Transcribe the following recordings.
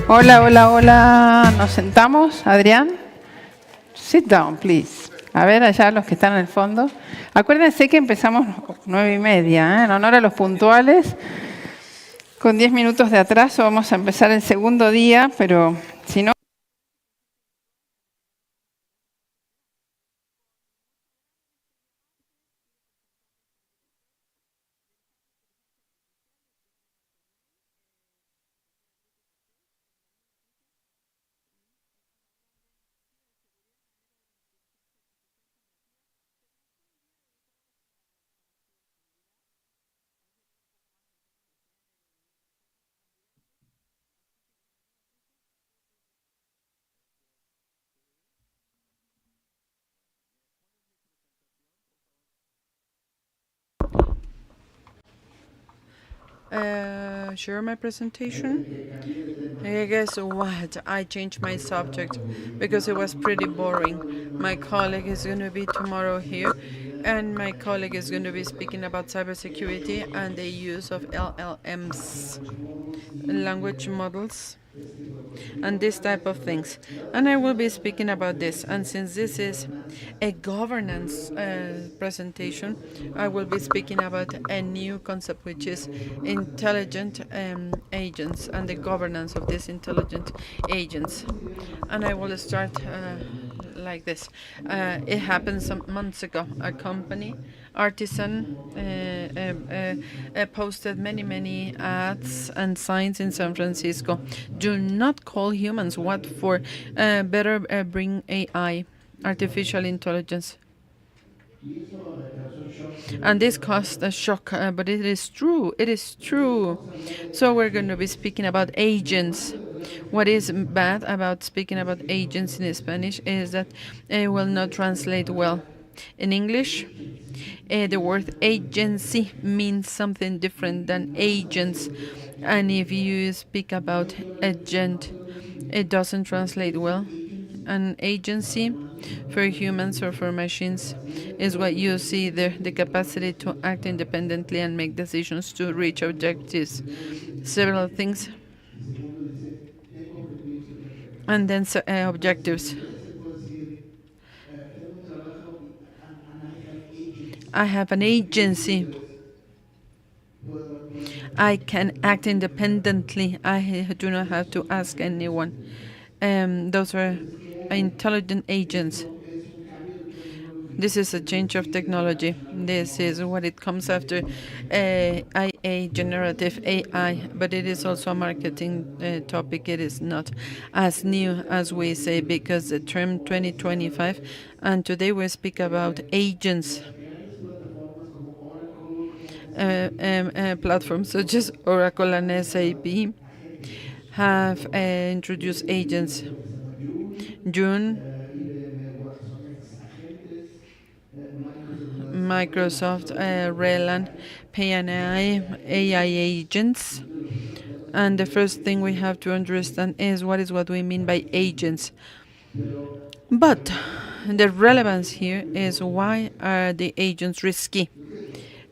Hola, hola, hola. ¿Nos sentamos, Adrián? Sit down, please. A ver, allá los que están en el fondo. Acuérdense que empezamos 9:30, en honor a los puntuales. Con 10 minutos de atraso vamos a empezar el segundo día, pero si no... Share my presentation. I guess what? I changed my subject because it was pretty boring. My colleague is going to be tomorrow here, and my colleague is going to be speaking about cybersecurity and the use of LLMs, language models, and this type of things. And I will be speaking about this. And since this is a governance presentation, I will be speaking about a new concept which is intelligent agents and the governance of these intelligent agents. And I will start like this. It happened some months ago. A company, artisan, posted many ads and signs in San Francisco. Do not call humans. What for? Better bring AI, artificial intelligence. And this caused a shock, but it is true. It is true. So we're going to be speaking about agents. What is bad about speaking about agents in Spanish is that it will not translate well. In English, the word agency means something different than agents. And if you speak about agent, it doesn't translate well. An agency for humans or for machines is what you see there, the capacity to act independently and make decisions to reach objectives. Several things. And then objectives. I have an agency. I can act independently. I do not have to ask anyone. Those are intelligent agents. This is a change of technology. This is what it comes after IA, generative AI, but it is also a marketing topic. It is not as new as we say because the term 2025, and today we speak about agents. Platforms such as Oracle and SAP have introduced agents. June, Microsoft, Relan, AI agents. And the first thing we have to understand is what we mean by agents. But the relevance here is why are the agents risky?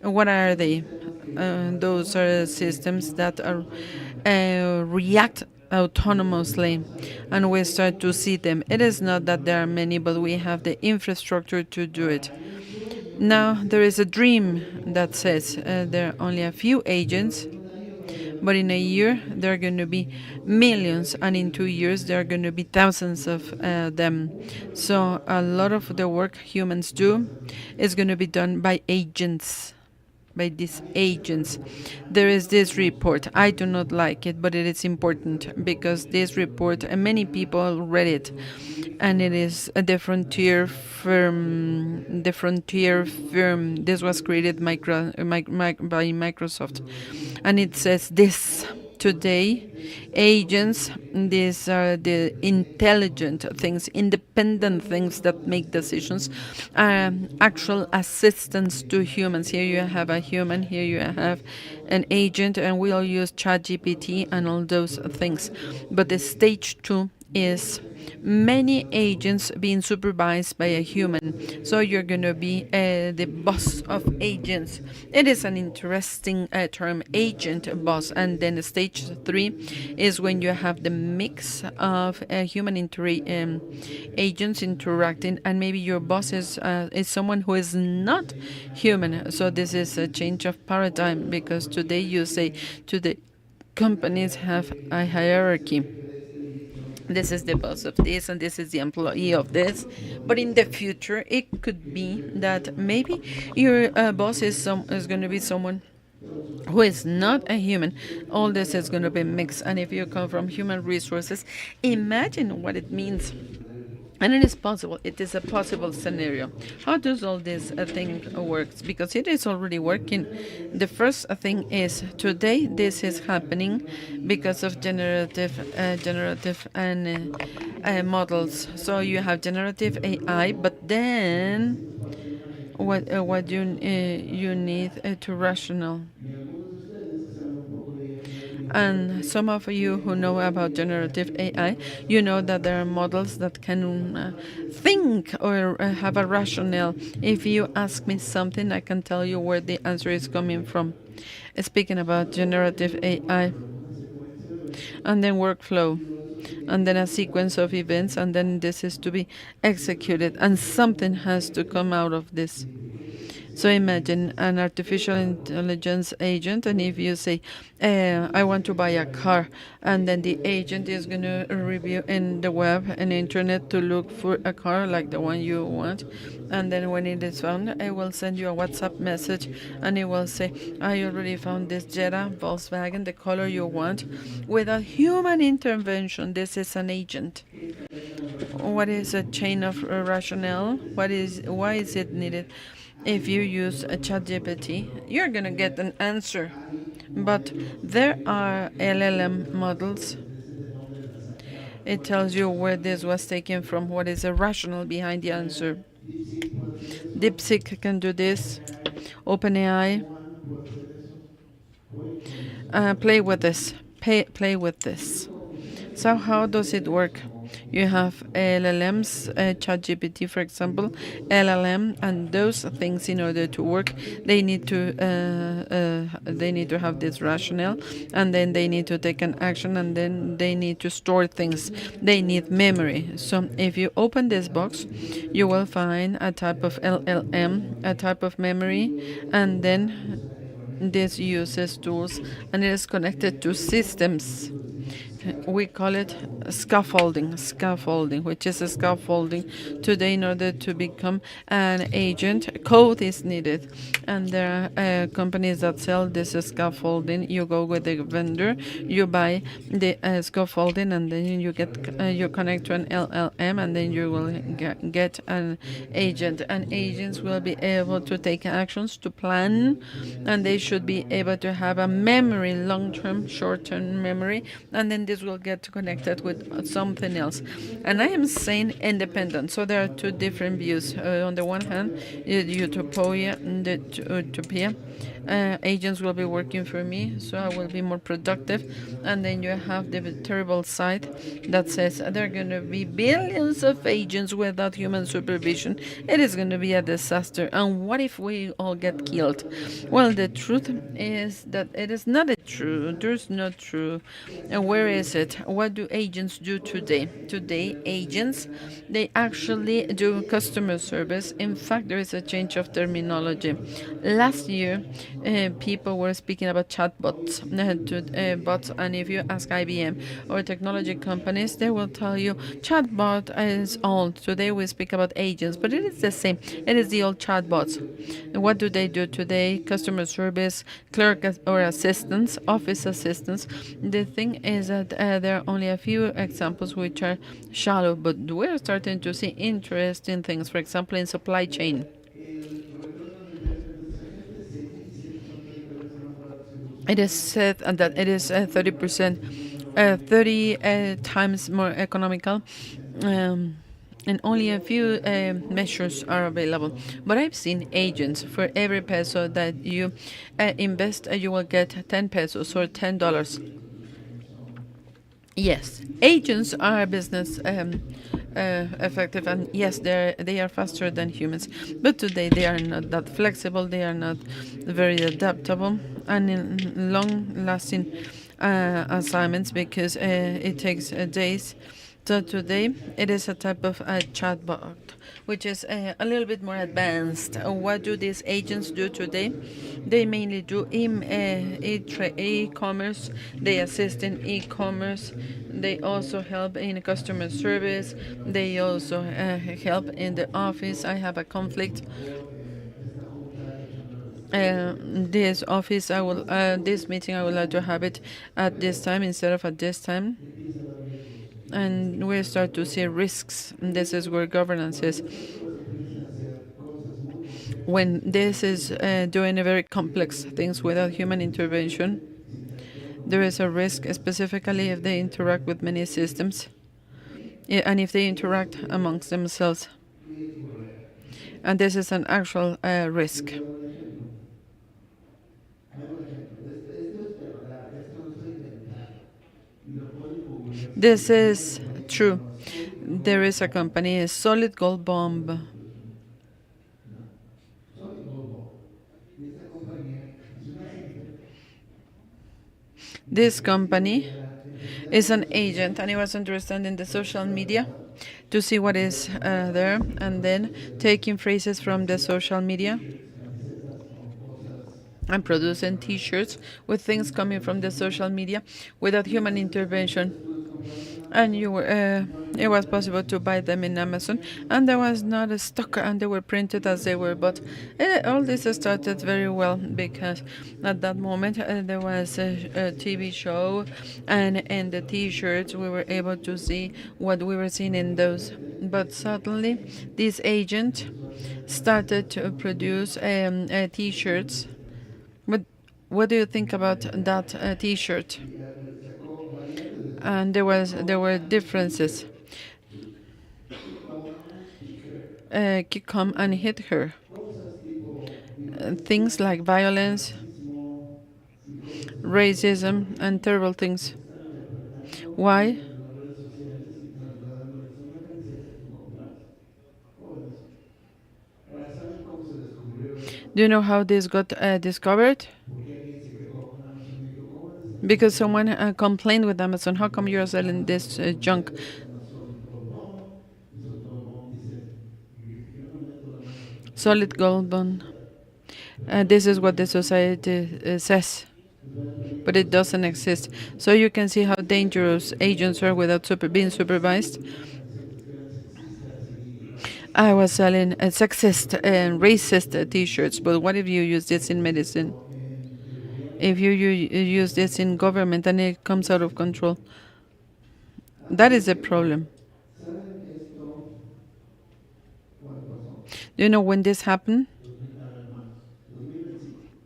What are they? Those are systems that are, react autonomously, and we start to see them. It is not that there are many, but we have the infrastructure to do it. Now, there is a dream that says there are only a few agents, but in a year there are going to be millions, and in 2 years there are going to be thousands of them. So, a lot of the work humans do is going to be done by agents. By these agents. There is this report. I do not like it, but it is important because this report, and many people read it, and it is the Frontier firm. The Frontier firm. This was created by Microsoft, and it says this. Today, agents, these are the intelligent things, independent things that make decisions, actual assistants to humans. Here you have a human, here you have an agent, and we all use ChatGPT and all those things. But the stage 2 is many agents being supervised by a human. So you're going to be the boss of agents. It is an interesting term, agent boss. And then stage 3 is when you have the mix of human agents interacting, and maybe your boss is someone who is not human. So this is a change of paradigm, because today you say to the companies have a hierarchy. This is the boss of this, and this is the employee of this. But in the future, it could be that maybe your boss is going to be someone who is not a human. All this is going to be mixed. And if you come from human resources, imagine what it means. And it is possible. It is a possible scenario. How does all this thing works? Because it is already working. The first thing is today this is happening because of generative and models. So you have generative AI, but then what you need to rational. And some of you who know about generative AI, you know that there are models that can think or have a rationale. If you ask me something, I can tell you where the answer is coming from. Speaking about generative AI, and then workflow, and then a sequence of events, and then this is to be executed, and something has to come out of this. So imagine an artificial intelligence agent, and if you say, I want to buy a car, and then the agent is going to review in the web and internet to look for a car like the one you want, and then when it is found, I will send you a WhatsApp message, and it will say, I already found this Jetta Volkswagen, the color you want, without human intervention. This is an agent. What is a chain of rationale? Why is it needed? If you use a ChatGPT, you're going to get an answer. But there are LLM models. It tells you where this was taken from, what is the rationale behind the answer. DeepSeek can do this. OpenAI. Play with this. Play with this. So how does it work? You have LLMs, ChatGPT, for example, LLM, and those things, in order to work, they need to have this rationale, and then they need to take an action, and then they need to store things. They need memory. So if you open this box, you will find a type of LLM, a type of memory, and then this uses tools, and it is connected to systems. We call it scaffolding, which is a scaffolding today. In order to become an agent, code is needed, and there are companies that sell this scaffolding. You go with the vendor, you buy the scaffolding, and then you connect to an LLM, and then you will get an agent. And agents will be able to take actions, to plan, and they should be able to have a memory, long-term, short-term memory, and then this will get connected with something else. And I am saying independent. So there are two different views. On the one hand, utopia, the utopia. Agents will be working for me, so I will be more productive. And then you have the terrible side that says there are going to be billions of agents without human supervision. It is going to be a disaster. And what if we all get killed? Well, the truth is that it is not a true. There's no true. And where is it? What do agents do today? Today, agents, they actually do customer service. In fact, there is a change of terminology. Last year, people were speaking about chatbots, bots, and if you ask IBM or technology companies, they will tell you chatbot is old. Today we speak about agents, but it is the same. It is the old chatbots. And what do they do today? Customer service, clerk or assistants, office assistants. The thing is that there are only a few examples which are shallow, but we're starting to see interesting things. For example, in supply chain. It is said that it is 30%, 30 times more economical, and only a few measures are available. But I've seen agents. For every peso that you invest, you will get 10 pesos or $10. Yes, agents are business effective, and yes, they are faster than humans. But today they are not that flexible. They are not very adaptable and in long-lasting assignments because it takes days. So today it is a type of a chatbot, which is a little bit more advanced. What do these agents do today? They mainly do e-commerce. They assist in e-commerce. They also help in customer service. They also help in the office. I have a conflict. This office, this meeting, I would like to have it at this time instead of at this time. And we start to see risks. This is where governance is. When this is doing a very complex things without human intervention, there is a risk, specifically if they interact with many systems and if they interact amongst themselves. And this is an actual risk. This is true. There is a company, a Solid Gold Bomb. This company is an agent, and he was interested in the social media to see what is there, and then taking phrases from the social media and producing T-shirts with things coming from the social media without human intervention. And it was possible to buy them in Amazon, and there was not a stock, and they were printed as they were. But all this started very well because at that moment there was a TV show, and in the T-shirts we were able to see what we were seeing in those. But suddenly, this agent started to produce T-shirts. What do you think about that T-shirt? And there were differences. Could come and hit her. Things like violence, racism, and terrible things. Why? Do you know how this got discovered? Because someone complained with Amazon, how come you're selling this junk? Solid gold bond. This is what the society says, but it doesn't exist. So you can see how dangerous agents are without being supervised. I was selling sexist and racist T-shirts, but what if you use this in medicine? If you use this in government and it comes out of control, that is a problem. Do you know when this happened?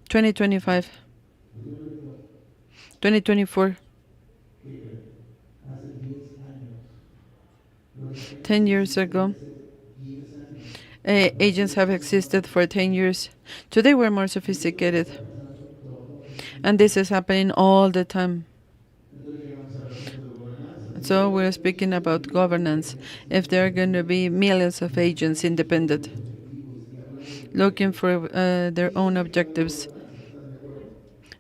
2025, 2024, 10 years ago. Agents have existed for 10 years. Today we're more sophisticated. And this is happening all the time. So we're speaking about governance. If there are going to be millions of agents independent, looking for their own objectives,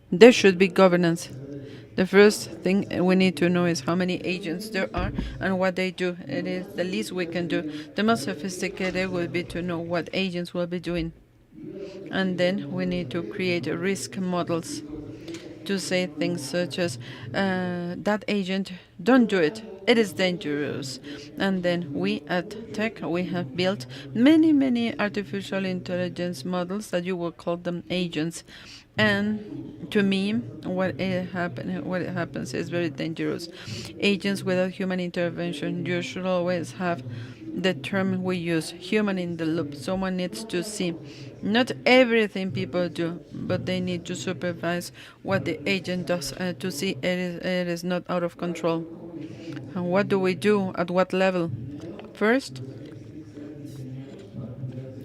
there should be governance. The first thing we need to know is how many agents there are and what they do. It is the least we can do. The most sophisticated would be to know what agents will be doing. And then we need to create risk models to say things such as that agent, don't do it, it is dangerous. And then we at tech, we have built many artificial intelligence models that you will call them agents. And to me, what happens is very dangerous. Agents without human intervention, you should always have the term we use, human in the loop. Someone needs to see not everything people do, but they need to supervise what the agent does to see it is not out of control. And what do we do at what level? First,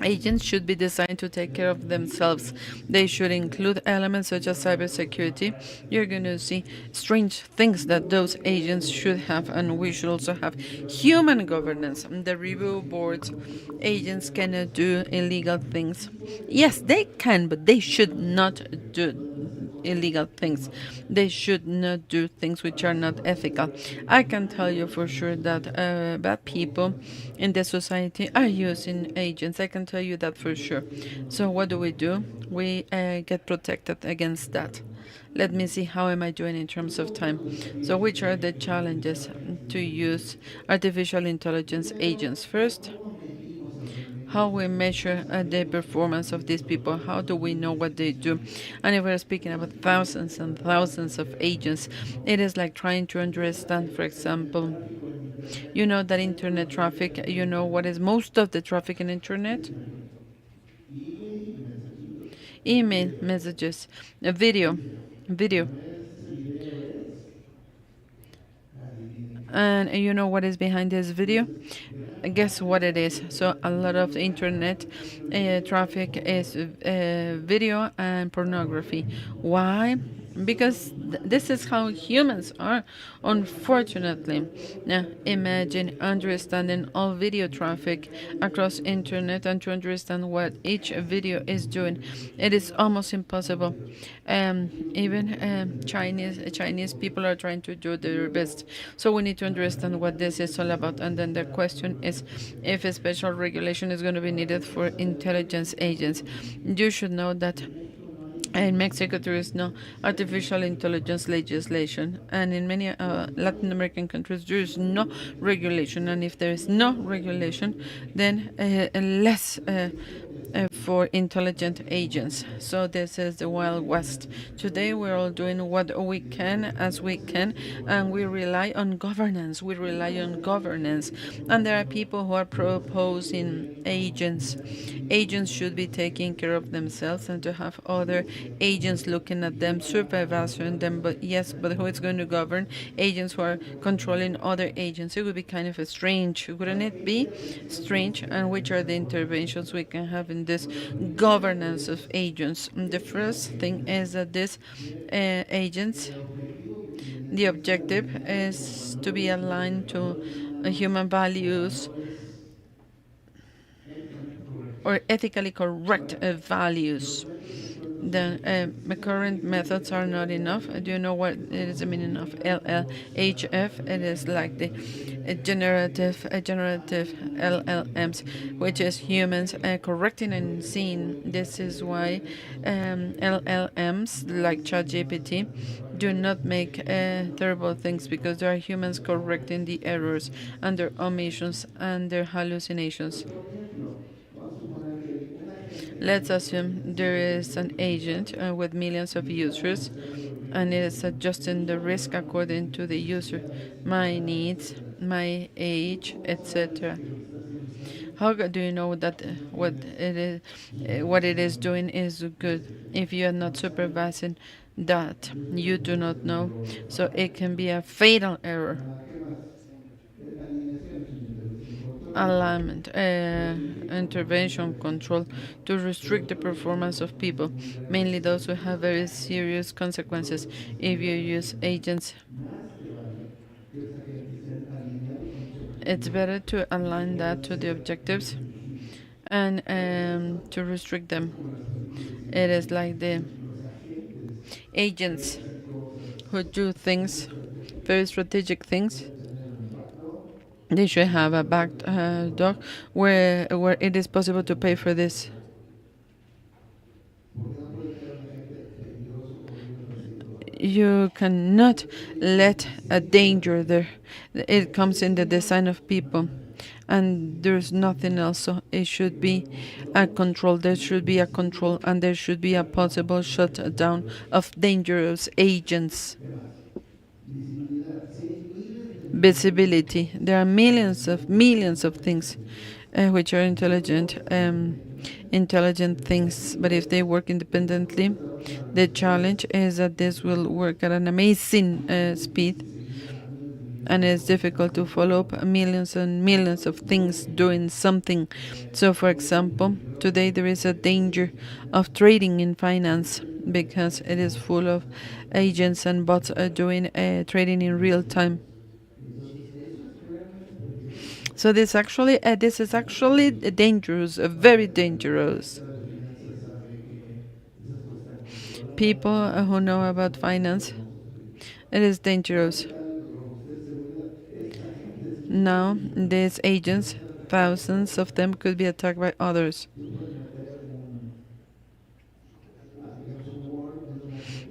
Agents should be designed to take care of themselves. They should include elements such as cybersecurity. You're going to see strange things that those agents should have, and we should also have human governance. The review boards, agents cannot do illegal things. Yes, they can, but they should not do illegal things. They should not do things which are not ethical. I can tell you for sure that bad people in the society are using agents. I can tell you that for sure. So what do? We get protected against that. Let me see how am I doing in terms of time. So which are the challenges to use artificial intelligence agents? First, how we measure the performance of these people, how do we know what they do. And if we're speaking about thousands and thousands of agents, it is like trying to understand, for example, you know that internet traffic, you know what is most of the traffic in internet? Email messages, video. And you know what is behind this video? Guess what it is? So a lot of the internet traffic is video and pornography. Why? Because this is how humans are, unfortunately. Now imagine understanding all video traffic across internet and to understand what each video is doing. It is almost impossible. Even Chinese people are trying to do their best. So we need to understand what this is all about. And then the question is if a special regulation is going to be needed for intelligence agents. You should know that in Mexico, there is no artificial intelligence legislation, and in many Latin American countries, there is no regulation. And if there is no regulation, then less for intelligent agents. So this is the Wild West. Today, we're all doing what we can as we can, and we rely on governance. We rely on governance, and there are people who are proposing agents. Agents should be taking care of themselves and to have other agents looking at them, supervising them. But yes, but who is going to govern agents who are controlling other agents? It would be kind of strange, wouldn't it be? Strange. And which are the interventions we can have in this governance of agents? The first thing is that these agents, the objective is to be aligned to human values or ethically correct values. The current methods are not enough. Do you know what it is the meaning of LLHF? It is like the generative LLMs, which is humans correcting and seeing. This is why LLMs like ChatGPT do not make terrible things, because there are humans correcting the errors and their omissions and their hallucinations. Let's assume there is an agent with millions of users and it is adjusting the risk according to the user, my needs, my age, etc. How do you know that what it is doing is good if you are not supervising that? You do not know, so it can be a fatal error. Alignment, intervention, control to restrict the performance of people, mainly those who have very serious consequences if you use agents. It's better to align that to the objectives and to restrict them. It is like the agents who do things, very strategic things. They should have a back door where it is possible to pay for this. You cannot let a danger there. It comes in the design of people, and there's nothing else. So it should be a control. There should be a control, and there should be a possible shutdown of dangerous agents. Visibility. There are millions of things which are intelligent things, but if they work independently, the challenge is that this will work at an amazing speed. and it's difficult to follow up millions and millions of things doing something. So, for example, today there is a danger of trading in finance because it is full of agents and bots doing trading in real time. So this is actually dangerous, very dangerous. People who know about finance, it is dangerous. Now, these agents, thousands of them, could be attacked by others.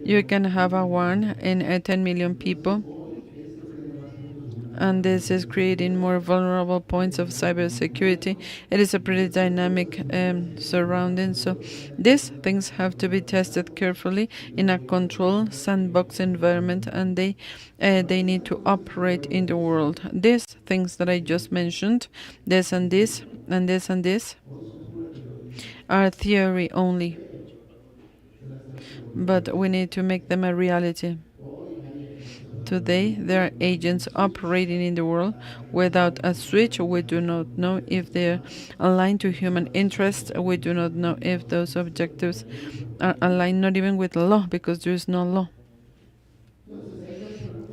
You can have a war in 10 million people, and this is creating more vulnerable points of cybersecurity. It is a pretty dynamic surrounding, so these things have to be tested carefully in a controlled sandbox environment, and they need to operate in the world. These things that I just mentioned, this and this and this and this, are theory only, but we need to make them a reality. Today, there are agents operating in the world without a switch. We do not know if they're aligned to human interests. We do not know if those objectives are aligned not even with law, because there is no law.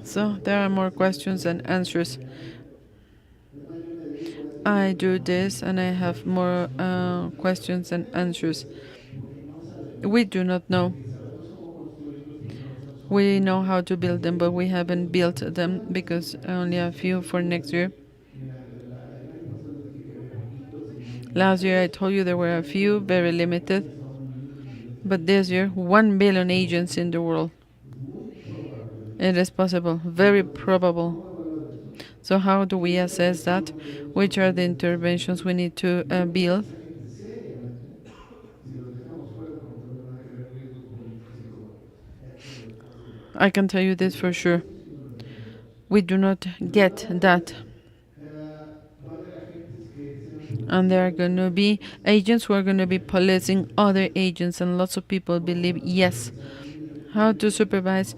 So there are more questions than answers. I do this and I have more questions than answers. We do not know. We know how to build them, but we haven't built them because only a few for next year. Last year I told you there were a few, very limited. But this year, 1 billion agents in the world. It is possible, very probable. So how do we assess that? Which are the interventions we need to build? I can tell you this for sure. We do not get that. And there are going to be agents who are going to be policing other agents, and lots of people believe yes. How to supervise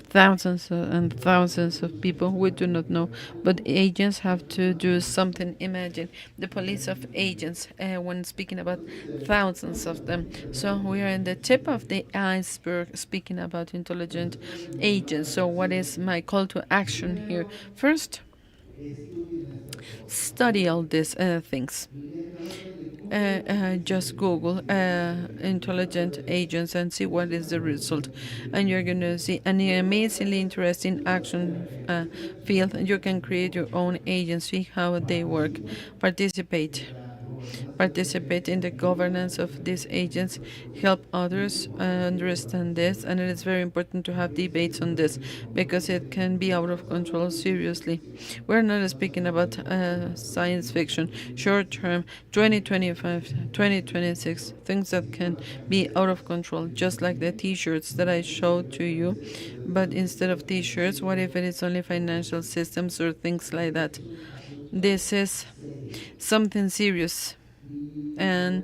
thousands and thousands of people, we do not know, but agents have to do something. Imagine the police of agents when speaking about thousands of them. So we are in the tip of the iceberg speaking about intelligent agents. So what is my call to action here? First, study all these things. Just Google intelligent agents and see what is the result, and you're going to see an amazingly interesting action field. You can create your own agency, how they work. Participate in the governance of these agents, help others understand this, and it is very important to have debates on this because it can be out of control seriously. We're not speaking about science fiction, short term, 2025, 2026, things that can be out of control, just like the t-shirts that I showed to you. But instead of t-shirts, what if it is only financial systems or things like that? This is something serious. And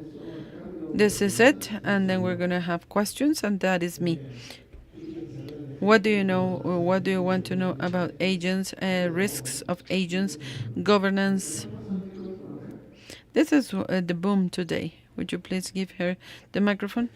this is it, and then we're gonna have questions, and that is me. What do you know, or what do you want to know about agents, risks of agents, governance? This is the boom today. Would you please give her the microphone?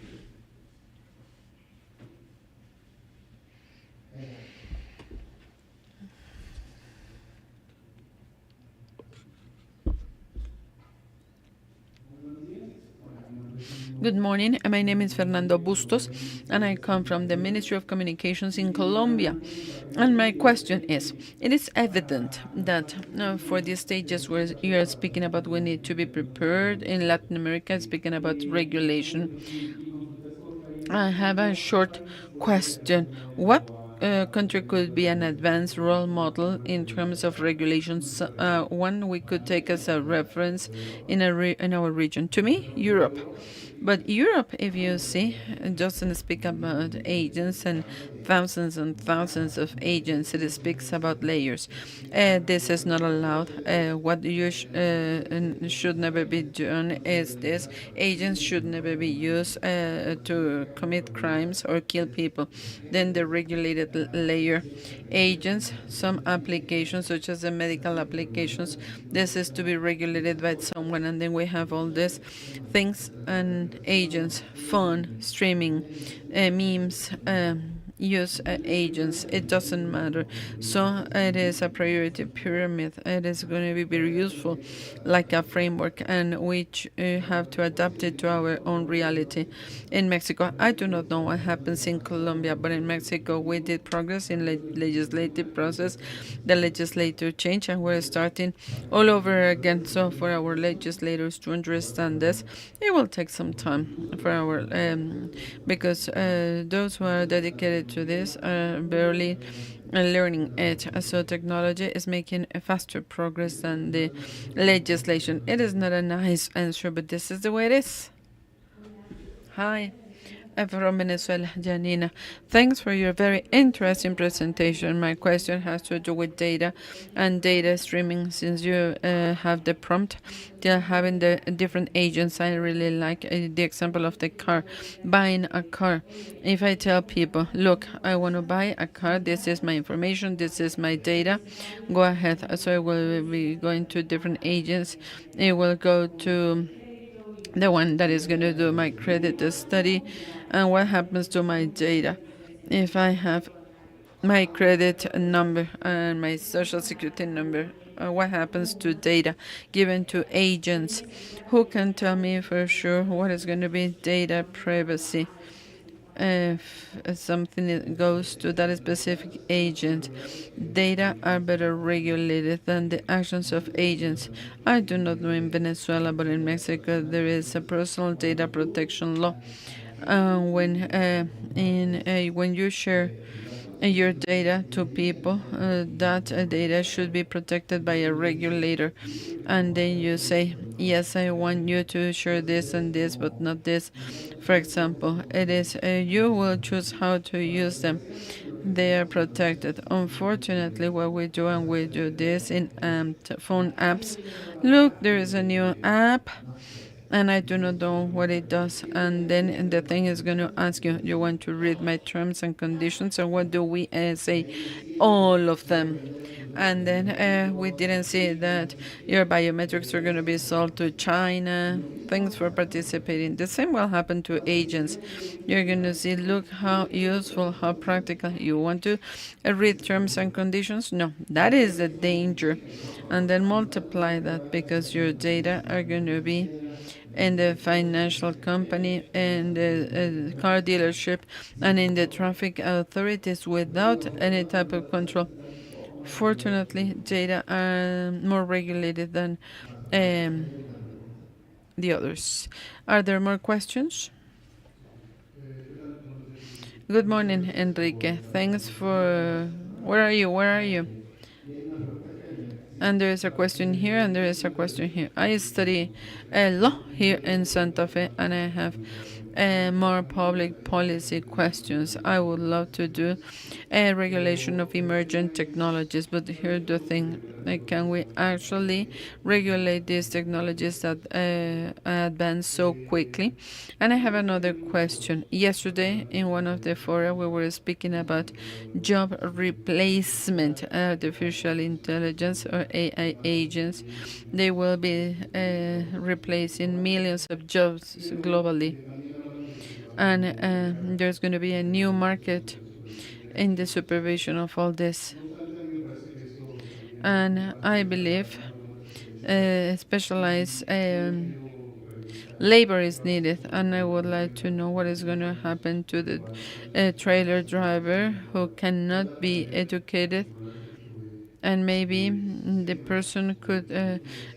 Good morning. My name is Fernando Bustos, and I come from the Ministry of Communications in Colombia. And my question is, it is evident that for the stages where you are speaking about we need to be prepared in Latin America, speaking about regulation, I have a short question. What country could be an advanced role model in terms of regulations? One we could take as a reference in our region. To me, Europe. But Europe, if you see, doesn't speak about agents and thousands of agents. It speaks about layers. This is not allowed. What you should never be done is this. Agents should never be used to commit crimes or kill people. Then the regulated regulated layer. Agents, some applications, such as the medical applications, this is to be regulated by someone, and then we have all these things and agents, fun, streaming, memes. Use agents, it doesn't matter. So it is a priority pyramid. It is going to be very useful, like a framework, and which have to adapt it to our own reality. In Mexico, I do not know what happens in Colombia, but in Mexico we did progress in legislative process. The legislature changed, and we're starting all over again. So for our legislators to understand this, it will take some time for our because those who are dedicated to this are barely learning it. So technology is making a faster progress than the legislation. It is not a nice answer, but this is the way it is. Hi. I'm from Venezuela, Janina. Thanks for your very interesting presentation. My question has to do with data and data streaming. Since you have the prompt, having the different agents, I really like the example of the car, buying a car. If I tell people, look, I want to buy a car, this is my information, this is my data, go ahead. So I will be going to different agents. It will go to the one that is going to do my credit study, and what happens to my data if I have my credit number and my social security number. What happens to data given to agents? Who can tell me for sure what is going to be data privacy? If something goes to that specific agent, data are better regulated than the actions of agents. I do not know in Venezuela, but in Mexico there is a personal data protection law. When you share your data to people, that data should be protected by a regulator. And then you say, yes, I want you to share this and this, but not this. For example, it is you will choose how to use them. They are protected. Unfortunately, what we do, and we do this in phone apps. Look, there is a new app, and I do not know what it does. And then the thing is going to ask you, you want to read my terms and conditions, and what do we say? All of them. And then we didn't see that your biometrics are going to be sold to China. Thanks for participating. The same will happen to agents. You're going to see, look how useful, how practical. You want to read terms and conditions? No, that is the danger. And then multiply that, because your data are going to be in the financial company, in the car dealership, and in the traffic authorities without any type of control. Fortunately, data are more regulated than the others. Are there more questions? Good morning, Enrique. Thanks for... Where are you? Where are you? And there is a question here, and there is a question here. I study law here in Santa Fe, and I have more public policy questions. I would love to do a regulation of emergent technologies, but here's the thing. Can we actually regulate these technologies that advance so quickly? And I have another question. Yesterday, in one of the fora, we were speaking about job replacement, artificial intelligence or AI agents. They will be replacing millions of jobs globally. And there's going to be a new market in the supervision of all this. And I believe specialized labor is needed, and I would like to know what is going to happen to the trailer driver who cannot be educated, and maybe the person could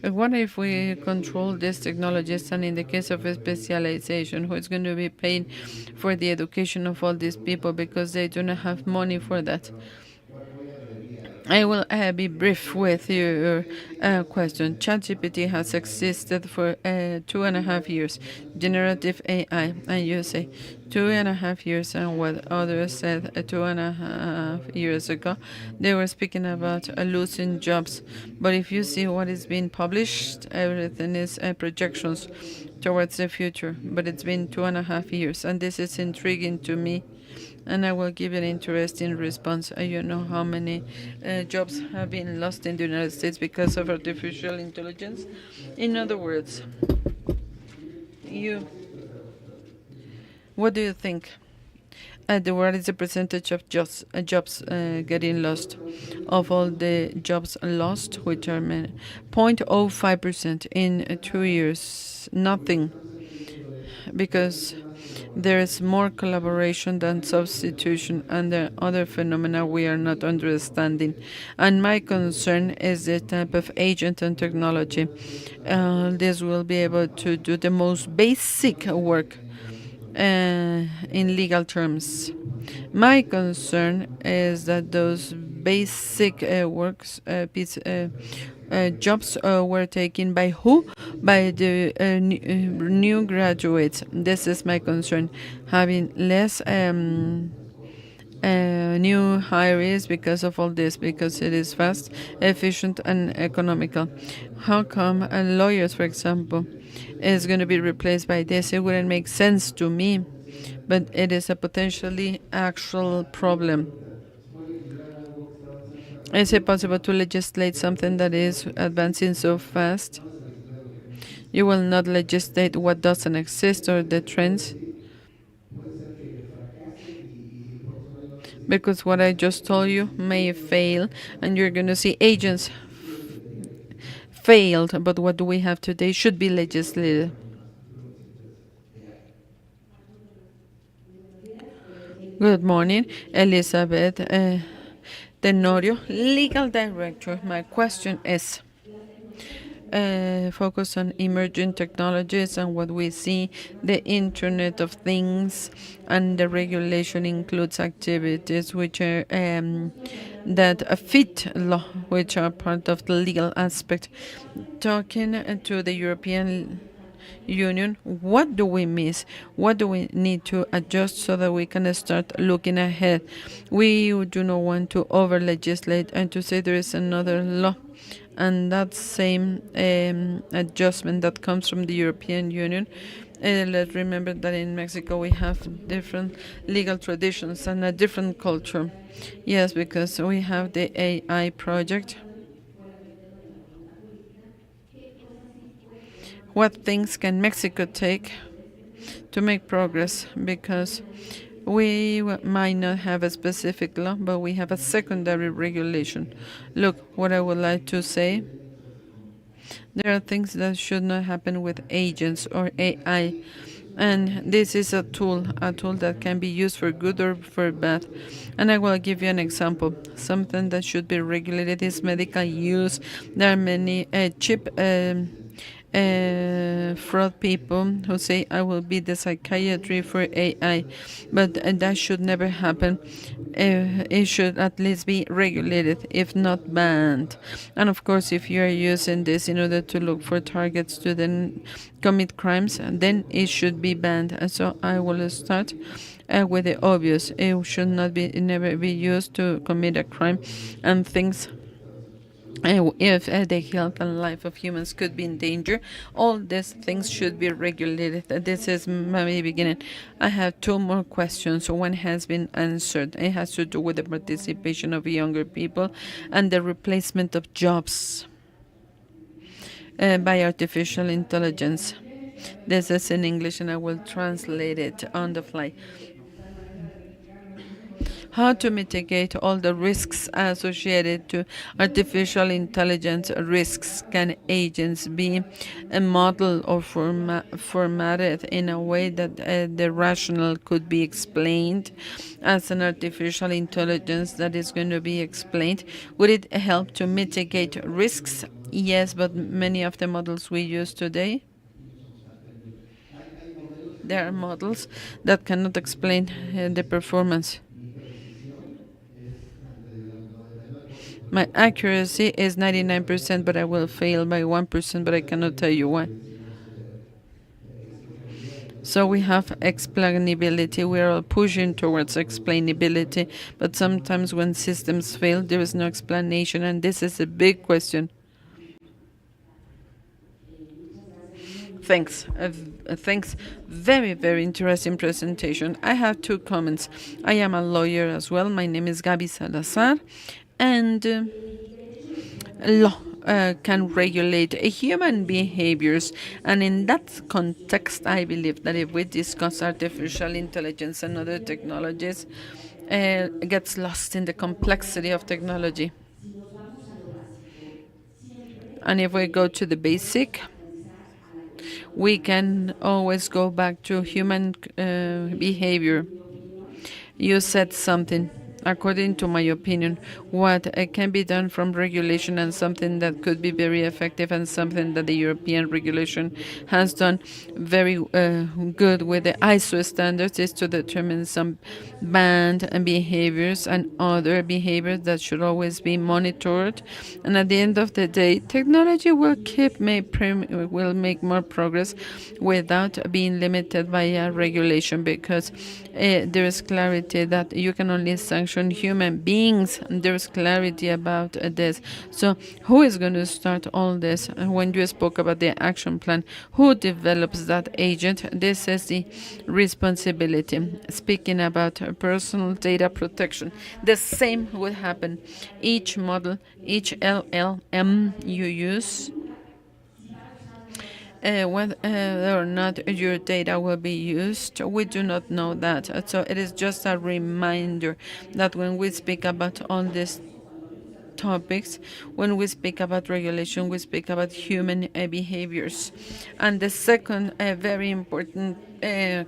what if we control these technologies, and in the case of a specialization, who is going to be paying for the education of all these people because they do not have money for that? I will be brief with your question. ChatGPT has existed for 2.5 years. Generative AI, and you say 2.5 years, and what others said 2.5 years ago, they were speaking about losing jobs. But if you see what is being published, everything is projections towards the future. But it's been 2.5 years, and this is intriguing to me. And I will give an interesting response. You know how many jobs have been lost in the United States because of artificial intelligence? In other words, you, what do you think? What is the percentage of jobs getting lost? Of all the jobs lost, which are 0.05% in 2 years, nothing, because there is more collaboration than substitution, and there are other phenomena we are not understanding. And my concern is the type of agent and technology. This will be able to do the most basic work in legal terms. My concern is that those basic jobs were taken by who? By the new graduates. This is my concern. Having less new hires because of all this, because it is fast, efficient, and economical. How come lawyers, for example, is going to be replaced by this? It wouldn't make sense to me, but it is a potentially actual problem. Is it possible to legislate something that is advancing so fast? You will not legislate what doesn't exist or the trends, because what I just told you may fail, and you're going to see agents failed, but what do we have today should be legislated. Good morning, Elizabeth Tenorio, legal director. My question is focus on emerging technologies and what we see, the Internet of Things, and the regulation includes activities which are that fit law, which are part of the legal aspect. Talking to the European Union, what do we miss? What do we need to adjust so that we can start looking ahead? We do not want to over legislate and to say there is another law, and that same adjustment that comes from the European Union. Let's remember that in Mexico we have different legal traditions and a different culture. Yes, because we have the AI project. What things can Mexico take to make progress? Because we might not have a specific law, but we have a secondary regulation. Look, what I would like to say, there are things that should not happen with agents or AI. And this is a tool that can be used for good or for bad. And I will give you an example. Something that should be regulated is medical use. There are many cheap fraud people who say I will be the psychiatry for AI, but that should never happen. It should at least be regulated, if not banned. And of course, if you are using this in order to look for targets to then commit crimes, then it should be banned. And so I will start with the obvious. It should not be never be used to commit a crime, and things if the health and life of humans could be in danger, all these things should be regulated. This is my beginning. I have two more questions. One has been answered. It has to do with the participation of younger people and the replacement of jobs by artificial intelligence. This is in English and I will translate it on the fly. How to mitigate all the risks associated to artificial intelligence risks? Can agents be modeled or formatted in a way that the rational could be explained as an artificial intelligence that is going to be explained? Would it help to mitigate risks? Yes, but many of the models we use today, there are models that cannot explain the performance. My accuracy is 99%, but I will fail by 1%, but I cannot tell you why. So we have explainability. We are all pushing towards explainability, but sometimes when systems fail, there is no explanation, and this is a big question. Thanks. Very, very interesting presentation. I have two comments. I am a lawyer as well. My name is Gabi Salazar, and law can regulate human behaviors. And in that context, I believe that if we discuss artificial intelligence and other technologies, gets lost in the complexity of technology. And if we go to the basic, we can always go back to human behavior. You said something, according to my opinion, what can be done from regulation and something that could be very effective and something that the European regulation has done very good with the ISO standards is to determine some banned behaviors and other behaviors that should always be monitored. And at the end of the day, technology will will make more progress without being limited by a regulation, because there is clarity that you can only sanction human beings. And there is clarity about this. So who is going to start all this? And when you spoke about the action plan, who develops that agent? This is the responsibility. Speaking about personal data protection, the same would happen. Each model, each LLM you use, whether or not your data will be used, we do not know that. So it is just a reminder that when we speak about all these topics, when we speak about regulation, we speak about human behaviors. And the second very important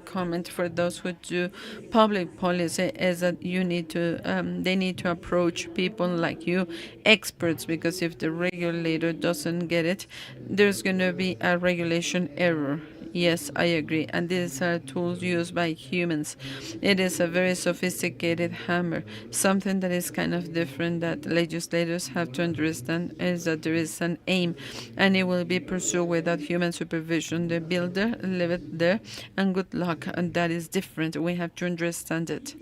comment for those who do public policy is that they need to approach people like you, experts, because if the regulator doesn't get it, there's going to be a regulation error. Yes, I agree. And these are tools used by humans. It is a very sophisticated hammer. Something that is kind of different that legislators have to understand is that there is an aim, and it will be pursued without human supervision. The builder leave it there, and good luck. And that is different. We have to understand it.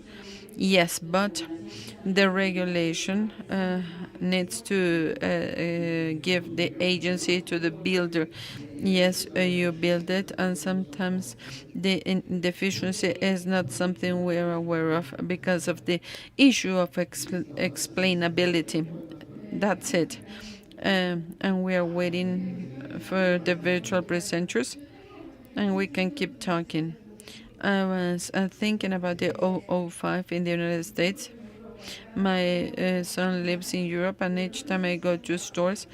Yes, but the regulation needs to give the agency to the builder. Yes, you build it, and sometimes the deficiency is not something we're aware of because of the issue of explainability. That's it. And we are waiting for the virtual presenters, and we can keep talking. I was thinking about the 005 in the United States. My son lives in Europe, and each time I go to stores,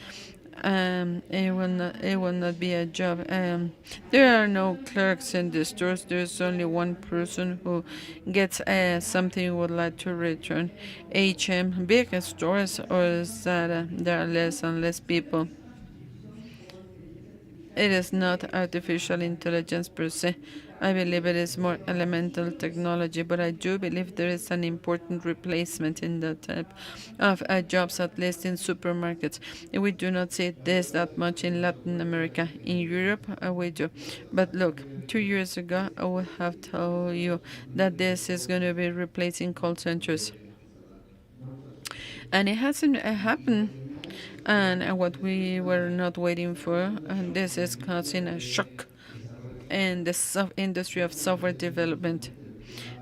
it will not be a job. There are no clerks in the stores. There's only one person who gets something he would like to return. HM, big stores, or is that there are less and less people? It is not artificial intelligence per se. I believe it is more elemental technology, but I do believe there is an important replacement in that type of jobs, at least in supermarkets. We do not see this that much in Latin America. In Europe, we do. But look, 2 years ago, I would have told you that this is going to be replacing call centers. And it hasn't happened. And what we were not waiting for, and this is causing a shock in the industry of software development.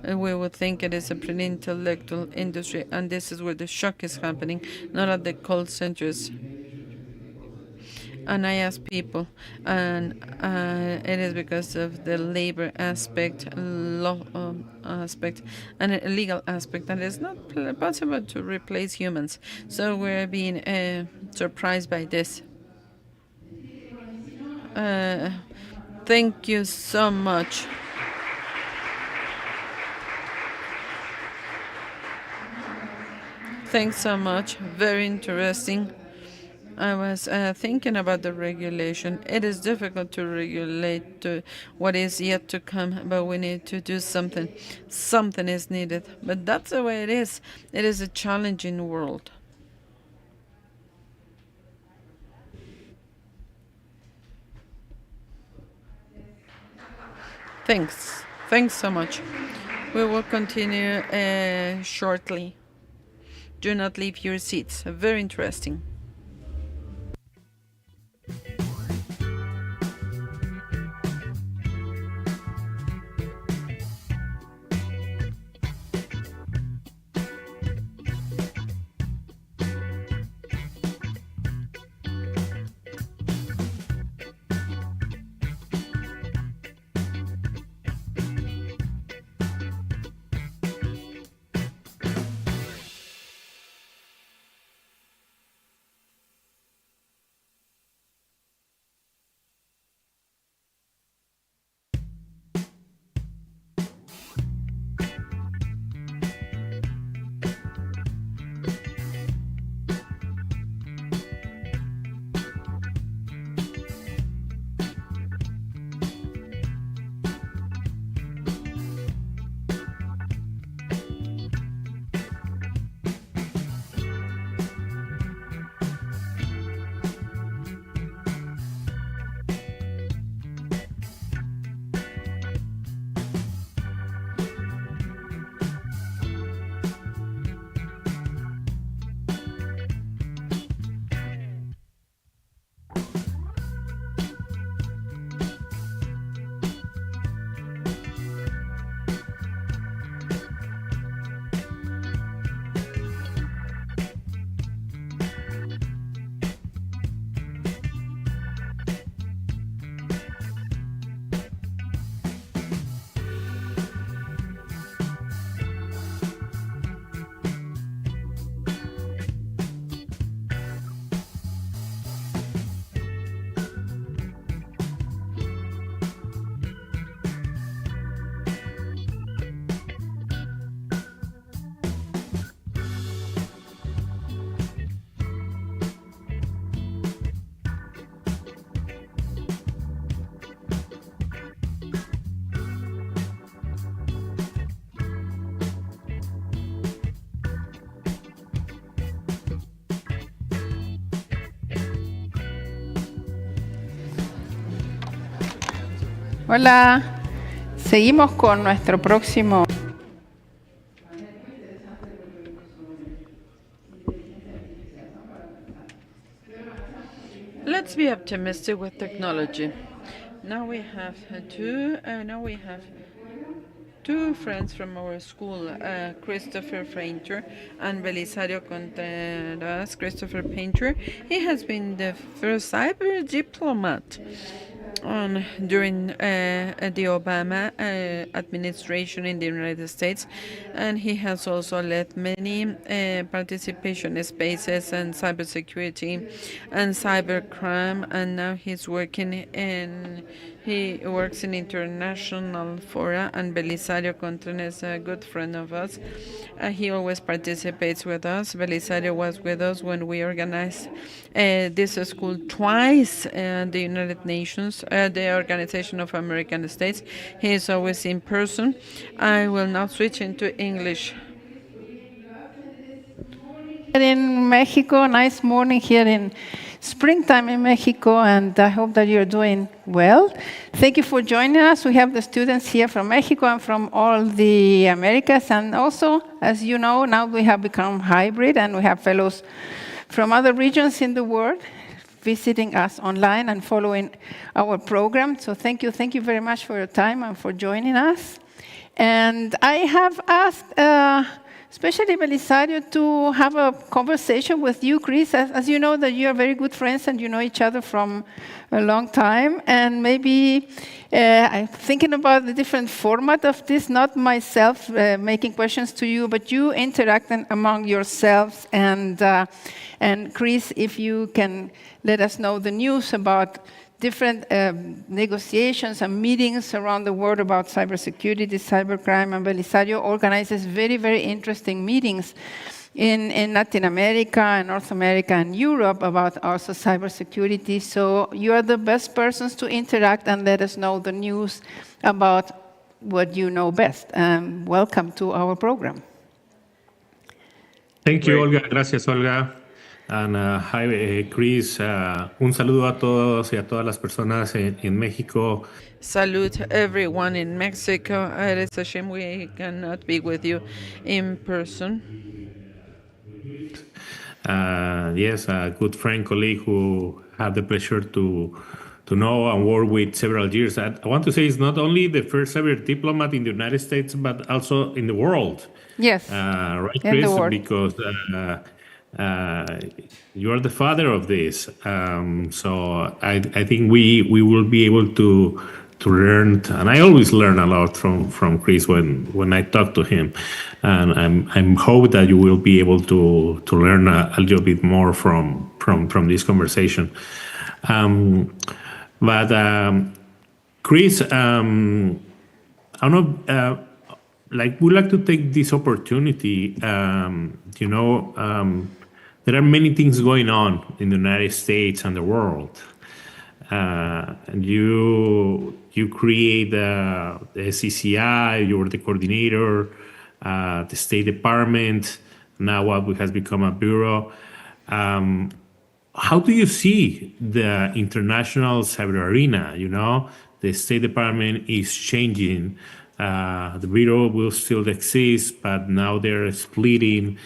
We would think it is a pretty intellectual industry, and this is where the shock is happening, not at the call centers. And I ask people, and it is because of the labor aspect, law aspect, and a legal aspect, and it's not possible to replace humans. So we're being surprised by this. Thank you so much. Thanks so much. Very interesting. I was thinking about the regulation. It is difficult to regulate what is yet to come, but we need to do something. Something is needed. But that's the way it is. It is a challenging world. Thanks. Thanks so much. We will continue shortly. Do not leave your seats. Very interesting. Hola, seguimos con nuestro próximo. Let's be optimistic with technology. Now we have two friends from our school, Christopher Painter and Belisario Contreras. Christopher Painter, he has been the first cyber diplomat during the Obama administration in the United States, and he has also led many participation spaces and cybersecurity and cybercrime, and now he works in international fora. And Belisario Contreras is a good friend of us. He always participates with us. Belisario was with us when we organized this school twice at the United Nations, the Organization of American States. He is always in person. I will now switch into English. In Mexico, nice morning here in springtime in Mexico, and I hope that you're doing well. Thank you for joining us. We have the students here from Mexico and from all the Americas, and also, as you know, now we have become hybrid, and we have fellows from other regions in the world visiting us online and following our program. So thank you very much for your time and for joining us. And I have asked especially Belisario, to have a conversation with you, Chris. As you know, that you are very good friends and you know each other from a long time. And maybe I'm thinking about the different format of this, not myself making questions to you, but you interacting among yourselves. And Chris, if you can let us know the news about different negotiations and meetings around the world about cybersecurity, cybercrime, and Belisario organizes very, very interesting meetings in Latin America and North America and Europe about also cybersecurity. So you are the best persons to interact and let us know the news about what you know best. Welcome to our program. Thank you, Olga. Gracias, Olga. And hi, Chris. Un saludo a todos y a todas las personas en México. Salute everyone in Mexico. It is a shame we cannot be with you in person. Yes, a good friend, colleague who had the pleasure to know and work with several years. I want to say it's not only the first ever diplomat in the United States, but also in the world. Yes, right, in Chris? the world. Because you are the father of this. So I think we will be able to learn, and I always learn a lot from Chris when I talk to him, and I'm hope that you will be able to learn a little bit more from this conversation. But Chris, I don't know. We'd like to take this opportunity. There are many things going on in the United States and the world. You create the SSIG, you're the coordinator, the State Department, now what has become a bureau. How do you see the international cyber arena? The State Department is changing. The bureau will still exist, but now they're splitting.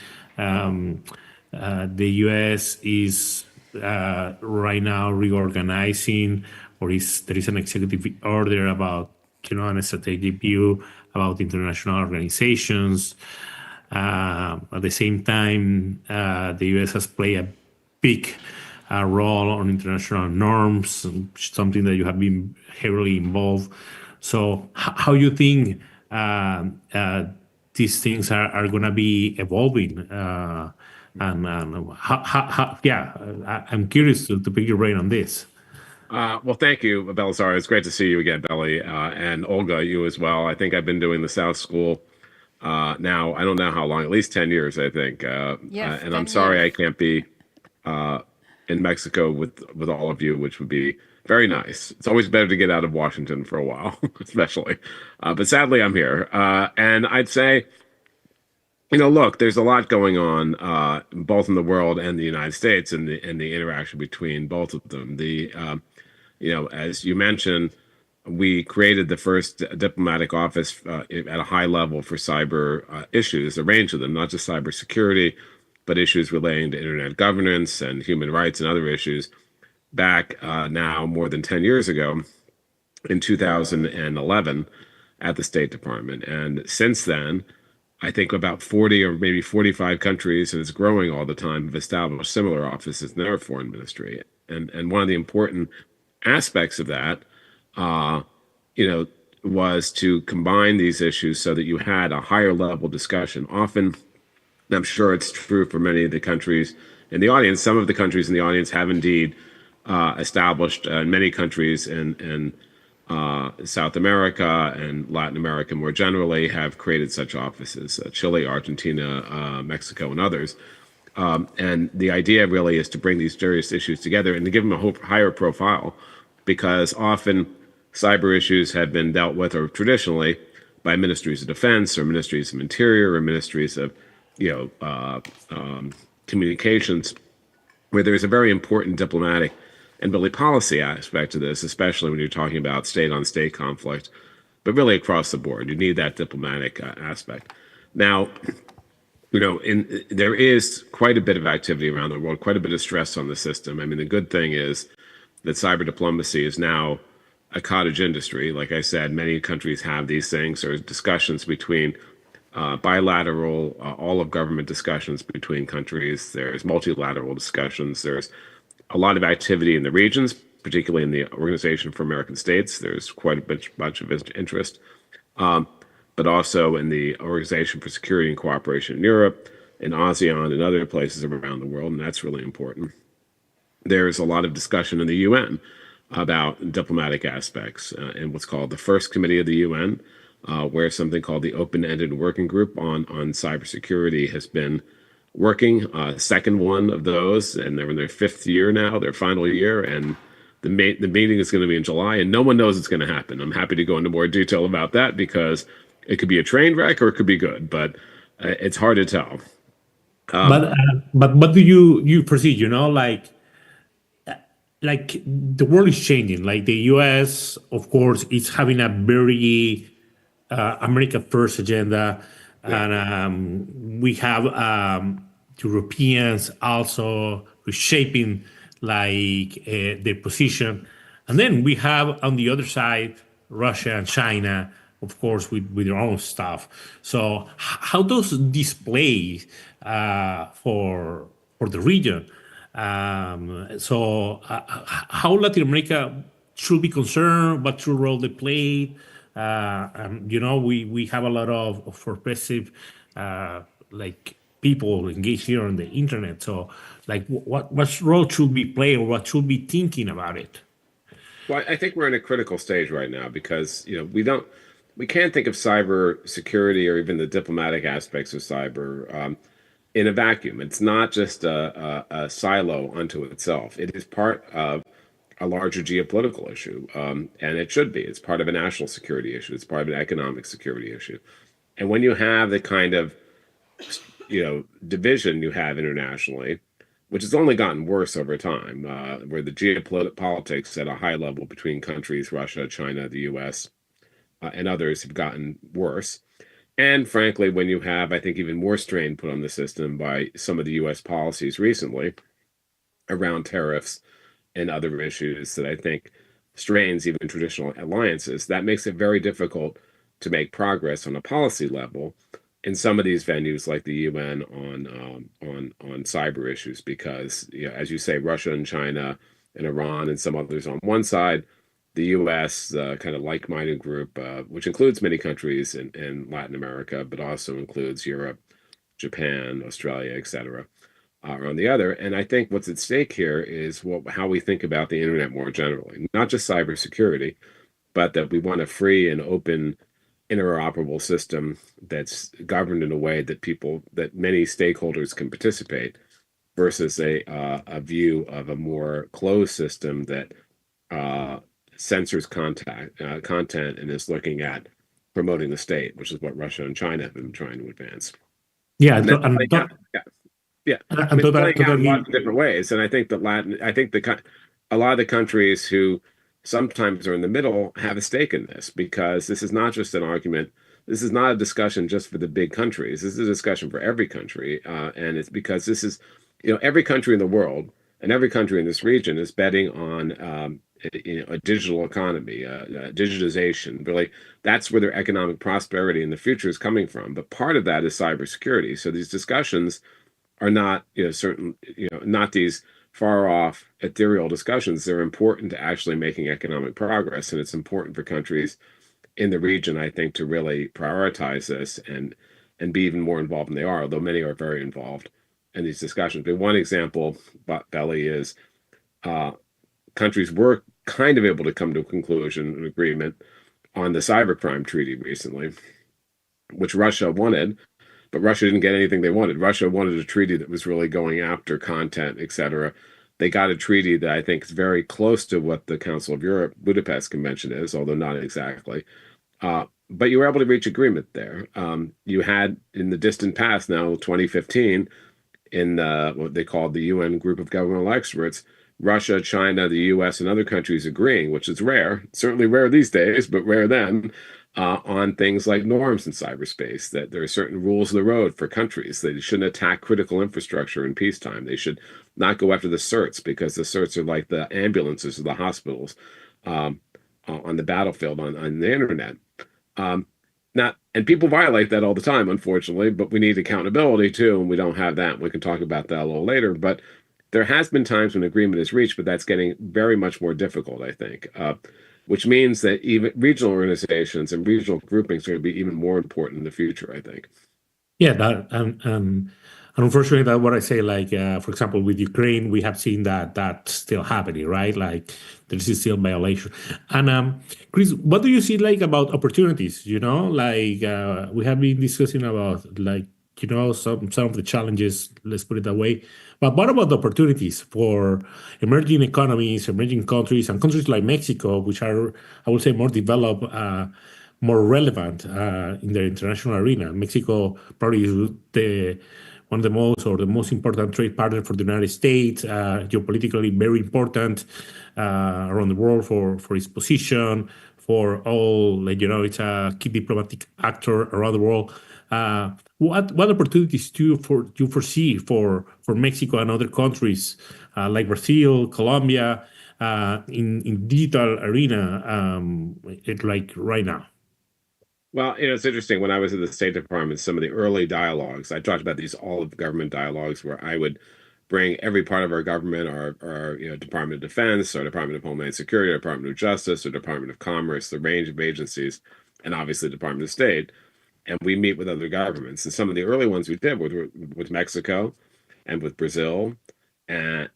The U.S. is right now reorganizing, or there is an executive order about, a strategic view about international organizations. At the same time, the U.S. has played a big role on international norms, something that you have been heavily involved. So how you think these things are going to be evolving? And I'm curious to pick your brain on this. Well, thank you, Belisario. It's great to see you again, Belly, and Olga, you as well. I think I've been doing the South School now, I don't know how long, at least 10 years, I think. Yes, and I'm sorry I can't be in Mexico with all of you, which would be very nice. It's always better to get out of Washington for a while, especially. But sadly, I'm here. And I'd say, look, there's a lot going on, both in the world and the United States, and the interaction between both of them. As you mentioned, we created the first diplomatic office at a high level for cyber issues, a range of them, not just cybersecurity, but issues relating to internet governance and human rights and other issues back now more than 10 years ago in 2011 at the State Department. And since then, I think about 40 or maybe 45 countries, and it's growing all the time, have established similar offices in their foreign ministry. And one of the important aspects of that, uh, was to combine these issues so that you had a higher level discussion. Often, and I'm sure it's true for many of the countries in the audience, some of the countries in the audience have indeed established, many countries in South America and Latin America more generally have created such offices, Chile, Argentina, Mexico, and others. And the idea really is to bring these various issues together and to give them a higher profile, because often cyber issues have been dealt with, or traditionally, by ministries of defense or ministries of interior or ministries of communications, where there's a very important diplomatic and really policy aspect to this, especially when you're talking about state-on-state conflict, but really across the board. You need that diplomatic aspect. Now, there is quite a bit of activity around the world, quite a bit of stress on the system. I mean, the good thing is that cyber diplomacy is now a cottage industry. Like I said, many countries have these things. There's discussions between bilateral, all of government discussions between countries. There's multilateral discussions. There's a lot of activity in the regions, particularly in the Organization for American States. There's quite a bunch of interest, but also in the Organization for Security and Cooperation in Europe, in ASEAN, and other places around the world, and that's really important. There's a lot of discussion in the UN about diplomatic aspects in what's called the First Committee of the UN, where something called the Open-Ended Working Group on Cybersecurity has been working. Second one of those, and they're in their fifth year now, their final year, and the meeting is going to be in July, and no one knows it's going to happen. I'm happy to go into more detail about that because it could be a train wreck or it could be good, but it's hard to tell. But what do you foresee? Like the world is changing. Like the U.S., of course, is having a very America First agenda, and we have Europeans also reshaping like their position, and then we have on the other side Russia and China, of course, with their own stuff. So how does this play for the region? How Latin America should be concerned, what should role they play? We have a lot of progressive like people engaged here on the internet. So like what role should we play, or what should we thinking about it? Well, I think we're in a critical stage right now because we can't think of cyber security or even the diplomatic aspects of cyber in a vacuum. It's not just a silo unto itself. It is part of a larger geopolitical issue, and it should be. It's part of a national security issue. It's part of an economic security issue. And when you have the kind of division you have internationally, which has only gotten worse over time, where the geopolitics at a high level between countries, Russia, China, the U.S., and others have gotten worse. And frankly, when you have, I think, even more strain put on the system by some of the U.S. policies recently around tariffs and other issues that I think strains even traditional alliances, that makes it very difficult to make progress on a policy level in some of these venues like the UN on cyber issues, because as you say, Russia and China and Iran and some others on one side, the U.S. Kind of like-minded group, which includes many countries in Latin America, but also includes Europe, Japan, Australia, etc., are on the other. And I think what's at stake here is how we think about the internet more generally, not just cybersecurity, but that we want a free and open interoperable system that's governed in a way that many stakeholders can participate, versus a view of a more closed system that censors content and is looking at promoting the state, which is what Russia and China have been trying to advance. Yeah, And that's playing out, I mean, it's playing out in totally. lots of different ways. And I think that a lot of the countries who sometimes are in the middle have a stake in this, because this is not just an argument. This is not a discussion just for the big countries. This is a discussion for every country. And it's because this is, every country in the world and every country in this region is betting on a digital economy, digitization. Really, that's where their economic prosperity in the future is coming from. But part of that is cybersecurity. So these discussions are not, not these far off ethereal discussions. They're important to actually making economic progress, and it's important for countries in the region, I think, to really prioritize this and be even more involved than they are, although many are very involved in these discussions. But one example, Belly, is countries were kind of able to come to a conclusion, an agreement on the cybercrime treaty recently, which Russia wanted, but Russia didn't get anything they wanted. Russia wanted a treaty that was really going after content, et cetera. They got a treaty that I think is very close to what the Council of Europe Budapest Convention is, although not exactly. But you were able to reach agreement there. You had in the distant past, now 2015, in what they called the UN Group of Governmental Experts, Russia, China, the US, and other countries agreeing, which is rare, certainly rare these days, but rare then, on things like norms in cyberspace, that there are certain rules of the road for countries. They shouldn't attack critical infrastructure in peacetime. They should not go after the certs, because the certs are like the ambulances of the hospitals on the battlefield, on the internet. And people violate that all the time, unfortunately, but we need accountability too, and we don't have that. We can talk about that a little later, but there has been times when agreement is reached, but that's getting very much more difficult, I think, which means that even regional organizations and regional groupings are going to be even more important in the future, I think. Yeah, that and unfortunately, that what I say, like for example, with Ukraine, we have seen that that's still happening, right? Like there's still violation. And Chris, what do you see like about opportunities? Like we have been discussing about like some of the challenges. Let's put it that way. But what about the opportunities for emerging economies, emerging countries, and countries like Mexico, which are, I would say, more developed, more relevant in the international arena? Mexico probably is one of the most or the most important trade partner for the United States, geopolitically very important around the world for its position, for all, it's a key diplomatic actor around the world. What opportunities do you foresee for Mexico and other countries like Brazil, Colombia, in digital arena, like right now? Well, it's interesting. When I was at the State Department, some of the early dialogues, I talked about these all of government dialogues, where I would bring every part of our government, our Department of Defense, our Department of Homeland Security, our Department of Justice, our Department of Commerce, the range of agencies, and obviously the Department of State. And we meet with other governments. And some of the early ones we did were with Mexico and with Brazil and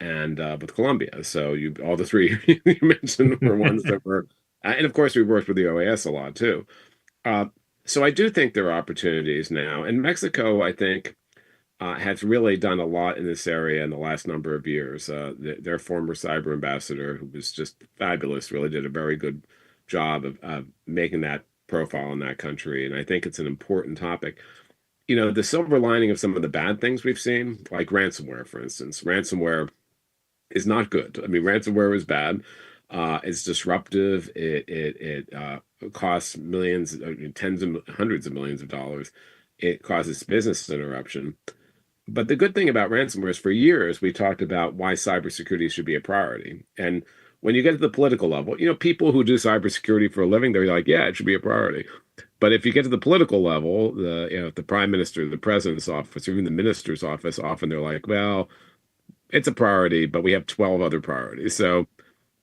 with Colombia. So all the three you mentioned were ones that were, and of course we worked with the OAS a lot too. So I do think there are opportunities now, and Mexico, I think, has really done a lot in this area in the last number of years. Their former cyber ambassador, who was just fabulous, really did a very good job of making that profile in that country, and I think it's an important topic. The silver lining of some of the bad things we've seen, like ransomware, for instance. Ransomware is not good. I mean, ransomware is bad. It's disruptive. It costs millions, tens of hundreds of millions of dollars. It causes business interruption. But the good thing about ransomware is, for years we talked about why cybersecurity should be a priority. And when you get to the political level, people who do cybersecurity for a living, they're like, yeah, it should be a priority. But if you get to the political level, the prime minister, the president's office, or even the minister's office, often they're like, well, it's a priority, but we have 12 other priorities. So,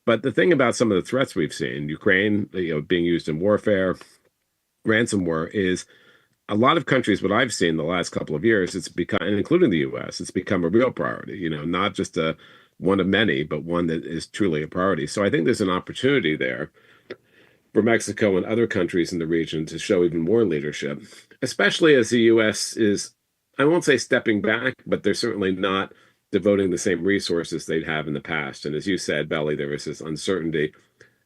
but the thing about some of the threats we've seen, Ukraine, being used in warfare, ransomware, is a lot of countries, what I've seen the last couple of years, it's become, and including the US, it's become a real priority, not just one of many, but one that is truly a priority. So I think there's an opportunity there for Mexico and other countries in the region to show even more leadership, especially as the US is, I won't say stepping back, but they're certainly not devoting the same resources they'd have in the past. And as you said, Belly, there is this uncertainty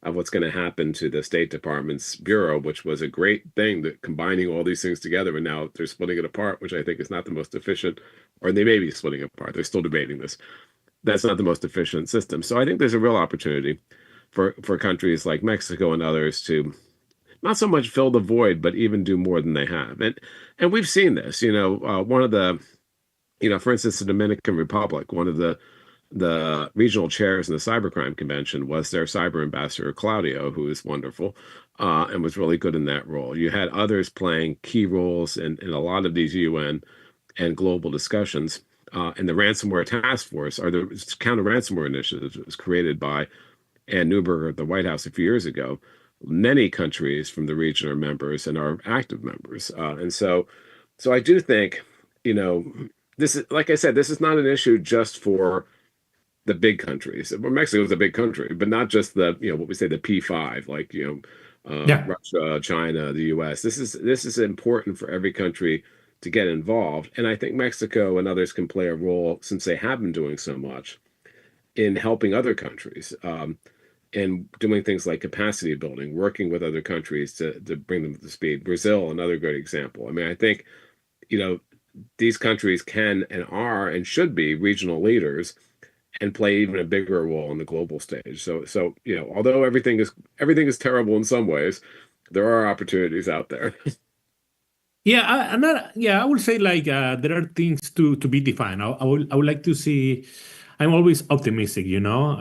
of what's going to happen to the State Department's bureau, which was a great thing, that combining all these things together, and now they're splitting it apart, which I think is not the most efficient, or they may be splitting it apart. They're still debating this. That's not the most efficient system. So I think there's a real opportunity for countries like Mexico and others to not so much fill the void, but even do more than they have. And we've seen this. One of the for instance, the Dominican Republic, one of the regional chairs in the cybercrime convention was their cyber ambassador Claudio, who is wonderful and was really good in that role. You had others playing key roles in a lot of these UN and global discussions. And the ransomware task force, or the counter ransomware initiative, was created by Ann Neuberger at the White House a few years ago. Many countries from the region are members and are active members, so I do think, this is, like I said, this is not an issue just for the big countries. Well, Mexico is a big country, but not just the, what we say the P5, like, Yeah. Russia, China, the US. This is important for every country to get involved. And I think Mexico and others can play a role, since they have been doing so much, in helping other countries, and doing things like capacity building, working with other countries to bring them to speed. Brazil, another great example. I mean, I think, these countries can and are and should be regional leaders and play even a bigger role on the global stage. So although everything is terrible in some ways, there are opportunities out there. Yeah, I would say like there are things to be defined. I would like to see. I'm always optimistic, you know.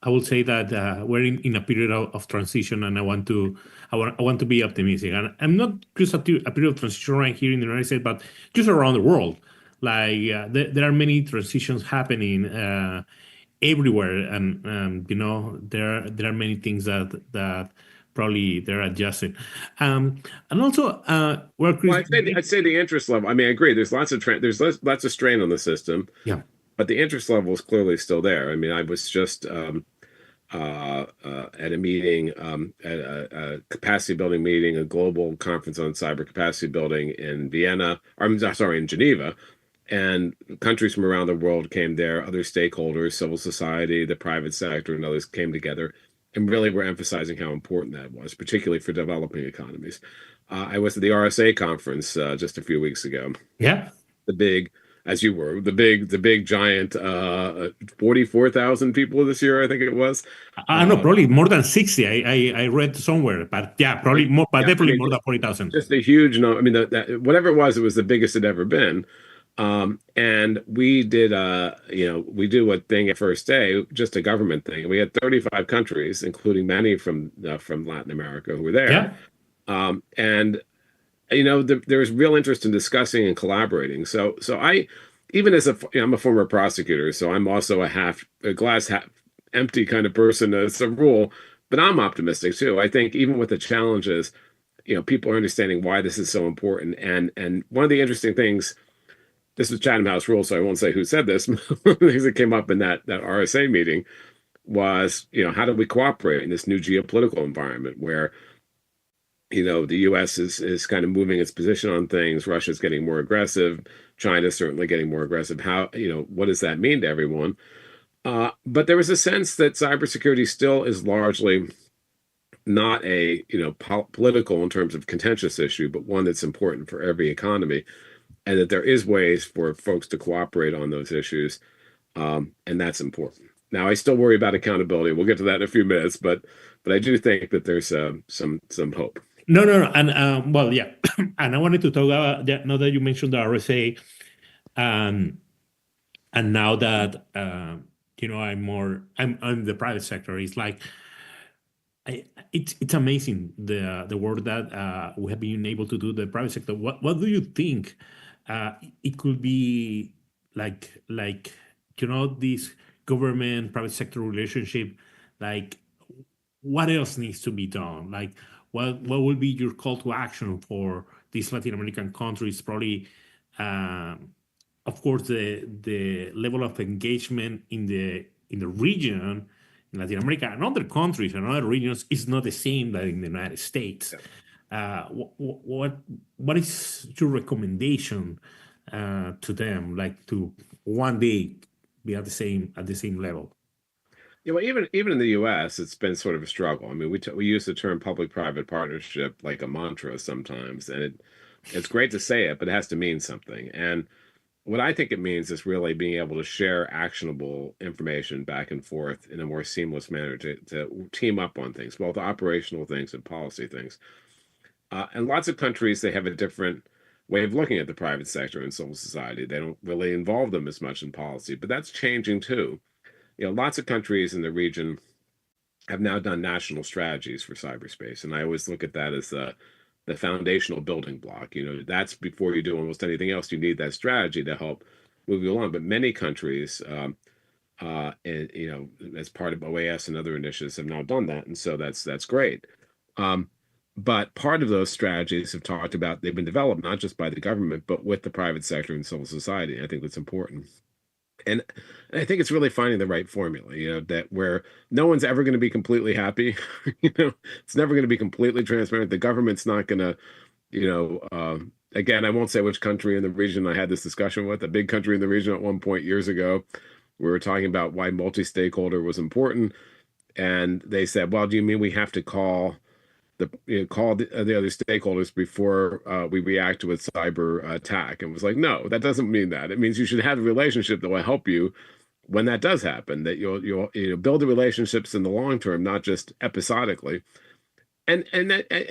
I would say that we're in a period of transition, and I want to be optimistic. And I'm not just a period of transition right here in the United States, but just around the world. Like there are many transitions happening everywhere, and there are many things that probably they're adjusting. And also, Well, I'd say the interest level. I mean, I agree. There's lots of strain on the system. Yeah. But the interest level is clearly still there. I mean, I was just at a meeting, at a capacity building meeting, a global conference on cyber capacity building in Vienna. I'm sorry, in Geneva, and countries from around the world came there. Other stakeholders, civil society, the private sector, and others came together, and really were emphasizing how important that was, particularly for developing economies. I was at the RSA conference just a few weeks ago. Yeah. The big, as you were, the big giant 44,000 people this year, I think it was. I don't know, probably more than 60. I read somewhere, but yeah, probably more, but definitely more than 40,000. Just a huge number. I mean, whatever it was the biggest it ever been. And we did we do a thing at first day, just a government thing. We had 35 countries, including many from Latin America, who were there. Yeah. And there was real interest in discussing and collaborating. So I, even as I'm a former prosecutor, so I'm also a glass half empty kind of person as a rule, but I'm optimistic too. I think even with the challenges, people are understanding why this is so important. And one of the interesting things, this was Chatham House rule, so I won't say who said this, one of the things that came up in that RSA meeting was, how do we cooperate in this new geopolitical environment where the U.S. is kind of moving its position on things. Russia's getting more aggressive. China's certainly getting more aggressive. How, what does that mean to everyone? But there was a sense that cybersecurity still is largely not a, political in terms of contentious issue, but one that's important for every economy, and that there is ways for folks to cooperate on those issues, and that's important. Now, I still worry about accountability. We'll get to that in a few minutes, but I do think that there's some hope. No, and well, yeah, and I wanted to talk about that now that you mentioned the RSA, and now that I'm the private sector. It's like it's amazing the work that we have been able to do the private sector. What do you think it could be like this government private sector relationship, like what else needs to be done? Like what will be your call to action for these Latin American countries? Probably of course the level of engagement in the region in Latin America and other countries and other regions is not the same that in the United States. What is your recommendation to them, like to one day be at the same level? Yeah, well, even in the U.S., it's been sort of a struggle. I mean, we use the term public-private partnership like a mantra sometimes, and it's great to say it, but it has to mean something. And what I think it means is really being able to share actionable information back and forth in a more seamless manner to team up on things, both operational things and policy things. And lots of countries, they have a different way of looking at the private sector and civil society. They don't really involve them as much in policy, but that's changing too. Lots of countries in the region have now done national strategies for cyberspace, and I always look at that as the foundational building block. That's before you do almost anything else. You need that strategy to help move you along. But many countries, and, as part of OAS and other initiatives, have now done that, and so that's great. Um, but part of those strategies have talked about they've been developed not just by the government, but with the private sector and civil society. I think that's important. And I think it's really finding the right formula, that where no one's ever going to be completely happy. It's never going to be completely transparent. The government's not going to, again, I won't say which country in the region I had this discussion with, a big country in the region at one point years ago. We were talking about why multi-stakeholder was important. And they said, well, do you mean we have to call the other stakeholders before we react to a cyber attack? And was like, no, that doesn't mean that. It means you should have a relationship that will help you when that does happen. That you'll build the relationships in the long term, not just episodically. And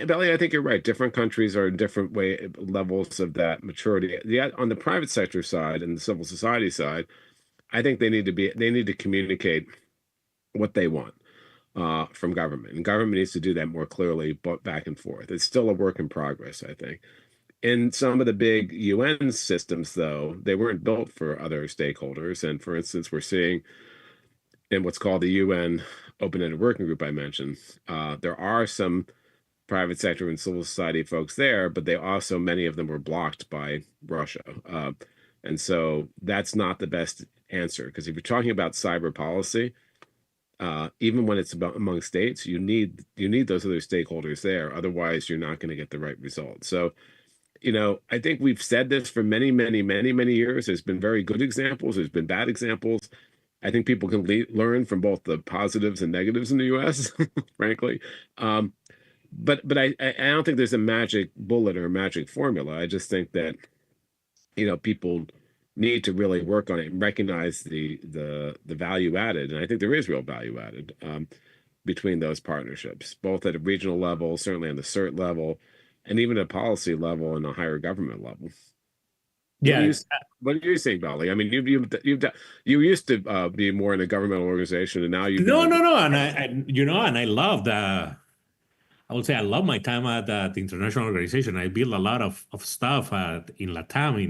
Belly, I think you're right. Different countries are in different levels of that maturity. Yet on the private sector side and the civil society side, I think they need to communicate what they want from government. And government needs to do that more clearly, but back and forth. It's still a work in progress, I think. In some of the big UN systems, though, they weren't built for other stakeholders. And for instance, we're seeing in what's called the UN Open-Ended Working Group I mentioned, there are some private sector and civil society folks there, but many of them were blocked by Russia. And so that's not the best answer, because if you're talking about cyber policy, even when it's among states, you need those other stakeholders there. Otherwise, you're not going to get the right result. So, I think we've said this for many, many, many, many years. There's been very good examples. There's been bad examples. I think people can learn from both the positives and negatives in the U.S., frankly. But I don't think there's a magic bullet or a magic formula. I just think that, people need to really work on it and recognize the value added. And I think there is real value added between those partnerships, both at a regional level, certainly on the CERT level, and even at a policy level and a higher government level. Yeah. What are you saying, Dolly? I mean, you used to be more in a governmental organization, and now No, and I love the. I would say I love my time at the international organization. I build a lot of stuff in Latam,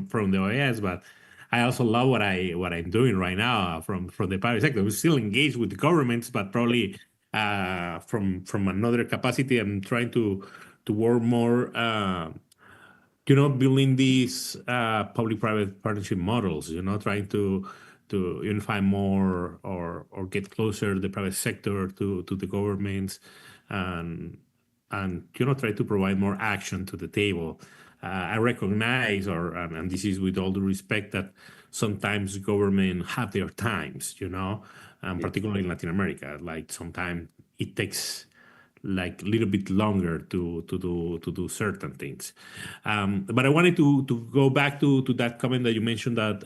from the OAS, but I also love what I'm doing right now from the private sector. We're still engaged with the governments, but probably from another capacity. I'm trying to work more. Building these public-private partnership models, trying to unify more or get closer the private sector to the governments, and try to provide more action to the table. I recognize, and this is with all due respect, that sometimes government have their times, particularly in Latin America. Like sometimes it takes like a little bit longer to do certain things. But I wanted to go back to that comment that you mentioned that,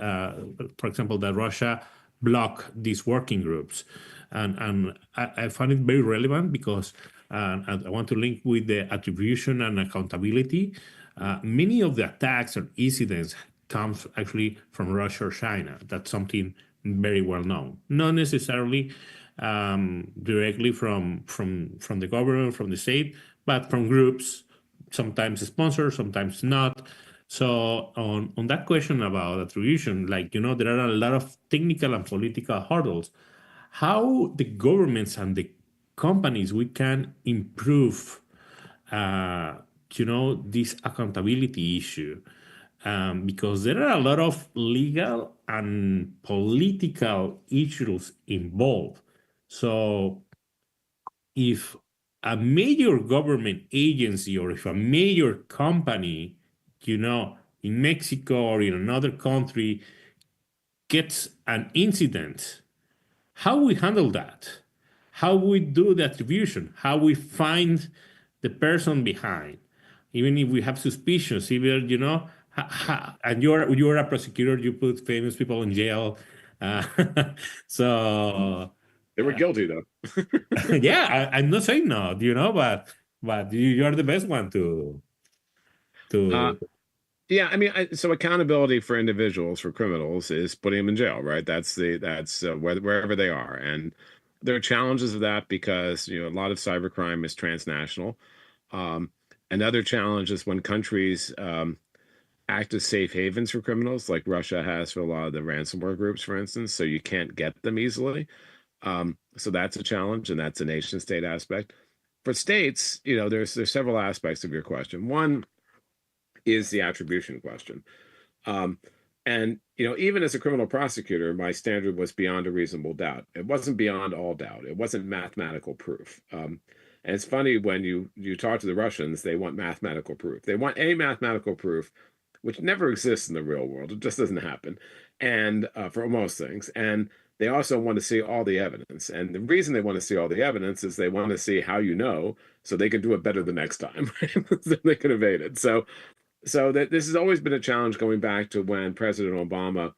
for example, that Russia blocked these working groups. And I found it very relevant because I want to link with the attribution and accountability. Many of the attacks or incidents comes actually from Russia or China. That's something very well known. Not necessarily directly from the government, from the state, but from groups, sometimes sponsored, sometimes not. So on that question about attribution, there are a lot of technical and political hurdles. How the governments and the companies we can improve, this accountability issue, because there are a lot of legal and political issues involved. So if a major government agency or if a major company, in Mexico or in another country gets an incident, how we handle that? How we do the attribution? How we find the person behind? Even if we have suspicions, even, And you're a prosecutor. You put famous people in jail. Uh, so They were guilty though. yeah, I'm not saying no, but you're the best one Uh, to yeah, I mean, so accountability for individuals, for criminals, is putting them in jail, right? That's wherever they are, and there are challenges of that because a lot of cybercrime is transnational. Um, Another challenge is when countries act as safe havens for criminals, like Russia has for a lot of the ransomware groups, for instance, so you can't get them easily. So that's a challenge, and that's a nation state aspect. For states, there's several aspects of your question. One is the attribution question. Um, and even as a criminal prosecutor, my standard was beyond a reasonable doubt. It wasn't beyond all doubt. It wasn't mathematical proof. And it's funny when you talk to the Russians, they want mathematical proof. They want a mathematical proof, which never exists in the real world. It just doesn't happen, and for most things. And they also want to see all the evidence. And the reason they want to see all the evidence is they want to see how so they can do it better the next time. So they can evade it. So that this has always been a challenge going back to when President Obama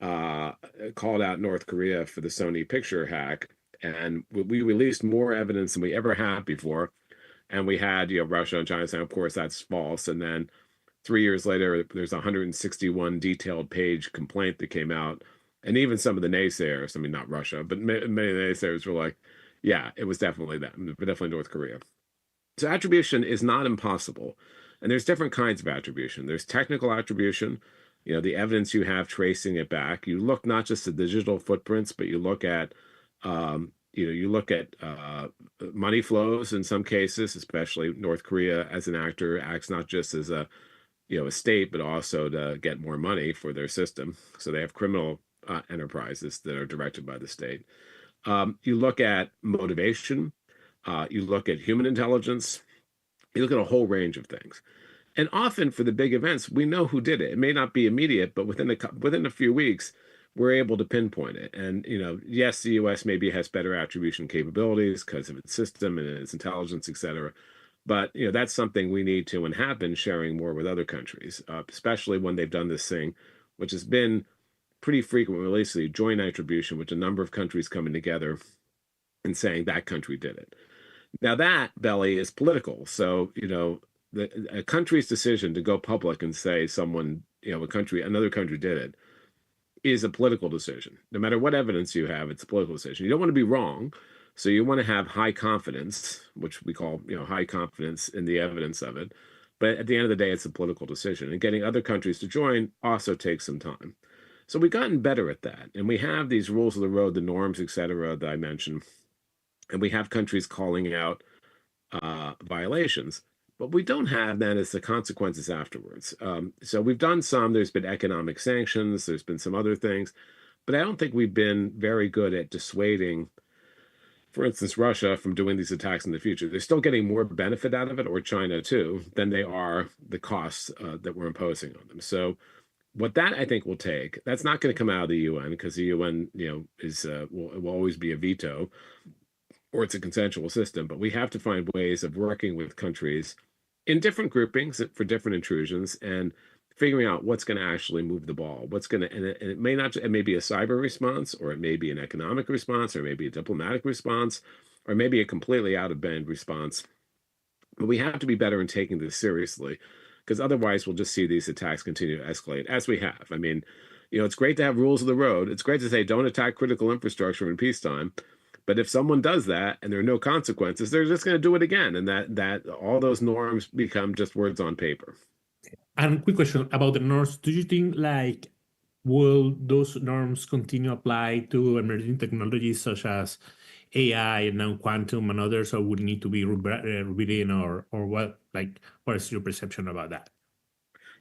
uh, called out North Korea for the Sony picture hack, and we released more evidence than we ever had before. And we had Russia and China saying, of course, that's false. And then 3 years later, there's a 161 detailed page complaint that came out, and even some of the naysayers, I mean, not Russia, but many of the naysayers were like, yeah, it was definitely that, definitely North Korea. So attribution is not impossible. And there's different kinds of attribution. There's technical attribution, the evidence you have tracing it back. You look not just at the digital footprints, but you look at money flows in some cases, especially North Korea as an actor acts not just as a state, but also to get more money for their system. So they have criminal enterprises that are directed by the state. You look at motivation. You look at human intelligence. You look at a whole range of things. And often for the big events, we know who did it. It may not be immediate, but within a few weeks, we're able to pinpoint it. And yes, the U.S. maybe has better attribution capabilities because of its system and its intelligence, et cetera. But that's something we need to and have been sharing more with other countries, especially when they've done this thing, which has been pretty frequent, releasing joint attribution, which a number of countries coming together and saying that country did it. Now that, Belly, is political. So, a country's decision to go public and say another country did it is a political decision. No matter what evidence you have, it's a political decision. You don't want to be wrong. So you want to have high confidence, which we call, high confidence in the evidence of it. But at the end of the day, it's a political decision. And getting other countries to join also takes some time. So we've gotten better at that. And we have these rules of the road, the norms, et cetera, that I mentioned. And we have countries calling out violations, but we don't have that as the consequences afterwards. So we've done some. There's been economic sanctions. There's been some other things, but I don't think we've been very good at dissuading, for instance, Russia from doing these attacks in the future. They're still getting more benefit out of it, or China too, than they are the costs that we're imposing on them. So what that I think will take, that's not going to come out of the UN because the UN, will always be a veto, or it's a consensual system, but we have to find ways of working with countries in different groupings for different intrusions and figuring out what's going to actually move the ball. And it may be a cyber response, or it may be an economic response, or maybe a diplomatic response, or maybe a completely out of band response. But we have to be better in taking this seriously, because otherwise we'll just see these attacks continue to escalate as we have. I mean, it's great to have rules of the road. It's great to say don't attack critical infrastructure in peacetime. But if someone does that and there are no consequences, they're just going to do it again. And that all those norms become just words on paper. And quick question about the norms. Do you think will those norms continue to apply to emerging technologies such as AI and now quantum and others, or would need to be rewritten or what? What is your perception about that?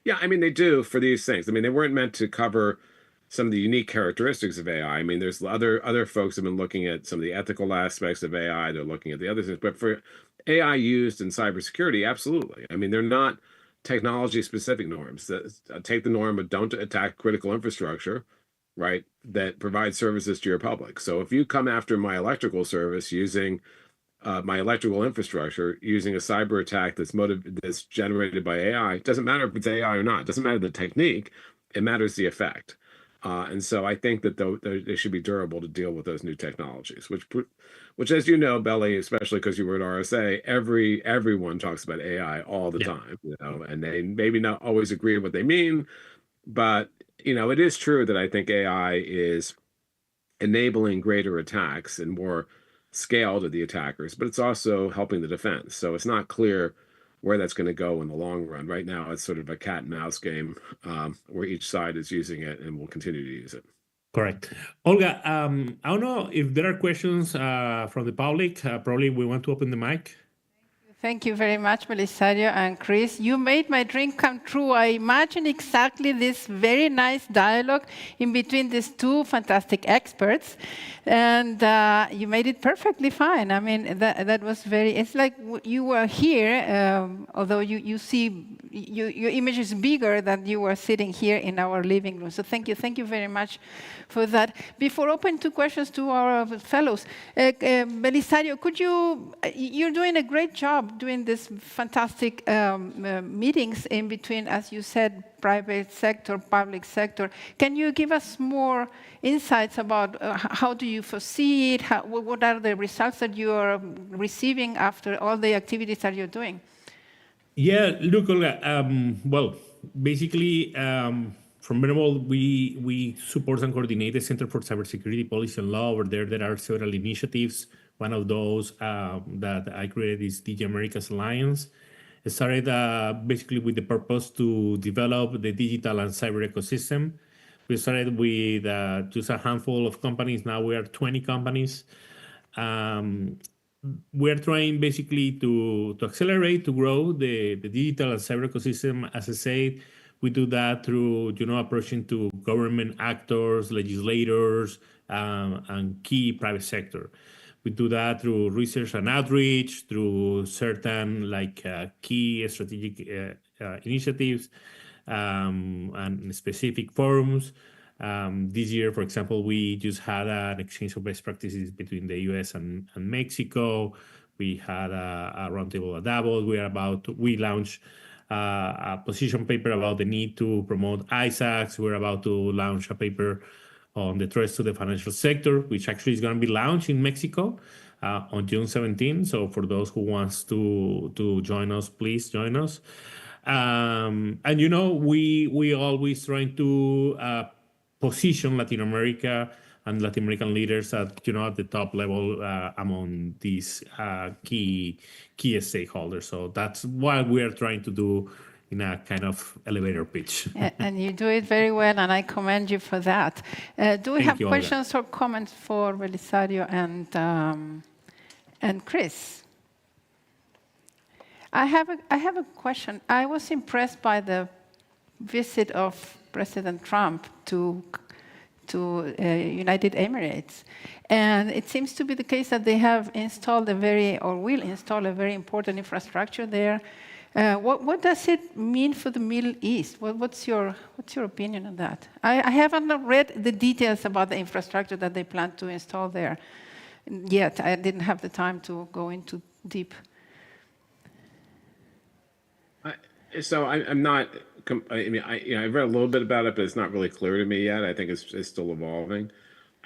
Yeah, I mean, they do for these things. I mean, they weren't meant to cover some of the unique characteristics of AI. I mean, there's other folks have been looking at some of the ethical aspects of AI. They're looking at the other things, but for AI used in cybersecurity, absolutely. I mean, they're not technology specific norms. Take the norm of don't attack critical infrastructure, right? That provides services to your public. So if you come after my electrical service using my electrical infrastructure using a cyber attack that's generated by AI. It doesn't matter if it's AI or not. It doesn't matter the technique. It matters the effect. And so I think that they should be durable to deal with those new technologies, which, as you know, Belly, especially because you were at RSA, everyone talks about AI all the time, and they maybe not always agree with what they mean, but it is true that I think AI is enabling greater attacks and more scale to the attackers, but it's also helping the defense. So it's not clear where that's going to go in the long run. Right now, it's sort of a cat and mouse game where each side is using it and will continue to use it. Correct. Olga, I don't know if there are questions from the public. Probably we want to open the mic. Thank you very much, Belisario and Chris. You made my dream come true. I imagine exactly this very nice dialogue in between these two fantastic experts, and you made it perfectly fine. I mean, that was it's like you were here, although you see, your image is bigger than you were sitting here in our living room. So thank you very much for that. Before open to questions to our fellows, Belisario, you're doing a great job doing this fantastic meetings in between, as you said, private sector, public sector. Can you give us more insights about how do you foresee it? What are the results that you are receiving after all the activities that you're doing? Yeah, look, Olga, well, basically, from Venerable, we support and coordinate the Center for Cybersecurity Policy and Law. Over there are several initiatives. One of those that I created is DG Americas Alliance. It started basically with the purpose to develop the digital and cyber ecosystem. We started with just a handful of companies. Now we are 20 companies. We're trying basically to accelerate, to grow the digital and cyber ecosystem. As I said, we do that through approaching to government actors, legislators, and key private sector. We do that through research and outreach, through certain key strategic initiatives and specific forums. This year, for example, we just had an exchange of best practices between the US and Mexico. We had a roundtable at Davos. We launched a position paper about the need to promote ISACs. We're about to launch a paper on the threats to the financial sector, which actually is going to be launched in Mexico on June 17. So for those who wants to join us, please join us. And we always trying to position Latin America and Latin American leaders at the top level among these key stakeholders. So that's what we are trying to do in a kind of elevator pitch. And you do it very well, and I commend you for that. Do we have questions or comments for Belisario and Chris? I have a question. I was impressed by the visit of President Trump to United Emirates, and it seems to be the case that they have installed will install a very important infrastructure there. What does it mean for the Middle East? What's your opinion on that? I haven't read the details about the infrastructure that they plan to install there yet. I didn't have the time to go into deep. I'm not. I mean, I've read a little bit about it, but it's not really clear to me yet. I think it's still evolving.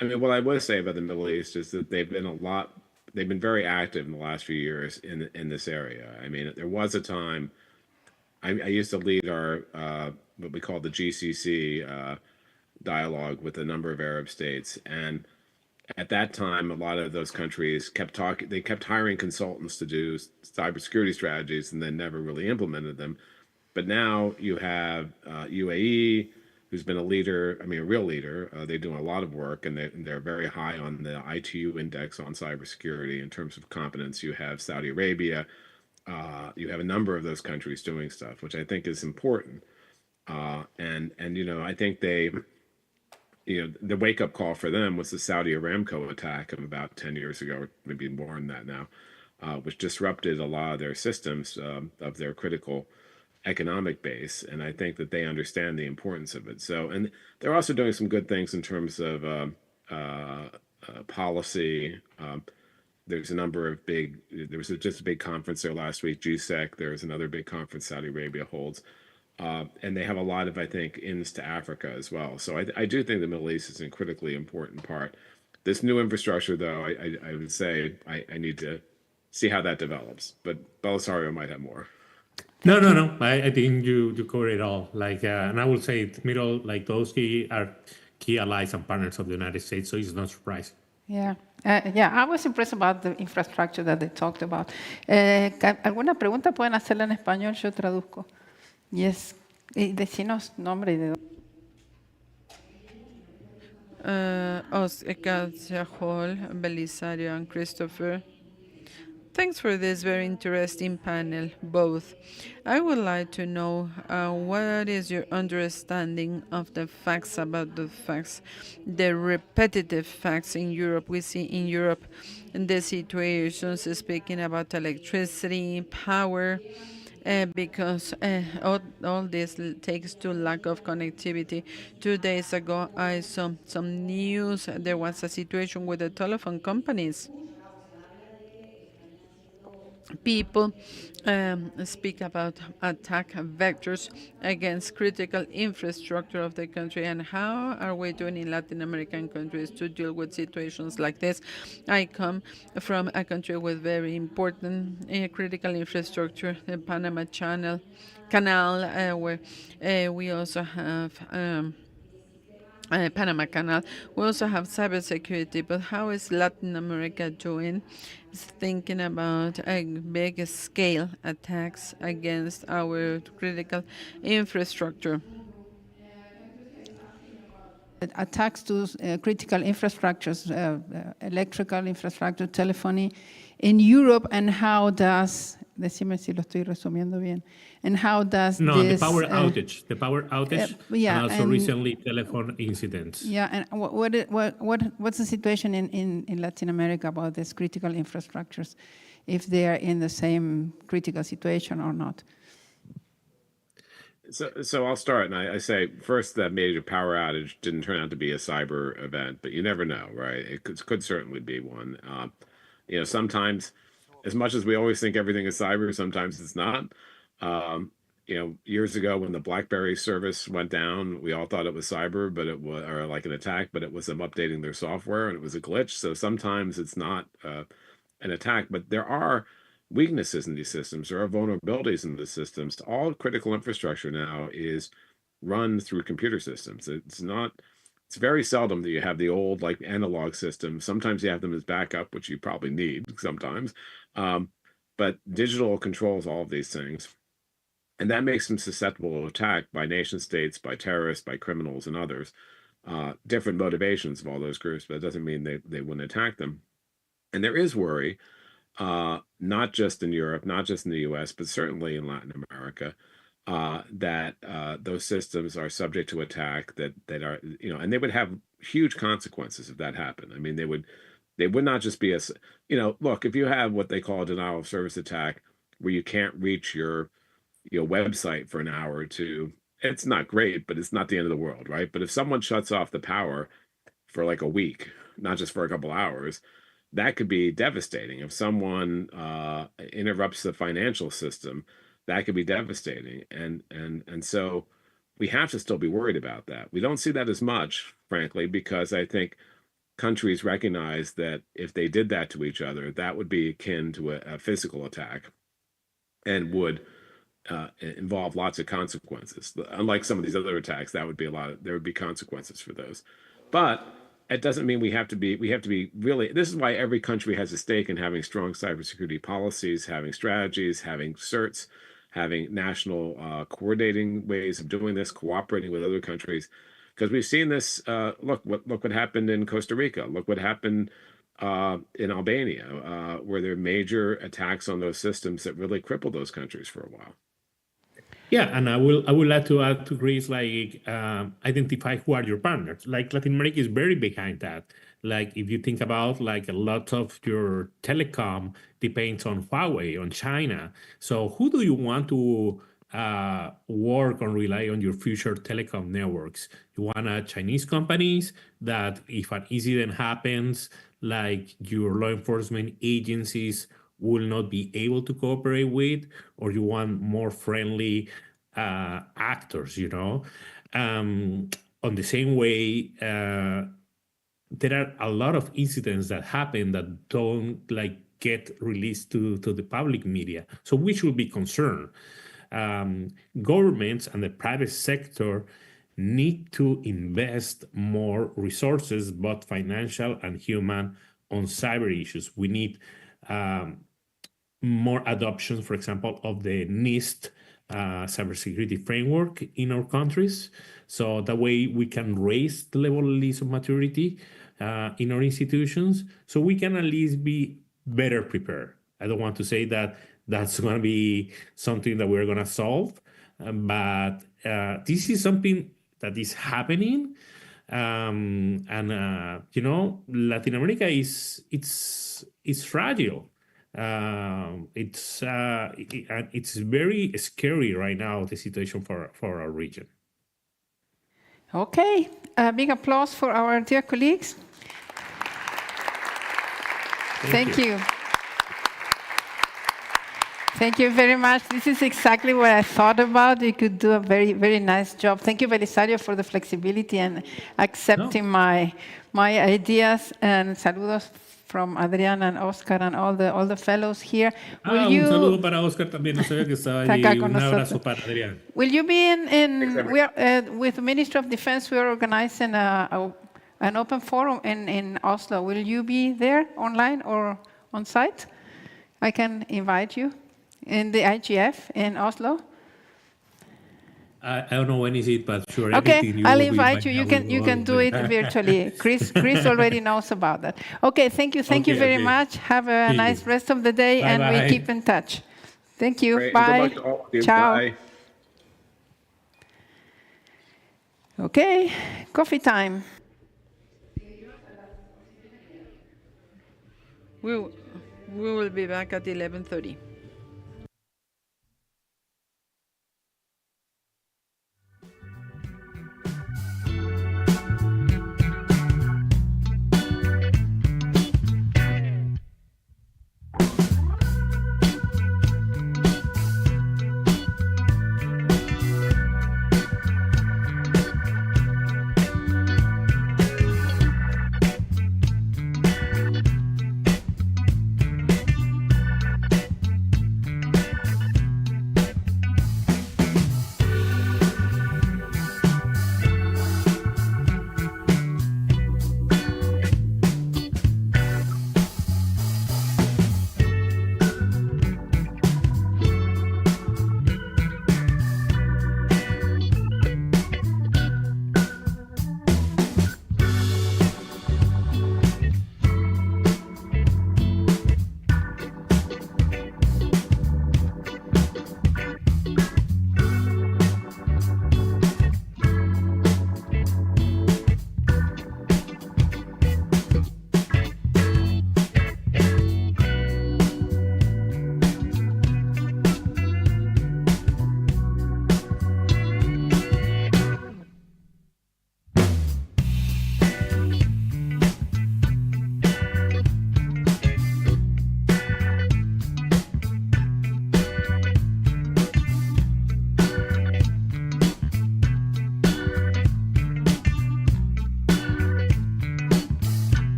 I mean, what I would say about the Middle East is that they've been very active in the last few years in this area. I mean, there was a time. I used to lead our what we call the GCC dialogue with a number of Arab states, and at that time, a lot of those countries kept hiring consultants to do cybersecurity strategies, and then never really implemented them. But now you have UAE, who's been a leader. I mean, a real leader. They're doing a lot of work, and they're very high on the ITU index on cybersecurity in terms of competence. You have Saudi Arabia. You have a number of those countries doing stuff, which I think is important. And I think the wake-up call for them was the Saudi Aramco attack of about 10 years ago, or maybe more than that now, which disrupted a lot of their systems of their critical economic base. And I think that they understand the importance of it. So, and they're also doing some good things in terms of policy. There's a number of big. There was just a big conference there last week. GSEC. There's another big conference Saudi Arabia holds, and they have a lot of, I think, ins to Africa as well. So I do think the Middle East is a critically important part. This new infrastructure, though, I would say I need to see how that develops. But Belisario might have more. No. I think you covered it all. Like, and I would say it's middle, like those are key allies and partners of the United States, so it's not surprising. Yeah. I was impressed about the infrastructure that they talked about. ¿Alguna pregunta pueden hacerla en español? Yo traduzco. Yes. Y decinos nombre y de dónde. Oscar Hall, Belisario, and Christopher. Thanks for this very interesting panel, both. I would like to know what is your understanding of the facts about the facts, the repetitive facts in Europe. We see in Europe the situations speaking about electricity, power, because all this takes to lack of connectivity. 2 days ago, I saw some news. There was a situation with the telephone companies. People speak about attack vectors against critical infrastructure of the country, and how are we doing in Latin American countries to deal with situations like this? I come from a country with very important critical infrastructure, the Panama Canal, where we also have Panama Canal. We also have cybersecurity, but how is Latin America doing? Is thinking about a big scale attacks against our critical infrastructure. Attacks to critical infrastructures, electrical infrastructure, telephony in Europe, and how does, decime si lo estoy resumiendo bien, and how does the this... power outage, yeah, and also recently telephone incidents. Yeah, and what's the situation in Latin America about these critical infrastructures, if they are in the same critical situation or not? So I'll start, and I say first that major power outage didn't turn out to be a cyber event, but you never know, right? It could certainly be one. Sometimes, as much as we always think everything is cyber, sometimes it's not. Years ago when the BlackBerry service went down, we all thought it was cyber, but it was, or like an attack, but it was them updating their software, and it was a glitch. So sometimes it's not an attack, but there are weaknesses in these systems. There are vulnerabilities in the systems. All critical infrastructure now is run through computer systems. It's very seldom that you have the old like analog systems. Sometimes you have them as backup, which you probably need sometimes. But digital controls all of these things. And that makes them susceptible to attack by nation states, by terrorists, by criminals and others. Different motivations of all those groups, but it doesn't mean they wouldn't attack them. And there is worry, not just in Europe, not just in the US, but certainly in Latin America, that those systems are subject to attack that are, and they would have huge consequences if that happened. I mean, they would not just be look, if you have what they call a denial of service attack, where you can't reach your website for an hour or two, it's not great, but it's not the end of the world, right? But if someone shuts off the power for like a week, not just for a couple hours, that could be devastating. If someone interrupts the financial system, that could be devastating. And so we have to still be worried about that. We don't see that as much, frankly, because I think countries recognize that if they did that to each other, that would be akin to a physical attack and would involve lots of consequences. Unlike some of these other attacks, there would be consequences for those. But it doesn't mean we have to be really, this is why every country has a stake in having strong cybersecurity policies, having strategies, having certs, having national coordinating ways of doing this, cooperating with other countries. Because we've seen this, look what happened in Costa Rica, look what happened in Albania, where there are major attacks on those systems that really crippled those countries for a while. Yeah, and I would like to add to Greece, like identify who are your partners. Like Latin America is very behind that. Like if you think about like a lot of your telecom depends on Huawei, on China. So who do you want to work or rely on your future telecom networks. You want Chinese companies that if an incident happens, like your law enforcement agencies will not be able to cooperate with, or you want more friendly actors, On the same way, there are a lot of incidents that happen that don't get released to the public media. So we should be concerned. Governments and the private sector need to invest more resources, both financial and human, on cyber issues. We need more adoption, for example, of the NIST cybersecurity framework in our countries. So that way we can raise the level at least of maturity in our institutions, so we can at least be better prepared. I don't want to say that that's going to be something that we're going to solve, but this is something that is happening. Latin America it's fragile. It's very scary right now, the situation for our region. Okay, a big applause for our dear colleagues. Thank you. Thank you very much. This is exactly what I thought about. You could do a very, very nice job. Thank you, Belisario, for the flexibility and accepting my ideas. And saludos from Adrián and Oscar and all the fellows here. Un saludo para Oscar también. No sabía que estaba allí. Un abrazo para Adrián. Will you be with the Ministry of Defense? We are organizing an open forum in Oslo. Will you be there online or on site? I can invite you in the IGF in Oslo. I don't know when is it, but sure. Okay, I'll invite you. You can do it virtually. Chris already knows about that. Okay, thank you very much. Have a nice rest of the day, and we keep in touch. Thank you. Great. Bye. Good luck to all of you. Ciao. Bye. Okay, coffee time. We will be back at 11:30.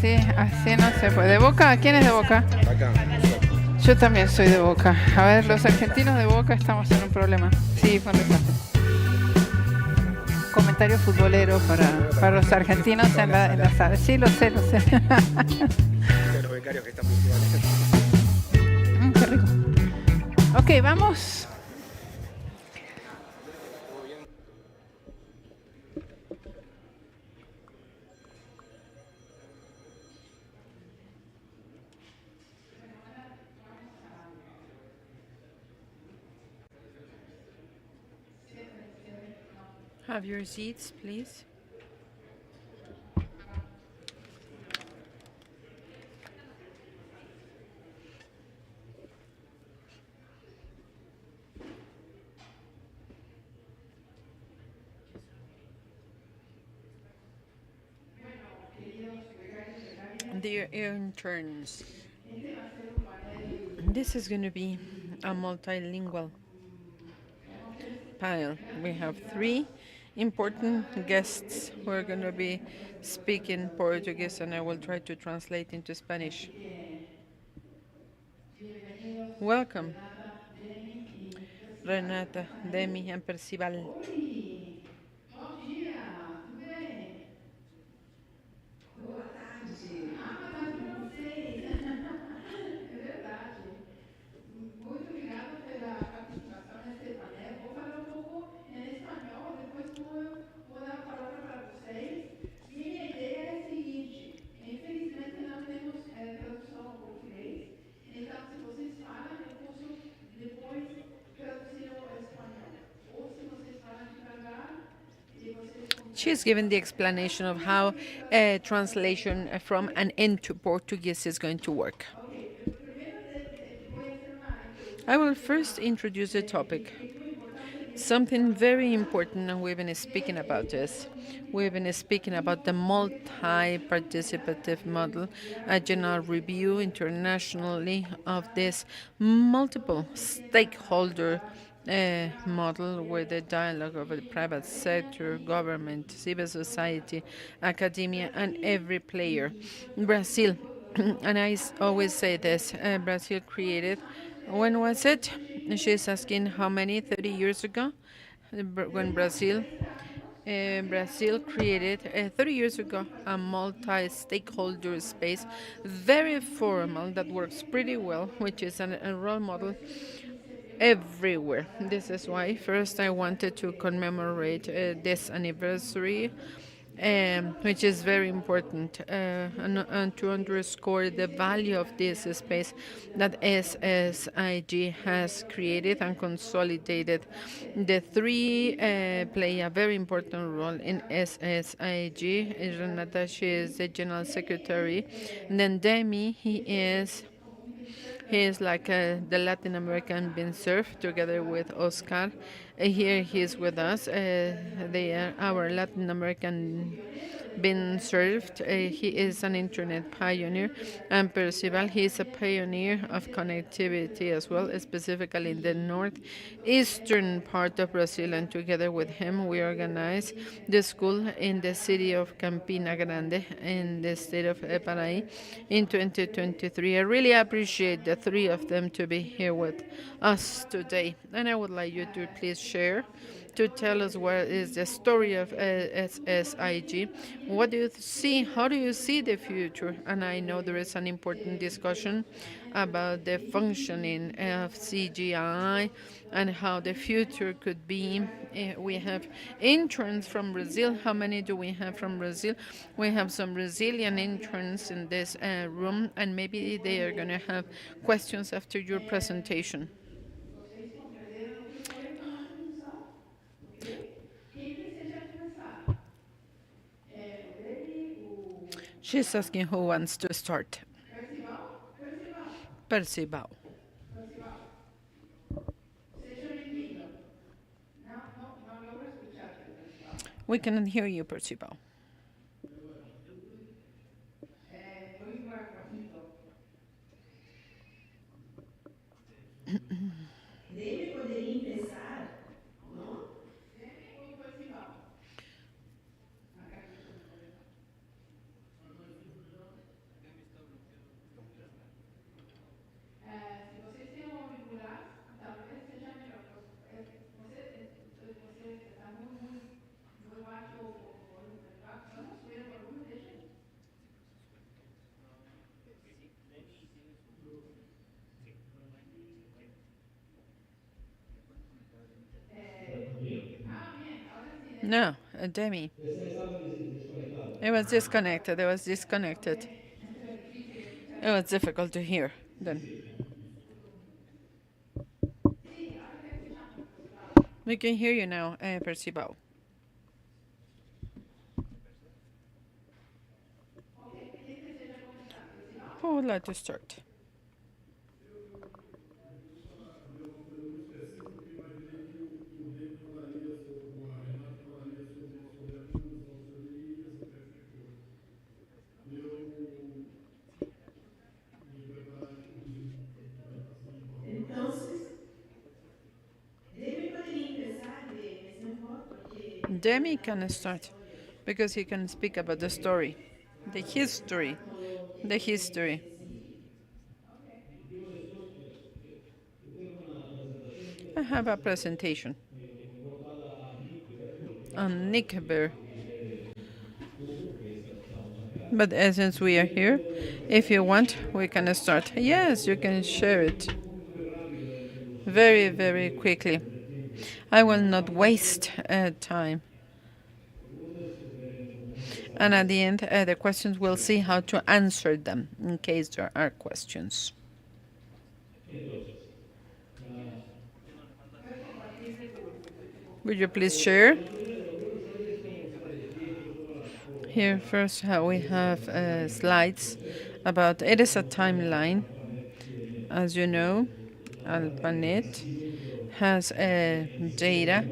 así no se puede. ¿De Boca? ¿Quién es de Boca? Acá. Yo también soy de Boca. A ver, los argentinos de Boca estamos en un problema. Sí, fue un desastre. Comentario futbolero para los argentinos en la sala. Sí, lo sé, lo sé. Los becarios que están principalmente. Qué rico. Ok, vamos. Have your seats, please. Dear interns, this is going to be a multilingual panel. We have three important guests who are going to be speaking Portuguese, and I will try to translate into Spanish. Welcome, Renata, Demi, and Percival. Oi, bom dia, tudo bem? Boa tarde. Boa tarde para vocês. É verdade. Muito obrigada pela participação nesse painel. Vou falar um pouco em espanhol, depois vou dar a palavra para vocês. E minha ideia é a seguinte: infelizmente não temos tradução ao português, então se vocês falam, eu posso depois traduzir ao espanhol. Ou se vocês falam devagar, She's given the explanation of how translation from and into Portuguese is going to work. I will first introduce the topic. Something very important, and we've been speaking about this. We've been speaking about the multi-participative model, a general review internationally of this multiple stakeholder model with the dialogue of the private sector, government, civil society, academia, and every player. Brazil, and always say this, Brazil created, when was it? She's asking how many, 30 years ago? When Brazil created 30 years ago a multi-stakeholder space, very formal, that works pretty well, which is a role model everywhere. This is why first I wanted to commemorate this anniversary, which is very important, and to underscore the value of this space that SSIG has created and consolidated. The three play a very important role in SSIG. Renata, she is the general secretary. And then Demi, he is like the Latin American being served together with Oscar. Here he is with us. They are our Latin American being served. He is an internet pioneer. And Percival, he is a pioneer of connectivity as well, specifically in the northeastern part of Brazil. And together with him, we organize the school in the city of Campina Grande in the state of Paraí in 2023. I really appreciate the three of them to be here with us today. And I would like you to please share, to tell us what is the story of SSIG. What do you see? How do you see the future? And I know there is an important discussion about the functioning of CGI and how the future could be. We have interns from Brazil. How many do we have from Brazil? We have some Brazilian interns in this room, and maybe they are going to have questions after your presentation. vocês compreenderam o que foi a nossa função, ok? Quem deseja começar? O Demi, o She's asking who wants to start. Percival? Percival, Percival. Percival. Seja bem-vindo. Não logro escuchar, Percival. We cannot hear you, Percival. Muy bajito. Deve poderia empezar, não? Demi ou Percival? No, Demi. It was disconnected. It was disconnected. It was difficult to hear then. We can hear you now, Percival. Who would like to start? Entonces, Demi poderia empezar de es mejor porque Demi can start because he can speak about the story, the history, falou que the tem history. SSIG. I have a presentation on Nickber. But since we are here, if you want, we can start. Yes, you can share it very, very quickly. I will not waste time. And at the end, the questions, we'll see how to answer them in case there are questions. Would you please share? Here first we have slides about, it is a timeline. As you know, ARPANET has data.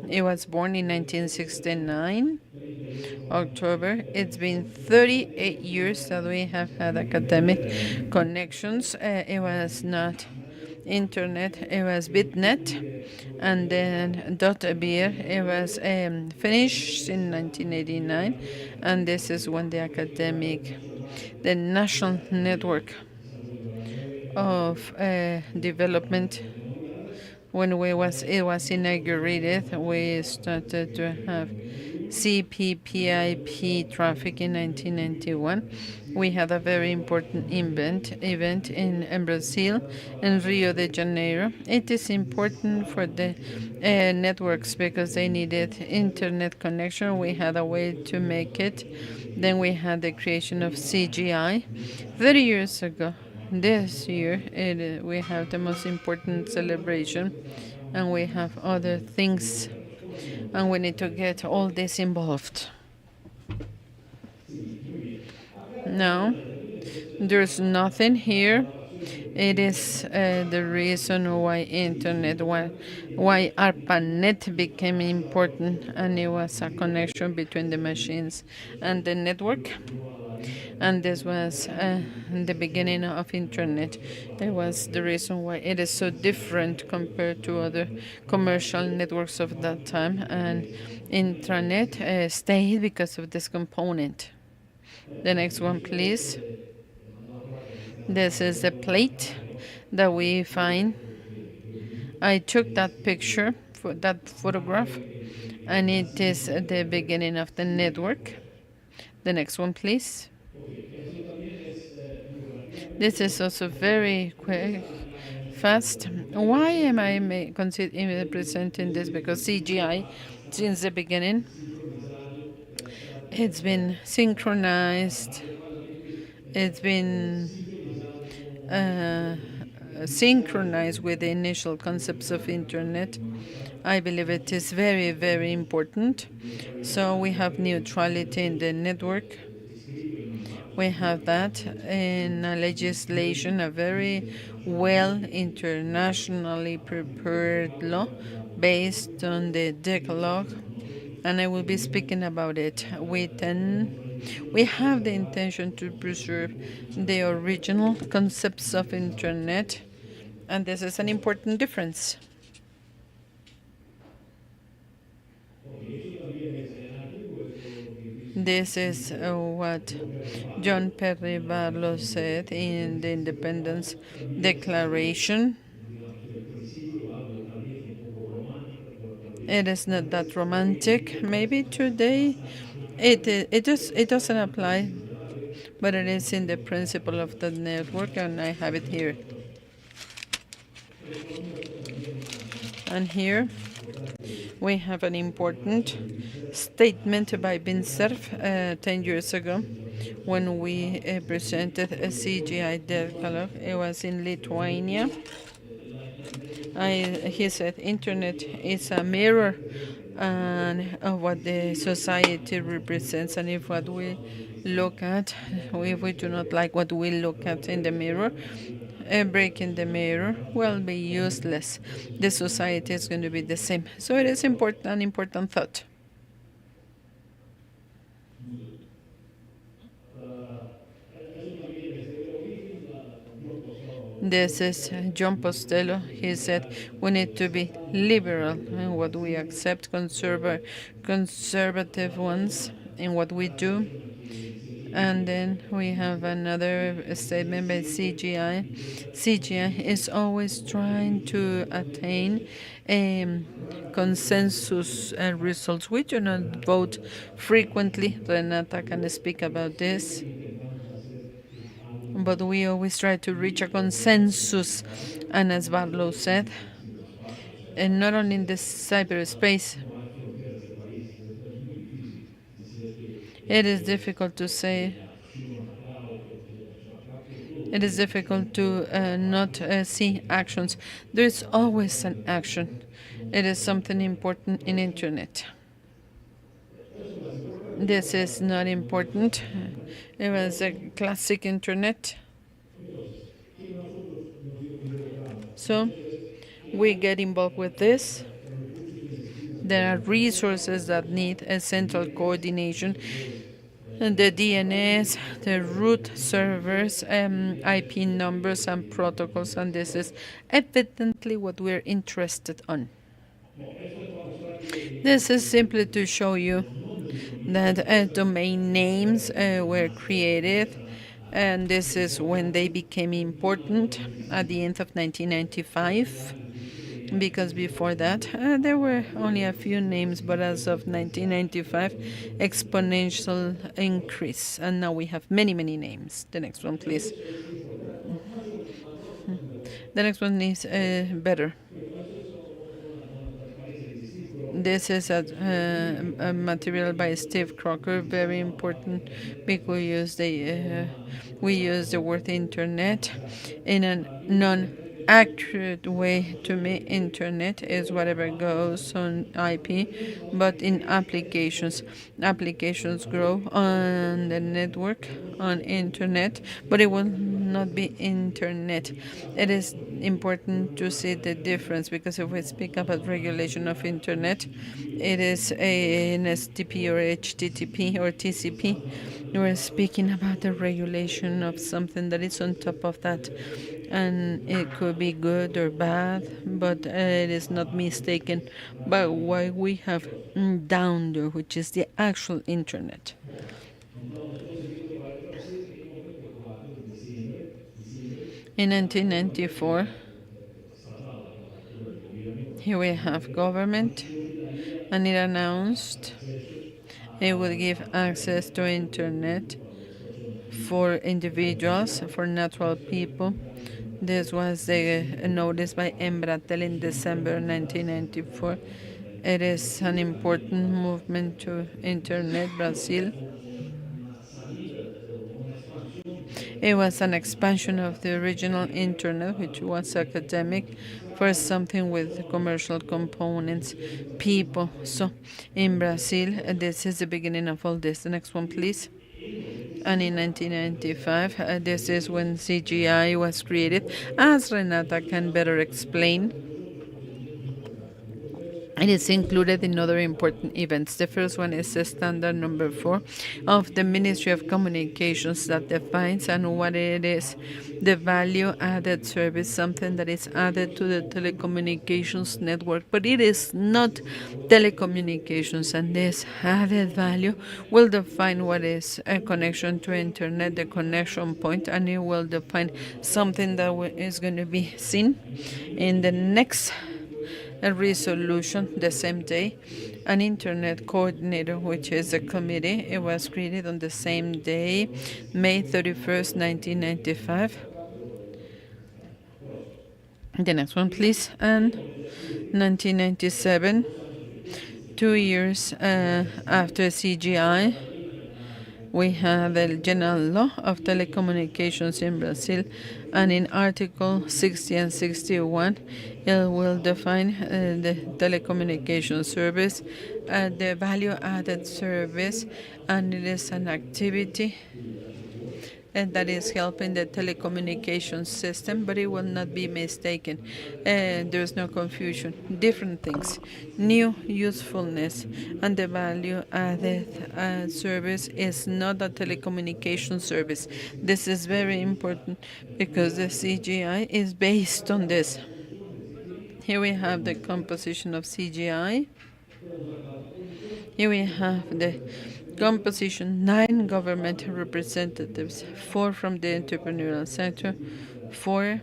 It was born in 1969, October. It's been 38 years that we have had academic connections. It was not internet, it was bitnet, and then .bir. It was finished in 1989, and this is when the the national network of development, when it was inaugurated, we started to have CPPIP traffic in 1991. We had a very important event in Brazil, in Rio de Janeiro. It is important for the networks because they needed internet connection. We had a way to make it. Then we had the creation of CGI 30 years ago. This year, we have the most important celebration, and we have other things, and we need to get all this involved. No, there's nothing here. It is the reason why internet, why ARPANET became important, and it was a connection between the machines and the network. And this was the beginning of internet. That was the reason why it is so different compared to other commercial networks of that time. And intranet stayed because of this component. The next one, please. This is the plate that we find. I took that picture, for that photograph, and it is the beginning of the network. The next one, please. This is also very quick, fast. Why am I presenting this? Because CGI, since the beginning, it's been synchronized. It's been synchronized with the initial concepts of internet. I believe it is very, very important. So we have neutrality in the network. We have that in a legislation, a very well internationally prepared law based on the Decalogue, and I will be speaking about it. We have the intention to preserve the original concepts of internet, and this is an important difference. This is what John Perry Barlow said in the Independence Declaration. It is not that romantic. Maybe today it doesn't apply, but it is in the principle of the network, and I have it here. And here we have an important statement by Bin Cerf 10 years ago when we presented a CGI decalogue. It was in Lithuania. He said internet is a mirror and of what the society represents, and if what we look at, if we do not like what we look at in the mirror, a break in the mirror will be useless. The society is going to be the same. So it is important, an important thought. This is John Postello. He said we need to be liberal in what we accept, conservative ones in what we do. And then we have another statement by CGI. CGI is always trying to attain consensus results. We do not vote frequently. Renata can speak about this. But we always try to reach a consensus. And as Barlow said, and not only in the cyberspace, it is difficult to say. It is difficult to not see actions. There is always an action. It is something important in internet. This is not important. It was a classic internet. So we get involved with this. There are resources that need a central coordination. And the DNS, the root servers, IP numbers and protocols, and this is evidently what we're interested on. This is simply to show you that domain names were created, and this is when they became important at the end of 1995. Because before that, there were only a few names, but as of 1995, exponential increase. And now we have many, many names. The next one, please. The next one is better. This is a material by Steve Crocker, very important because we use the word internet in a non-accurate way. To me, internet is whatever goes on IP, but in applications grow on the network, on internet, but it will not be internet. It is important to see the difference, because if we speak about regulation of internet, it is an STP or HTTP or TCP. We're speaking about the regulation of something that is on top of that, and it could be good or bad, but it is not mistaken by what we have down there, which is the actual internet. In 1994, here we have government, and it announced it would give access to internet for individuals, for natural people. This was the notice by Embratel in December 1994. It is an important movement to internet. Brazil. It was an expansion of the original internet, which was academic, for something with commercial components, people. So in Brazil, this is the beginning of all this. The next one, please. And in 1995, this is when CGI was created, as Renata can better explain. It is included in other important events. The first one is the standard number 4 of the Ministry of Communications that defines and what it is. The value added service, something that is added to the telecommunications network, but it is not telecommunications, and this added value will define what is a connection to internet, the connection point, and it will define something that is going to be seen in the next a resolution the same day. An internet coordinator, which is a committee, it was created on the same day, May 31st, 1995. The next one, please. And 1997, 2 years after CGI, we have the General Law of Telecommunications in Brazil, and in Article 60 and 61, it will define the telecommunication service, the value-added service, and it is an activity and that is helping the telecommunications system, but it will not be mistaken. There's no confusion. Different things. New usefulness and the value added service is not a telecommunication service. This is very important because the CGI is based on this. Here we have the composition of CGI. Here we have the composition: 9 government representatives, 4 from the entrepreneurial sector, 4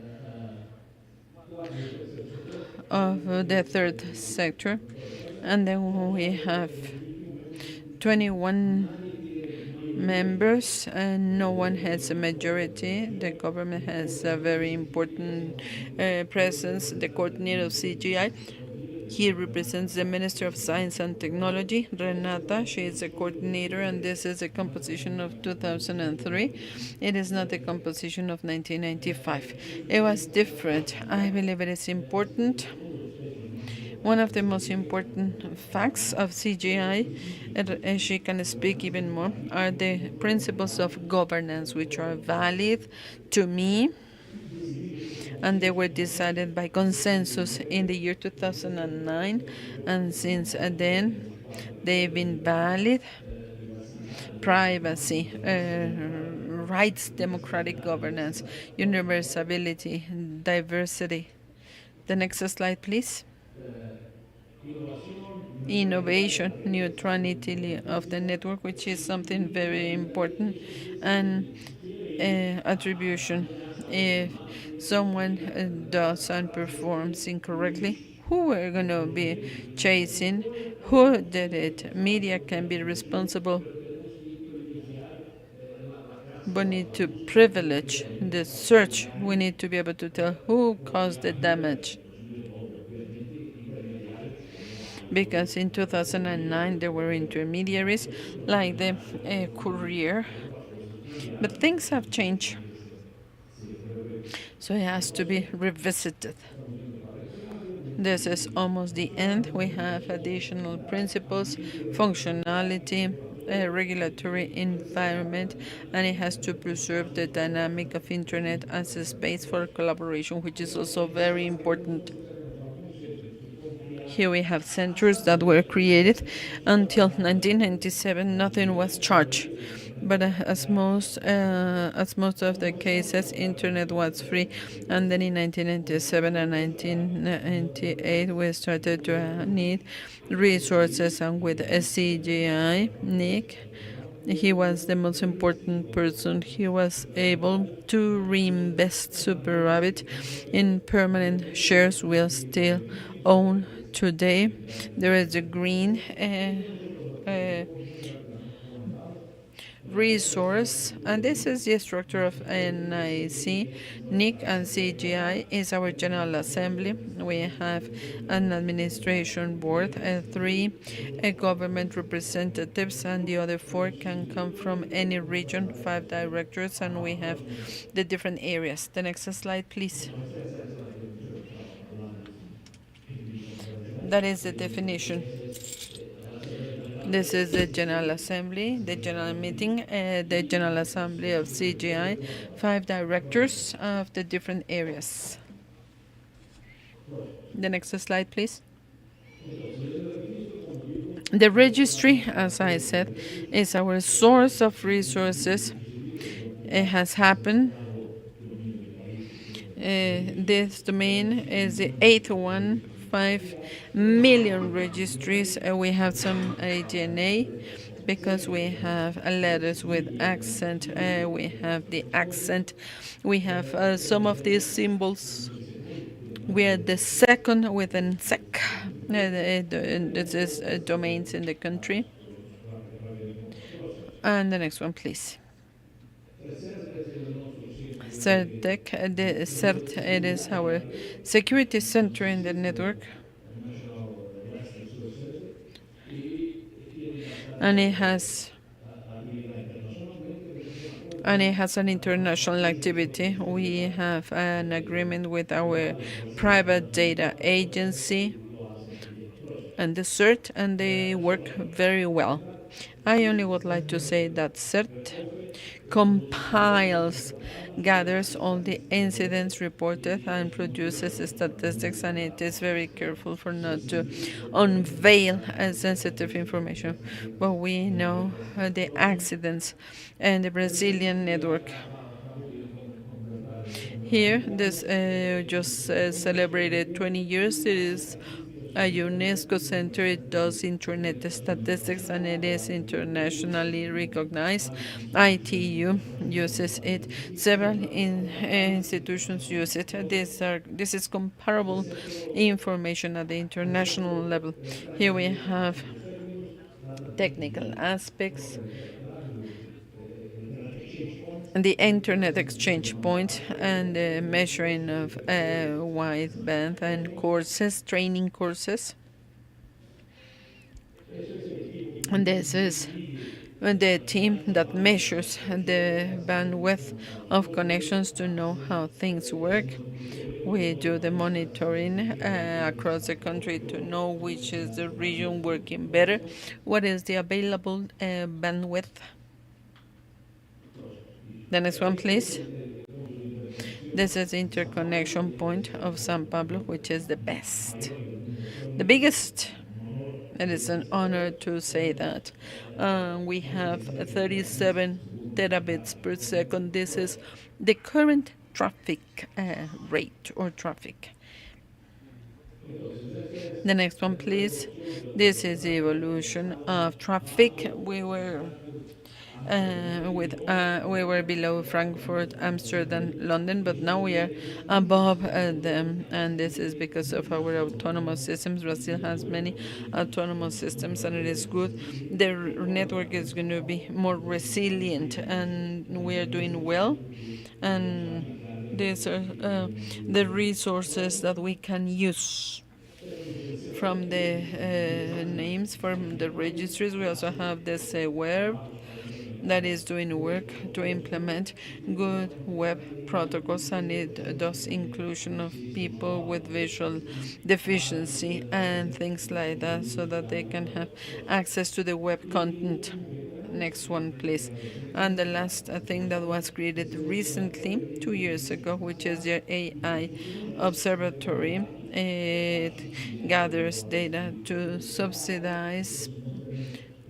of the third sector, and then we have 21 members, and no one has a majority. The government has a very important presence. The coordinator of CGI, he represents the Minister of Science and Technology, Renata. She is a coordinator, and this is a composition of 2003. It is not the composition of 1995. It was different. I believe it is important. One of the most important facts of CGI, and she can speak even more, are the principles of governance, which are valid to me, and they were decided by consensus in the year 2009, and since then they've been valid: privacy, rights, democratic governance, universality, diversity. The next slide, please. Innovation, neutrality of the network, which is something very important, and attribution. If someone does and performs incorrectly, who are going to be chasing? Who did it? Media can be responsible, but need to privilege the search. We need to be able to tell who caused the damage. Because in 2009 there were intermediaries like the courier, but things have changed, so it has to be revisited. This is almost the end. We have additional principles: functionality, a regulatory environment, and it has to preserve the dynamic of internet as a space for collaboration, which is also very important. Here we have centers that were created. Until 1997, nothing was charged. But as most of the cases, internet was free. And then in 1997 and 1998, we started to need resources. And with SCGI, Nick, he was the most important person. He was able to reinvest superávit in permanent shares we still own today. There is a green resource, and this is the structure of NIC. NIC and CGI is our General Assembly. We have an administration board, 3 government representatives, and the other 4 can come from any region, 5 directors, and we have the different areas. The next slide, please. That is the definition. This is the General Assembly, the General Meeting, the General Assembly of CGI, 5 directors of the different areas. The next slide, please. The registry, as I said, is our source of resources. It has happened. This domain is the 815 million registries. We have some ADNA because we have letters with accent. We have the accent. We have some of these symbols. We are the second within SEC. This is domains in the country. And the next one, please. CERTEC, the CERT, it is our security center in the network. and it has an international activity. We have an agreement with our private data agency and the CERT, and they work very well. I only would like to say that CERT compiles, gathers all the incidents reported and produces statistics, and it is very careful for not to unveil sensitive information. But we know the accidents and the Brazilian network. Here, this just celebrated 20 years. It is a UNESCO center. It does internet statistics and it is internationally recognized. ITU uses it. Several institutions use it. This is comparable information at the international level. Here we have technical aspects and the internet exchange point and the measuring of wideband and courses, training courses. And this is the team that measures the bandwidth of connections to know how things work. We do the monitoring across the country to know which is the region working better, what is the available bandwidth. The next one, please. This is the interconnection point of San Pablo, which is the best, the biggest. It is an honor to say that. We have 37 terabits per second. This is the current traffic rate or traffic. The next one, please. This is the evolution of traffic. We were below Frankfurt, Amsterdam, London, but now we are above them, and this is because of our autonomous systems. Brazil has many autonomous systems, and it is good. The network is going to be more resilient, and we are doing well. And these are the resources that we can use from the names from the registries. We also have this web that is doing work to implement good web protocols, and it does inclusion of people with visual deficiency and things like that so that they can have access to the web content. Next one, please. And the last thing that was created recently, 2 years ago, which is the AI Observatory. It gathers data to subsidize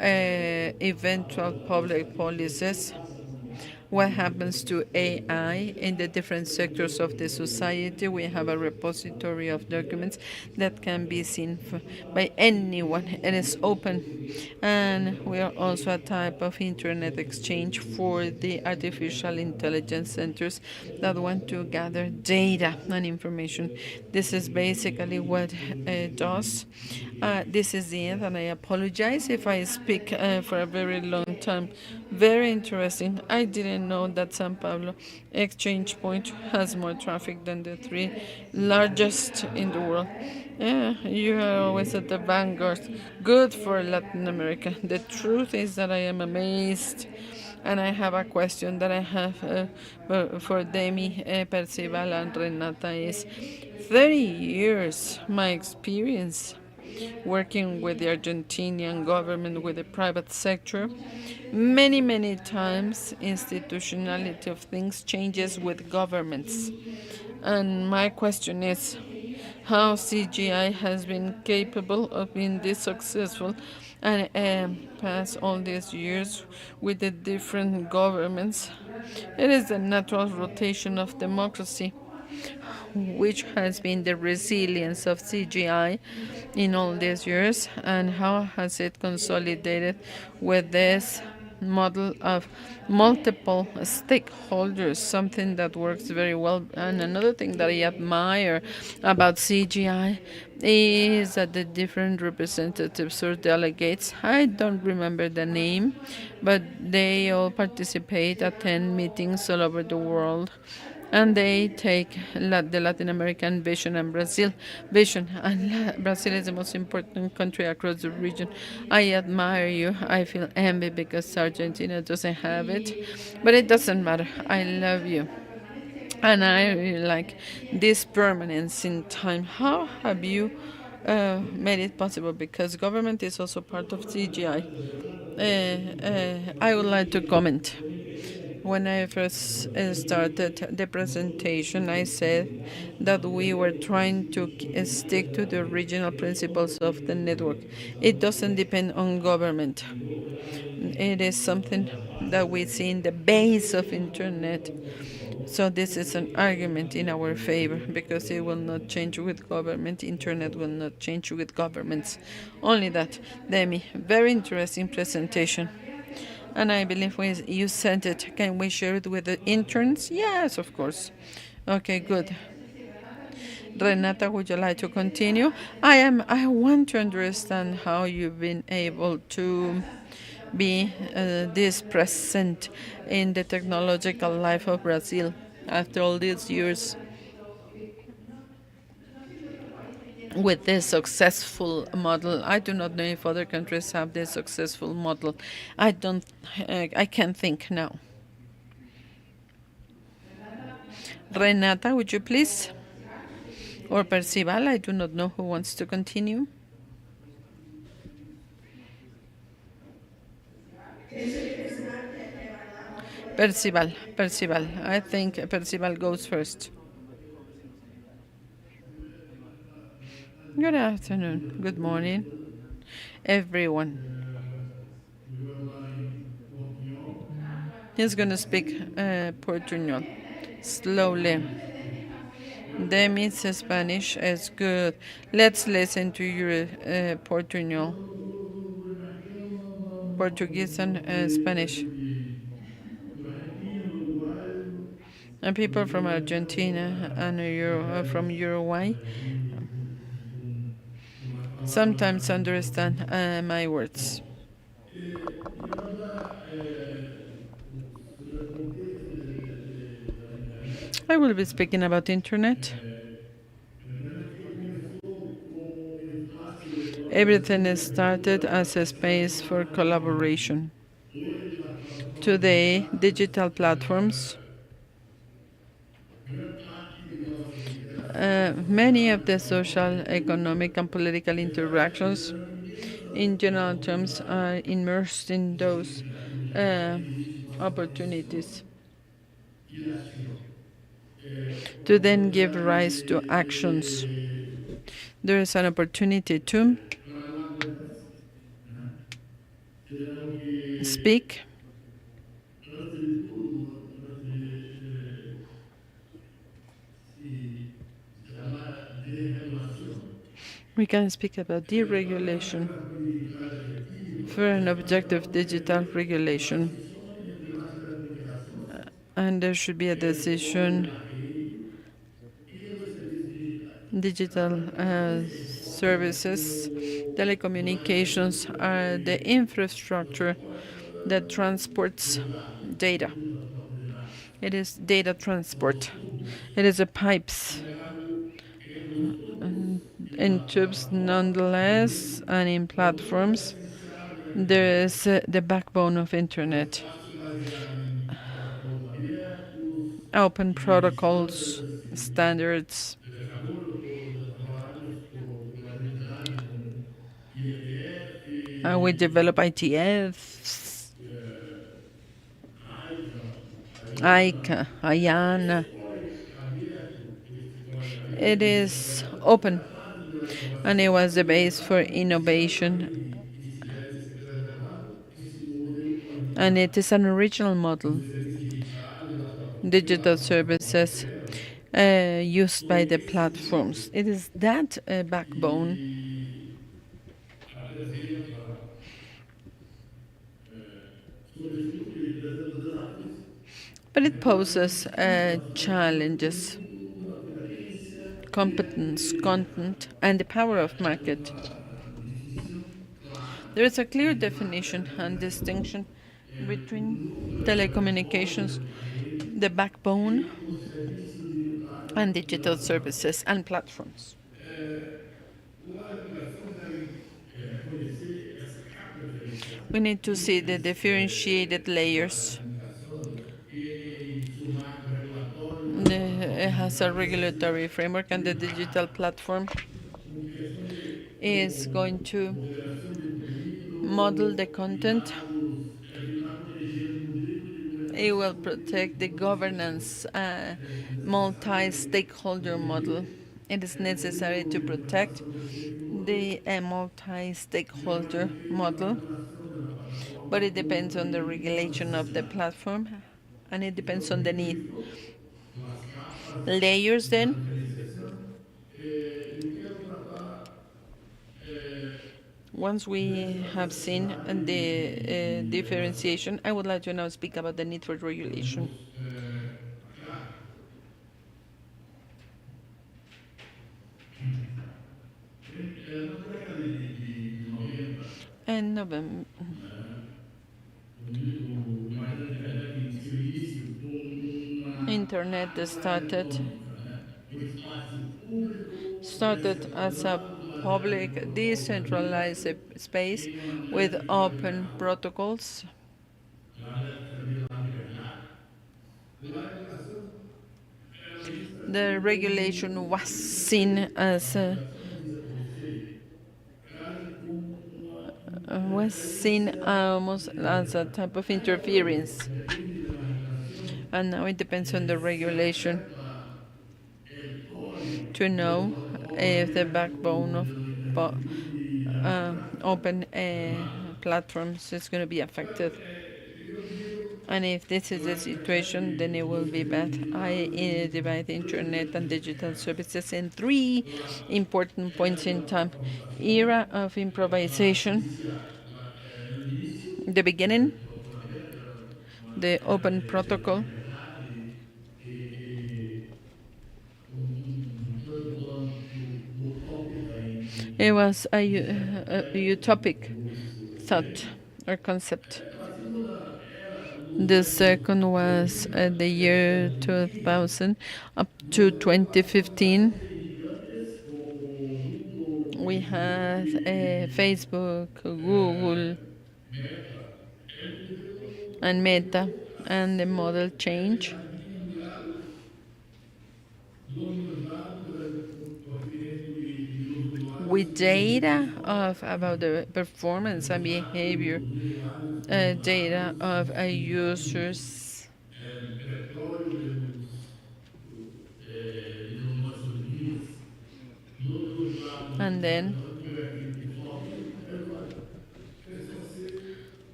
eventual public policies, what happens to AI in the different sectors of the society. We have a repository of documents that can be seen by anyone. It is open. And we are also a type of internet exchange for the artificial intelligence centers that want to gather data and information. This is basically what it does. This is the end, and I apologize if I speak for a very long time. Very interesting. I didn't know that San Pablo exchange point has more traffic than the three largest in the world. Yeah, you are always at the vanguard. Good for Latin America. The truth is that I am amazed. And I have a question that I have for Demi, Percival, and Renata is 30 years, my experience working with the Argentinian government, with the private sector. Many, many times, institutionality of things changes with governments. And my question is how CGI has been capable of being this successful and past all these years with the different governments. It is the natural rotation of democracy, which has been the resilience of CGI in all these years, and how has it consolidated with this model of multiple stakeholders, something that works very well. And another thing that I admire about CGI is that the different representatives or delegates, I don't remember the name, but they all participate, attend meetings all over the world, And they take the Latin American vision and Brazil vision. And Brazil is the most important country across the region. I admire you. I feel envy because Argentina doesn't have it. But it doesn't matter. I love you. And I really like this permanence in time. How have you made it possible? Because government is also part of CGI. I would like to comment. When I first started the presentation, I said that we were trying to stick to the original principles of the network. It doesn't depend on government. It is something that we see in the base of internet. So this is an argument in our favor because it will not change with government. Internet will not change with governments. Only that. Demi, very interesting presentation. And I believe you sent it. Can we share it with the interns? Yes, of course. Okay, good. Renata, would you like to continue? I want to understand how you've been able to be this present in the technological life of Brazil after all these years with this successful model. I do not know if other countries have this successful model. I don't. I can't think now. Renata, would you please? Or Percival, I do not know who wants to continue. Percival. I think Percival goes first. Good afternoon, good morning, everyone. He's going to speak Portuñol slowly. Demi's Spanish is good. Let's listen to your Portuñol, Portuguese and Spanish. And people from Argentina and from Uruguay sometimes understand my words. I will be speaking about internet. Everything started as a space for collaboration. Today, digital platforms, many of the social, economic, and political interactions, in general terms, are immersed in those opportunities to then give rise to actions. There is an opportunity to speak, we can speak about deregulation for an objective digital regulation. And there should be a decision. Digital services, telecommunications are the infrastructure that transports data. It is data transport. It is a pipes in tubes nonetheless, and in platforms. There is the backbone of internet. Open protocols, standards. We develop ITFs, ICA, IANA. It is open, and it was the base for innovation. And it is an original model. Digital services used by the platforms. It is that backbone. But it poses challenges, competence, content, and the power of market. There is a clear definition and distinction between telecommunications the backbone, and digital services and platforms. We need to see the differentiated layers. It has a regulatory framework, and the digital platform is going to model the content. It will protect the governance multi-stakeholder model. It is necessary to protect the multi-stakeholder model, but it depends on the regulation of the platform, and it depends on the need. Layers then. Once we have seen the differentiation, I would like to now speak about the need for regulation. In November, internet started as a public decentralized space with open protocols. The regulation was seen almost as a type of interference, and now it depends on the regulation to know if the backbone of open platforms is going to be affected. And if this is the situation, then it will be bad. I divide internet and digital services in three important points in time. Era of improvisation, the beginning, the open protocol, it was a utopic thought or concept. The second was the year 2000 up to 2015. We had Facebook, Google, and Meta, and the model change. With data of about the performance and behavior, data of users, and then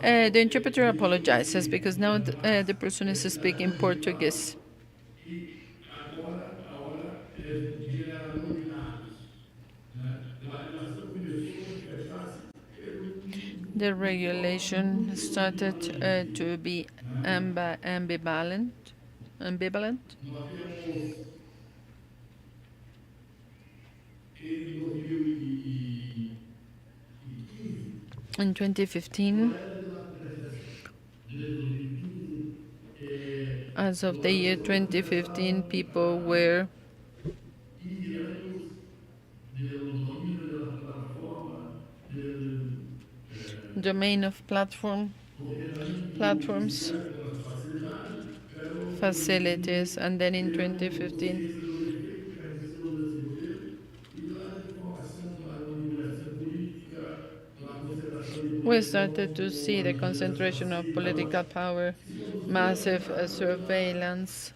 the interpreter apologizes because now the person is speaking Portuguese. The regulation started to be ambivalent. In 2015, as of the year 2015, people were domain of platforms, facilities, and then in 2015 we started to see the concentration of political power, massive surveillance,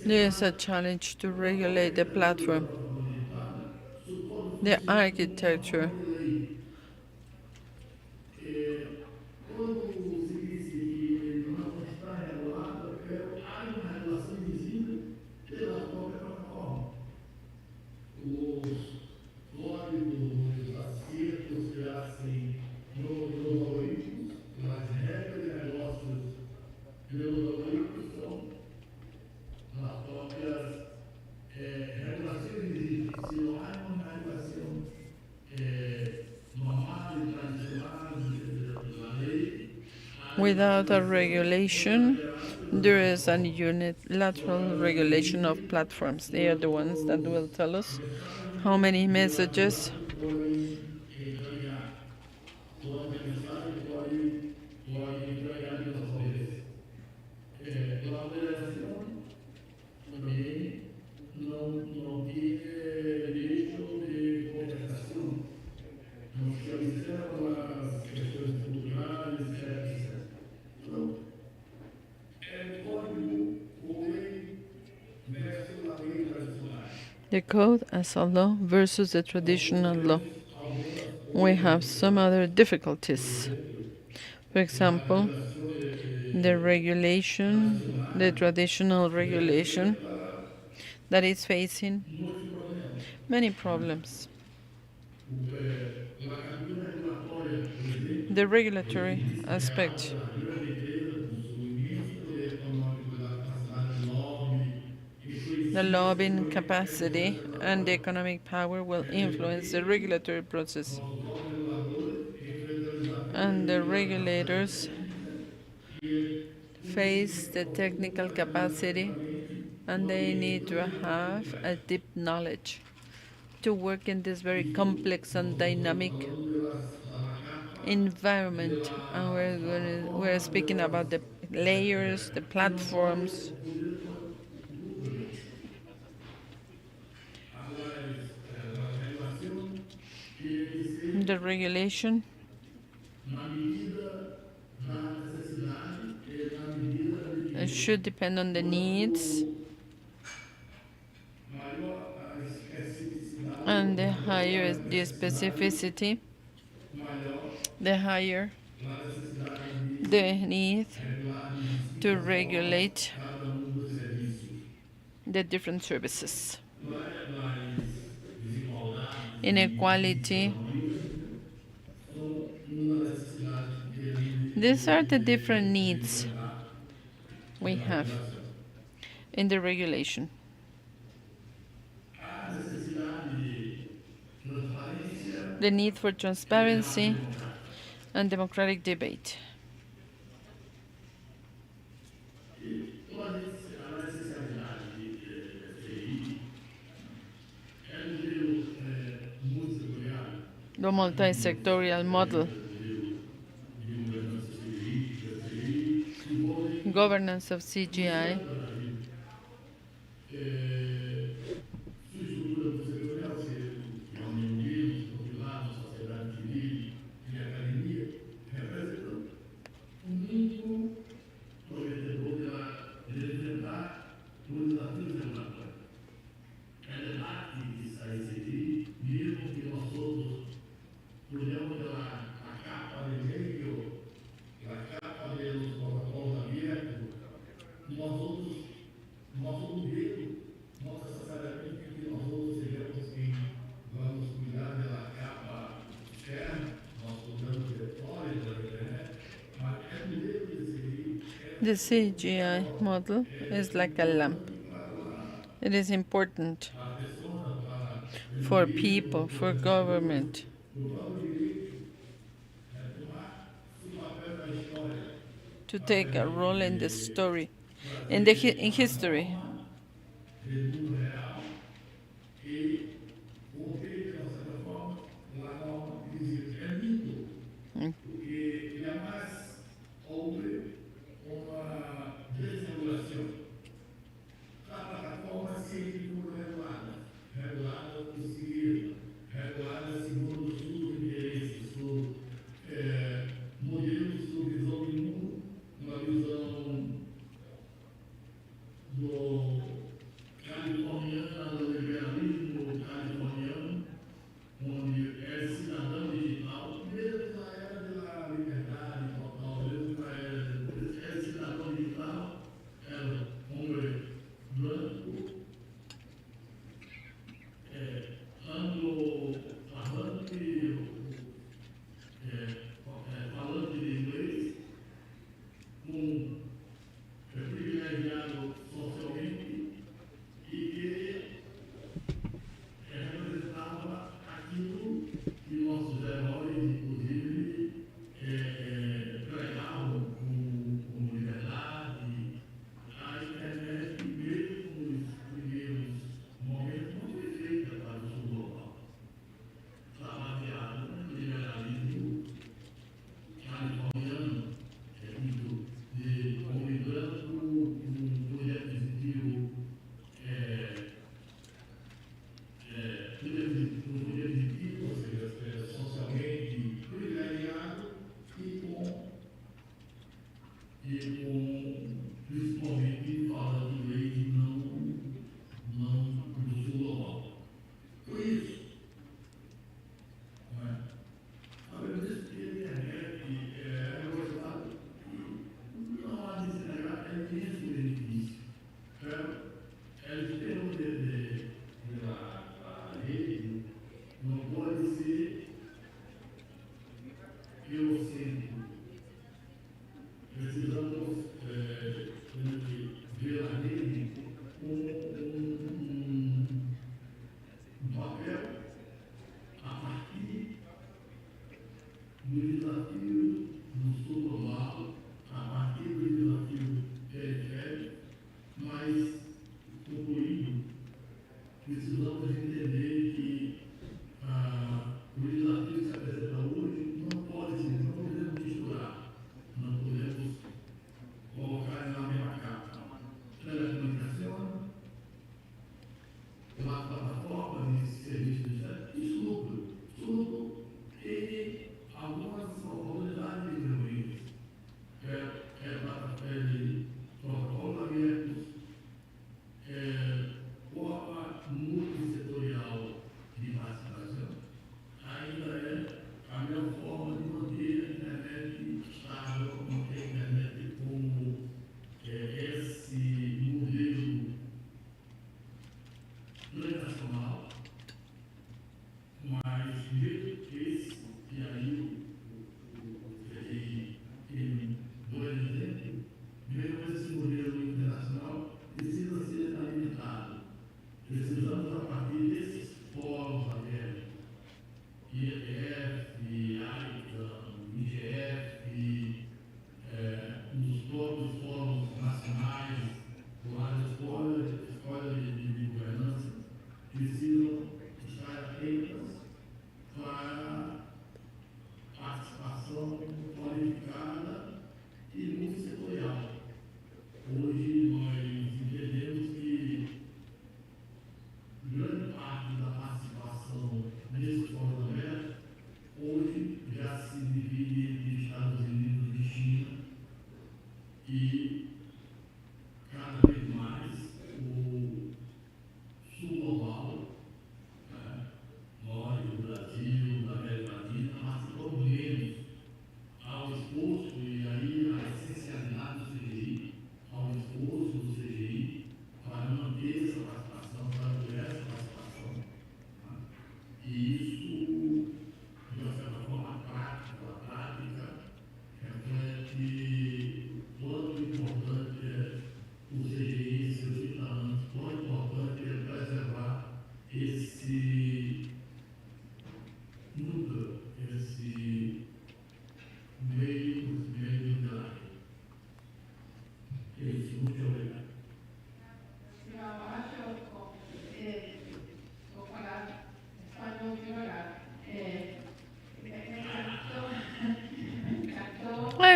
There's a challenge to regulate the platform, the architecture. Quando se disse que não está regulado, há uma regulação exigida pela própria plataforma. Os códigos, os acertos que hacen nos algoritmos, as regras de negócios pelos algoritmos são nas próprias regulações exigidas. Se não há uma regulação normal e tradicional da lei, Without a regulation, there is a unilateral regulation of platforms. They are the ones that will tell us how many messages podem encaminhar. Toda mensagem pode encaminhar de nossa vez. Colaboração também não tem direito de cooperação. Não se observa as questões culturais, etc. Então, código ou lei versus a lei tradicional. the code as a law versus the traditional law. We have some other difficulties. For example, the regulation, the traditional regulation that is facing many problems. The regulatory aspect. The lobbying capacity and the economic power will influence the regulatory process. And the regulators face the technical capacity and they need to have a deep knowledge to work in this very complex and dynamic environment. And we're speaking about the layers, the platforms. The regulation it should depend on the needs and the higher the specificity, the higher the need to regulate the different services. Inequality. These are the different needs we have in the regulation. The need for transparency and democratic debate. The multi-sectorial model. Governance of CGI. The CGI model is like a lamp. It is important for people, for government, to take a role in the story, in history.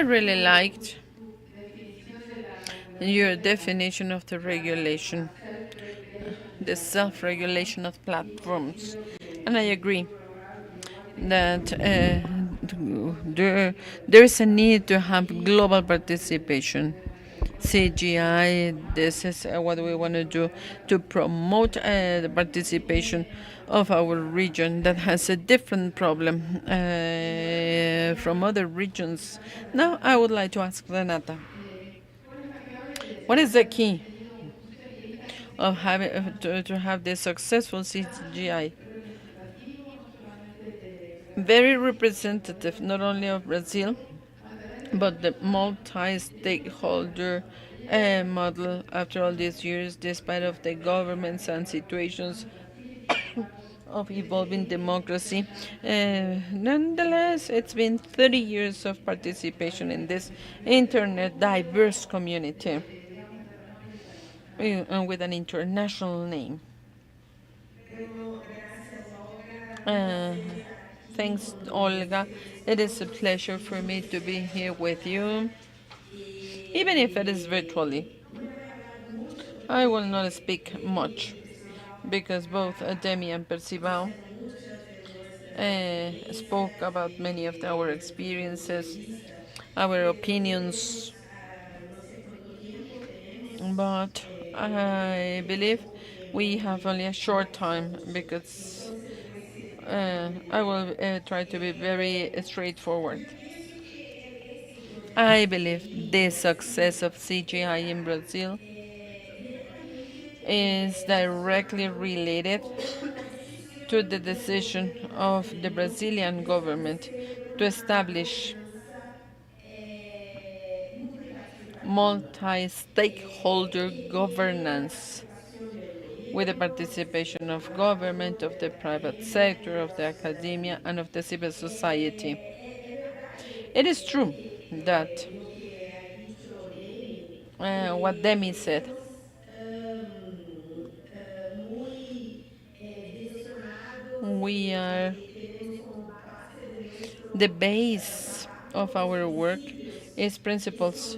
really liked your definition of the regulation, the self-regulation of platforms. And I agree that there is a need to have global participation. CGI, this is what we want to do to promote the participation of our region that has a different problem from other regions. Now, I would like to ask Renata, what is the key of having to have this successful CGI? Very representative, not only of Brazil, but the multi-stakeholder model after all these years, despite of the governments and situations of evolving democracy. Nonetheless, it's been 30 years of participation in this internet diverse community and with an international name. Uh, Thanks, Olga. It is a pleasure for me to be here with you, even if it is virtually. I will not speak much because both Demi and Percival spoke about many of our experiences, our opinions, but I believe we have only a short time because I will try to be very straightforward. I believe the success of CGI in Brazil is directly related to the decision of the Brazilian government to establish multi-stakeholder governance with the participation of government, of the private sector, of the academia, and of the civil society. It is true that what Demi said, we are the base of our work is principles.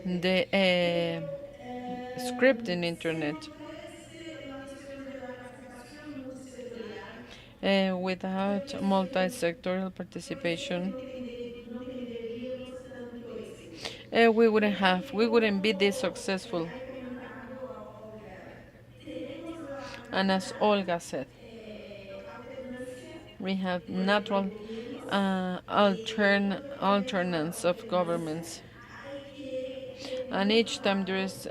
The script in internet. Without multi-sectoral participation, we wouldn't be this successful. And as Olga said, we have natural alternance of governments, and each time there is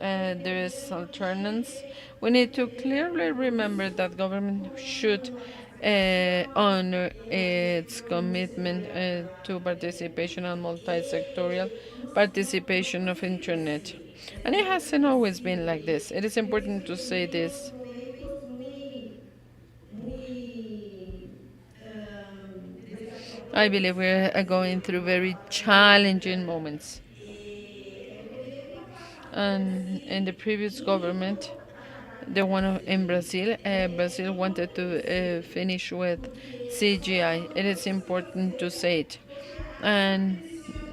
alternance, we need to clearly remember that government should honor its commitment to participation and multi-sectorial participation of internet. And it hasn't always been like this. It is important to say this. I believe we're going through very challenging moments. And in the previous government, the one in Brazil, Brazil wanted to finish with CGI. It is important to say it. And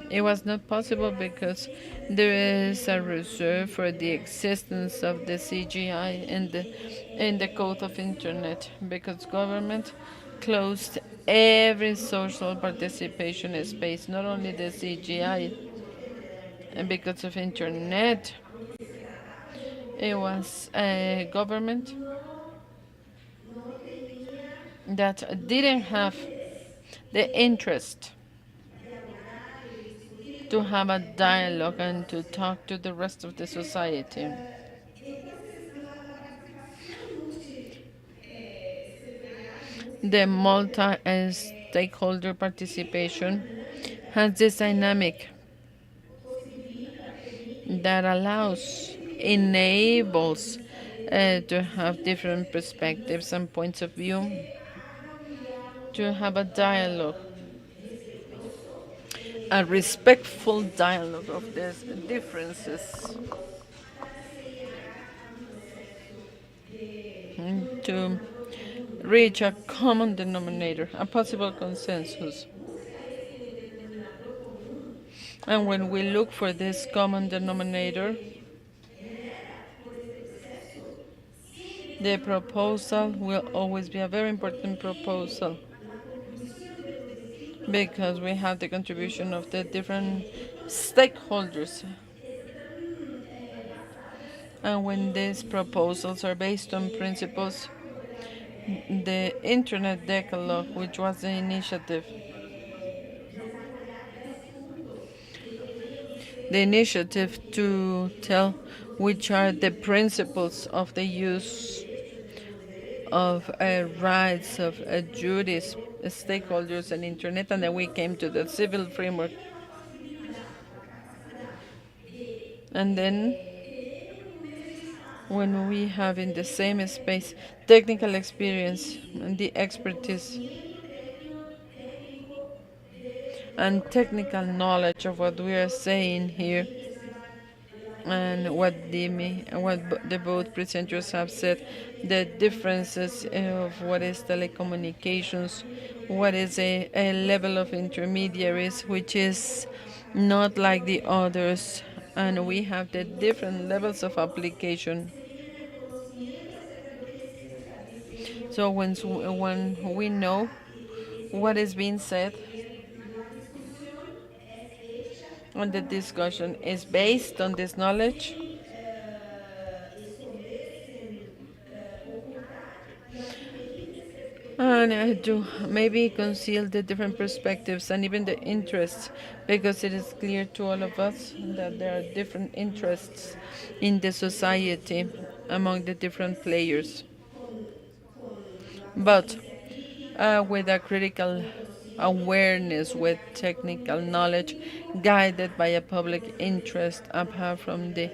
it was not possible because there is a reserve for the existence of the CGI in the code of internet because government closed every social participation space, not only the CGI, and because of internet. It was a government that didn't have the interest to have a dialogue and to talk to the rest of the society. The multi-stakeholder participation has this dynamic that enables to have different perspectives and points of view, to have a dialogue, a respectful dialogue of these differences, to reach a common denominator, a possible consensus. And when we look for this common denominator, the proposal will always be a very important proposal because we have the contribution of the different stakeholders. And when these proposals are based on principles, the Internet Decalogue, which was the initiative, to tell which are the principles of the use of rights of duties, stakeholders, and Internet, and then we came to the civil framework. And then when we have in the same space technical experience and the expertise and technical knowledge of what we are saying here, and what the both presenters have said, the differences of what is telecommunications, what is a level of intermediaries which is not like the others, and we have the different levels of application. So when we know what is being said and the discussion is based on this knowledge, and to maybe conceal the different perspectives and even the interests, because it is clear to all of us that there are different interests in the society among the different players. But with a critical awareness, with technical knowledge, guided by a public interest, apart from the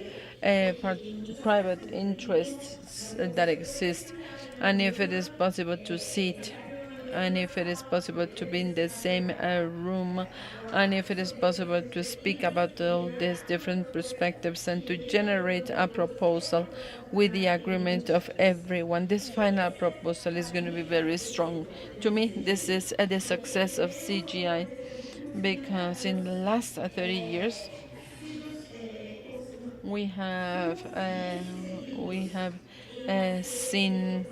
private interests that exist, and if it is possible to sit, and if it is possible to be in the same room, and if it is possible to speak about all these different perspectives and to generate a proposal with the agreement of everyone. This final proposal is going to be very strong. To me, this is the success of CGI, because in the last 30 years we have seen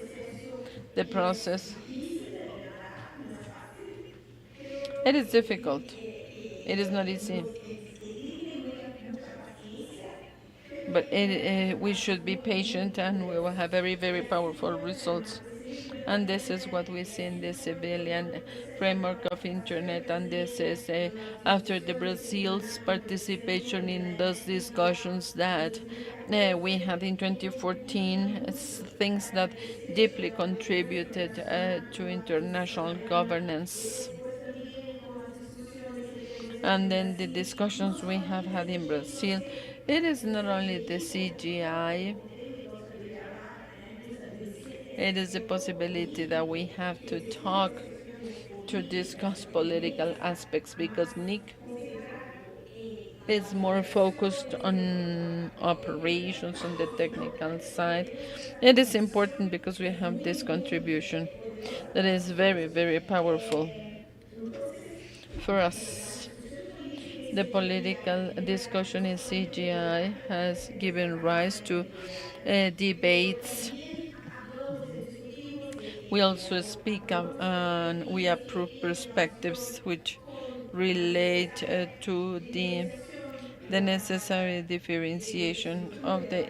the process. It is difficult. It is not easy. But we should be patient and we will have very, very powerful results. And this is what we see in the civilian framework of Internet. And this is after the Brazil's participation in those discussions that we had in 2014, things that deeply contributed to international governance. And then the discussions we have had in Brazil, it is not only the CGI, it is the possibility that we have to talk, to discuss political aspects, because Nick is more focused on operations on the technical side. It is important because we have this contribution that is very, very powerful for us. The political discussion in CGI has given rise to debates. We also speak and we approve perspectives which relate to the necessary differentiation of the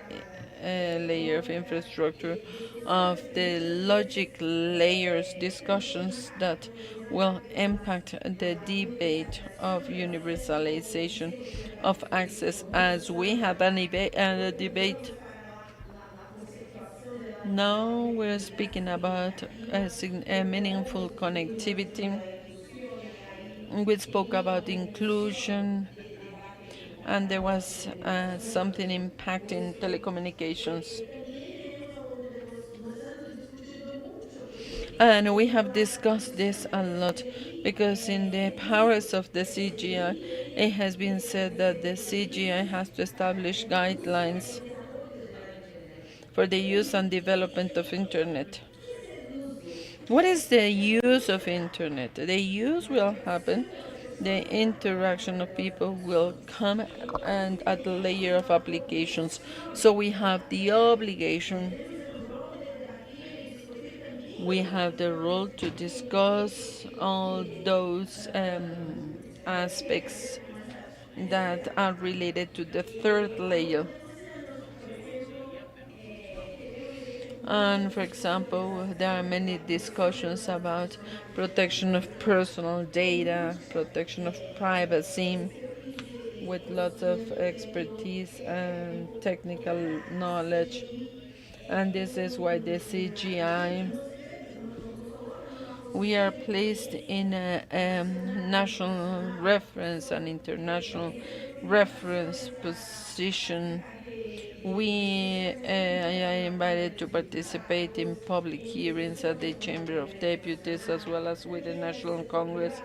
layer of infrastructure, of the logic layers discussions that will impact the debate of universalization of access, as we have a debate. Now we're speaking about a meaningful connectivity. We spoke about inclusion, and there was something impacting telecommunications. And we have discussed this a lot because in the powers of the CGI, it has been said that the CGI has to establish guidelines for the use and development of Internet. What is the use of Internet? The use will happen The interaction of people will come and at the layer of applications. So we have the obligation, we have the role to discuss all those aspects that are related to the third layer. And for example, there are many discussions about protection of personal data, protection of privacy, with lots of expertise and technical knowledge. And this is why the CGI, we are placed in a national reference and international reference position. I are invited to participate in public hearings at the Chamber of Deputies as well as with the National Congress.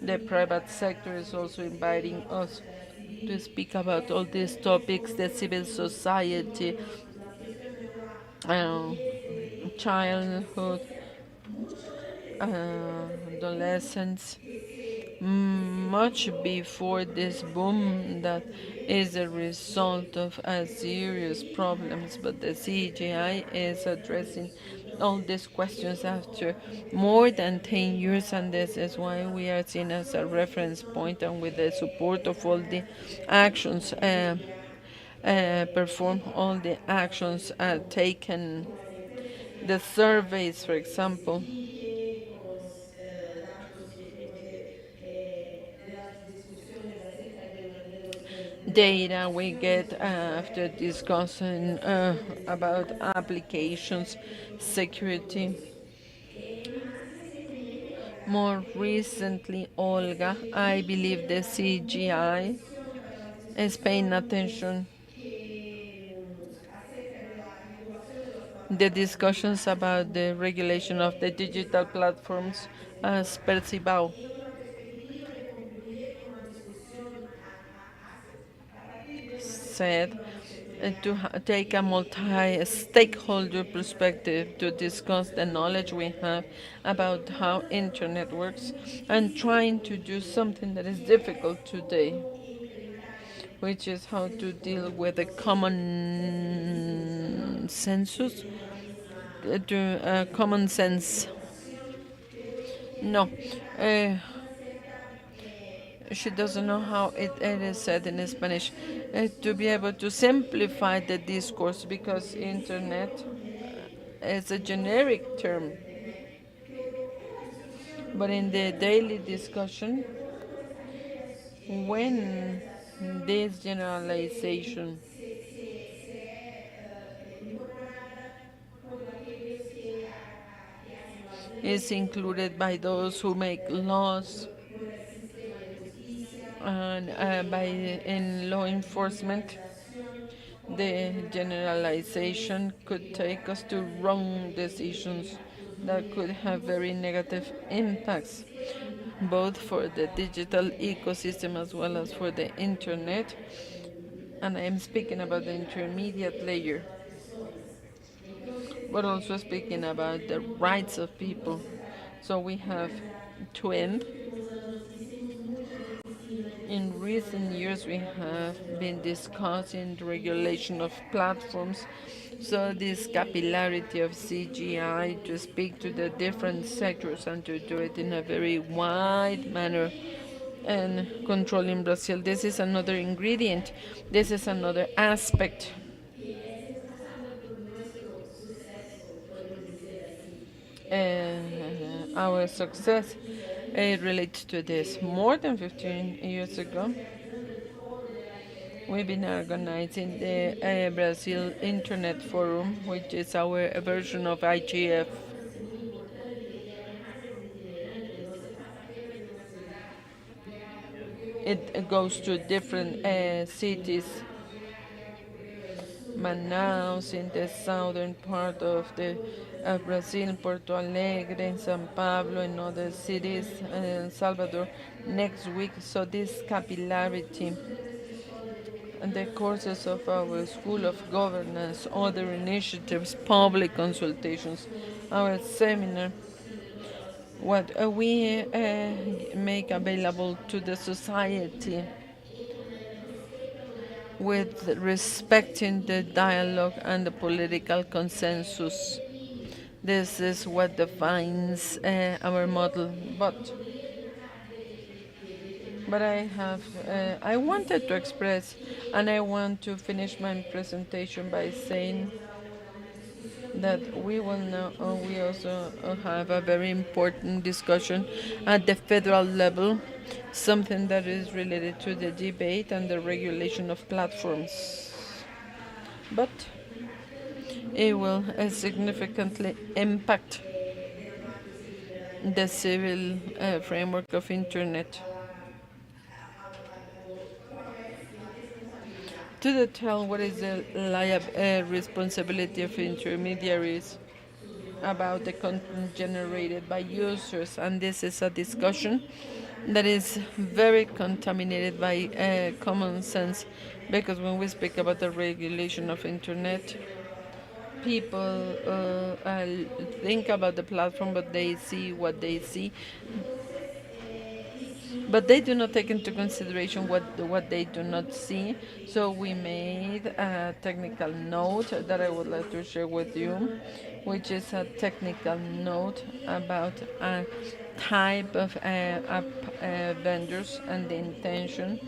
The private sector is also inviting us to speak about all these topics, the civil society, uh, childhood, adolescence, much before this boom that is a result of serious problems. But the CGI is addressing all these questions after more than 10 years, and this is why we are seen as a reference point, and with the support of all the actions perform all the actions taken, the surveys, for example, data we get after discussing about applications, security. More recently, Olga, I believe the CGI is paying attention the discussions about the regulation of the digital platforms as Percibao said, to take a multi-stakeholder perspective to discuss the knowledge we have about how internet works and trying to do something that is difficult today, which is how to deal with a common census, common sense. No, uh, she doesn't know how it is said in Spanish. To be able to simplify the discourse, because internet is a generic term, but in the daily discussion, when this generalization is included by those who make laws and by in law enforcement, the generalization could take us to wrong decisions that could have very negative impacts, both for the digital ecosystem as well as for the internet. And I am speaking about the intermediate layer, but also speaking about the rights of people. So we have to end. In recent years, we have been discussing the regulation of platforms. So this capillarity of CGI to speak to the different sectors and to do it in a very wide manner and controlling Brazil. This is another ingredient. This is another aspect. Our success relates to this. More than 15 years ago, we've been organizing the Brazil Internet Forum, which is our version of IGF. It goes to different cities. Manaus in the southern part of the Brazil, Porto Alegre, in São Paulo, and other cities, El Salvador next week. So this capillarity and the courses of our School of Governance, other initiatives, public consultations, our seminar what we make available to the society with respecting the dialogue and the political consensus. This is what defines our model. But I wanted to express, and I want to finish my presentation by saying that we will now, we also have a very important discussion at the federal level, something that is related to the debate and the regulation of platforms. But it will significantly impact the civil framework of internet. To detail what is the responsibility of intermediaries about the content generated by users, and this is a discussion that is very contaminated by common sense, because when we speak about the regulation of internet, people think about the platform, but they see what they see, but they do not take into consideration what they do not see. So we made a technical note that I would like to share with you, which is a technical note about a type of app vendors and the intention.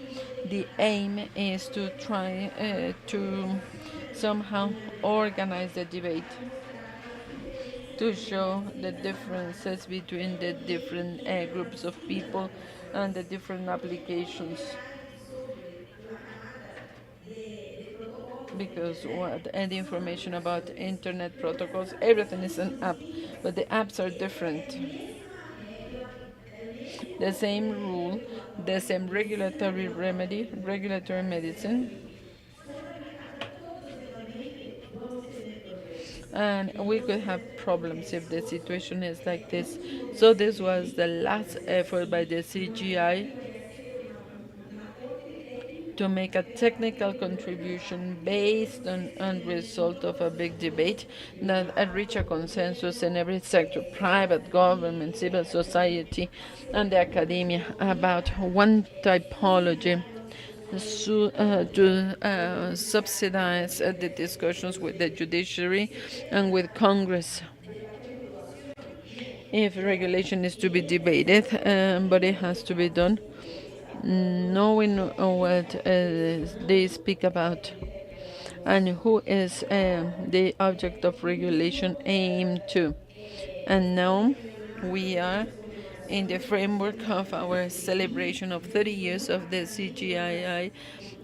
The aim is to try to somehow organize the debate, to show the differences between the different groups of people and the different applications. Because what and the information about internet protocols, everything is an app, but the apps are different. The same rule, the same regulatory remedy, regulatory medicine, and we could have problems if the situation is like this. So this was the last effort by the CGI to make a technical contribution based on result of a big debate that reach a consensus in every sector, private, government, civil society, and the academia, about one typology to subsidize the discussions with the judiciary and with Congress. If regulation is to be debated, but it has to be done knowing what they speak about and who is the object of regulation aimed to. And now we are in the framework of our celebration of 30 years of the CGII,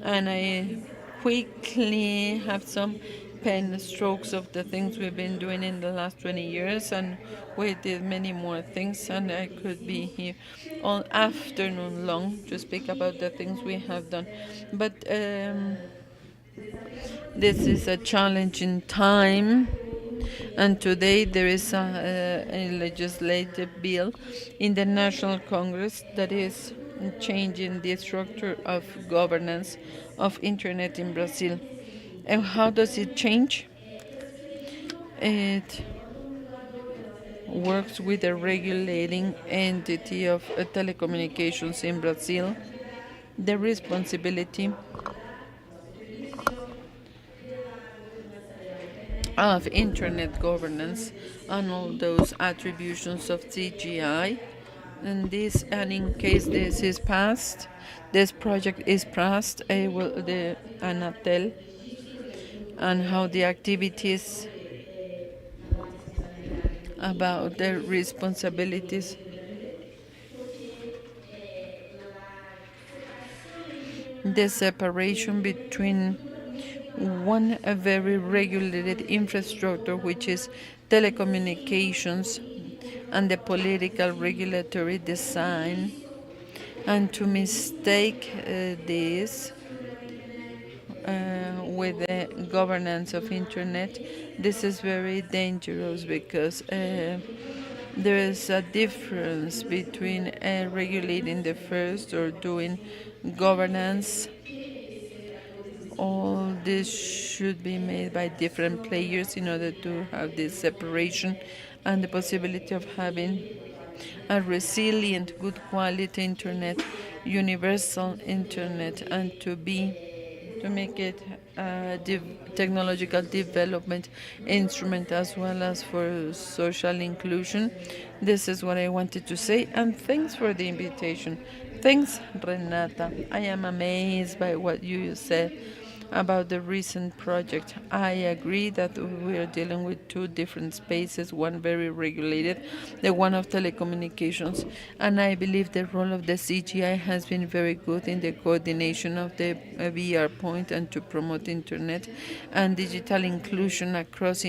and I quickly have some pen strokes of the things we've been doing in the last 20 years, and we did many more things, and I could be here all afternoon long to speak about the things we have done. But this is a challenging time, and today there is a legislative bill in the National Congress that is changing the structure of governance of internet in Brazil. And how does it change? It works with the regulating entity of telecommunications in Brazil, the responsibility of internet governance and all those attributions of CGI. And in case this is passed, this project is passed, will the Anatel and how the activities about their responsibilities, the separation between one a very regulated infrastructure, which is telecommunications, and the political regulatory design, and to mistake this with the governance of internet. This is very dangerous because there is a difference between regulating the first or doing governance. All this should be made by different players in order to have this separation and the possibility of having a resilient, good quality internet, universal internet, and to make it a technological development instrument as well as for social inclusion. This is what I wanted to say, and thanks for the invitation. Thanks, Renata. I am amazed by what you said about the recent project. I agree that we are dealing with two different spaces, one very regulated, the one of telecommunications, and I believe the role of the CGI has been very good in the coordination of the VR point and to promote internet and digital inclusion across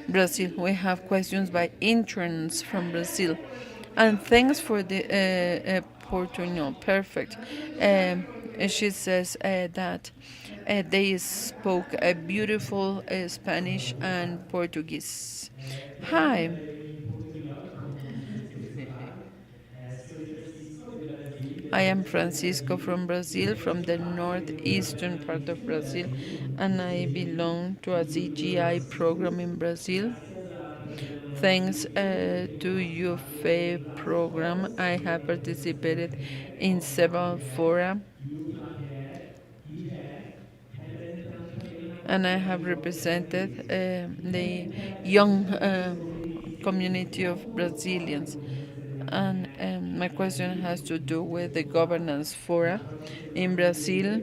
Brazil. We have questions by interns from Brazil. And thanks for the Portuñol. Perfect. She says that they spoke a beautiful Spanish and Portuguese. Hi. I am Francisco from Brazil, from the northeastern part of Brazil, and I belong to a CGI program in Brazil. Thanks to UFE program, I have participated in several fora, and I have represented the young community of Brazilians. And my question has to do with the governance fora. In Brazil,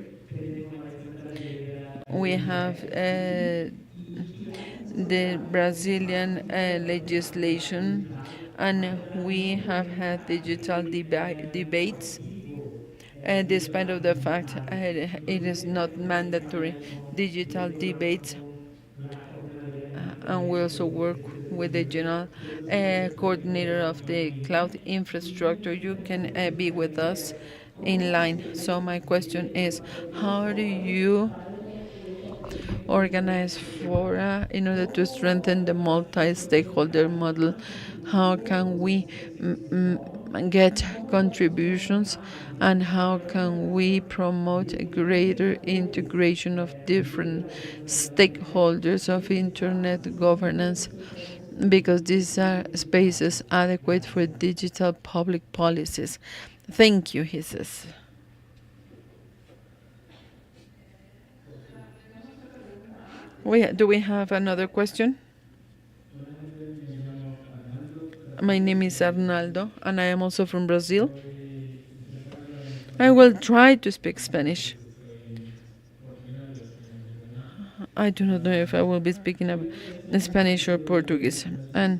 we have the Brazilian legislation, and we have had digital debates. Despite of the fact it is not mandatory digital debates, and we also work with the general coordinator of the cloud infrastructure. You can be with us in line. So my question is, how do you organize fora in order to strengthen the multi-stakeholder model? How can we get contributions, and how can we promote a greater integration of different stakeholders of internet governance, because these are spaces adequate for digital public policies? Thank you, he says. Do we have another question? My name is Arnaldo, and I am also from Brazil. I will try to speak Spanish. I do not know if I will be speaking Spanish or Portuguese. And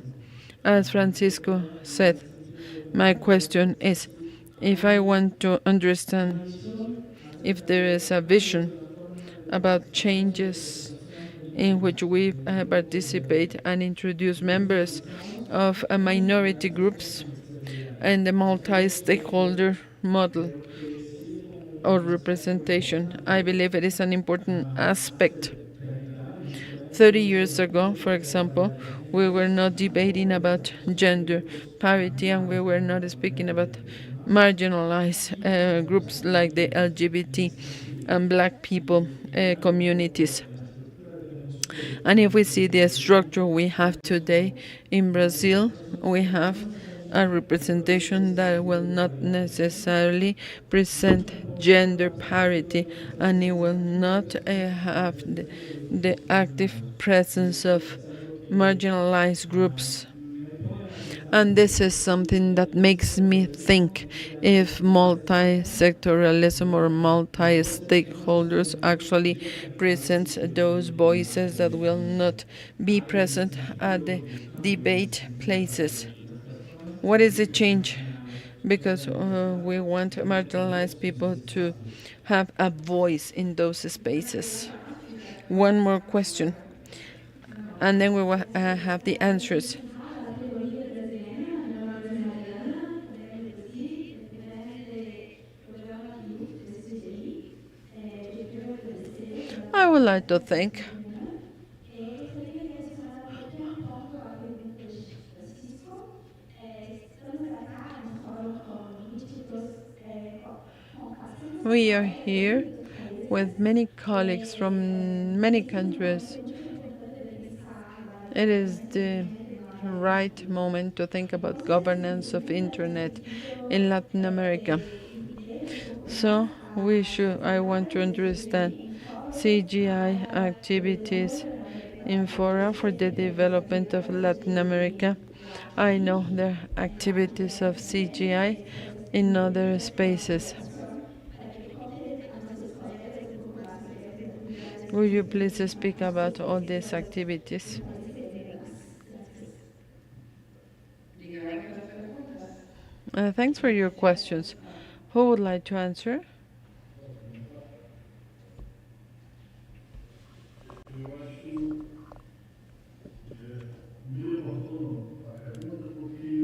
as Francisco said, my question is, if I want to understand if there is a vision about changes in which we participate and introduce members of minority groups and the multi-stakeholder model or representation. I believe it is an important aspect. 30 years ago, for example, we were not debating about gender parity, and we were not speaking about marginalized groups like the LGBT and black people communities. And if we see the structure we have today in Brazil, we have a representation that will not necessarily present gender parity, and it will not have the active presence of marginalized groups. And this is something that makes me think if multi-sectoralism or multi-stakeholders actually presents those voices that will not be present at the debate places. What is the change? Because we want marginalized people to have a voice in those spaces. One more question, and then we will have the answers. La categoria brasileira, meu nome é Mariana, também do Brasil, representante do programa Rio do SSIG. Eu quero agradecer I would like to thank manhã. Eu gostaria de adicionar um pequeno ponto à pergunta de Francisco. Estamos aqui num fórum com múltiplos, com bastante we are here with many colleagues from many countries. It is the right moment to think about governance of internet in Latin America. So I want to understand CGI activities in fora for the development of Latin America. I know the activities of CGI in other spaces. Will you please speak about all these activities? Thanks for your questions. Who would like to answer? Eu acho meio oportuno a pergunta porque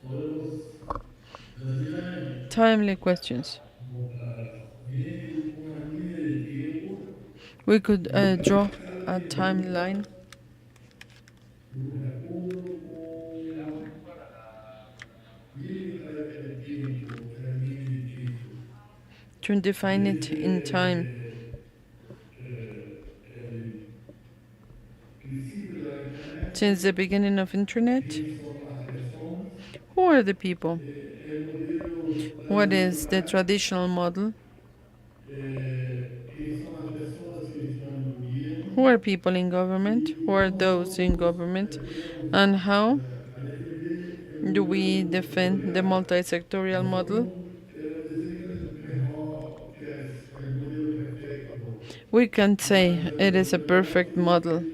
podemos desenhar Timely questions. vindo com uma linha de tempo We could draw a timeline do recuo com linha de tempo, linha de tempo. to define it in time. Ele princípio da internet, Since the beginning of internet, quem são as pessoas, who are the people? modelo What is the traditional model? quem são as pessoas que estão no governo, Who are people in government? Who are those in government? And how a defender do we defend the multi-sectorial model? dizer que é o modelo perfeito We can say it is a perfect model. que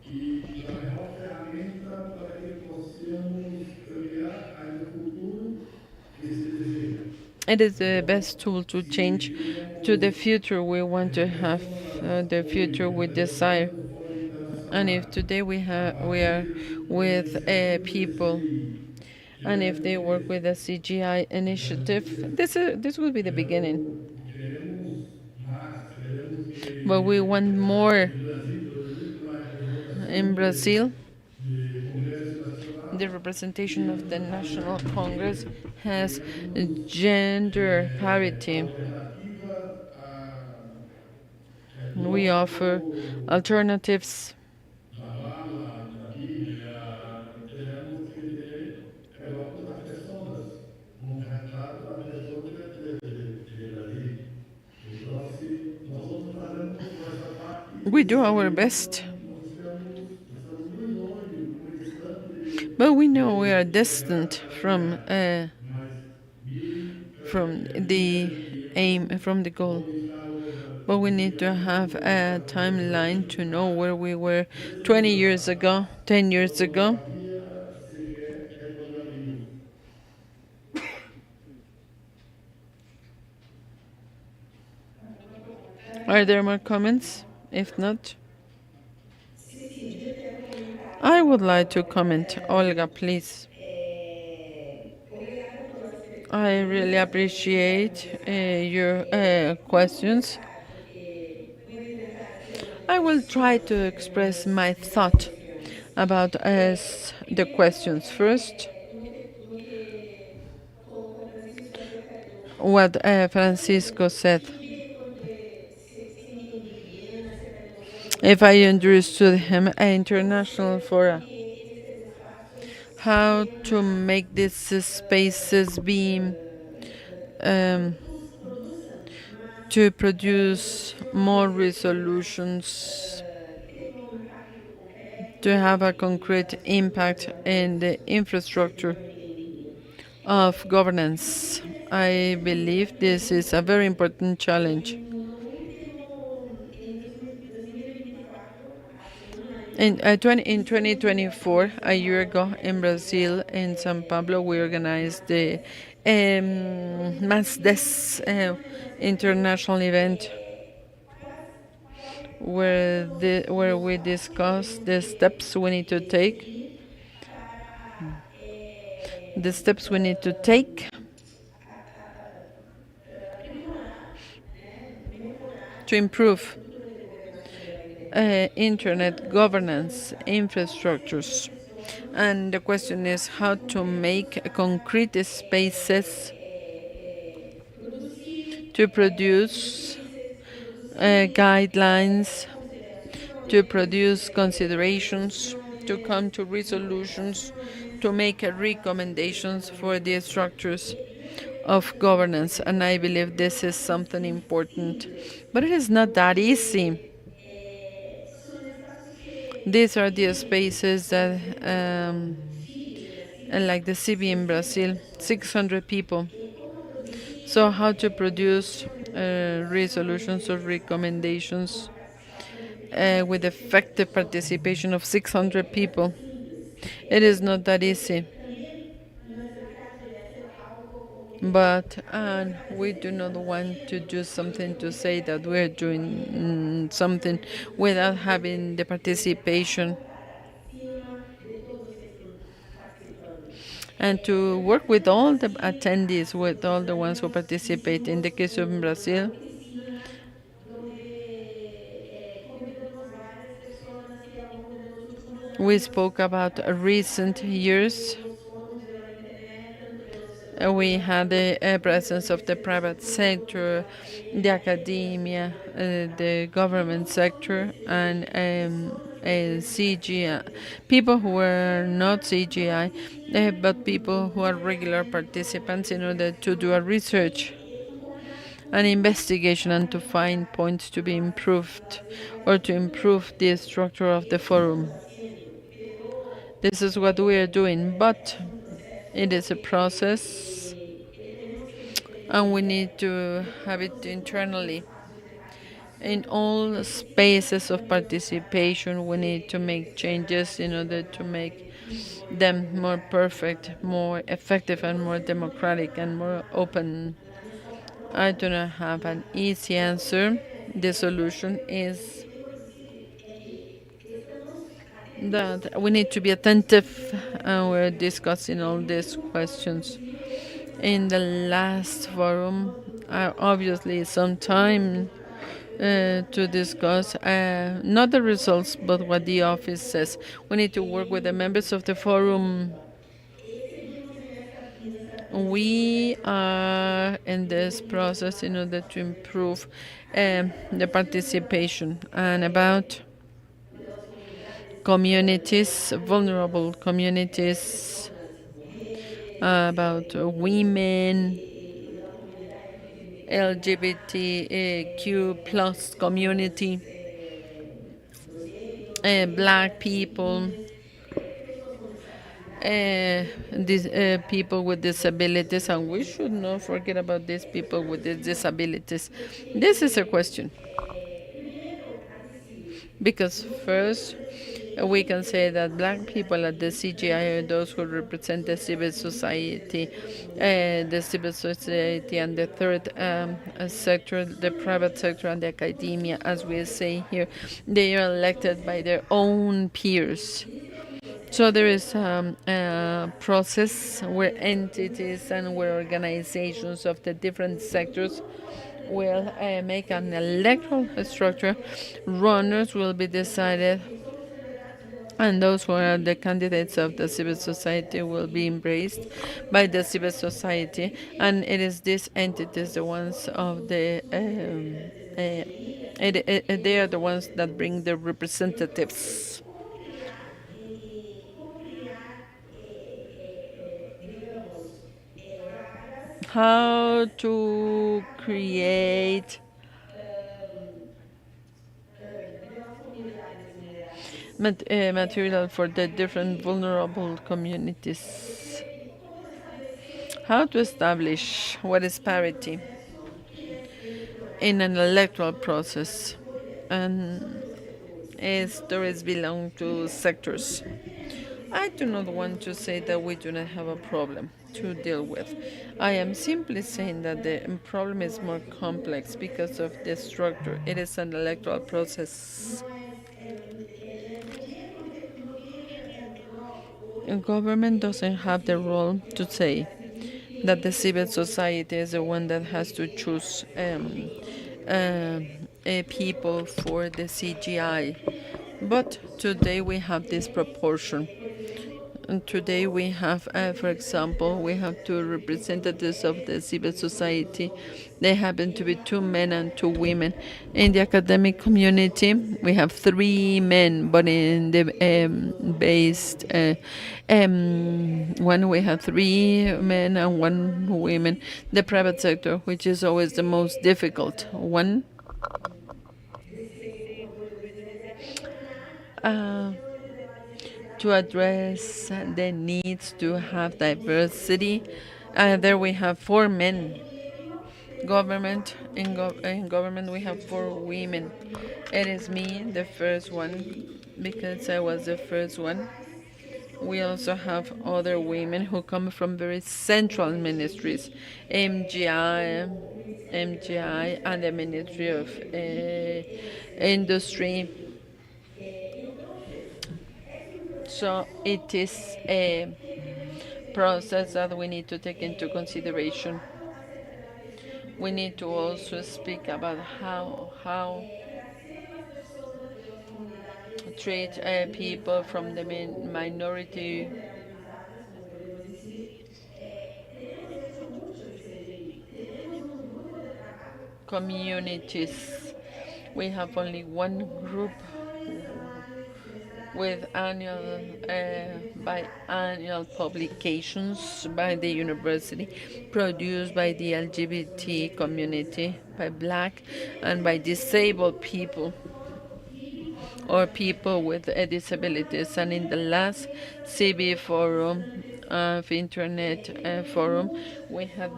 criamos agora e a melhor ferramenta para que possamos caminhar hacia o futuro que se deseja. It is the best tool to change to the future we want to have, the future we desire. And if today we are with people, and if they work with a CGI initiative, this will be the beginning. Queremos mais, queremos But we want more. no Brasil, por exemplo, a representação In Brazil, do Congresso Nacional the representation of the National Congress has gender parity. alternativa a We offer alternatives. da bala, da Bíblia, teremos que ter coloco das pessoas, retrato das pessoas de Brasil. Então, se nós vamos fazendo nossa parte, We do our best, nós estamos muito longe, muito distante, but we know we are distant from mas the aim, from the goal. But we need to have a timeline to know where we were 20 years ago, 10 years ago. sequer é programação. Are there more comments? If not, I would like to comment. Olga, please. I really appreciate your questions. I will try to express my thought about the questions. First, what Francisco said. If I understood him, international fora. How to make these spaces be to produce more resolutions, to have a concrete impact in the infrastructure of governance. I believe this is a very important challenge. In 2024, a year ago in Brazil, in São Paulo, we organized the MASDES international event where we discussed the steps we need to take. The steps we need to take to improve internet governance infrastructures. And the question is how to make concrete spaces to produce guidelines, to produce considerations, to come to resolutions, to make recommendations for the structures of governance. And I believe this is something important. But it is not that easy. These are the spaces that, like the CB in Brazil, 600 people. So how to produce resolutions or recommendations with effective participation of 600 people. It is not that easy. But we do not want to do something to say that we're doing something without having the participation, and to work with all the attendees, with all the ones who participate. In the case of Brazil, we spoke about recent years. We had the presence of the private sector, the academia, the government sector, and CGI. People who were not CGI, but people who are regular participants in order to do a research, an investigation, and to find points to be improved or to improve the structure of the forum. This is what we are doing, but it is a process and we need to have it internally. In all spaces of participation, we need to make changes in order to make them more perfect, more effective, and more democratic and more open. I do not have an easy answer. The solution is that we need to be attentive, and we're discussing all these questions. In the last forum, obviously some time to discuss not the results but what the office says. We need to work with the members of the forum. We are in this process in order to improve the participation, and about communities, vulnerable communities, about women, LGBTQ plus community, black people, these people with disabilities, and we should not forget about these people with these disabilities. This is a question. Because first, we can say that black people at the CGI are those who represent the civil society, and the third sector, the private sector, and the academia, as we say here. They are elected by their own peers. So there is a process where entities and where organizations of the different sectors will make an electoral structure. Runners will be decided, and those who are the candidates of the civil society will be embraced by the civil society, and it is these entities, the ones of the they are the ones that bring the representatives. How to create material for the different vulnerable communities. How to establish what is parity in an electoral process, and stories belong to sectors. I do not want to say that we do not have a problem to deal with. I am simply saying that the problem is more complex because of the structure. It is an electoral process. Government doesn't have the role to say that the civil society is the one that has to choose people for the CGI. But today we have this proportion. And today we have, for example, we have two representatives of the civil society. They happen to be two men and two women. In the academic community, we have three men, but in the based one we have three men and one woman. The private sector, which is always the most difficult one. Uh, to address the needs to have diversity. There we have four men. In government we have four women. It is me, the first one, because I was the first one. We also have other women who come from very central ministries, MGI, MGI, and the Ministry of Industry. So it is a process that we need to take into consideration. We need to also speak about how treat people from the minority communities. We have only one group with biannual publications by the university, produced by the LGBT community, by Black and by disabled people or people with disabilities. And in the last CB forum, of internet forum, we had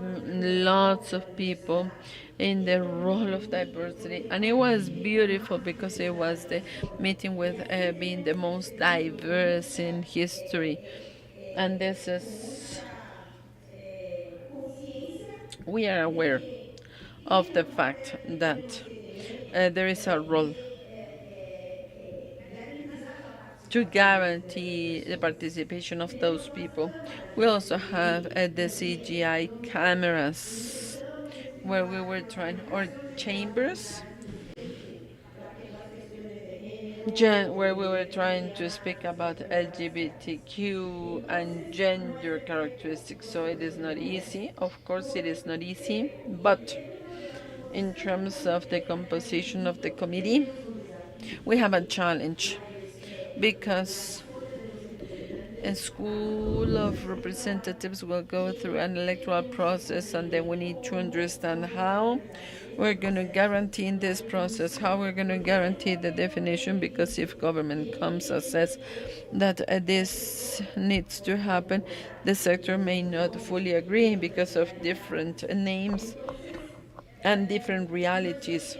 lots of people in the role of diversity, and it was beautiful because it was the meeting with being the most diverse in history. And this is, we are aware of the fact that there is a role to guarantee the participation of those people. We also have the CGI cameras where we were trying, or chambers, where we were trying to speak about LGBTQ and gender characteristics. So it is not easy. Of course, it is not easy, but in terms of the composition of the committee, we have a challenge because a school of representatives will go through an electoral process, and then we need to understand how we're going to guarantee in this process, how we're going to guarantee the definition, because if government comes and says that this needs to happen, the sector may not fully agree because of different names and different realities.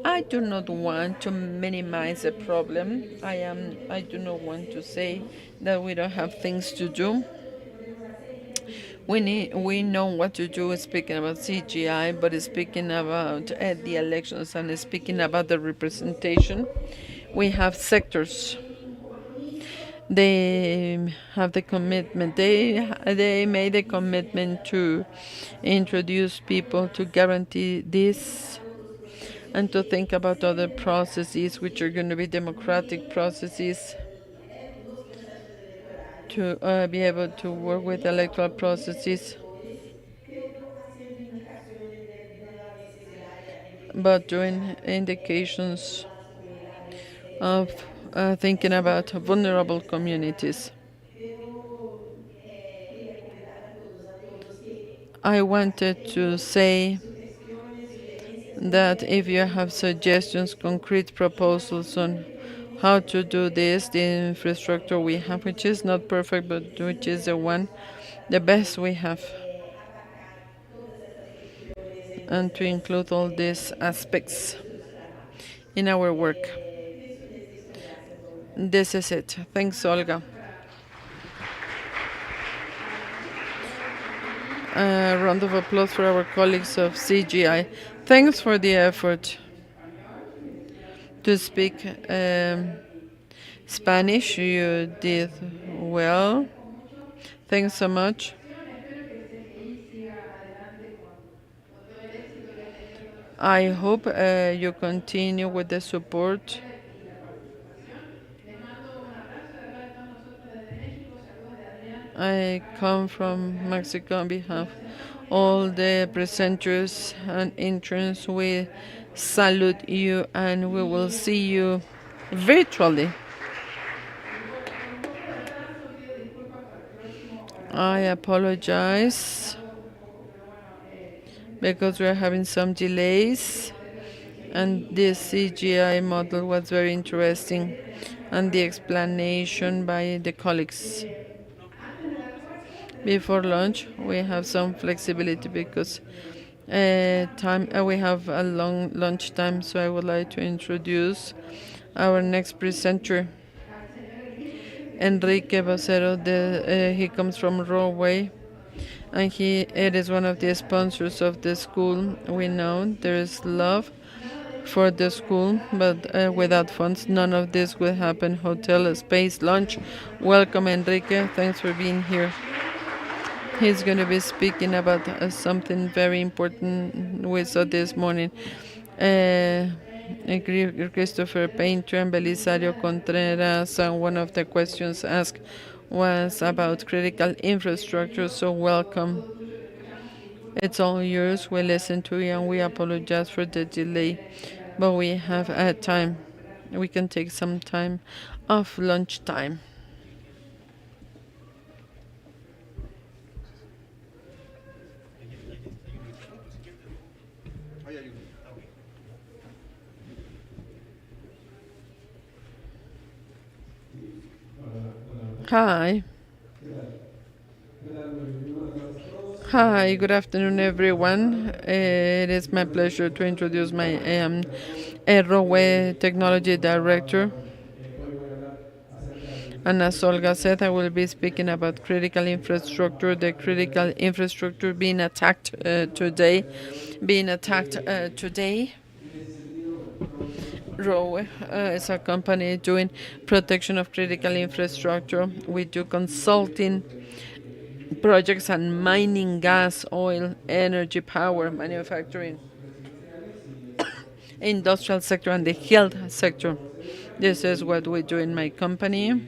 I do not want to minimize the problem. I do not want to say that we don't have things to do. We know what to do speaking about CGI, but speaking about the elections and speaking about the representation, we have sectors. They have the commitment. They made a commitment to introduce people to guarantee this and to think about other processes which are going to be democratic processes, to be able to work with electoral processes, but doing indications of thinking about vulnerable communities. I wanted to say that if you have suggestions, concrete proposals on how to do this, the infrastructure we have, which is not perfect, but which is the best we have, and to include all these aspects in our work. This is it. Thanks, Olga. A round of applause for our colleagues of CGI. Thanks for the effort to speak Spanish. You did well. Thanks so much. I hope you continue with the support. I come from Mexico on behalf all the presenters and interns. We salute you and we will see you virtually. I apologize because we're having some delays, and this CGI model was very interesting, and the explanation by the colleagues. Before lunch, we have some flexibility because we have a long lunch time, so I would like to introduce our next presenter, Enrique Bacero. He comes from Norway, and it is one of the sponsors of the school. We know there is love for the school, but without funds, none of this will happen. Hotel, space, lunch. Welcome, Enrique. Thanks for being here. He's going to be speaking about something very important we saw this morning. Christopher Painter and Belisario Contreras, and one of the questions asked was about critical infrastructure, so welcome. It's all yours. We listen to you and we apologize for the delay, but we have time. We can take some time off lunch time. Hi. Hi, good afternoon, everyone. It is my pleasure to introduce my Rowe Technology Director. And as Olga said, I will be speaking about critical infrastructure, the critical infrastructure being attacked today. Rowe is a company doing protection of critical infrastructure. We do consulting projects and mining, gas, oil, energy, power, manufacturing, industrial sector, and the health sector. This is what we do in my company.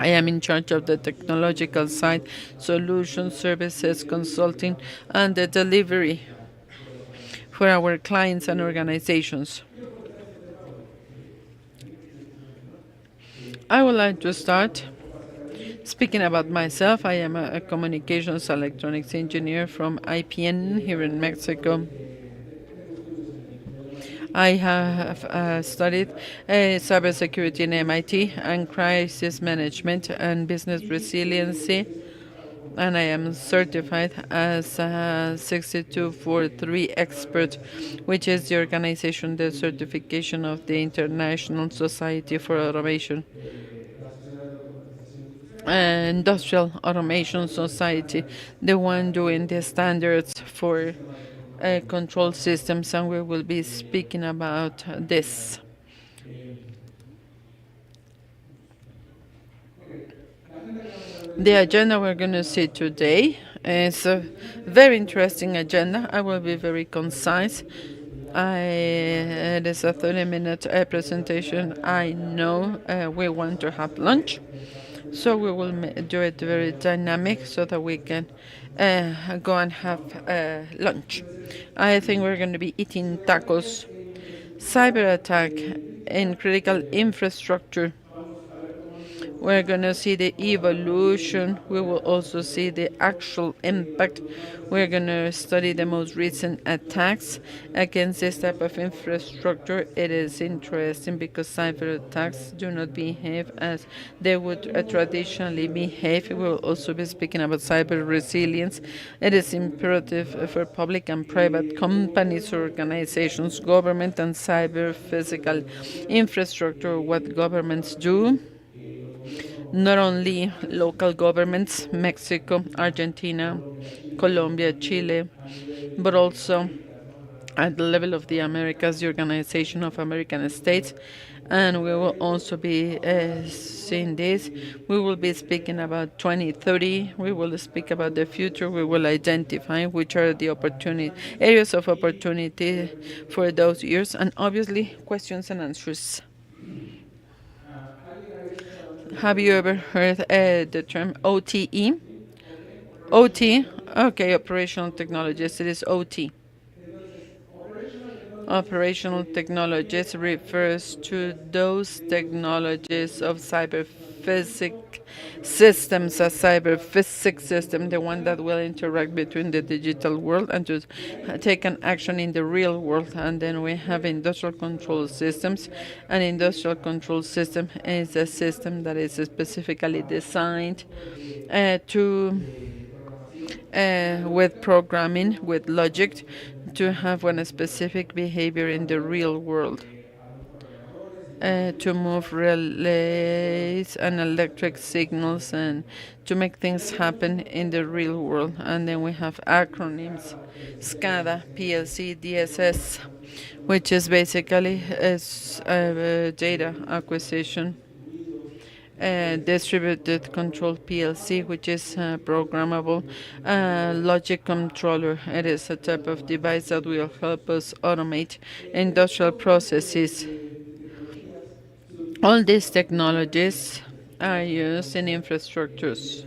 I am in charge of the technological side, solutions, services, consulting, and the delivery for our clients and organizations. I would like to start speaking about myself. I am a communications electronics engineer from IPN here in Mexico. I have studied cybersecurity in MIT and crisis management and business resiliency, and I am certified as a 6243 expert, which is the organization, the certification of the International Society for Automation. Industrial Automation Society, the one doing the standards for control systems, and we will be speaking about this. The agenda we're going to see today is a very interesting agenda. I will be very concise. It is a 30-minute presentation. I know we want to have lunch, so we will do it very dynamic so that we can go and have lunch. I think we're going to be eating tacos. Cyber attack in critical infrastructure. We're going to see the evolution. We will also see the actual impact. We're going to study the most recent attacks against this type of infrastructure. It is interesting because cyber attacks do not behave as they would traditionally behave. We will also be speaking about cyber resilience. It is imperative for public and private companies, organizations, government, and cyber physical infrastructure, what governments do. Not only local governments, Mexico, Argentina, Colombia, Chile, but also at the level of the Americas, the Organization of American States, and we will also be seeing this. We will be speaking about 2030. We will speak about the future. We will identify which are the areas of opportunity for those years, and obviously questions and answers. Have you ever heard the term OTE? OT, okay, operational technologies. It is OT. Operational technologies refers to those technologies of cyber-physics systems, a cyber-physics system, the one that will interact between the digital world and to take an action in the real world. And then we have industrial control systems. An industrial control system is a system that is specifically designed to with programming, with logic, to have one specific behavior in the real world. To move relays and electric signals and to make things happen in the real world. And then we have acronyms: SCADA, PLC, DSS, which is basically data acquisition, distributed control PLC, which is programmable logic controller. It is a type of device that will help us automate industrial processes. All these technologies are used in infrastructures,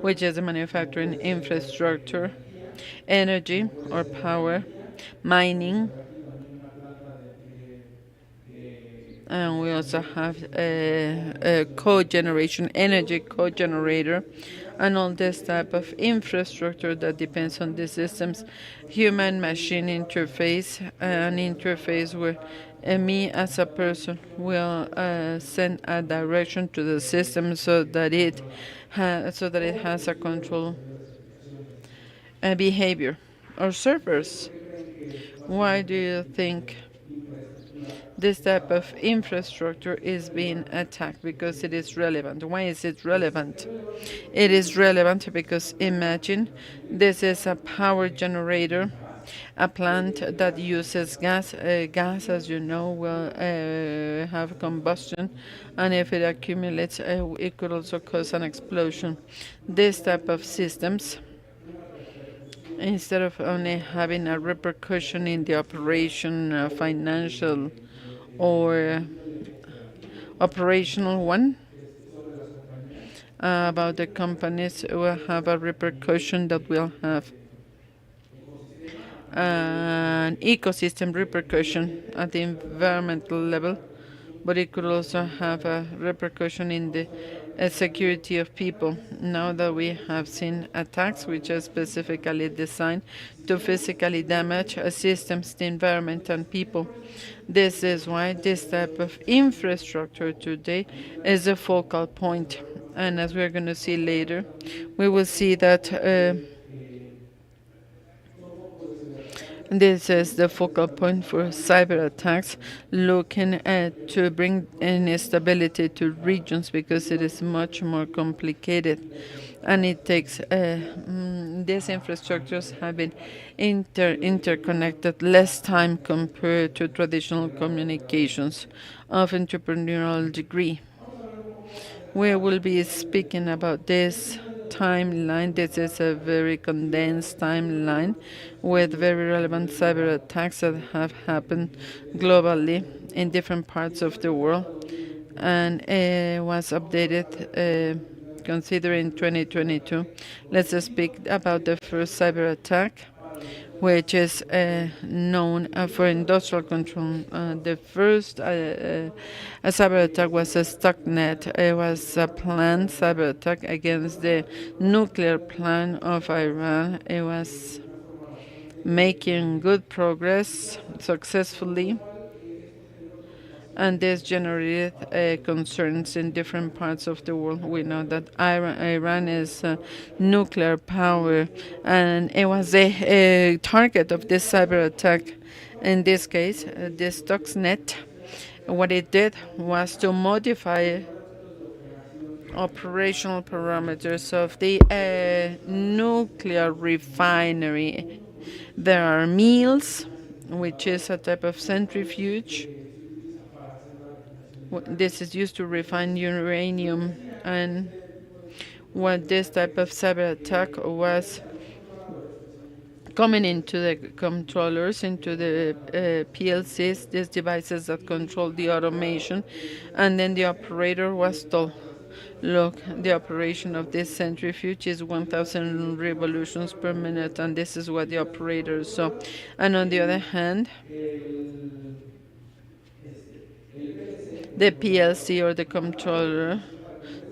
which is the manufacturing infrastructure, energy or power, mining, and we also have a cogeneration, energy cogenerator, and all this type of infrastructure that depends on the systems, human-machine interface, an interface where me as a person will send a direction to the system so that it has a control behavior. Or servers. Why do you think this type of infrastructure is being attacked? Because it is relevant. Why is it relevant? It is relevant because imagine this is a power generator, a plant that uses gas. Gas, as you know, will have combustion, and if it accumulates, it could also cause an explosion. This type of systems, instead of only having a repercussion in the operation, financial or operational one, about the companies, will have a repercussion that will have an ecosystem repercussion at the environmental level, but it could also have a repercussion in the security of people. Now that we have seen attacks which are specifically designed to physically damage systems, the environment, and people. This is why this type of infrastructure today is a focal point. And as we're going to see later, we will see that this is the focal point for cyber attacks, looking at to bring instability to regions because it is much more complicated, and it takes these infrastructures have been interconnected less time compared to traditional communications of entrepreneurial degree. We will be speaking about this timeline. This is a very condensed timeline with very relevant cyber attacks that have happened globally in different parts of the world, and was updated considering 2022. Let's speak about the first cyber attack, which is known for industrial control. The first cyber attack was a Stuxnet. It was a planned cyber attack against the nuclear plant of Iran. It was making good progress successfully, and this generated concerns in different parts of the world. We know that Iran is nuclear power, and it was a target of this cyber attack. In this case, this Stuxnet, what it did was to modify operational parameters of the nuclear refinery. There are meals, which is a type of centrifuge. This is used to refine uranium, and what this type of cyber attack was coming into the controllers, into the PLCs, these devices that control the automation, and then the operator was told, look, the operation of this centrifuge is 1,000 revolutions per minute, and this is what the operator saw. And on the other hand, the PLC or the controller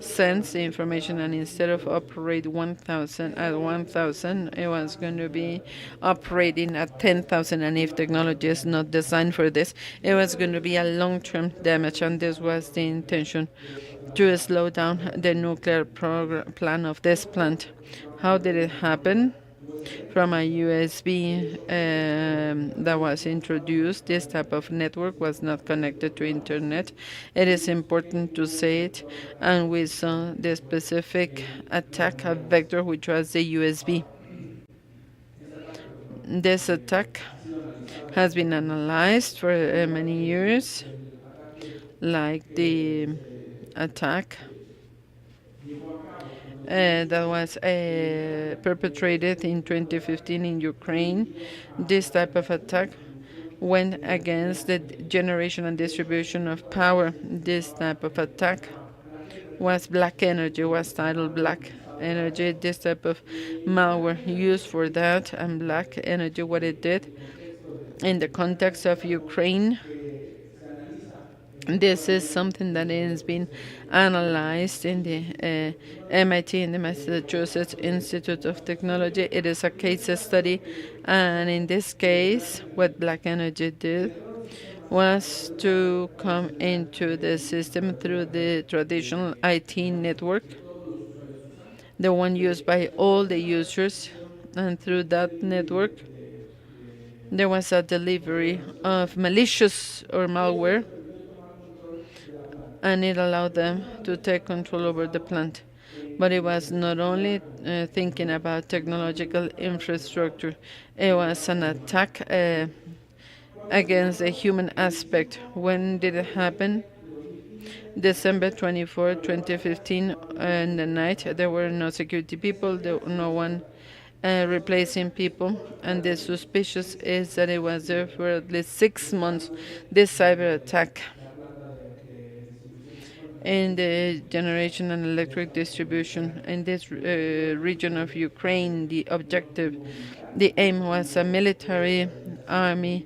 sends the information, and instead of operate 1,000 at 1,000, it was going to be operating at 10,000. And if technology is not designed for this, it was going to be a long-term damage. And this was the intention, to slow down the nuclear plan of this plant. How did it happen? From a USB that was introduced. This type of network was not connected to internet. It is important to say it. And we saw the specific attack vector, which was the USB. This attack has been analyzed for many years, like the attack that was perpetrated in 2015 in Ukraine. This type of attack went against the generation and distribution of power. This type of attack was black energy, was titled black energy. This type of malware used for that, and black energy, what it did in the context of Ukraine. This is something that has been analyzed in the MIT, in the Massachusetts Institute of Technology. It is a case study, and in this case, what black energy did was to come into the system through the traditional IT network, the one used by all the users, and through that network, there was a delivery of malicious or malware, and it allowed them to take control over the plant. But it was not only thinking about technological infrastructure, it was an attack against the human aspect. When did it happen? December 24, 2015, in the night. There were no security people, no one replacing people, and the suspicious is that it was there for at least 6 months, this cyber attack. In the generation and electric distribution in this region of Ukraine, the objective, the aim was a military army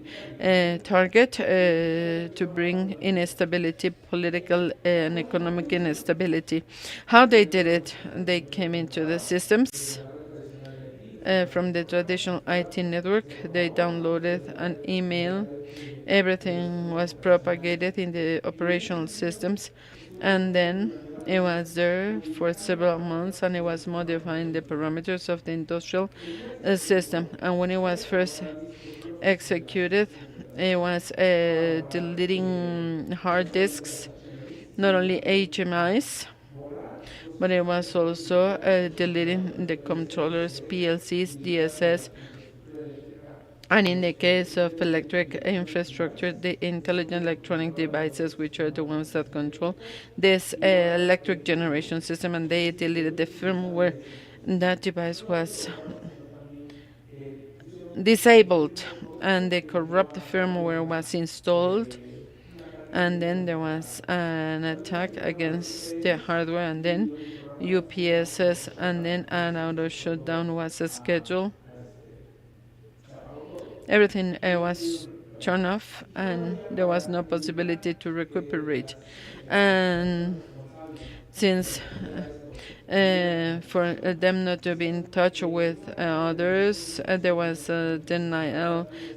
target to bring instability, political and economic instability. How they did it? They came into the systems from the traditional IT network. They downloaded an email. Everything was propagated in the operational systems, and then it was there for several months, and it was modifying the parameters of the industrial system. And when it was first executed, it was deleting hard disks, not only HMIs, but it was also deleting the controllers, PLCs, DSS, and in the case of electric infrastructure, the intelligent electronic devices, which are the ones that control this electric generation system, and they deleted the firmware. That device was disabled, and the corrupt firmware was installed, and then there was an attack against the hardware, and then UPSs, and then an auto shutdown was scheduled. Everything was turned off, and there was no possibility to recuperate. And since for them not to be in touch with others, there was a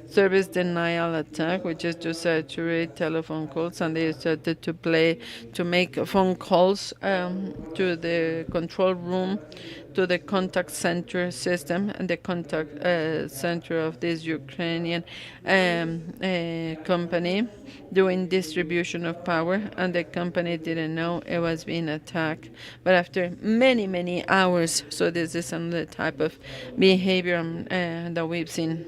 service denial attack, which is to saturate telephone calls, and they started to make phone calls to the control room, to the contact center system, and the contact center of this Ukrainian company doing distribution of power, and the company didn't know it was being attacked. But after many hours, so this is another type of behavior that we've seen.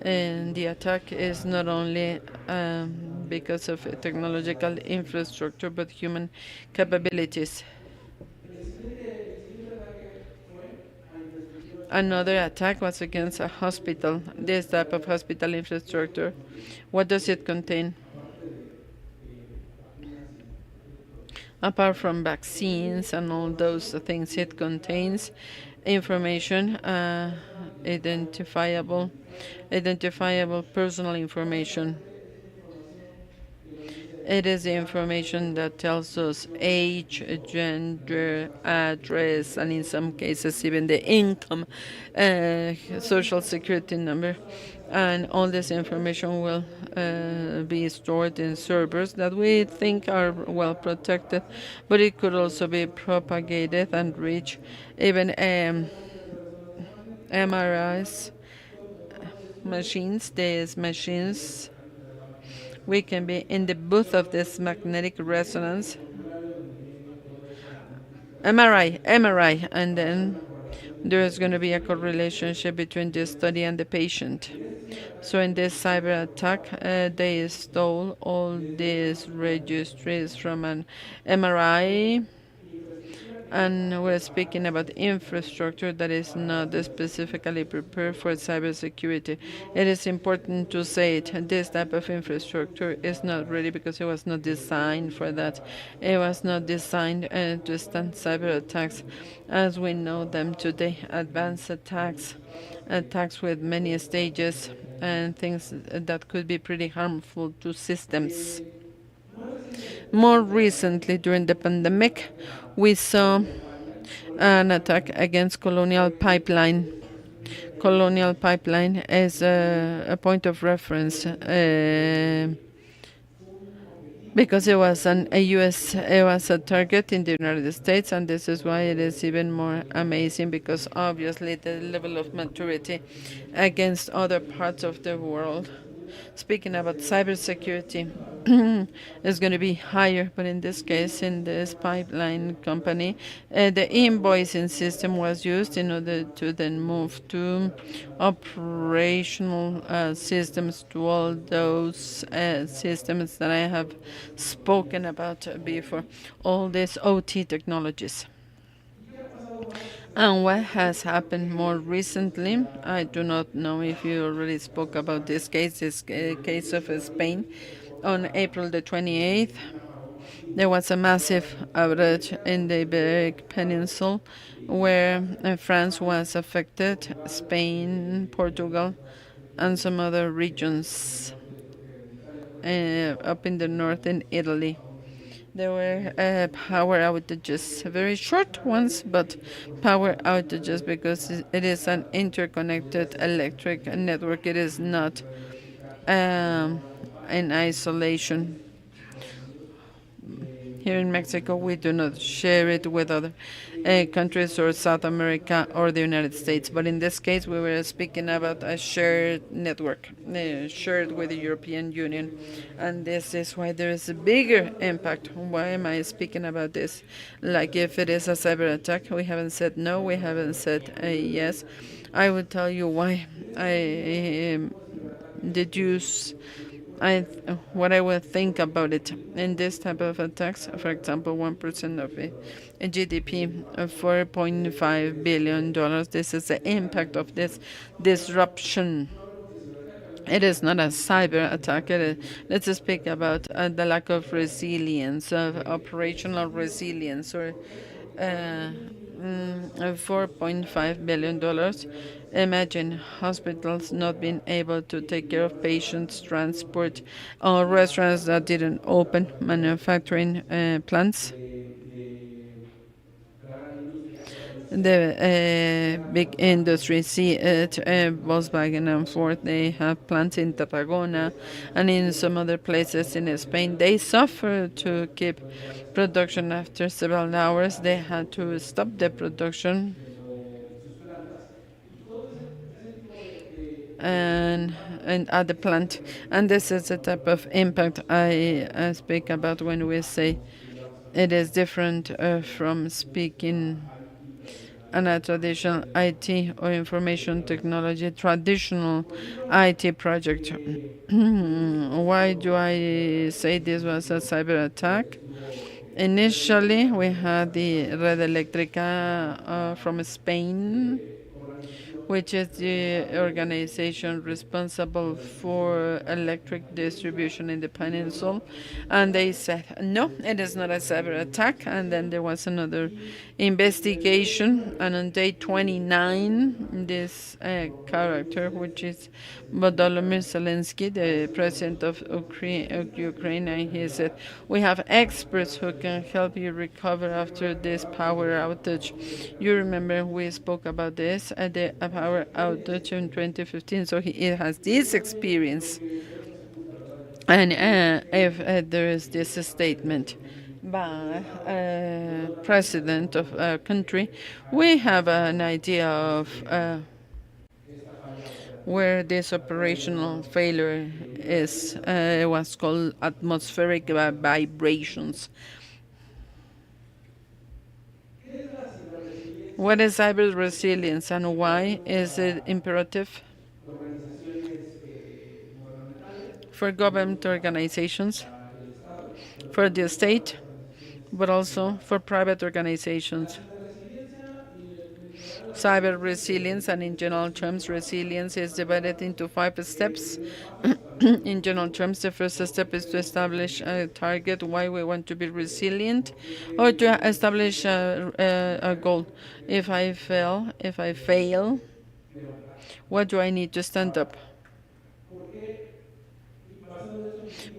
And the attack is not only because of technological infrastructure, but human capabilities. Another attack was against a hospital, this type of hospital infrastructure. What does it contain? Apart from vaccines and all those things, it contains information, identifiable personal information. It is the information that tells us age, gender, address, and in some cases even the income, social security number. And all this information will be stored in servers that we think are well protected, but it could also be propagated and reach even MRIs machines. These machines, we can be in the booth of this magnetic resonance, MRI, and then there is going to be a correlationship between the study and the patient. So in this cyber attack, they stole all these registries from an MRI, and we're speaking about infrastructure that is not specifically prepared for cybersecurity. It is important to say it. This type of infrastructure is not ready because it was not designed for that. It was not designed to stand cyber attacks as we know them today. Advanced attacks, attacks with many stages, and things that could be pretty harmful to systems. More recently, during the pandemic, we saw an attack against Colonial Pipeline. Colonial Pipeline is a point of reference because it was it was a target in the United States, and this is why it is even more amazing, because obviously the level of maturity against other parts of the world, speaking about cybersecurity, is going to be higher. But in this case, in this pipeline company, the invoicing system was used in order to then move to operational systems, to all those systems that I have spoken about before, all these OT technologies. And what has happened more recently, I do not know if you already spoke about this case of Spain. On April the 28th, there was a massive outage in the Iberic Peninsula where France was affected, Spain, Portugal, and some other regions up in the north in Italy. There were power outages, very short ones, but power outages because it is an interconnected electric network. It is not in isolation. Here in Mexico, we do not share it with other countries or South America or the United States. But in this case, we were speaking about a shared network, shared with the European Union. And this is why there is a bigger impact. Why am I speaking about this? Like if it is a cyber attack, we haven't said no, we haven't said yes. I will tell you why I deduce what I would think about it. In this type of attacks, for example, 1% of a GDP of $4.5 billion, this is the impact of this disruption. It is not a cyber attack. Let's speak about the lack of resilience, of operational resilience, or $4.5 billion. Imagine hospitals not being able to take care of patients, transport, or restaurants that didn't open, manufacturing plants. The big industry, see it, Volkswagen and Ford, they have plants in Tarragona and in some other places in Spain. They suffer to keep production after several hours. They had to stop the production. And at the plant, and this is the type of impact I speak about when we say it is different from speaking on a traditional IT or information technology, traditional IT project. Why do I say this was a cyber attack? Initially, we had the Red Eléctrica from Spain, which is the organization responsible for electric distribution in the peninsula. And they said, no, it is not a cyber attack. And then there was another investigation. And on day 29, this character, which is Volodymyr Zelensky, the president of Ukraine, and he said, we have experts who can help you recover after this power outage. You remember we spoke about this at the power outage in 2015, so he has this experience. And if there is this statement by a president of a country, we have an idea of where this operational failure is. It was called atmospheric vibrations. What is cyber resilience and why is it imperative? For government organizations, for the state, but also for private organizations. Cyber resilience, and in general terms, resilience is divided into 5 steps. In general terms, the first step is to establish a target, why we want to be resilient, or to establish a goal. If I fail, what do I need to stand up?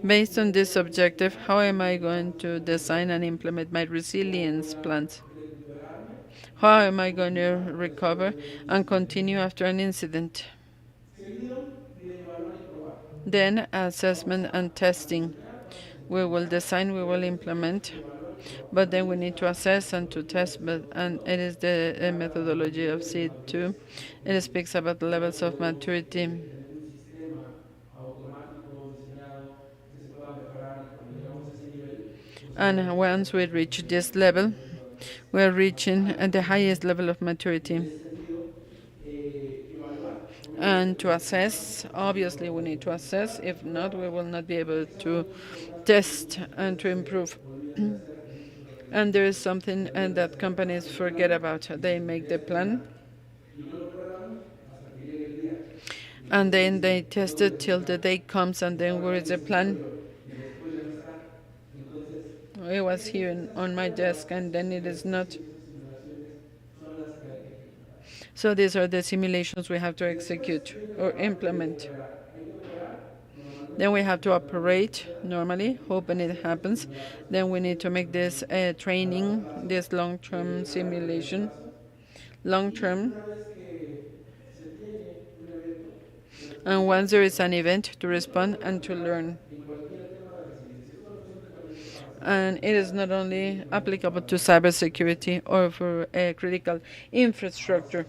Based on this objective, how am I going to design and implement my resilience plans? How am I going to recover and continue after an incident? Then assessment and testing. We will design, we will implement, but then we need to assess and to test, and it is the methodology of SID2. It speaks about the levels of maturity. And once we reach this level, we are reaching the highest level of maturity. And to assess, obviously we need to assess. If not, we will not be able to test and to improve. And there is something that companies forget about. They make the plan, and then they test it till the day comes, and then where is the plan? It was here on my desk, and then it is not. So these are the simulations we have to execute or implement. Then we have to operate normally, hoping it happens. Then we need to make this training, this long-term simulation, long-term. And once there is an event, to respond and to learn. And it is not only applicable to cybersecurity or for critical infrastructure.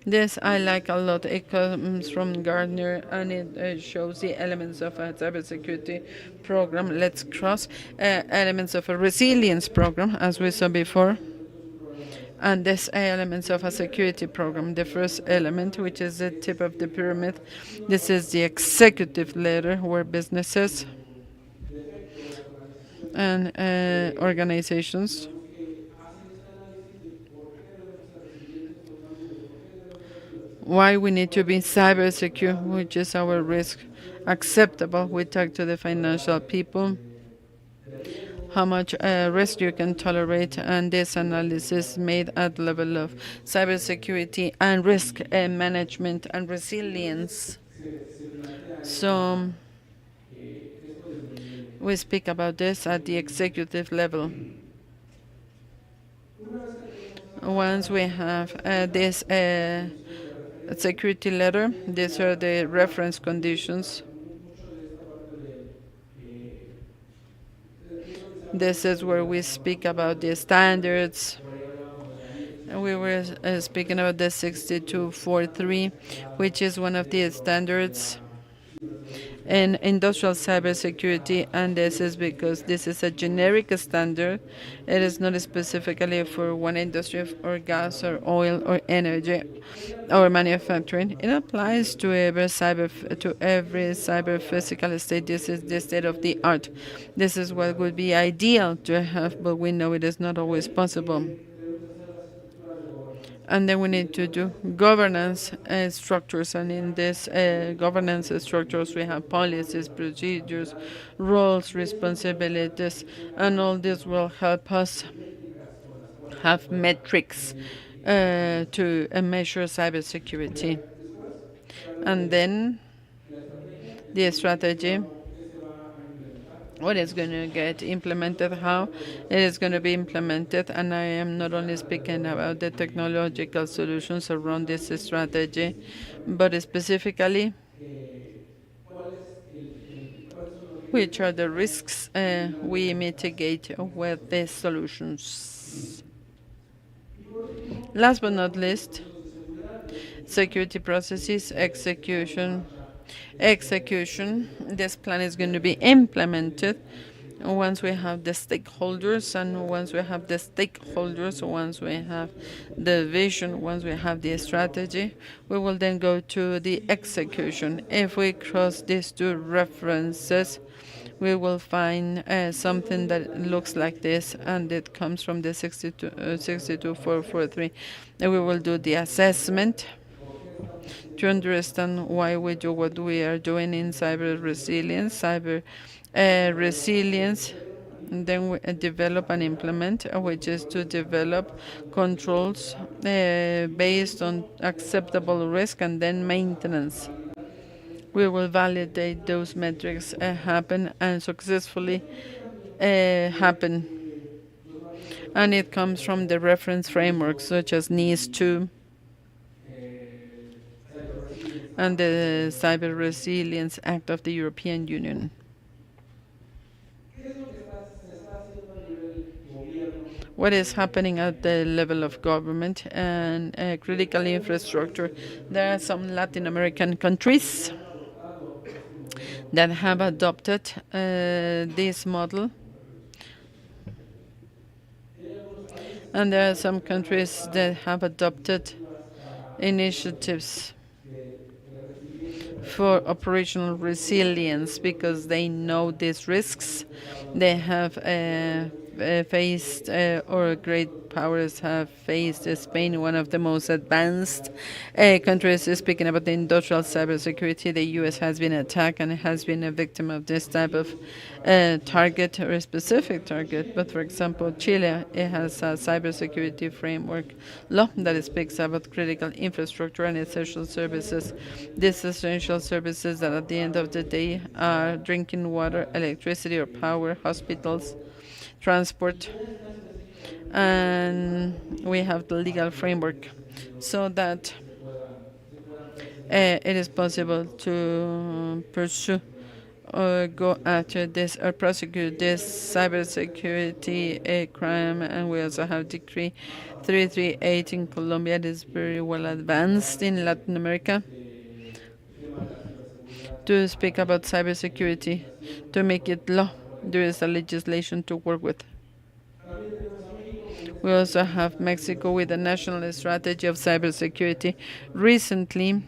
This I like a lot. It comes from Gardner, and it shows the elements of a cybersecurity program. Let's cross elements of a resilience program, as we saw before. And these elements of a security program. The first element, which is the tip of the pyramid, this is the executive layer, where businesses and organizations why we need to be cyber secure, which is our risk acceptable. We talk to the financial people, how much risk you can tolerate, and this analysis made at the level of cybersecurity and risk management and resilience. So we speak about this at the executive level. Once we have this security letter, these are the reference conditions. This is where we speak about the standards. We were speaking about the 6243, which is one of the standards in industrial cybersecurity, and this is because this is a generic standard. It is not specifically for one industry or gas or oil or energy or manufacturing. It applies to every cyber physical state. This is the state of the art. This is what would be ideal to have, but we know it is not always possible. And then we need to do governance structures, and in this governance structures we have policies, procedures, roles, responsibilities, and all this will help us have metrics to measure cybersecurity. And then the strategy, what is going to get implemented, how it is going to be implemented. And I am not only speaking about the technological solutions around this strategy, but specifically which are the risks we mitigate with these solutions. Last but not least, security processes, execution. This plan is going to be implemented once we have the stakeholders, and once we have the vision, once we have the strategy, we will then go to the execution. If we cross these two references, we will find something that looks like this, and it comes from the 62443. And we will do the assessment to understand why we do what we are doing in cyber resilience, and then we develop and implement, which is to develop controls based on acceptable risk, and then maintenance. We will validate those metrics happen and successfully happen. And it comes from the reference frameworks such as NIS2 and the Cyber Resilience Act of the European Union. What is happening at the level of government and critical infrastructure? There are some Latin American countries that have adopted this model, and there are some countries that have adopted initiatives for operational resilience because they know these risks. They have faced, or great powers have faced, Spain, one of the most advanced countries. Speaking about the industrial cybersecurity, the U.S. has been attacked and has been a victim of this type of target, or a specific target. But for example, Chile, it has a cybersecurity framework law that speaks about critical infrastructure and essential services. These essential services that at the end of the day are drinking water, electricity or power, hospitals, transport, and we have the legal framework so that it is possible to pursue or go after this or prosecute this cybersecurity crime. And we also have Decree 338 in Colombia. It is very well advanced in Latin America to speak about cybersecurity, to make it law. There is a legislation to work with. We also have Mexico with a national strategy of cybersecurity. Recently,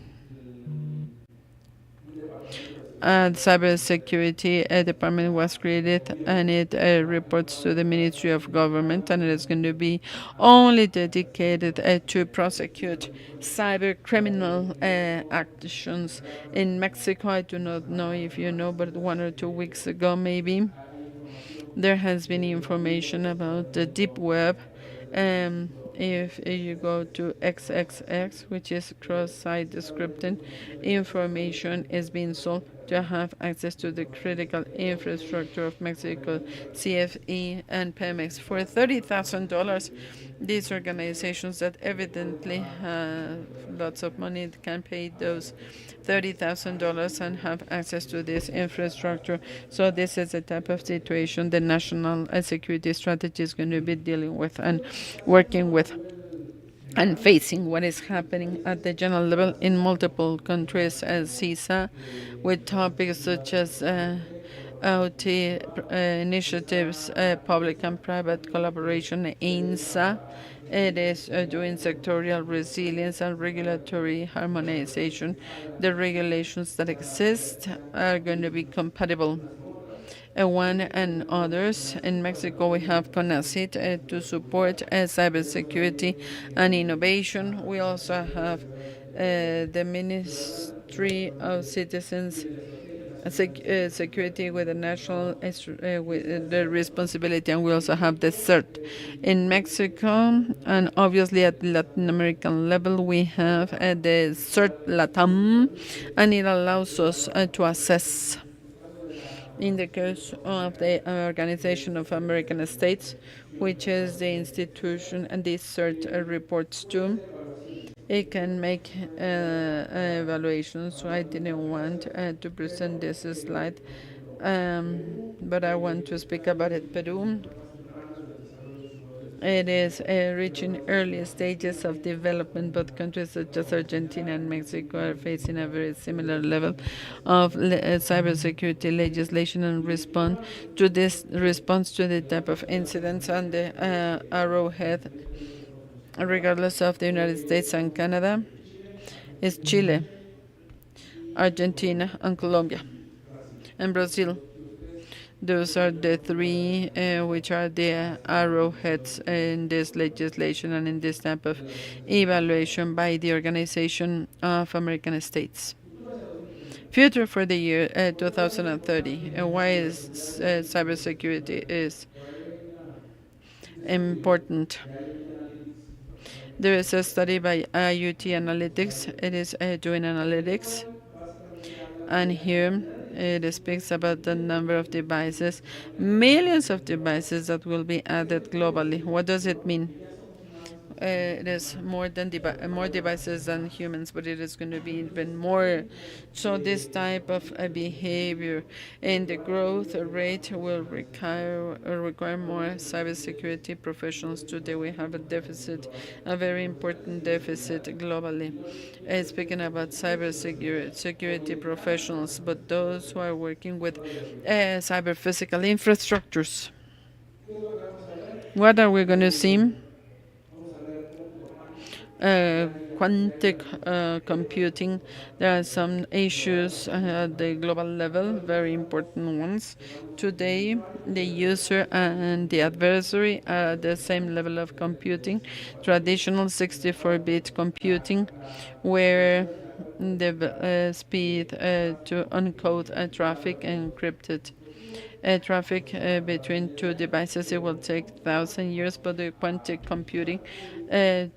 the cybersecurity department was created, and it reports to the Ministry of Government, and it is going to be only dedicated to prosecute cyber criminal actions in Mexico. I do not know if you know, but 1 or 2 weeks ago maybe, there has been information about the deep web. If you go to XXX, which is cross-site scripting, information is being sold to have access to the critical infrastructure of Mexico, CFE and Pemex for $30,000. These organizations that evidently have lots of money can pay those $30,000 and have access to this infrastructure. So this is the type of situation the national security strategy is going to be dealing with and working with, and facing what is happening at the general level in multiple countries as CISA, with topics such as OT initiatives, public and private collaboration. INSA, it is doing sectorial resilience and regulatory harmonization. The regulations that exist are going to be compatible one and others. In Mexico, we have CONACYT to support cybersecurity and innovation. We also have the Ministry of Citizens Security with the national with the responsibility, and we also have the CERT in Mexico, and obviously at Latin American level we have the CERT LATAM, and it allows us to assess. In the case of the Organization of American States, which is the institution and this CERT reports to, it can make evaluations. So I didn't want to present this slide, but I want to speak about it. Peru, it is reaching early stages of development. Both countries such as Argentina and Mexico are facing a very similar level of cybersecurity legislation and response to the type of incidents on the arrowhead, regardless of the United States and Canada, is Chile, Argentina, and Colombia, and Brazil. Those are the three which are the arrowheads in this legislation and in this type of evaluation by the Organization of American States. Future for the year 2030. Why is cybersecurity is important? There is a study by IoT Analytics. It is doing analytics, and here it speaks about the number of devices, millions of devices that will be added globally. What does it mean? It is more devices than humans, but it is going to be even more. So this type of behavior and the growth rate will require more cybersecurity professionals. Today we have a deficit, a very important deficit globally. Speaking about security professionals, but those who are working with cyber physical infrastructures. What are we going to see? Quantic computing. There are some issues at the global level, very important ones. Today, the user and the adversary are at the same level of computing. Traditional 64-bit computing, where the speed to encode traffic encrypted traffic between two devices, it will take 1,000 years, but the quantic computing,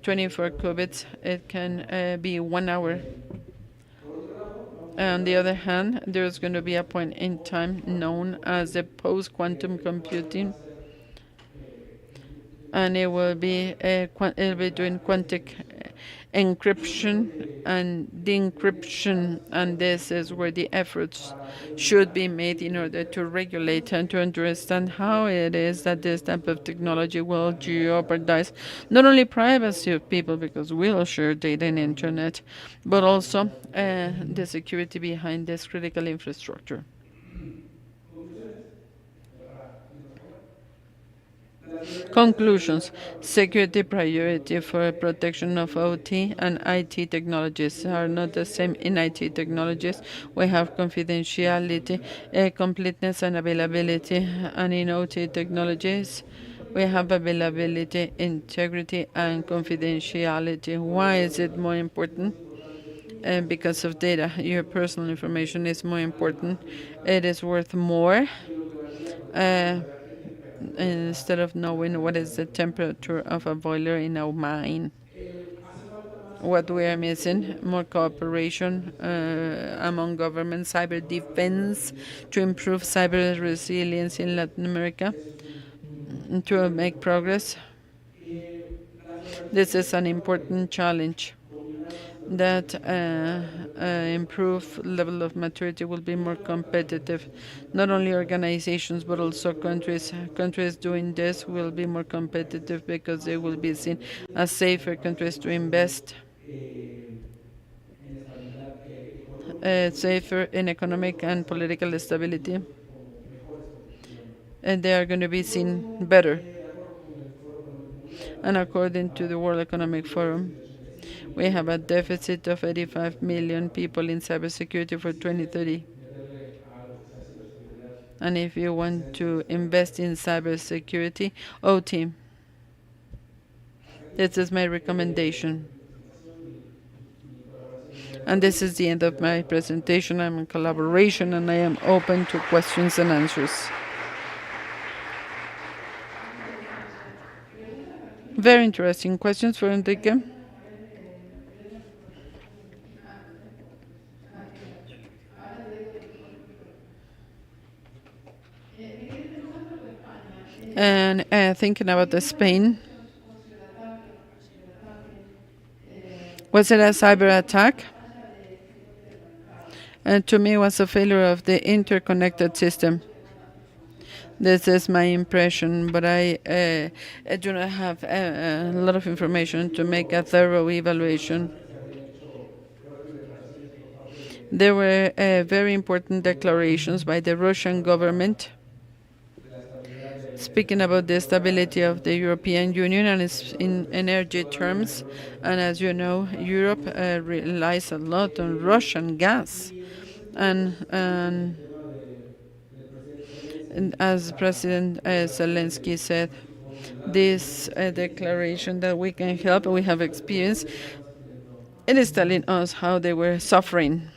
24 qubits, it can be 1 hour. On the other hand, there's going to be a point in time known as the post-quantum computing, and it will be doing quantic encryption and decryption, and this is where the efforts should be made in order to regulate and to understand how it is that this type of technology will jeopardize not only privacy of people, because we'll share data in the internet, but also the security behind this critical infrastructure. Conclusions. Security priority for protection of OT and IT technologies are not the same. In IT technologies, we have confidentiality, completeness, and availability. And in OT technologies, we have availability, integrity, and confidentiality. Why is it more important? Because of data. Your personal information is more important. It is worth more. Instead of knowing what is the temperature of a boiler in our mine. What we are missing, more cooperation among governments, cyber defense, to improve cyber resilience in Latin America, to make progress. This is an important challenge. That improved level of maturity will be more competitive. Not only organizations, but also countries. Countries doing this will be more competitive because they will be seen as safer countries to invest. Safer in economic and political stability. And they are going to be seen better. And according to the World Economic Forum, we have a deficit of 85 million people in cybersecurity for 2030. And if you want to invest in cybersecurity, OT. This is my recommendation. And this is the end of my presentation. I'm in collaboration and I am open to questions and answers. Very interesting questions for Enrique. And thinking about the Spain, was it a cyber attack? And to me, it was a failure of the interconnected system. This is my impression, but I do not have a lot of information to make a thorough evaluation. There were very important declarations by the Russian government speaking about the stability of the European Union and it's in energy terms. And as you know, Europe relies a lot on Russian gas. And as President Zelensky said, this declaration that we can help, we have experience, it is telling us how they were suffering.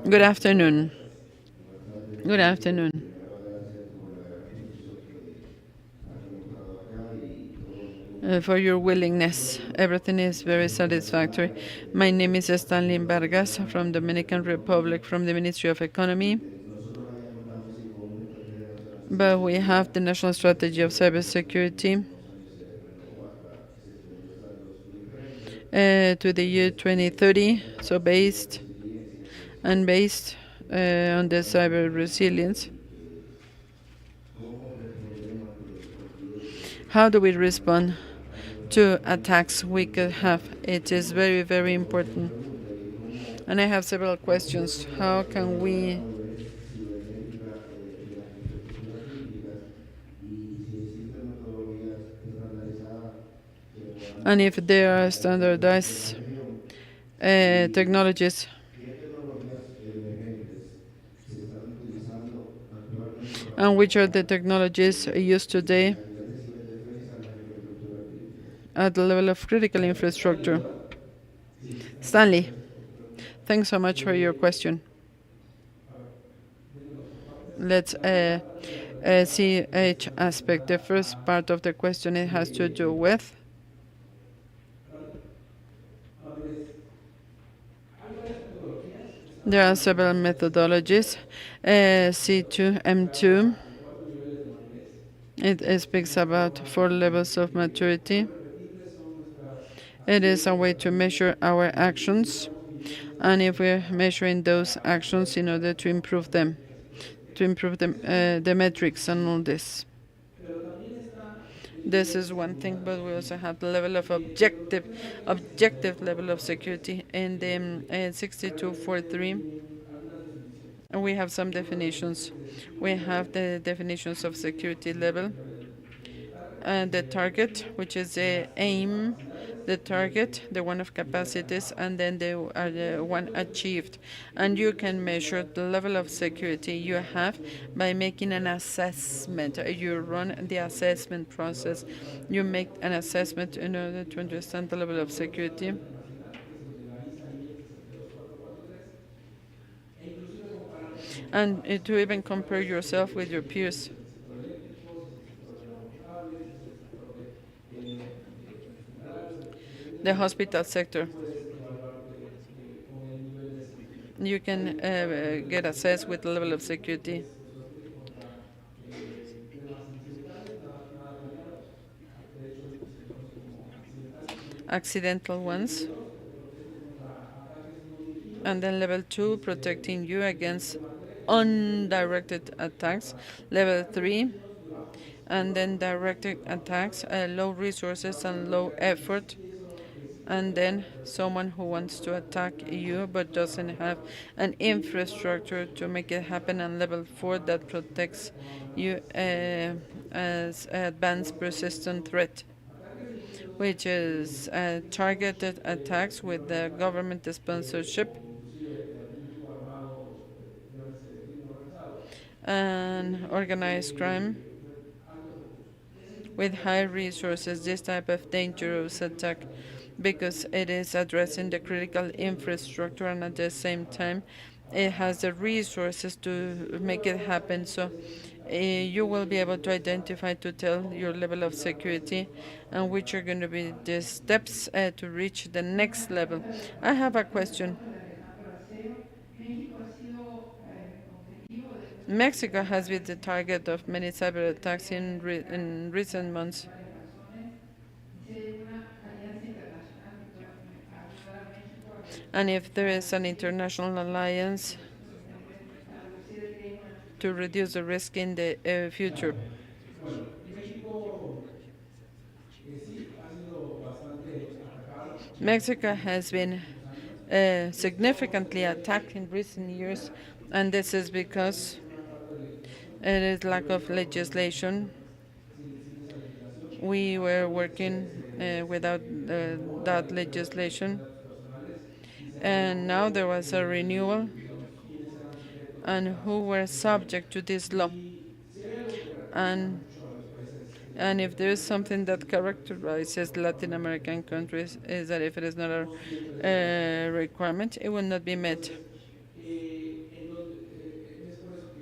Good afternoon. Good afternoon. For your willingness. Everything is very satisfactory. My name is Stanley Vargas from Dominican Republic, from the Ministry of Economy. But we have the National Strategy of Cybersecurity to the year 2030, so based on the cyber resilience. How do we respond to attacks we could have? It is very, very important. And I have several questions. How can we and if there are standardized technologies and which are the technologies used today at the level of critical infrastructure? Stanley, thanks so much for your question. Let's see each aspect. The first part of the question, it has to do with there are several methodologies. C2, M2. It speaks about 4 levels of maturity. It is a way to measure our actions, and if we're measuring those actions in order to improve them, the metrics and all this. This is one thing, but we also have the level of objective level of security. In the 6243, we have some definitions. We have the definitions of security level, and the target, which is the aim, the target, the one of capacities, and then the one achieved. And you can measure the level of security you have by making an assessment. You run the assessment process. You make an assessment in order to understand the level of security. And to even compare yourself with your peers. The hospital sector. You can get assessed with the level of security. Accidental ones. And then level 2, protecting you against undirected attacks. Level 3, and then directed attacks, low resources and low effort. And then someone who wants to attack you but doesn't have an infrastructure to make it happen. And level 4, that protects you as advanced persistent threat, which is targeted attacks with the government sponsorship. and organized crime with high resources, this type of dangerous attack, because it is addressing the critical infrastructure and at the same time it has the resources to make it happen. So you will be able to identify, to tell your level of security and which are going to be the steps to reach the next level. I have a question. Mexico has been the target of many cyber attacks in recent months. And if there is an international alliance to reduce the risk in the future. Bueno, y México sí ha sido bastante atacado Mexico has en been los últimos años. significantly attacked in recent years, and this is because Una falta de legislación. it is lack of legislation. Sin esa legislación, We were working without renovó la that ley de protección de legislation, datos personales y se and renovó, now there was a renewal, digamos, quiénes eran sujetos a and esta who were subject to this law. y si hay algo que caracteriza And mucho a los países And if there is something that characterizes Latin American countries is that if it is not a requirement, it will not be met. es por eso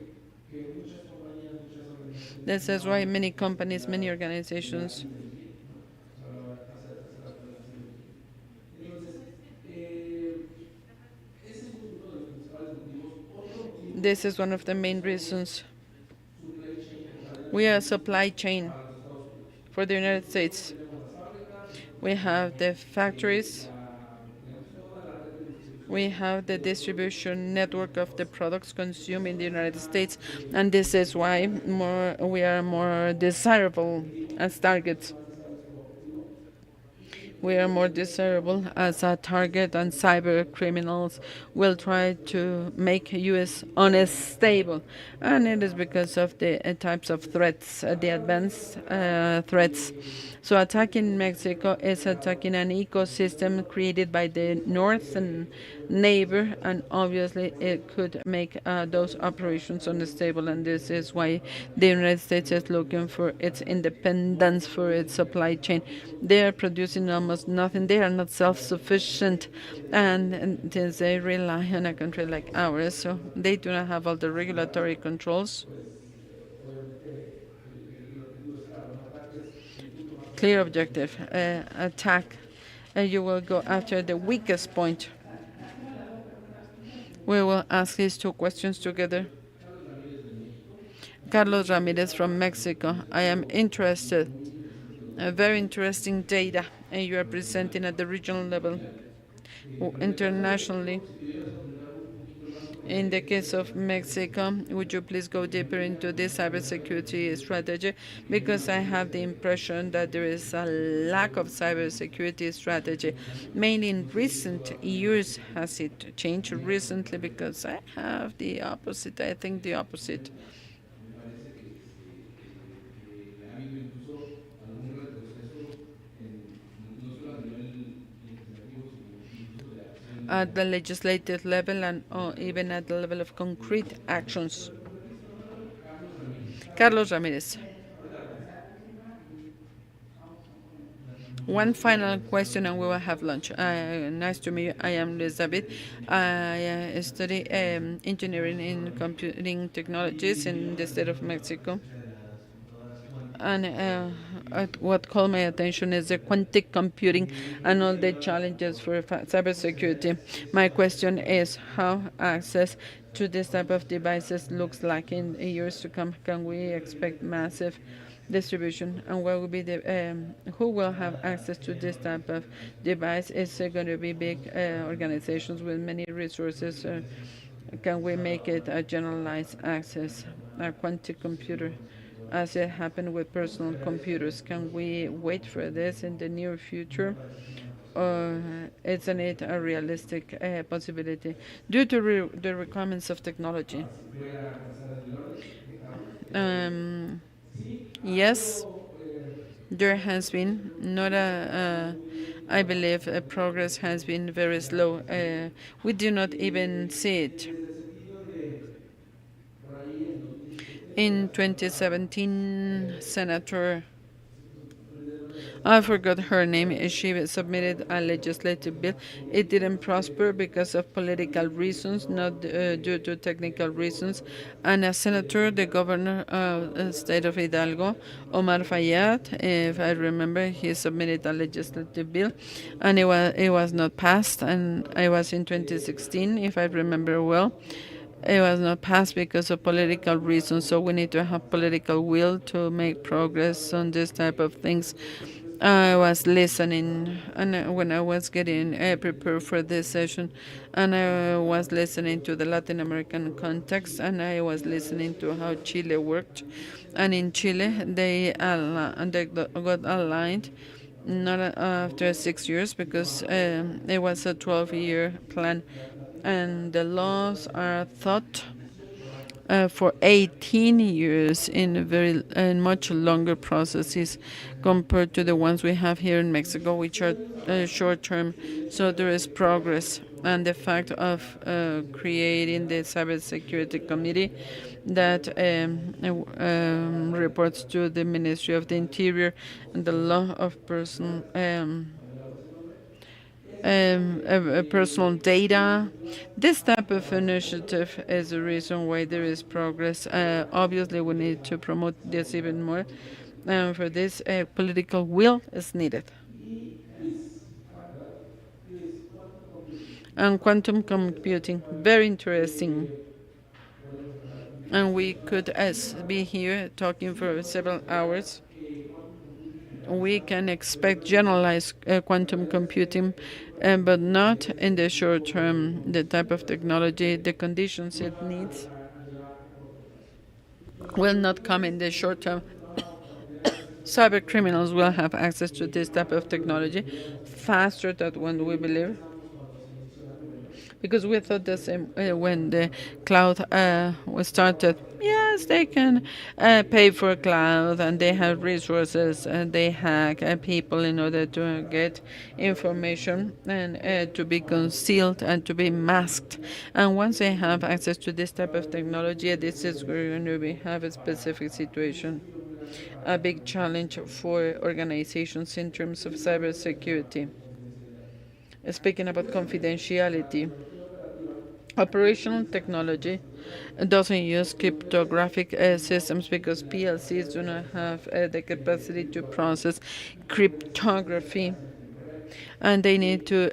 que muchas compañías, muchas organizaciones This is why many companies, many organizations entonces ese es uno de los principales motivos. Otro motivo, this is one of the main reasons. supply chain o cadena We are a supply chain para los Estados Unidos. for the United States. Tenemos las fábricas, We have the factories, tenemos toda la red de distribución. we have the distribution network of the products consumed in the United States, and this is why we are more desirable as targets. We are more desirable as a target, and cyber criminals will try to make U.S. unstable. And it is because of the types of threats, the advanced threats. So attacking Mexico is attacking an ecosystem created by the northern neighbor, and obviously it could make those operations unstable. And this is why the United States is looking for its independence for its supply chain. They are producing almost nothing. They are not self-sufficient, and since they rely on a country like ours, so they do not have all the regulatory controls. Clear objective, attack. You will go after the weakest point. We will ask these two questions together. Carlos Ramirez from Mexico. I am interested. Very interesting data, and you are presenting at the regional level, internationally. In the case of Mexico, would you please go deeper into this cybersecurity strategy? Because I have the impression that there is a lack of cybersecurity strategy. Mainly in recent years, has it changed recently? Because I have the opposite. I think the opposite. At the legislative level and even at the level of concrete actions. Carlos Ramirez. One final question and we will have lunch. Nice to meet you. I am Elizabeth. I study engineering in computing technologies in the state of Mexico. And what caught my attention is the quantum computing and all the challenges for cybersecurity. My question is how access to this type of devices looks like in years to come. Can we expect massive distribution, and what will be the who will have access to this type of device? Is it going to be big organizations with many resources? Can we make it a generalized access, a quantum computer, as it happened with personal computers? Can we wait for this in the near future? Or isn't it a realistic possibility due to the requirements of technology? Yes, there has been not I believe progress has been very slow. We do not even see it. In 2017, Senator, I forgot her name. She submitted a legislative bill. It didn't prosper because of political reasons, not due to technical reasons. And a senator, the governor of the state of Hidalgo, Omar Fayad, if I remember, he submitted a legislative bill, and it was not passed. And it was in 2016, if I remember well. It was not passed because of political reasons, so we need to have political will to make progress on this type of things. I was listening, and when I was getting prepared for this session, and I was listening to the Latin American context, and I was listening to how Chile worked, and in Chile they got aligned not after 6 years because it was a 12-year plan, and the laws are thought for 18 years in much longer processes compared to the ones we have here in Mexico, which are short term. So there is progress, and the fact of creating the Cybersecurity Committee that reports to the Ministry of the Interior and the law of personal data. This type of initiative is the reason why there is progress. Obviously, we need to promote this even more. And for this, political will is needed. And quantum computing, very interesting. And we could be here talking for several hours. We can expect generalized quantum computing, but not in the short term. The type of technology, the conditions it needs will not come in the short term. Cyber criminals will have access to this type of technology faster than when we believe. Because we thought the same when the cloud was started. Yes, they can pay for cloud, and they have resources, and they hack people in order to get information and to be concealed and to be masked. And once they have access to this type of technology, this is where we have a specific situation, a big challenge for organizations in terms of cybersecurity. Speaking about confidentiality, operational technology doesn't use cryptographic systems because PLCs do not have the capacity to process cryptography, and they need to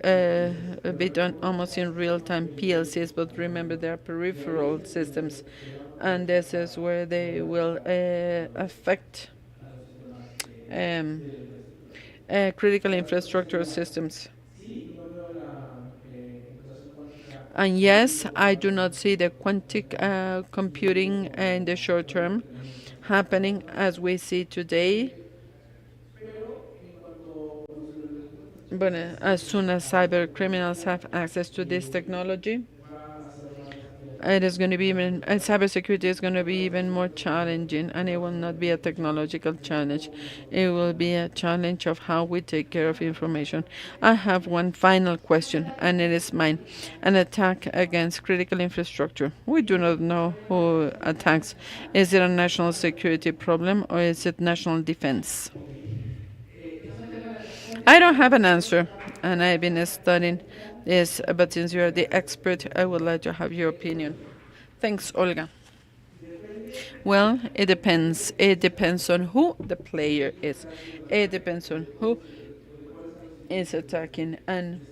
be done almost in real time. PLCs, but remember they are peripheral systems, and this is where they will affect critical infrastructure systems. And yes, I do not see the quantic computing in the short term happening as we see today. But as soon as cyber criminals have access to this technology, it is going to be even, cybersecurity is going to be even more challenging, and it will not be a technological challenge. It will be a challenge of how we take care of information. I have one final question, and it is mine. An attack against critical infrastructure. We do not know who attacks. Is it a national security problem, or is it national defense? I don't have an answer, and I've been studying this, but since you're the expert, I would like to have your opinion. Thanks, Olga. Well, it depends. It depends on who the player is. It depends on who is attacking. And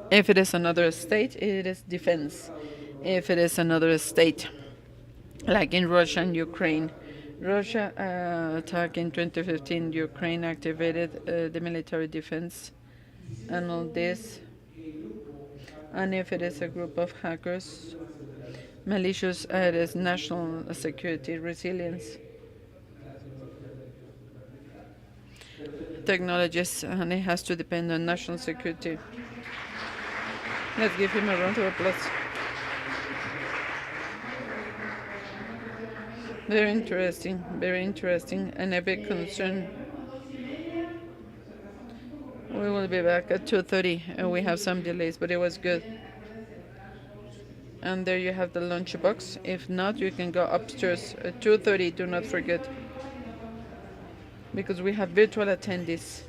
if it is another state, it is defense. If it is another state, like in Russia and Ukraine, Russia attack in 2015, Ukraine activated the military defense and all this. And if it is a group of hackers, malicious, it is national security resilience. Technologies, and it has to depend on national security. Let's give him a round of applause. Very interesting, and a big concern. We will be back at 2:30, and we have some delays, but it was good. And there you have the lunchbox. If not, you can go upstairs at 2:30. Do not forget, because we have virtual attendees.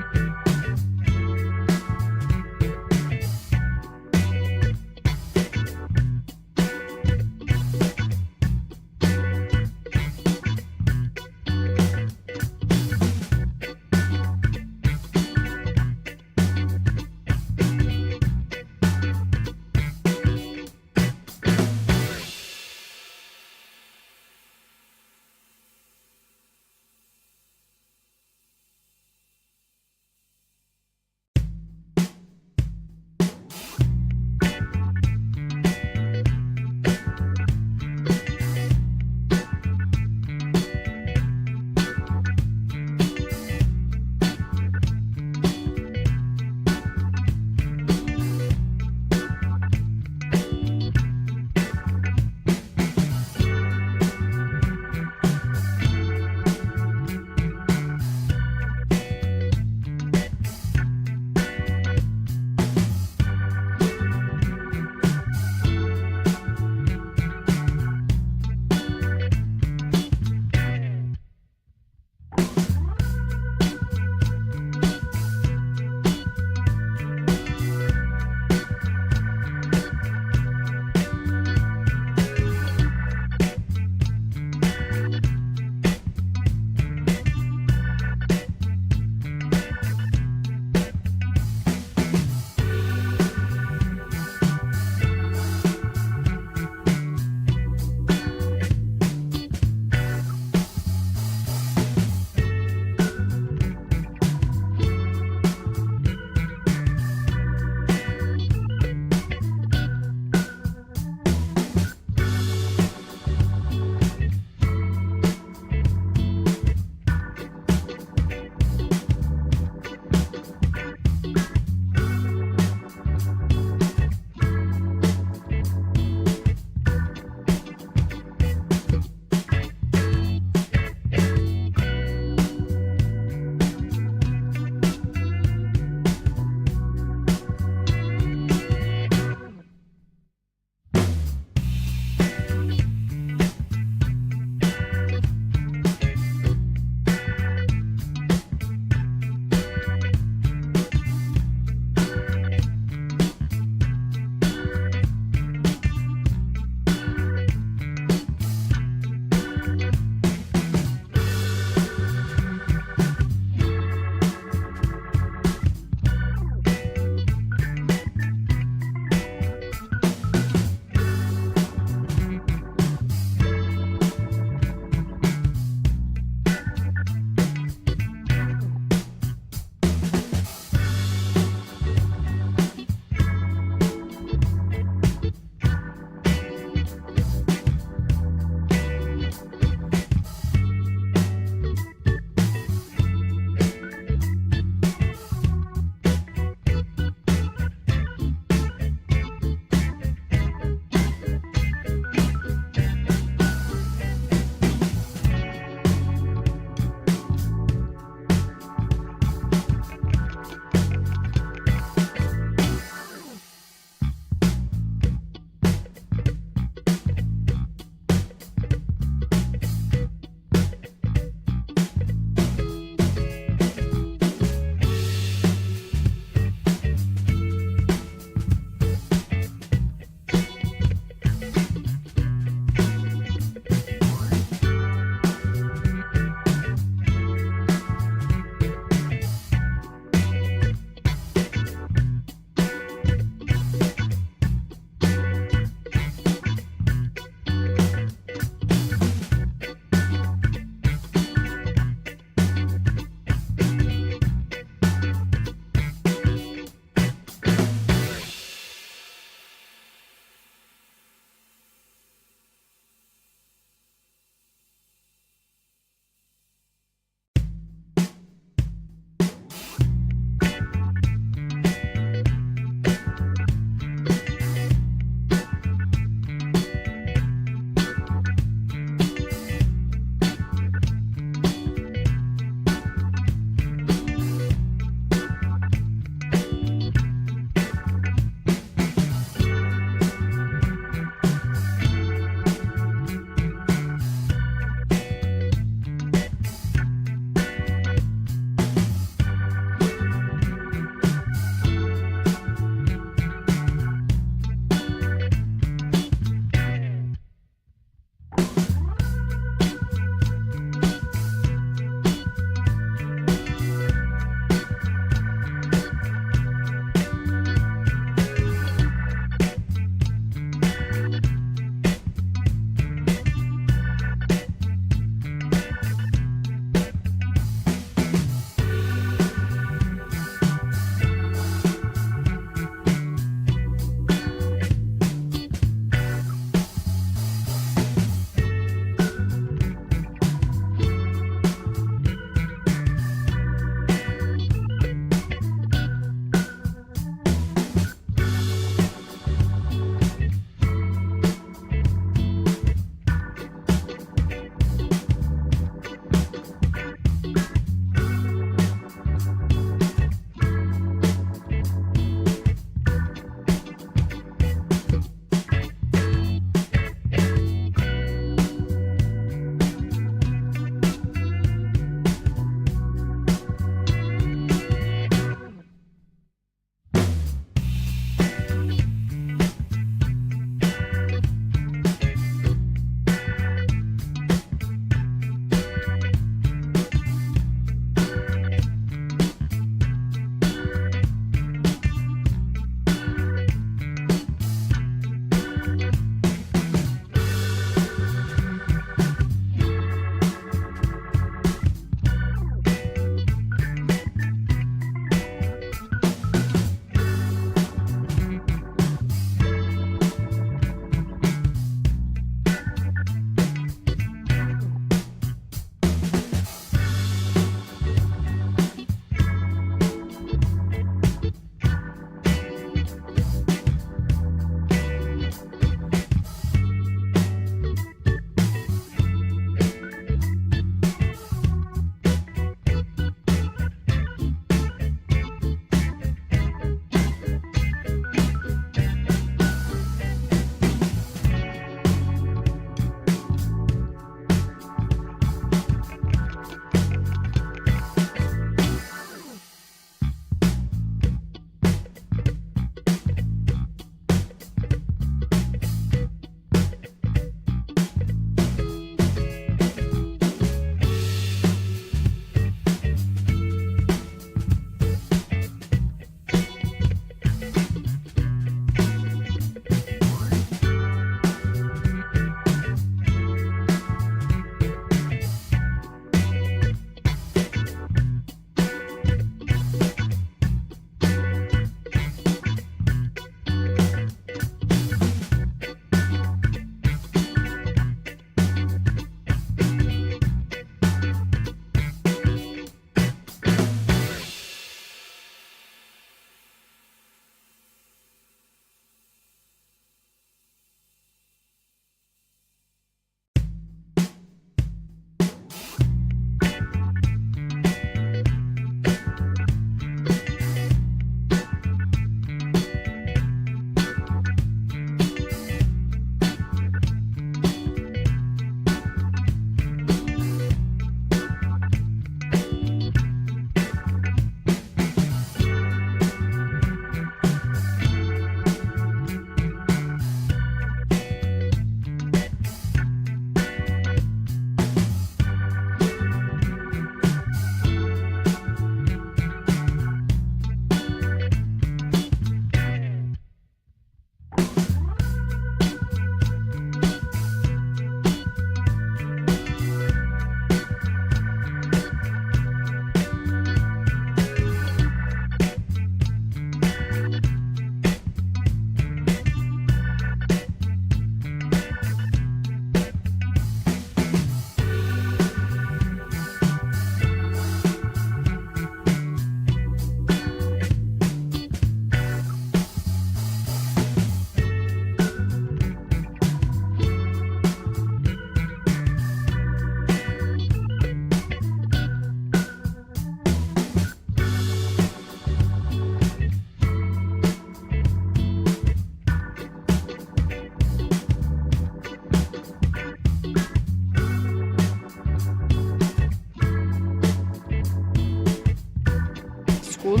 school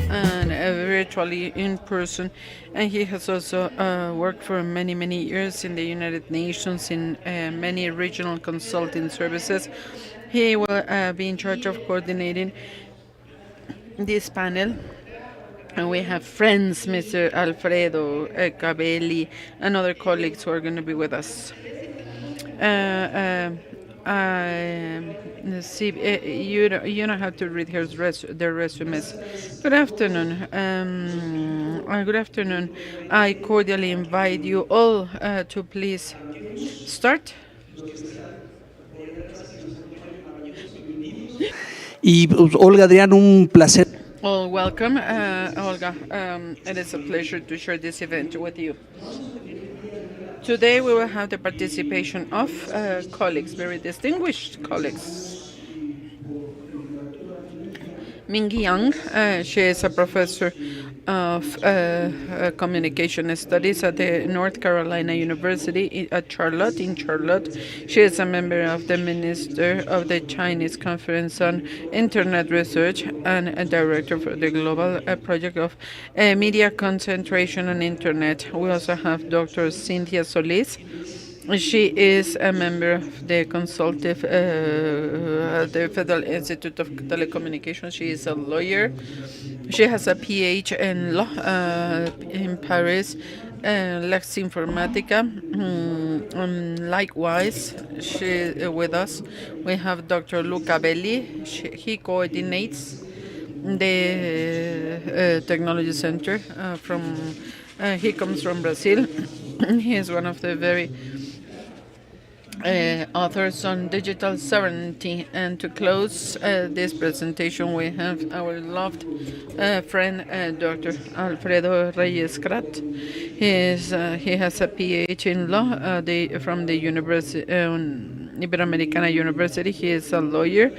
and virtually in person. And he has also worked for many, many years in the United Nations in many regional consulting services. He will be in charge of coordinating this panel. And we have friends, Mr. Alfredo Cabelli, and other colleagues who are going to be with us. See, you don't have to read their resumes. Good afternoon. Good afternoon. I cordially invite you all to please start. Y pues, Olga, Adrián, un placer. Well, welcome, Olga. It is a pleasure to share this event with you. Today we will have the participation of colleagues, very distinguished colleagues. Ming Yang, she is a professor of communication studies at the North Carolina University at Charlotte, in Charlotte. She is a member of the Minister of the Chinese Conference on Internet Research and a director for the global project of media concentration on Internet. We also have Dr. Cynthia Solis. She is a member of the consultative, the Federal Institute of Telecommunications. She is a lawyer. She has a PhD in law in Paris, Lex Informatica. Likewise, she with us. We have Dr. Luca Belli. He coordinates the Technology Center he comes from Brazil. He is one of the very authors on digital sovereignty. And to close this presentation, we have our loved friend, Dr. Alfredo Reyes Crat. He has a PhD in law from the Iberoamericana University. He is a lawyer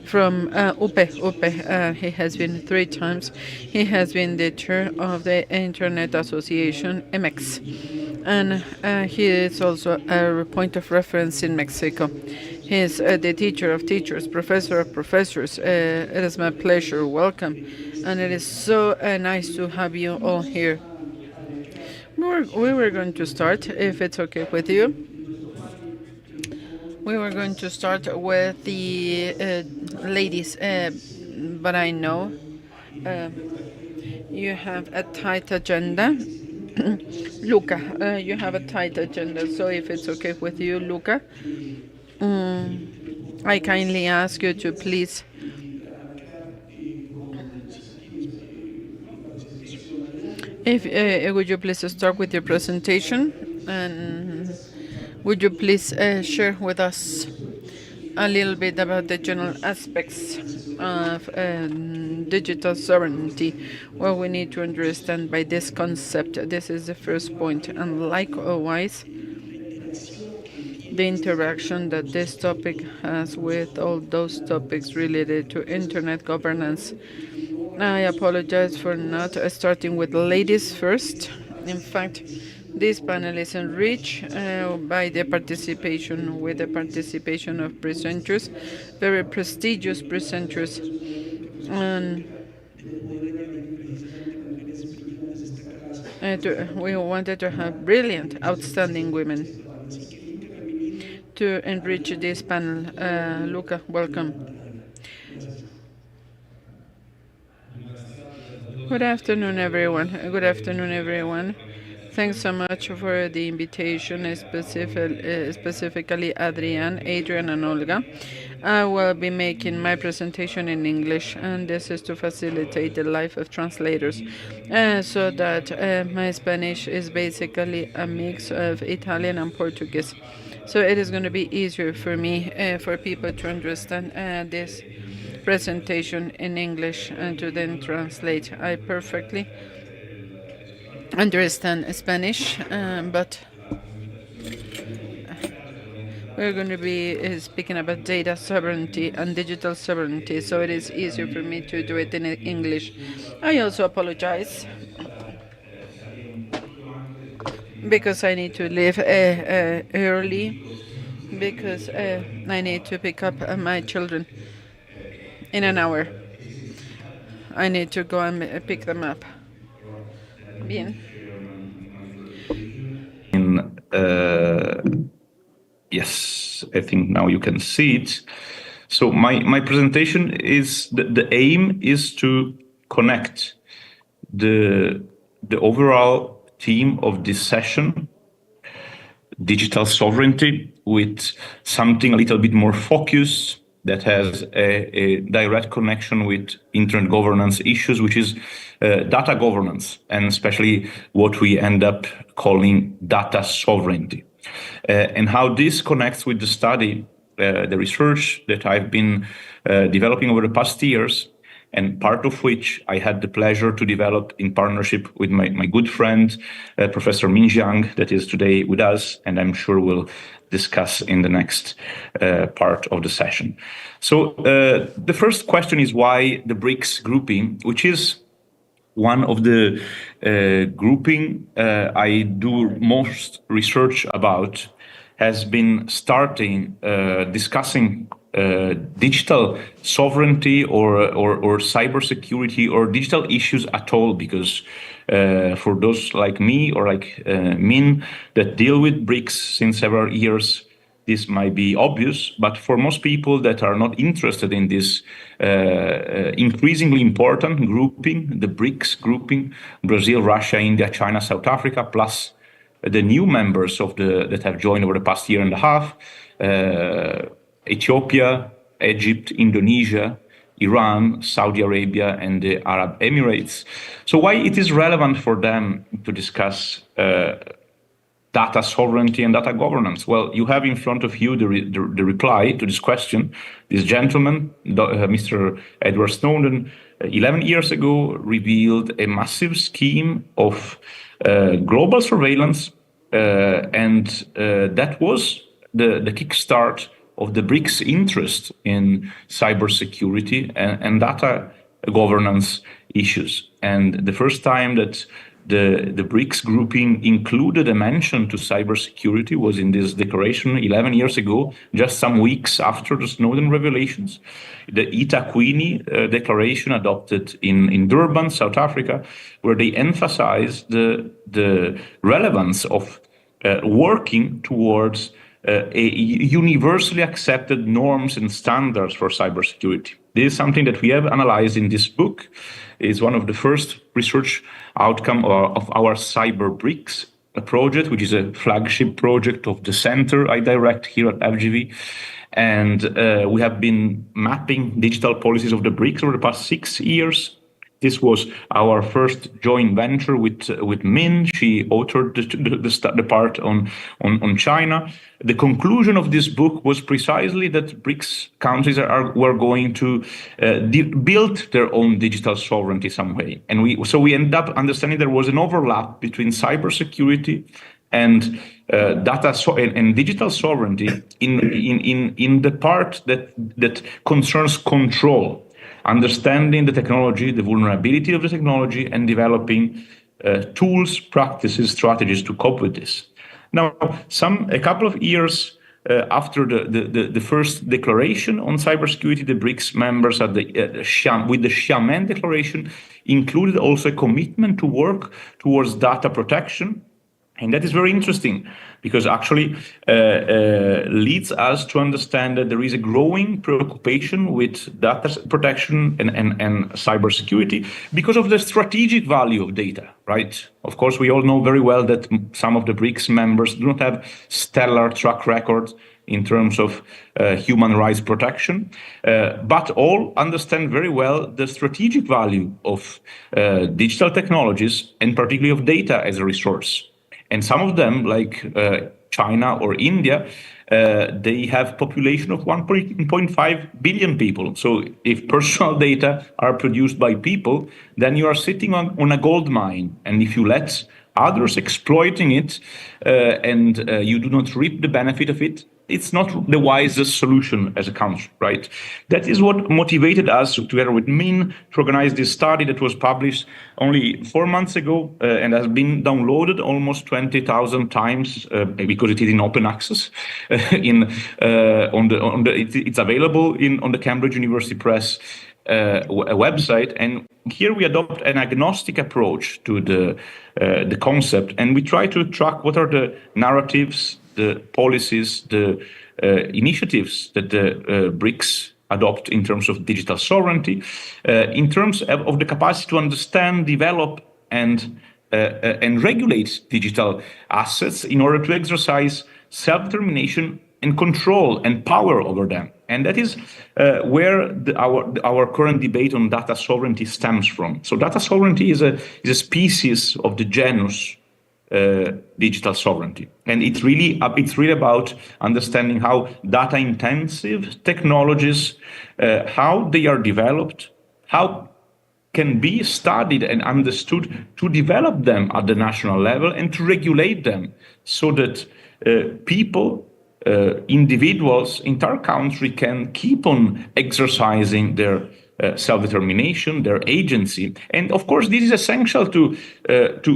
from UPE. He has been 3 times. He has been the chair of the Internet Association, MX. And he is also a point of reference in Mexico. He is the teacher of teachers, professor of professors. It is my pleasure. Welcome. And it is so nice to have you all here. We were going to start, if it's okay with you. We were going to start with the ladies, but I know you have a tight agenda. Luca, you have a tight agenda, so if it's okay with you, Luca, I kindly ask you to please would you please start with your presentation, and would you please share with us a little bit about the general aspects of digital sovereignty, what we need to understand by this concept. This is the first point, and likewise the interaction that this topic has with all those topics related to internet governance. I apologize for not starting with ladies first. In fact, this panel is enriched by the participation of presenters, very prestigious presenters. And we wanted to have brilliant, outstanding women to enrich this panel. Luca, welcome. Good afternoon, everyone. Good afternoon, everyone. Thanks so much for the invitation, specifically Adrian, and Olga. I will be making my presentation in English, and this is to facilitate the life of translators, so that my Spanish is basically a mix of Italian and Portuguese. So it is going to be easier for me, for people to understand this presentation in English and to then translate. I perfectly understand Spanish, but we're going to be speaking about data sovereignty and digital sovereignty, so it is easier for me to do it in English. I also apologize because I need to leave early because I need to pick up my children in an hour. I need to go and pick them up. Bien. Yes, I think now you can see it. So my presentation is the aim is to connect the overall theme of this session, digital sovereignty, with something a little bit more focused that has a direct connection with internet governance issues, which is data governance, and especially what we end up calling data sovereignty. And how this connects with the study, the research that I've been developing over the past years, and part of which I had the pleasure to develop in partnership with my good friend, Professor Min Jiang, that is today with us, and I'm sure we'll discuss in the next part of the session. So the first question is why the BRICS grouping, which is one of the grouping I do most research about, has been starting discussing digital sovereignty or cybersecurity or digital issues at all, because for those like me or like Min that deal with BRICS since several years, this might be obvious, but for most people that are not interested in this increasingly important grouping, the BRICS grouping, Brazil, Russia, India, China, South Africa, plus the new members of that have joined over the past year and a half, Ethiopia, Egypt, Indonesia, Iran, Saudi Arabia, and the Arab Emirates. So why it is relevant for them to discuss data sovereignty and data governance? Well, you have in front of you the reply to this question. This gentleman, Mr. Edward Snowden, 11 years ago revealed a massive scheme of global surveillance, and that was the kickstart of the BRICS interest in cybersecurity and data governance issues. And the first time that the BRICS grouping included a mention to cybersecurity was in this declaration 11 years ago, just some weeks after the Snowden revelations. The Itaquini declaration adopted in Durban, South Africa, where they emphasized the relevance of working towards universally accepted norms and standards for cybersecurity. This is something that we have analyzed in this book. It's one of the first research outcome of our Cyber BRICS project, which is a flagship project of the center I direct here at FGV. And we have been mapping digital policies of the BRICS over the past 6 years. This was our first joint venture with Min. She authored the part on China. The conclusion of this book was precisely that BRICS countries were going to build their own digital sovereignty some way. And we end up understanding there was an overlap between cybersecurity and and digital sovereignty in the part that concerns control. Understanding the technology, the vulnerability of the technology, and developing tools, practices, strategies to cope with this. Now, a couple of years after the first declaration on cybersecurity, the BRICS members with the Xiamen Declaration included also a commitment to work towards data protection. And that is very interesting because actually leads us to understand that there is a growing preoccupation with data protection and cybersecurity because of the strategic value of data, right? Of course, we all know very well that some of the BRICS members do not have stellar track records in terms of human rights protection, but all understand very well the strategic value of digital technologies and particularly of data as a resource. And some of them, like China or India, they have population of 1.5 billion people. So if personal data are produced by people, then you are sitting on a gold mine. And if you let others exploiting it and you do not reap the benefit of it, it's not the wisest solution as a country, right? That is what motivated us, together with Min, to organize this study that was published only 4 months ago and has been downloaded almost 20,000 times because it is in open access. It's available on the Cambridge University Press. website, and here we adopt an agnostic approach to the concept, and we try to track what are the narratives, the policies, the initiatives that the BRICS adopt in terms of digital sovereignty, in terms of the capacity to understand, develop, and regulate digital assets in order to exercise self-determination and control and power over them. And that is where our current debate on data sovereignty stems from. So data sovereignty is a species of the genus digital sovereignty. And it's really about understanding how data-intensive technologies, how they are developed, how can be studied and understood to develop them at the national level and to regulate them so that people, individuals, entire country can keep on exercising their self-determination, their agency. And of course, this is essential to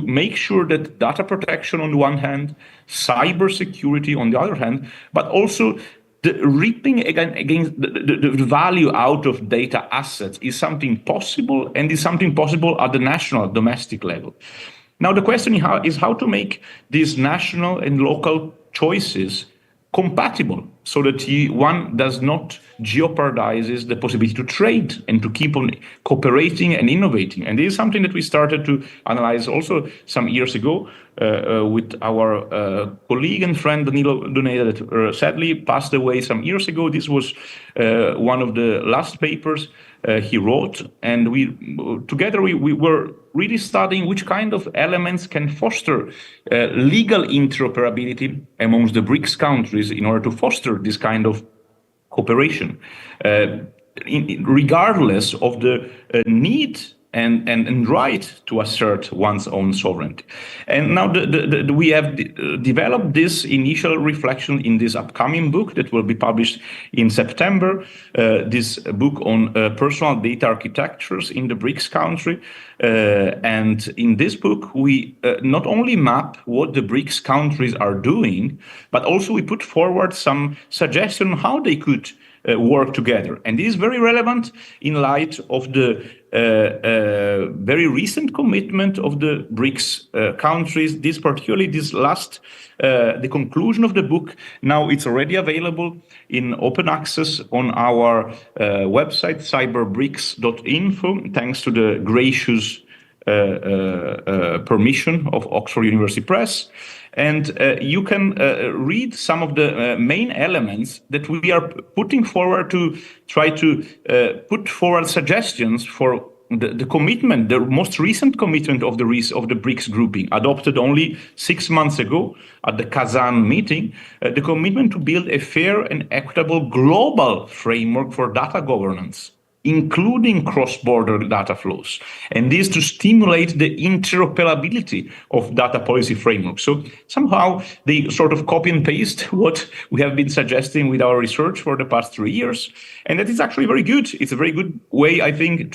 make sure that data protection on the one hand, cybersecurity on the other hand, but also the reaping against the value out of data assets is something possible, and is something possible at the national, domestic level. Now, the question is how to make these national and local choices compatible so that one does not jeopardizes the possibility to trade and to keep on cooperating and innovating. And this is something that we started to analyze also some years ago with our colleague and friend Danilo Duneda, that sadly passed away some years ago. This was one of the last papers he wrote, and we together we were really studying which kind of elements can foster legal interoperability amongst the BRICS countries in order to foster this kind of cooperation, regardless of the need and right to assert one's own sovereignty. And now we have developed this initial reflection in this upcoming book that will be published in September, this book on personal data architectures in the BRICS country. And in this book, we not only map what the BRICS countries are doing, but also we put forward some suggestions how they could work together. And this is very relevant in light of the very recent commitment of the BRICS countries. Particularly this last, the conclusion of the book. Now it's already available in open access on our website, cyberbrics.info, thanks to the gracious permission of Oxford University Press. And you can read some of the main elements that we are putting forward to try to put forward suggestions for the commitment, the most recent commitment of the BRICS grouping, adopted only 6 months ago at the Kazan meeting, the commitment to build a fair and equitable global framework for data governance, including cross-border data flows, and this to stimulate the interoperability of data policy frameworks. So somehow they sort of copy and paste what we have been suggesting with our research for the past 3 years, and that is actually very good. It's a very good way, I think,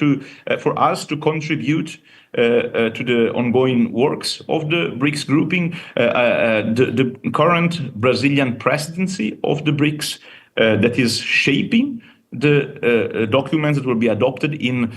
for us to contribute to the ongoing works of the BRICS grouping. The current Brazilian presidency of the BRICS that is shaping the documents that will be adopted in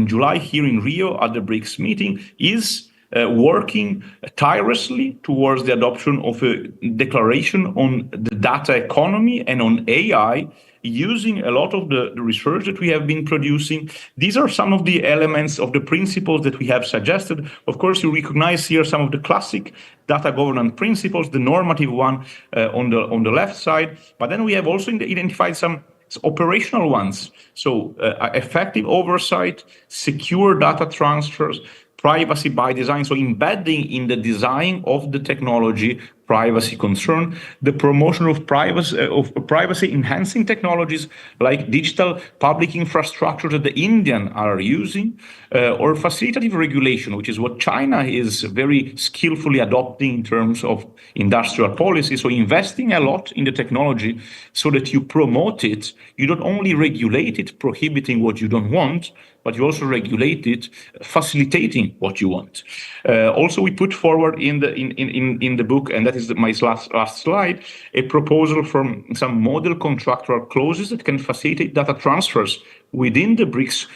July here in Rio at the BRICS meeting is working tirelessly towards the adoption of a declaration on the data economy and on AI, using a lot of the research that we have been producing. These are some of the elements of the principles that we have suggested. Of course, you recognize here some of the classic data governance principles, the normative one on the left side, but then we have also identified some operational ones. So effective oversight, secure data transfers, privacy by design, so embedding in the design of the technology privacy concern, the promotion of privacy enhancing technologies like digital public infrastructure that the Indian are using, or facilitative regulation, which is what China is very skillfully adopting in terms of industrial policy. So investing a lot in the technology so that you promote it, you don't only regulate it, prohibiting what you don't want, but you also regulate it, facilitating what you want. Also, we put forward in the book, and that is is my last slide, a proposal from some model contractual clauses that can facilitate data transfers within the BRICS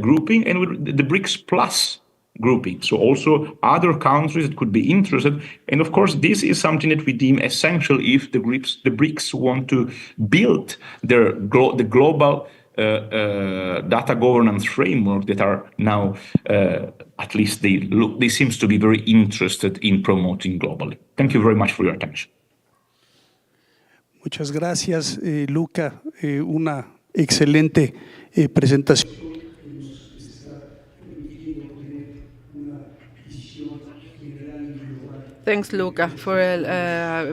grouping and with the BRICS Plus grouping. So also other countries that could be interested. And of course, this is something that we deem essential if the BRICS want to build the global data governance framework that are now, at least they seems to be very interested in promoting globally. Thank you very much for your attention. Muchas gracias, Luca. Una excelente presentación. Thanks, Luca, for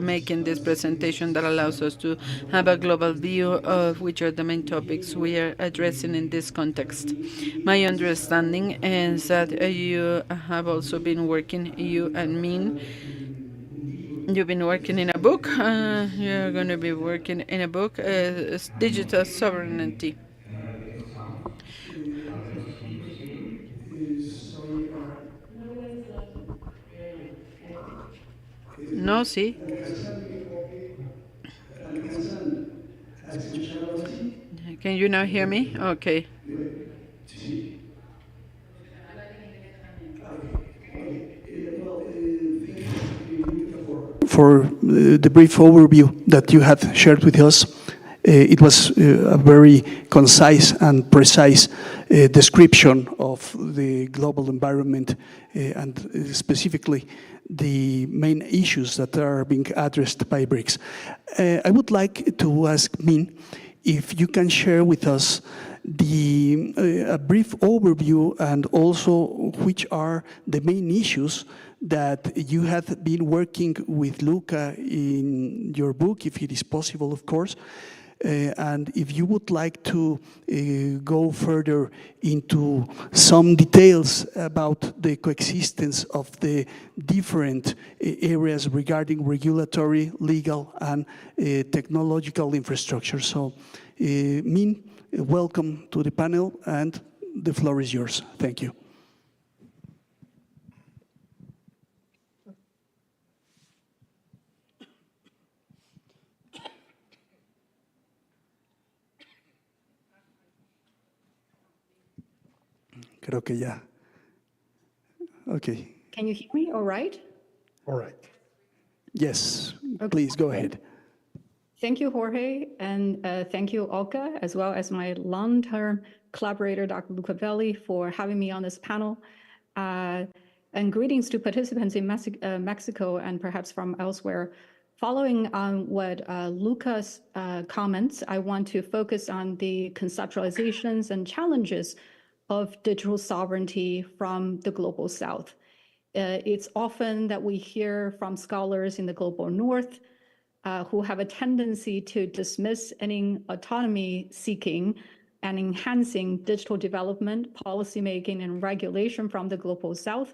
making this presentation that allows us to have a global view of which are the main topics we are addressing in this context. My understanding is that you have also been working, you and Min, you've been working in a book. You're going to be working in a book, Digital Sovereignty. No, sí. Can you now hear me? Okay. For the brief overview that you had shared with us. It was a very concise and precise description of the global environment and specifically the main issues that are being addressed by BRICS. I would like to ask Min if you can share with us a brief overview and also which are the main issues that you have been working with Luca in your book, if it is possible, of course. And if you would like to go further into some details about the coexistence of the different areas regarding regulatory, legal, and technological infrastructure. So, Min, welcome to the panel, and the floor is yours. Thank you. Creo que ya. Okay. Can you hear me all right? All right. Yes, okay. Please go ahead. Thank you, Jorge, and thank you, Olga, as well as my long-term collaborator, Dr. Luca Velli, for having me on this panel. And greetings to participants in Mexico and perhaps from elsewhere. Following on what Luca's comments, I want to focus on the conceptualizations and challenges of digital sovereignty from the global south. It's often that we hear from scholars in the global north who have a tendency to dismiss any autonomy seeking and enhancing digital development, policymaking, and regulation from the global south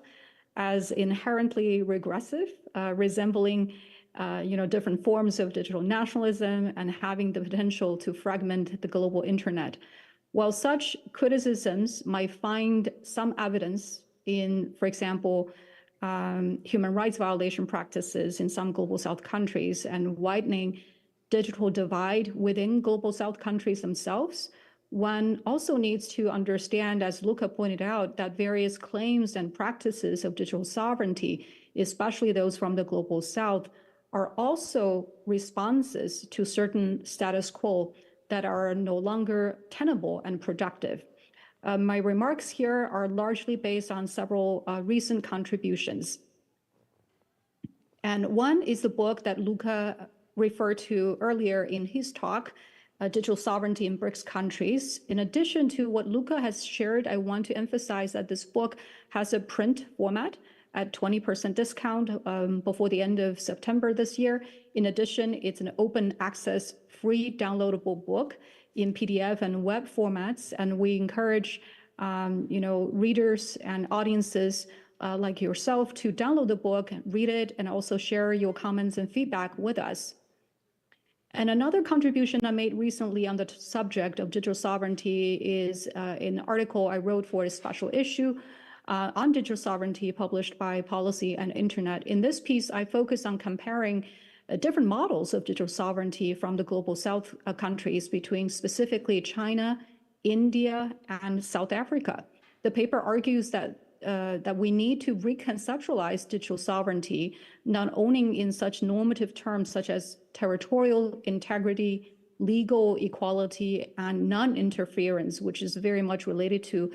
as inherently regressive, resembling different forms of digital nationalism and having the potential to fragment the global internet. While such criticisms might find some evidence in, for example, human rights violation practices in some global south countries and widening digital divide within global south countries themselves, one also needs to understand, as Luca pointed out, that various claims and practices of digital sovereignty, especially those from the global south, are also responses to certain status quo that are no longer tenable and productive. My remarks here are largely based on several recent contributions. And one is the book that Luca referred to earlier in his talk, Digital Sovereignty in BRICS Countries. In addition to what Luca has shared, I want to emphasize that this book has a print format at 20% discount before the end of September this year. In addition, it's an open access, free downloadable book in PDF and web formats, and we encourage readers and audiences like yourself to download the book, read it, and also share your comments and feedback with us. And another contribution I made recently on the subject of digital sovereignty is an article I wrote for a special issue on digital sovereignty published by Policy and Internet. In this piece, I focus on comparing different models of digital sovereignty from the global South countries between specifically China, India, and South Africa. The paper argues that we need to reconceptualize digital sovereignty, not only in such normative terms such as territorial integrity, legal equality, and non-interference, which is very much related to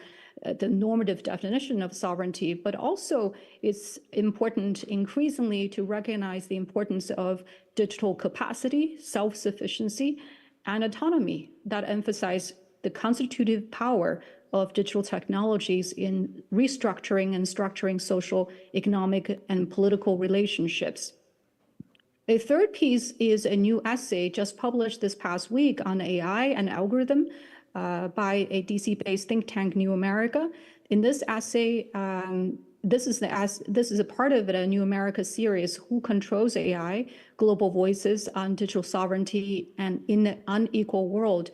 the normative definition of sovereignty, but also it's important increasingly to recognize the importance of digital capacity, self-sufficiency, and autonomy that emphasize the constitutive power of digital technologies in restructuring and structuring social, economic, and political relationships. A third piece is a new essay just published this past week on AI and algorithm by a DC-based think tank, New America. In this essay, this is a part of a New America series, Who Controls AI? Global Voices on Digital Sovereignty and in an Unequal World.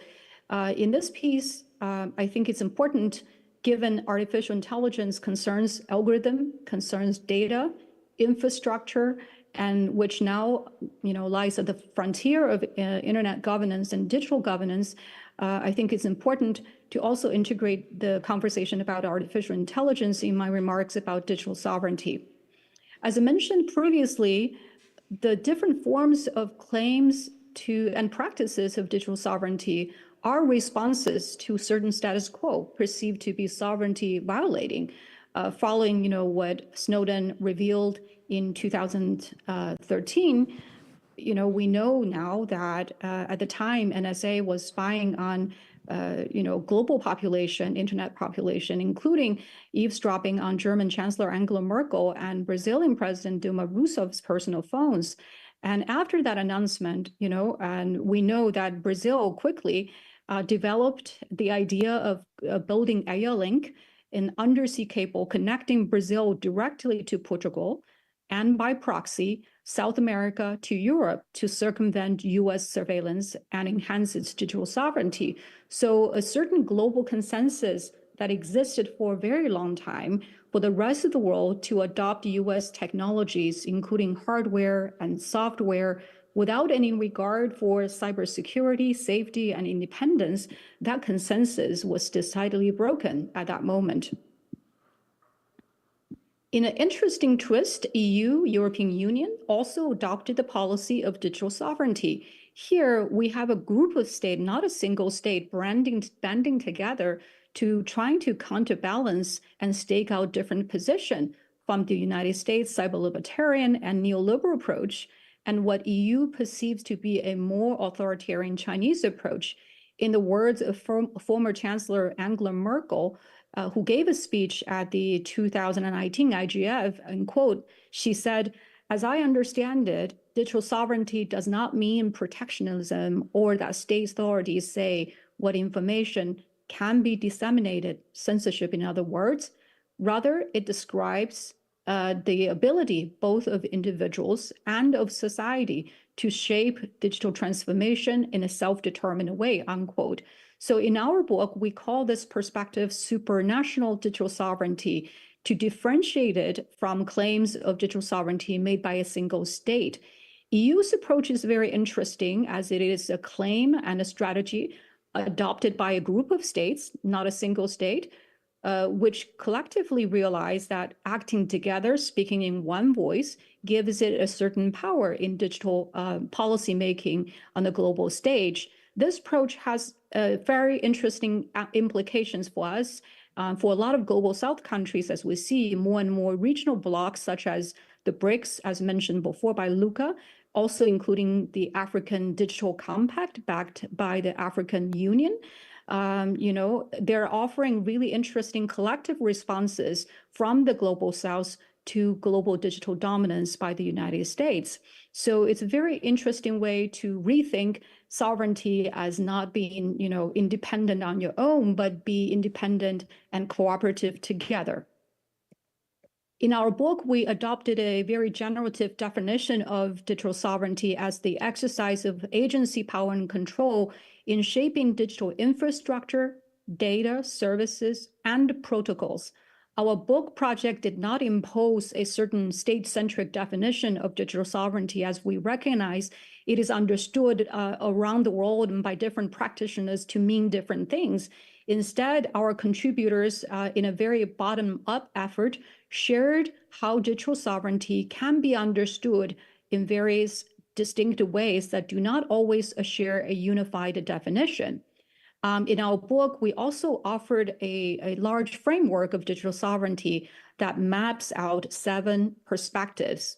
In this piece, I think it's important, given artificial intelligence concerns algorithm, concerns data, infrastructure, and which now lies at the frontier of internet governance and digital governance. I think it's important to also integrate the conversation about artificial intelligence in my remarks about digital sovereignty. As I mentioned previously, the different forms of claims to and practices of digital sovereignty are responses to certain status quo perceived to be sovereignty violating, following what Snowden revealed in 2013. We know now that at the time NSA was spying on global population, internet population, including eavesdropping on German Chancellor Angela Merkel and Brazilian President Dilma Rousseff's personal phones. And after that announcement, and we know that Brazil quickly developed the idea of building Link, an undersea cable connecting Brazil directly to Portugal, and by proxy, South America to Europe to circumvent US surveillance and enhance its digital sovereignty. So a certain global consensus that existed for a very long time for the rest of the world to adopt US technologies, including hardware and software, without any regard for cybersecurity, safety, and independence, that consensus was decidedly broken at that moment. In an interesting twist, European Union, also adopted the policy of digital sovereignty. Here, we have a group of states, not a single state, banding together to trying to counterbalance and stake out different position from the United States cyber libertarian and neoliberal approach, and what EU perceives to be a more authoritarian Chinese approach. In the words of former Chancellor Angela Merkel, who gave a speech at the 2019 IGF, and quote, she said, "As I understand it, digital sovereignty does not mean protectionism or that state authorities say what information can be disseminated, censorship in other words. Rather, it describes the ability both of individuals and of society to shape digital transformation in a self-determined way," unquote. So in our book, we call this perspective supranational digital sovereignty to differentiate it from claims of digital sovereignty made by a single state. EU's approach is very interesting as it is a claim and a strategy adopted by a group of states, not a single state, which collectively realize that acting together, speaking in one voice, gives it a certain power in digital policy making on the global stage. This approach has very interesting implications for us, for a lot of global South countries, as we see more and more regional blocs, such as the BRICS, as mentioned before by Luca, also including the African Digital Compact backed by the African Union. They're offering really interesting collective responses from the global South to global digital dominance by the United States. So it's a very interesting way to rethink sovereignty as not being, independent on your own, but be independent and cooperative together. In our book, we adopted a very generative definition of digital sovereignty as the exercise of agency, power, and control in shaping digital infrastructure, data, services, and protocols Our book project did not impose a certain state-centric definition of digital sovereignty, as we recognize it is understood around the world and by different practitioners to mean different things. Instead, our contributors, in a very bottom-up effort, shared how digital sovereignty can be understood in various distinct ways that do not always share a unified definition. In our book, we also offered a large framework of digital sovereignty that maps out 7 perspectives.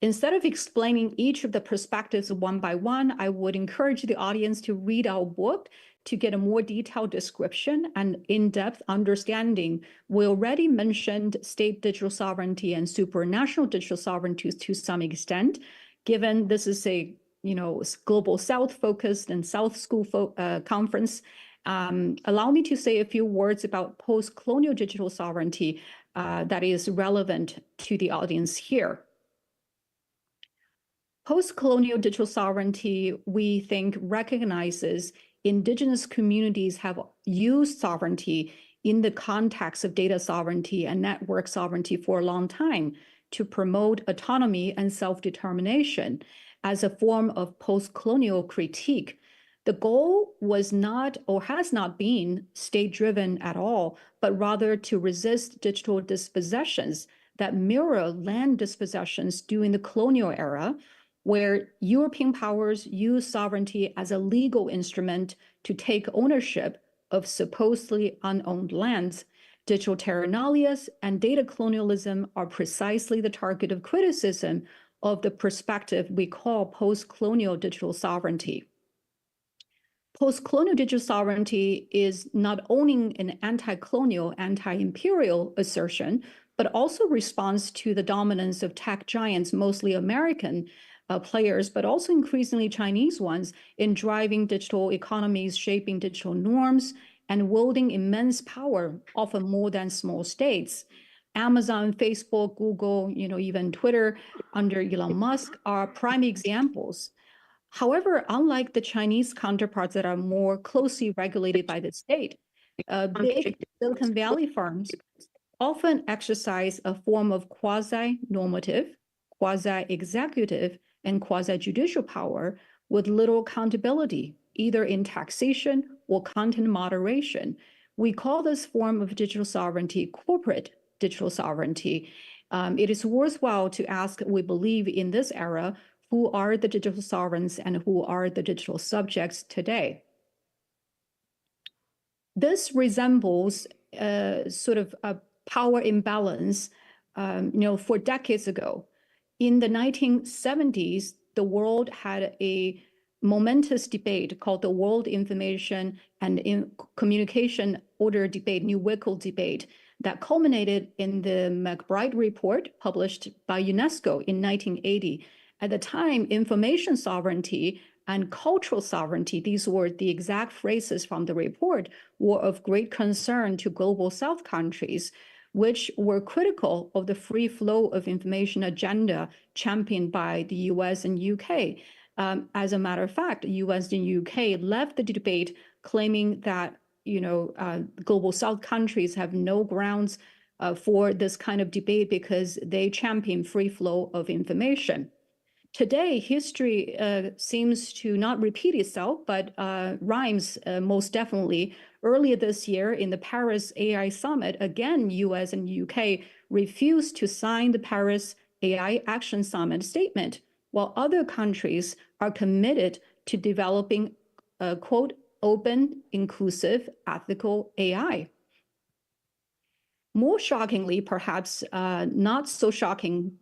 Instead of explaining each of the perspectives one by one, I would encourage the audience to read our book to get a more detailed description and in-depth understanding. We already mentioned state digital sovereignty and supranational digital sovereignty to some extent, given this is a global South focused and South School conference. Allow me to say a few words about post-colonial digital sovereignty that is relevant to the audience here. Post-colonial digital sovereignty, we think, recognizes indigenous communities have used sovereignty in the context of data sovereignty and network sovereignty for a long time to promote autonomy and self-determination as a form of post-colonial critique. The goal was not or has not been state-driven at all, but rather to resist digital dispossessions that mirror land dispossessions during the colonial era, where European powers used sovereignty as a legal instrument to take ownership of supposedly unowned lands. Digital terra nullius and data colonialism are precisely the target of criticism of the perspective we call post-colonial digital sovereignty. Post-colonial digital sovereignty is not only an anti-colonial, anti-imperial assertion, but also responds to the dominance of tech giants, mostly American players, but also increasingly Chinese ones, in driving digital economies, shaping digital norms, and wielding immense power, often more than small states. Amazon, Facebook, Google, even Twitter under Elon Musk are prime examples. However, unlike the Chinese counterparts that are more closely regulated by the state, big Silicon Valley firms often exercise a form of quasi-normative, quasi-executive, and quasi-judicial power with little accountability, either in taxation or content moderation. We call this form of digital sovereignty corporate digital sovereignty. It is worthwhile to ask, we believe in this era, who are the digital sovereigns and who are the digital subjects today? This resembles sort of a power imbalance, for decades ago. In the 1970s, the world had a momentous debate called the World Information and Communication Order Debate, New WICO debate, that culminated in the McBride Report published by UNESCO in 1980. At the time, information sovereignty and cultural sovereignty, these were the exact phrases from the report, were of great concern to global South countries, which were critical of the free flow of information agenda championed by the US and UK. As a matter of fact, US and UK left the debate claiming that global South countries have no grounds for this kind of debate because they champion free flow of information. Today, history seems to not repeat itself, but rhymes most definitely. Earlier this year, in the Paris AI Summit, again, US and UK refused to sign the Paris AI Action Summit statement, while other countries are committed to developing, quote, open, inclusive, ethical AI. More shockingly, perhaps not so shocking,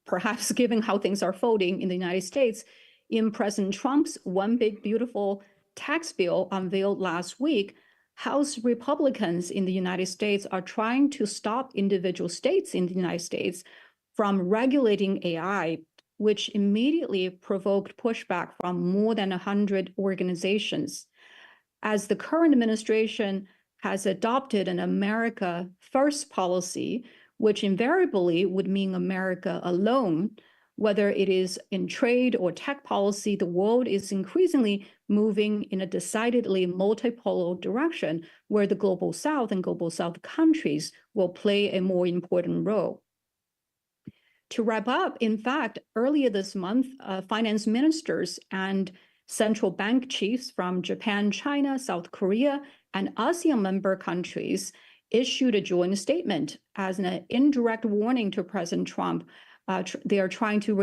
perhaps given how things are folding in the United States, in President Trump's One Big Beautiful tax bill unveiled last week, House Republicans in the United States are trying to stop individual states in the United States from regulating AI, which immediately provoked pushback from more than 100 organizations. As the current administration has adopted an America First policy, which invariably would mean America alone, whether it is in trade or tech policy, the world is increasingly moving in a decidedly multipolar direction where the Global South and Global South countries will play a more important role. To wrap up, in fact, earlier this month, finance ministers and central bank chiefs from Japan, China, South Korea, and ASEAN member countries issued a joint statement as an indirect warning to President Trump. They are trying to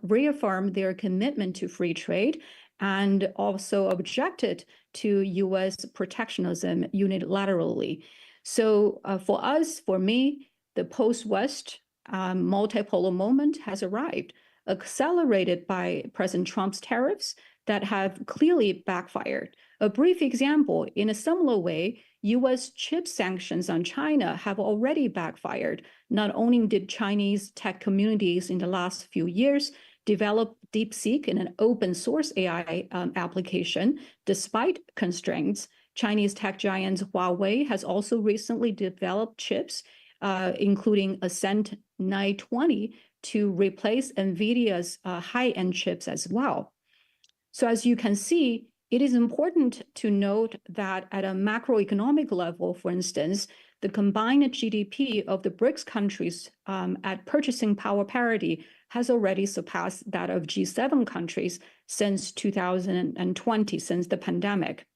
reaffirm their commitment to free trade and also objected to U.S. protectionism unilaterally. So for us, for me, the post-West multipolar moment has arrived, accelerated by President Trump's tariffs that have clearly backfired. A brief example, in a similar way, U.S. chip sanctions on China have already backfired. Not only did Chinese tech communities in the last few years develop DeepSeek in an open source AI application, despite constraints, Chinese tech giant Huawei has also recently developed chips including Ascent 920 to replace NVIDIA's high-end chips as well. So as you can see, it is important to note that at a macroeconomic level, for instance, the combined GDP of the BRICS countries at purchasing power parity has already surpassed that of G7 countries since 2020, since the pandemic.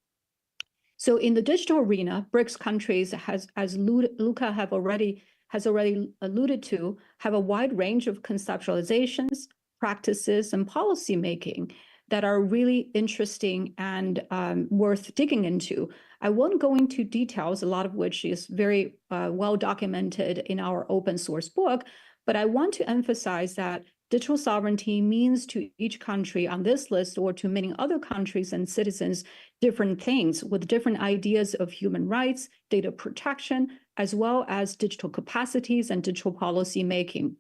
So in the digital arena, BRICS countries, as Luca has already alluded to, have a wide range of conceptualizations, practices, and policymaking that are really interesting and worth digging into. I won't go into details, a lot of which is very well documented in our open source book, but I want to emphasize that digital sovereignty means to each country on this list or to many other countries and citizens different things with different ideas of human rights, data protection, as well as digital capacities and digital policy making.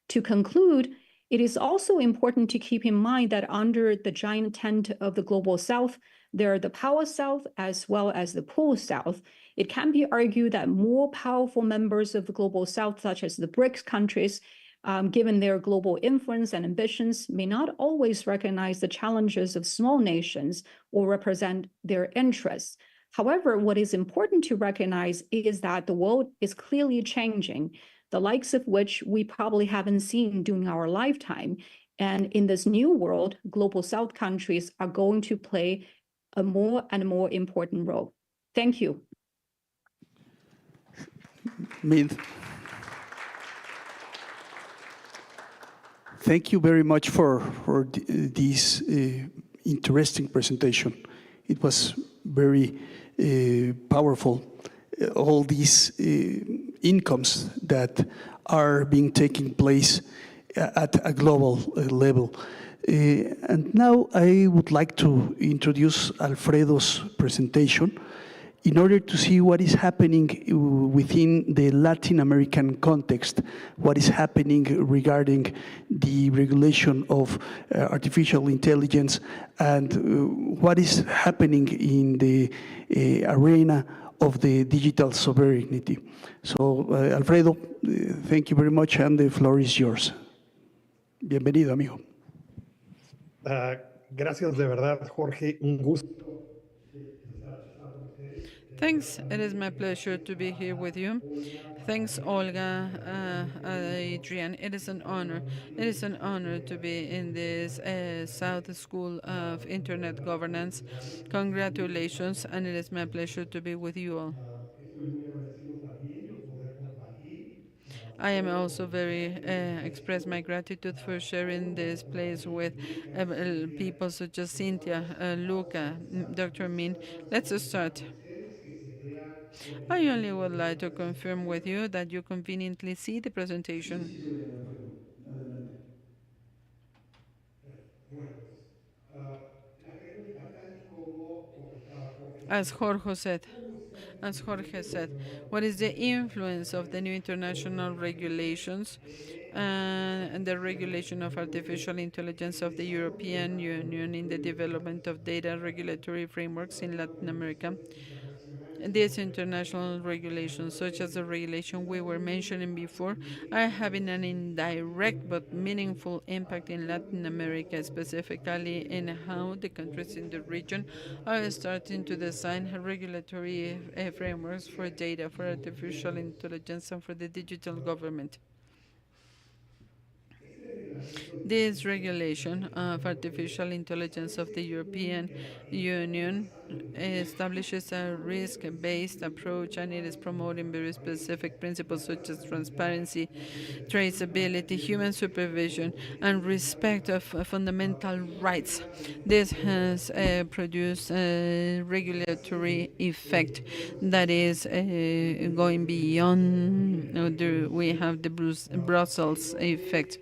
To conclude, it is also important to keep in mind that under the giant tent of the Global South, there are the Power South as well as the Poor South. It can be argued that more powerful members of the Global South, such as the BRICS countries, given their global influence and ambitions, may not always recognize the challenges of small nations or represent their interests. However, what is important to recognize is that the world is clearly changing, the likes of which we probably haven't seen during our lifetime. And in this new world, Global South countries are going to play a more and more important role. Thank you. Thank you very much for this interesting presentation. It was very powerful. All these incomes that are being taking place at a global level. And now I would like to introduce Alfredo's presentation in order to see what is happening within the Latin American context, what is happening regarding the regulation of artificial intelligence, and what is happening in the arena of the digital sovereignty. So, Alfredo, thank you very much, and the floor is yours. Bienvenido, amigo. Gracias de verdad, Jorge. Un gusto. Thanks. It is my pleasure to be here with you. Thanks, Olga, Adrian. It is an honor. It is an honor to be in this South School of Internet Governance. Congratulations, and it is my pleasure to be with you all. I am also very express my gratitude for sharing this place with people such as Cynthia, Luca, Dr. Min. Let's start. I only would like to confirm with you that you conveniently see the presentation. As Jorge said, what is the influence of the new international regulations and the regulation of artificial intelligence of the European Union in the development of data regulatory frameworks in Latin America? These international regulations, such as the regulation we were mentioning before, are having an indirect but meaningful impact in Latin America, specifically in how the countries in the region are starting to design regulatory frameworks for data, for artificial intelligence, and for the digital government. This regulation of artificial intelligence of the European Union establishes a risk-based approach, and it is promoting very specific principles such as transparency, traceability, human supervision, and respect of fundamental rights. This has produced a regulatory effect that is going beyond. We have the Brussels effect,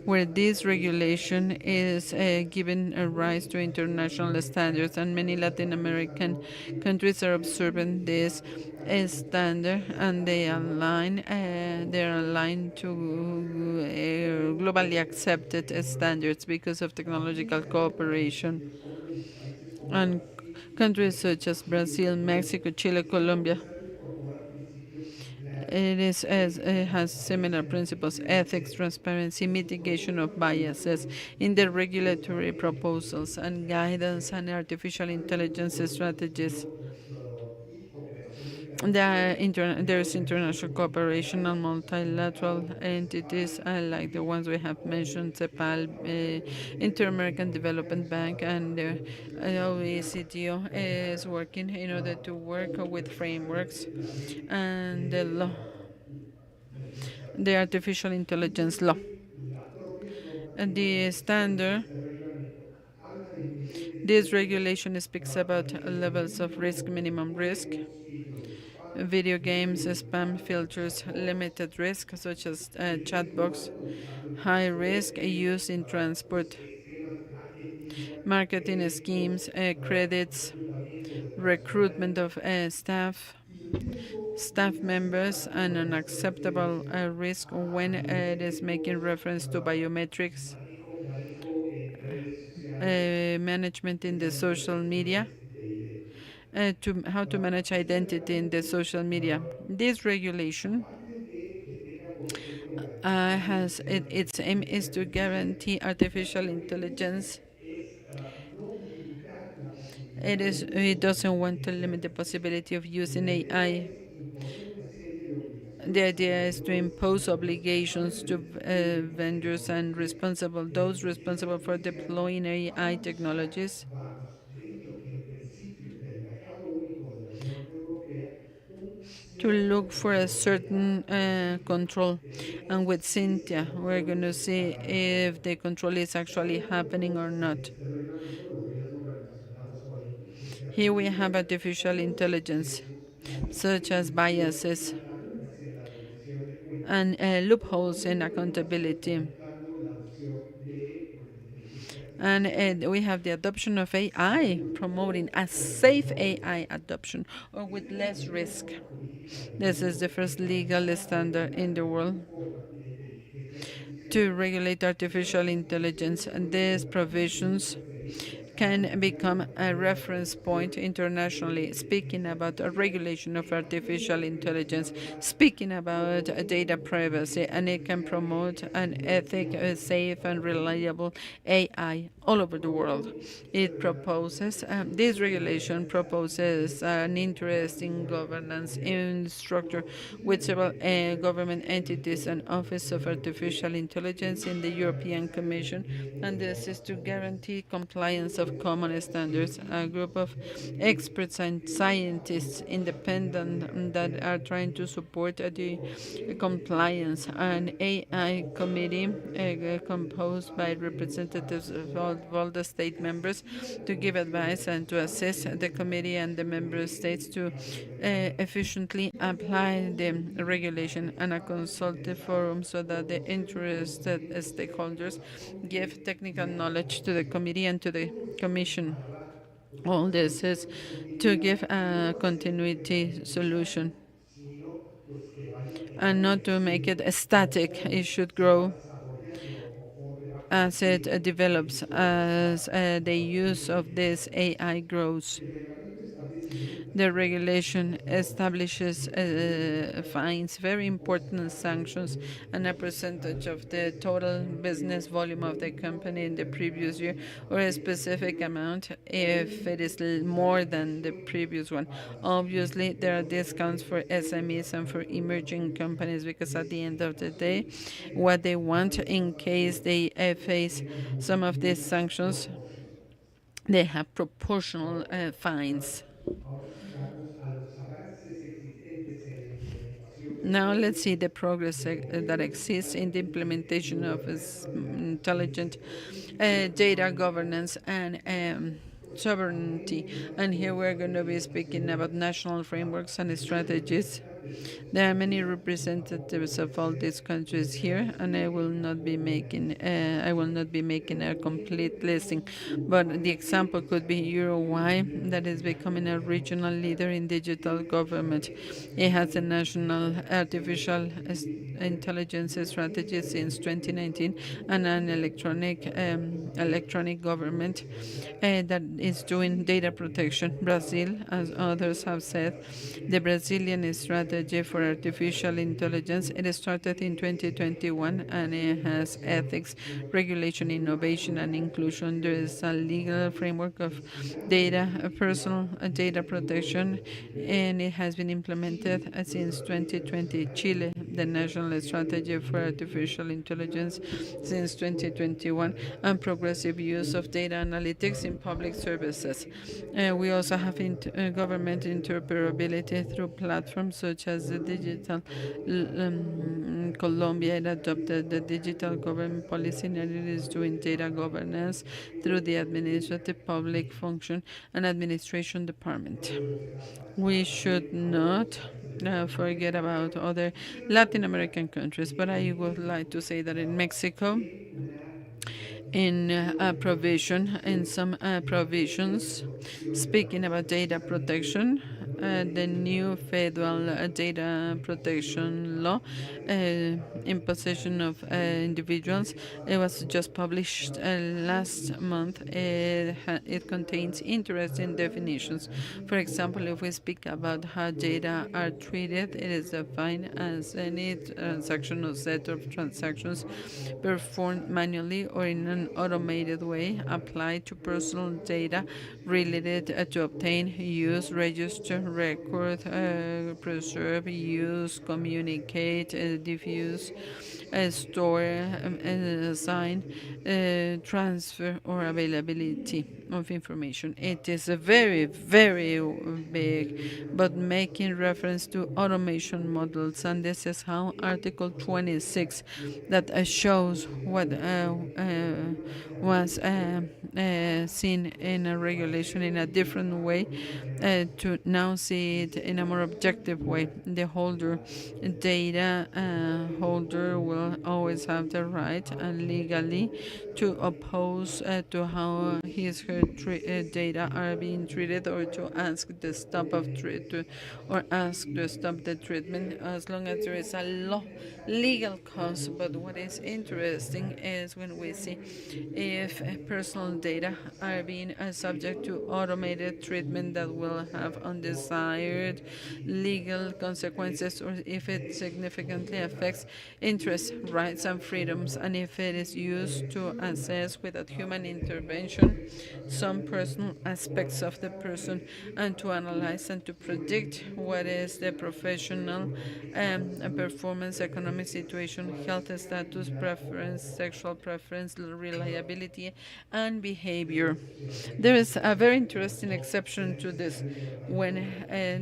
where this regulation is giving a rise to international standards, and many Latin American countries are observing this standard, and they're aligned to globally accepted standards because of technological cooperation. And countries such as Brazil, Mexico, Chile, Colombia, it has similar principles: ethics, transparency, mitigation of biases in the regulatory proposals, and guidance and artificial intelligence strategies. There's international cooperation on multilateral entities like the ones we have mentioned: CEPAL, Inter-American Development Bank, and the OECD is working in order to work with frameworks and the law, the artificial intelligence law. And the standard, this regulation speaks about levels of risk, minimum risk, video games, spam filters, limited risk, such as chatbots, high risk use in transport, marketing schemes, credits, recruitment of staff members, and unacceptable risk when it is making reference to biometrics, management in the social media, to how to manage identity in the social media. This regulation its aim is to guarantee artificial intelligence. It doesn't want to limit the possibility of using AI. The idea is to impose obligations to vendors and those responsible for deploying AI technologies, to look for a certain control. And with Cynthia, we're going to see if the control is actually happening or not. Here we have artificial intelligence, such as biases and loopholes in accountability. And we have the adoption of AI, promoting a safe AI adoption or with less risk. This is the first legal standard in the world to regulate artificial intelligence, and these provisions can become a reference point internationally, speaking about a regulation of artificial intelligence, speaking about data privacy, and it can promote an ethic, safe, and reliable AI all over the world. This regulation proposes an interesting governance in structure with several government entities and Office of Artificial Intelligence in the European Commission, and this is to guarantee compliance of common standards. A group of experts and scientists, independent, that are trying to support the compliance. An AI committee composed by representatives of all the state members to give advice and to assist the committee and the member states to efficiently apply the regulation, and a consultative forum so that the interested stakeholders give technical knowledge to the committee and to the commission. All this is to give a continuity solution and not to make it static. It should grow as it develops, as the use of this AI grows. The regulation establishes fines, very important sanctions, and a percentage of the total business volume of the company in the previous year, or a specific amount if it is more than the previous one. Obviously, there are discounts for SMEs and for emerging companies because at the end of the day, what they want in case they face some of these sanctions, they have proportional fines. Now let's see the progress that exists in the implementation of intelligent data governance and sovereignty. And here we're going to be speaking about national frameworks and strategies. There are many representatives of all these countries here, and I will not be making a complete listing, but the example could be Uruguay, that is becoming a regional leader in digital government. It has a national artificial intelligence strategy since 2019 and an electronic government that is doing data protection. Brazil, as others have said, the Brazilian strategy for artificial intelligence, it started in 2021 and it has ethics, regulation, innovation, and inclusion. There is a legal framework of data, personal data protection, and it has been implemented since 2020. Chile, the national strategy for artificial intelligence since 2021, and progressive use of data analytics in public services. We also have government interoperability through platforms such as the digital Colombia. It adopted the digital government policy and it is doing data governance through the administrative public function and administration department. We should not forget about other Latin American countries, but I would like to say that in Mexico, in some provisions, speaking about data protection, the new federal data protection law in possession of individuals, it was just published last month. It contains interesting definitions. For example, if we speak about how data are treated, it is defined as any transaction or set of transactions performed manually or in an automated way applied to personal data related to obtain, use, register, record, preserve, use, communicate, diffuse, store, assign, transfer, or availability of information. It is a very, very big, but making reference to automation models, and this is how Article 26 that shows what was seen in a regulation in a different way to now see it in a more objective way. The data holder will always have the right legally to oppose to how her data are being treated, or to ask the stop of or ask to stop the treatment, as long as there is a legal cause. But what is interesting is when we see if personal data are being subject to automated treatment that will have undesired legal consequences, or if it significantly affects interests, rights, and freedoms, and if it is used to assess without human intervention some personal aspects of the person, and to analyze and to predict what is the professional performance, economic situation, health status, preference, sexual preference, reliability, and behavior. There is a very interesting exception to this when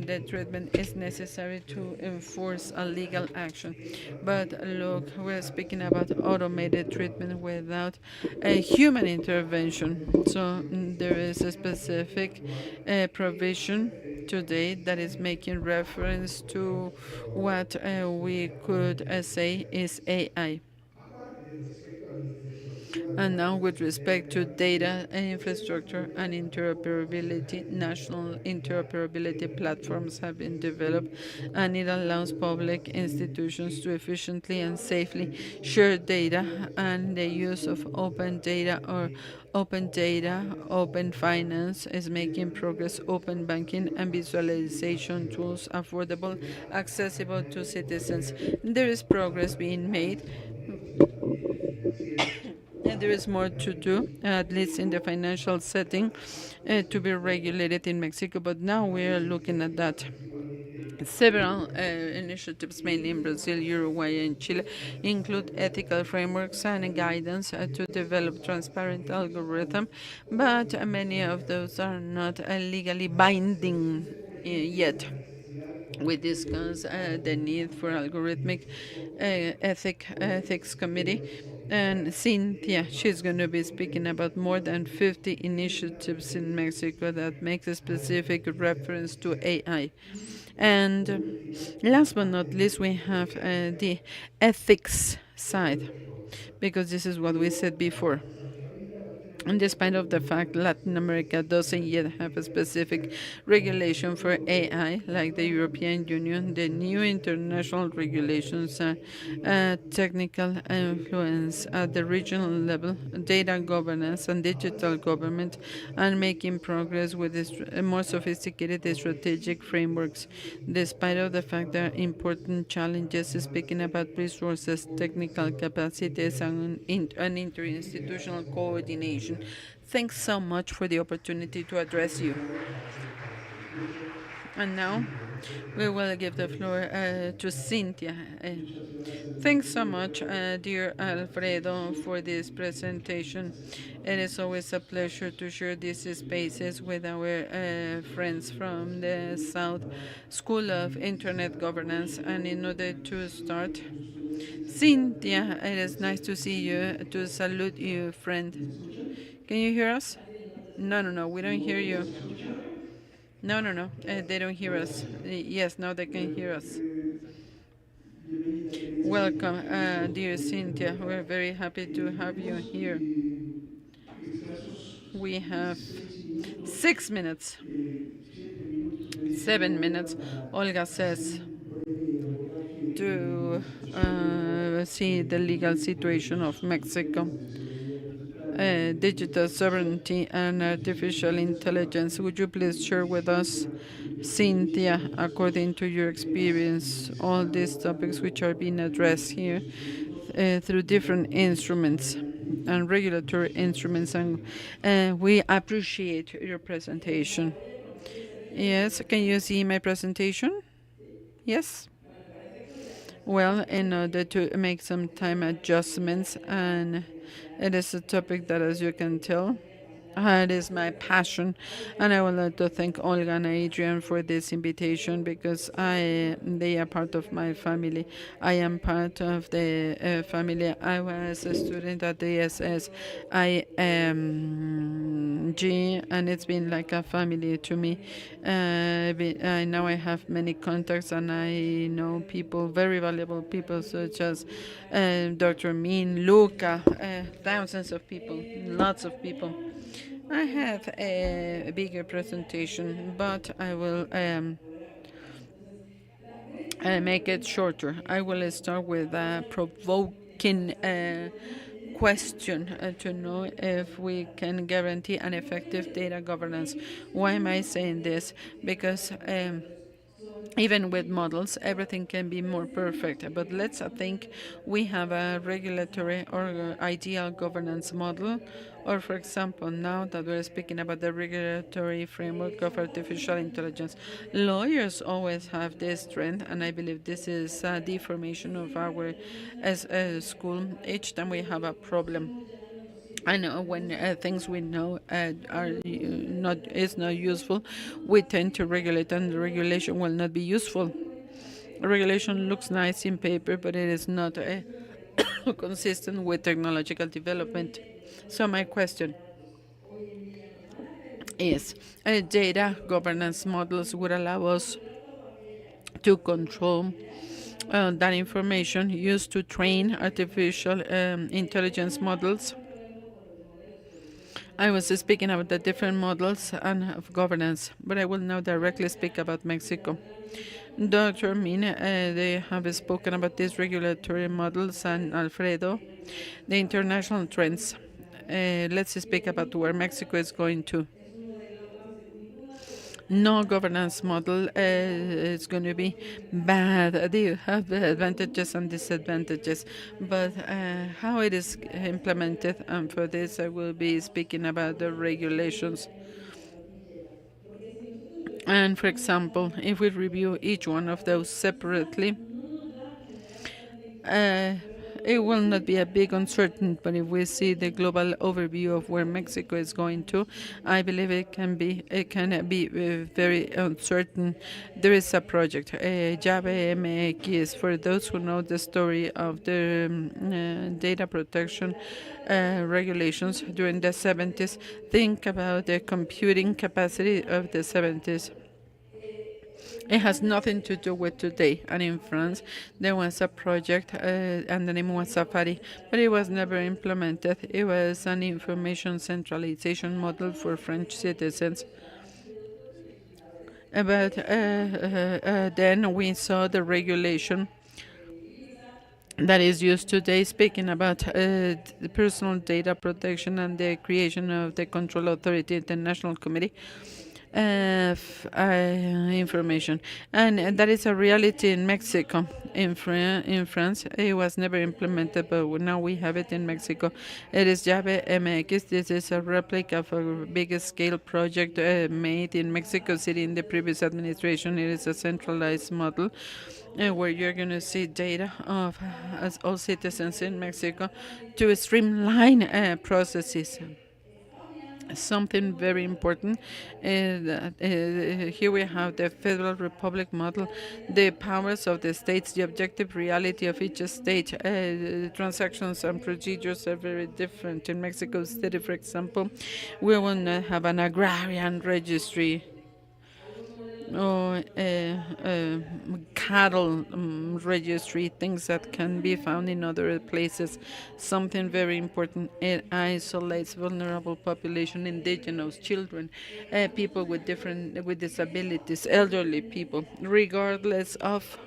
the treatment is necessary to enforce a legal action. But look, we're speaking about automated treatment without a human intervention. So there is a specific provision today that is making reference to what we could say is AI. And now, with respect to data and infrastructure and interoperability, national interoperability platforms have been developed, and it allows public institutions to efficiently and safely share data, and the use of open data or open data, open finance is making progress. Open banking and visualization tools affordable, accessible to citizens. There is progress being made, and there is more to do, at least in the financial setting, to be regulated in Mexico. But now we are looking at that. Several initiatives, mainly in Brazil, Uruguay, and Chile, include ethical frameworks and guidance to develop transparent algorithm, but many of those are not legally binding yet. We discuss the need for algorithmic ethics committee, and Cynthia, she's going to be speaking about more than 50 initiatives in Mexico that make a specific reference to AI. And last but not least, we have the ethics side, because this is what we said before. And despite of the fact Latin America doesn't yet have a specific regulation for AI like the European Union, the new international regulations technical influence at the regional level, data governance and digital government, and making progress with more sophisticated strategic frameworks. Despite of the fact there are important challenges, speaking about resources, technical capacities, and interinstitutional coordination. Thanks so much for the opportunity to address you. And now we will give the floor to Cynthia. Thanks so much, dear Alfredo, for this presentation. It is always a pleasure to share these spaces with our friends from the South School of Internet Governance. And in order to start, Cynthia, it is nice to see you, to salute you, friend. Can you hear us? No, no, no, we don't hear you. No, no, no, they don't hear us. Yes, now they can hear us. Welcome, dear Cynthia. We're very happy to have you here. We have 6 minutes. 7 minutes, Olga says, to see the legal situation of Mexico. Digital sovereignty and artificial intelligence. Would you please share with us, Cynthia, according to your experience, all these topics which are being addressed here through different instruments and regulatory instruments, and we appreciate your presentation. Yes, can you see my presentation? Yes? Well, in order to make some time adjustments, and it is a topic that, as you can tell, it is my passion, and I would like to thank Olga and Adrian for this invitation, because they are part of my family. I am part of the family. I was a student at the SSIG, and it's been like a family to me. Now I have many contacts, and I know people, very valuable people, such as Dr. Min, Luca, thousands of people, lots of people. I have a bigger presentation, but I will make it shorter. I will start with a provoking question to know if we can guarantee an effective data governance. Why am I saying this? Because even with models, everything can be more perfect. But let's think we have a regulatory or ideal governance model, or for example, now that we're speaking about the regulatory framework of artificial intelligence, lawyers always have this trend, and I believe this is a deformation of our as a school. Each time we have a problem, I know when things we know are not is not useful, we tend to regulate, and the regulation will not be useful. A regulation looks nice in paper, but it is not consistent with technological development. So my question is, data governance models would allow us to control that information used to train artificial intelligence models, I was speaking about the different models and of governance, but I will now directly speak about Mexico. Dr. Min, they have spoken about these regulatory models, and Alfredo, the international trends. Let's speak about where Mexico is going to. No governance model is going to be bad. They have advantages and disadvantages, but how it is implemented, and for this I will be speaking about the regulations. And for example, if we review each one of those separately, uh, it will not be a big uncertainty, but if we see the global overview of where Mexico is going to, I believe it can be very uncertain. There is a project, Llave MX, for those who know the story of the data protection regulations during the 70s. Think about the computing capacity of the 70s. It has nothing to do with today. And in France, there was a project, and the name was Safari, but it was never implemented. It was an information centralization model for French citizens. But then we saw the regulation that is used today, speaking about the personal data protection and the creation of the Control Authority International Committee information, and that is a reality in Mexico. In France, it was never implemented, but now we have it in Mexico. It is Llave MX. This is a replica of a big scale project made in Mexico City in the previous administration. It is a centralized model where you're going to see data of as all citizens in Mexico to streamline processes. Something very important is that here we have the Federal Republic model, the powers of the states, the objective reality of each state. Transactions and procedures are very different. In Mexico City, for example, we will not have an agrarian registry or cattle registry, things that can be found in other places. Something very important, it isolates vulnerable population, indigenous children, people with disabilities, elderly people, regardless of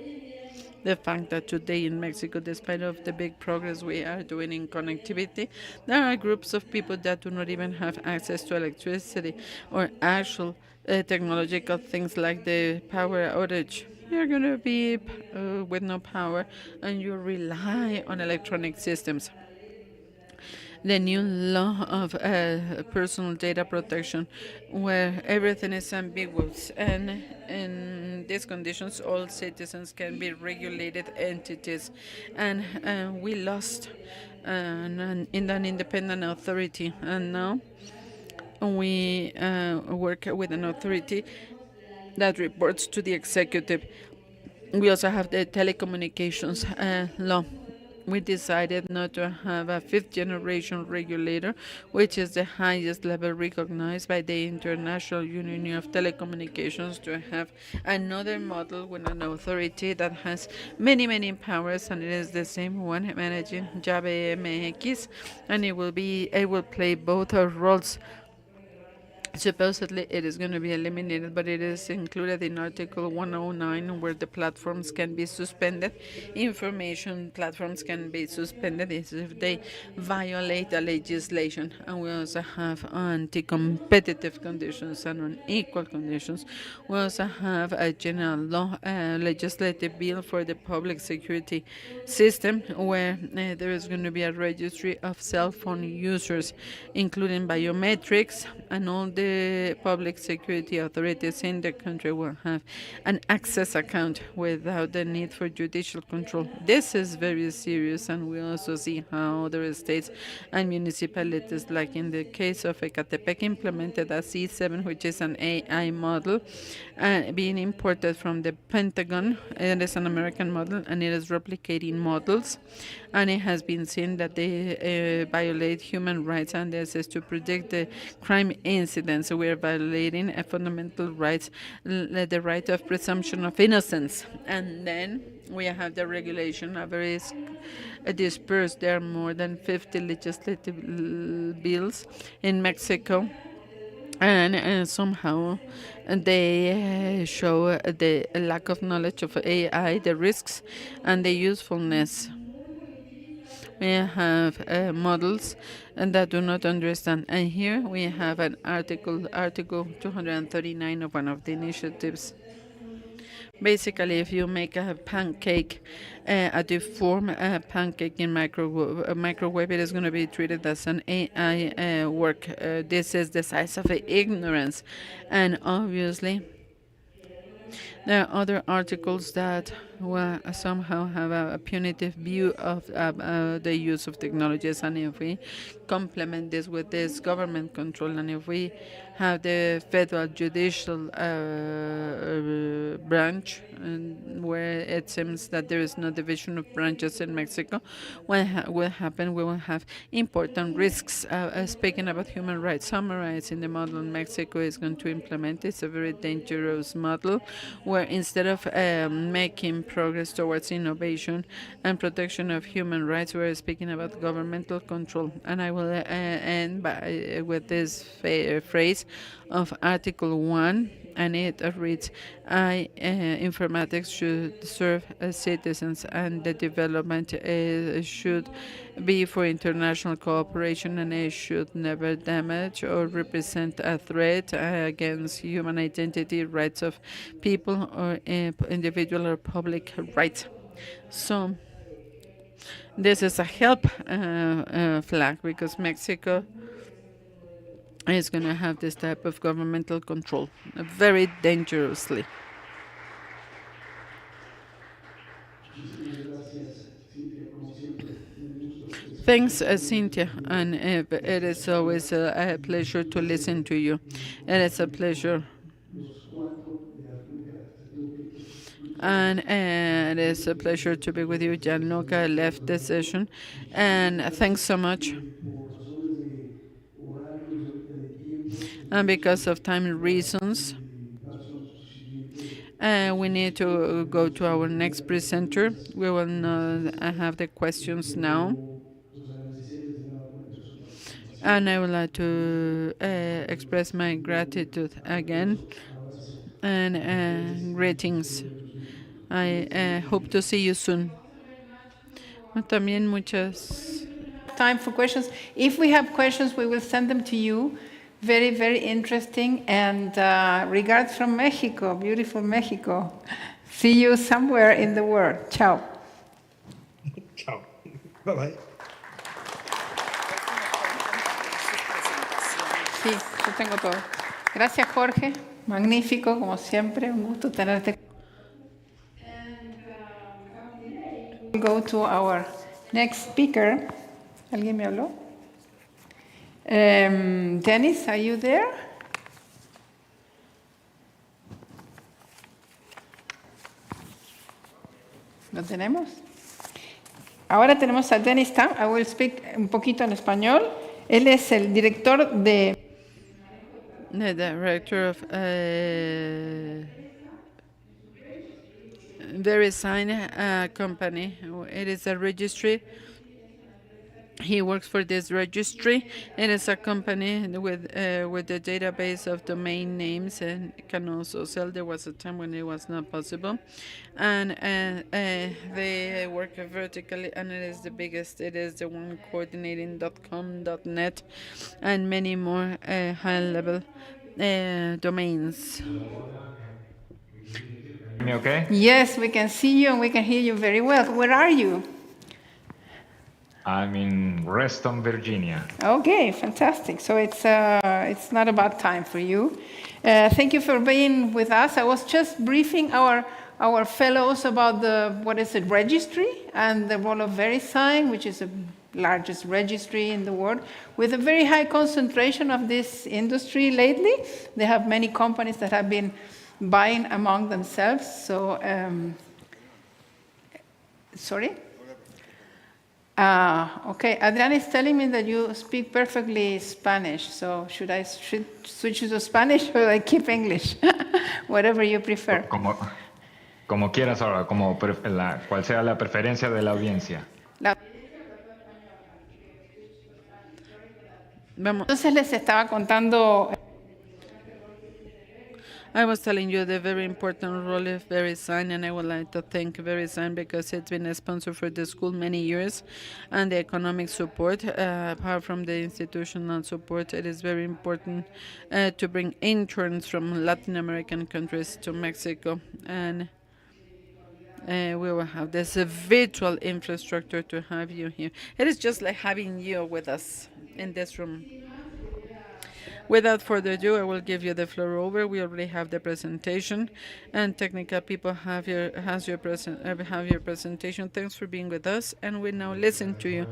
the fact that today in Mexico, despite of the big progress we are doing in connectivity, there are groups of people that do not even have access to electricity or actual technological things like the power outage. You're going to be with no power, and you rely on electronic systems. The new law of personal data protection, where everything is ambiguous, and in these conditions, all citizens can be regulated entities, and we lost in an independent authority, and now we work with an authority that reports to the executive. We also have the telecommunications law. We decided not to have a fifth generation regulator, which is the highest level recognized by the International Union of Telecommunications, to have another model with an authority that has many, many powers, and it is the same one managing Llave MX, and it will play both roles. Supposedly it is going to be eliminated, but it is included in Article 109, where the platforms can be suspended. Information platforms can be suspended if they violate the legislation. And we also have anti-competitive conditions and unequal conditions. We also have a general law, legislative bill for the public security system, where there is going to be a registry of cell phone users, including biometrics, and all the public security authorities in the country will have an access account without the need for judicial control. This is very serious, and we also see how other states and municipalities, like in the case of Ecatepec, implemented a C7, which is an AI model, being imported from the Pentagon. It is an American model, and it is replicating models, and it has been seen that they violate human rights, and this is to predict the crime incidents. So we are violating fundamental rights, the right of presumption of innocence. And then we have the regulation, a very dispersed. There are more than 50 legislative bills in Mexico. And somehow they show the lack of knowledge of AI, the risks, and the usefulness. We have models that do not understand. And here we have an Article 239 of one of the initiatives. Basically, if you make a pancake, a deformed pancake in microwave, it is going to be treated as an AI work. This is the size of ignorance. And obviously, there are other articles that somehow have a punitive view of the use of technologies, and if we complement this with this government control, and if we have the federal judicial branch, where it seems that there is no division of branches in Mexico, what will happen? We will have important risks. Speaking about human rights, summarizing the model Mexico is going to implement, it's a very dangerous model, where instead of making progress towards innovation and protection of human rights, we're speaking about governmental control. And I will end with this phrase of Article 1, and it reads, informatics should serve citizens, and the development should be for international cooperation, and it should never damage or represent a threat against human identity, rights of people, or individual or public rights. So this is a help flag, because Mexico is going to have this type of governmental control very dangerously. Thanks, Cynthia, and it is always a pleasure to listen to you. It is a pleasure. And it is a pleasure to be with you. Gianluca left the session, and thanks so much. And because of time reasons, we need to go to our next presenter. We will not have the questions now. And I would like to express my gratitude again, and greetings. I hope to see you soon. También muchas. Time for questions. If we have questions, we will send them to you. Very, very interesting. And regards from Mexico, beautiful Mexico. See you somewhere in the world. Ciao. Ciao. Bye-bye. Sí, yo tengo todo. Gracias, Jorge. Magnífico, como siempre. Un gusto tenerte. We'll go to our next speaker. ¿Alguien me habló? Dennis, are you there? ¿Lo tenemos? Ahora tenemos a Dennis Tam. I will speak un poquito en español. Él es el director de... The director of VeriSign company. It is a registry. He works for this registry. It is a company with the database of domain names, and can also sell. There was a time when it was not possible, and they work vertically, and it is the biggest. It is the one coordinating .com, .net, and many more high-level domains. Me okay? Yes, we can see you and we can hear you very well. Where are you? I'm in Reston, Virginia. Okay, fantastic. So it's not a bad time for you. Thank you for being with us. I was just briefing our fellows about the registry and the role of VeriSign, which is the largest registry in the world, with a very high concentration of this industry lately. They have many companies that have been buying among themselves. So, sorry? Okay, Adrián is telling me that you speak perfectly Spanish. So should I switch to Spanish or I keep English? Whatever you prefer. Como quieras ahora, cual sea la preferencia de la audiencia. La- Vamos. Entonces les estaba contando. I was telling you the very important role of VeriSign, and I would like to thank VeriSign because it's been a sponsor for the school many years, and the economic support. Apart from the institutional support, it is very important to bring interns from Latin American countries to Mexico, and we will have this virtual infrastructure to have you here. It is just like having you with us in this room. Without further ado, I will give you the floor over. We already have the presentation, and technical people have your presentation. Thanks for being with us, and we now listen to you.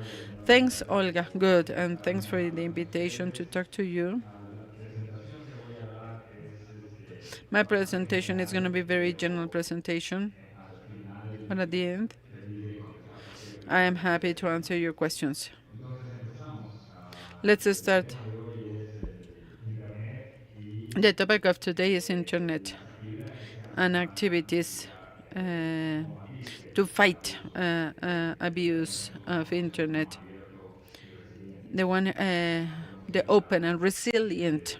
Thanks, Olga. Good, and thanks for the invitation to talk to you. My presentation is going to be very general presentation, but at the end, I am happy to answer your questions. Let's start. The topic of today is internet and activities to fight abuse of internet. The open and resilient.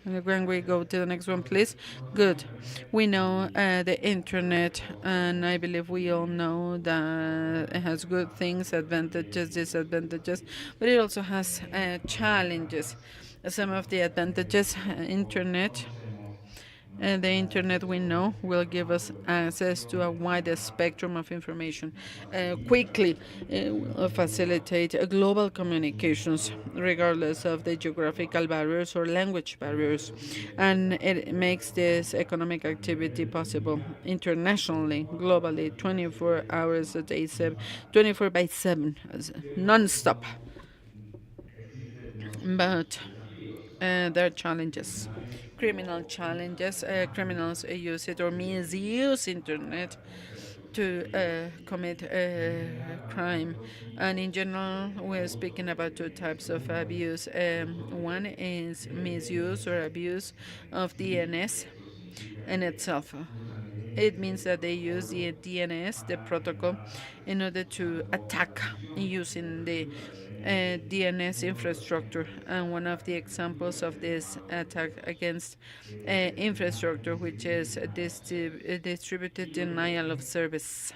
When we go to the next one, please. Good. We know the internet, and I believe we all know that it has good things, advantages, disadvantages, but it also has challenges. Some of the advantages, the internet we know will give us access to a wider spectrum of information quickly. It will facilitate global communications regardless of the geographical barriers or language barriers, and it makes this economic activity possible internationally, globally, 24 hours a day, 24 by 7, non-stop. But there are challenges, criminal challenges. Criminals use it or misuse internet to commit crime. And in general, we're speaking about two types of abuse. One is misuse or abuse of DNS in itself. It means that they use the DNS, the protocol, in order to attack using the DNS infrastructure. And one of the examples of this attack against infrastructure, which is distributed denial of service.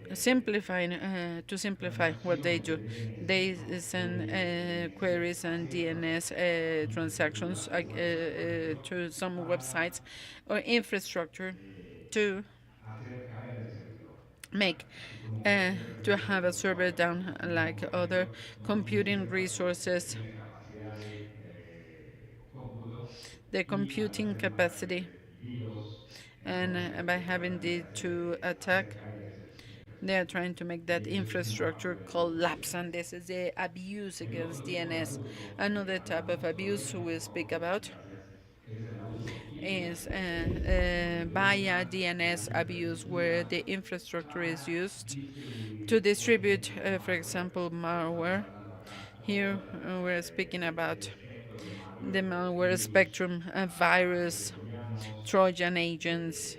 To simplify what they do, they send queries and DNS transactions to some websites or infrastructure to make to have a server down, like other computing resources, the computing capacity, and by having the to attack, they are trying to make that infrastructure collapse, and this is the abuse against DNS. Another type of abuse we'll speak about is via DNS abuse, where the infrastructure is used to distribute, for example, malware. Here we're speaking about the malware spectrum, virus, Trojan agents,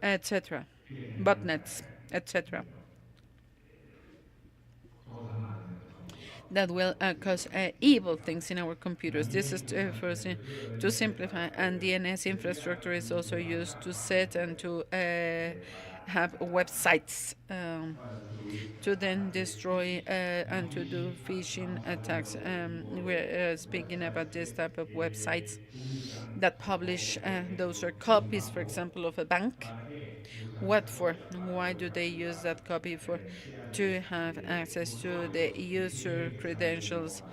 etc., botnets, etc., that will cause evil things in our computers. This is to simplify, and DNS infrastructure is also used to set and to have websites to then destroy and to do phishing attacks. We're speaking about this type of websites that publish, those are copies, for example, of a bank. What for? Why do they use that copy for? To have access to the user credentials,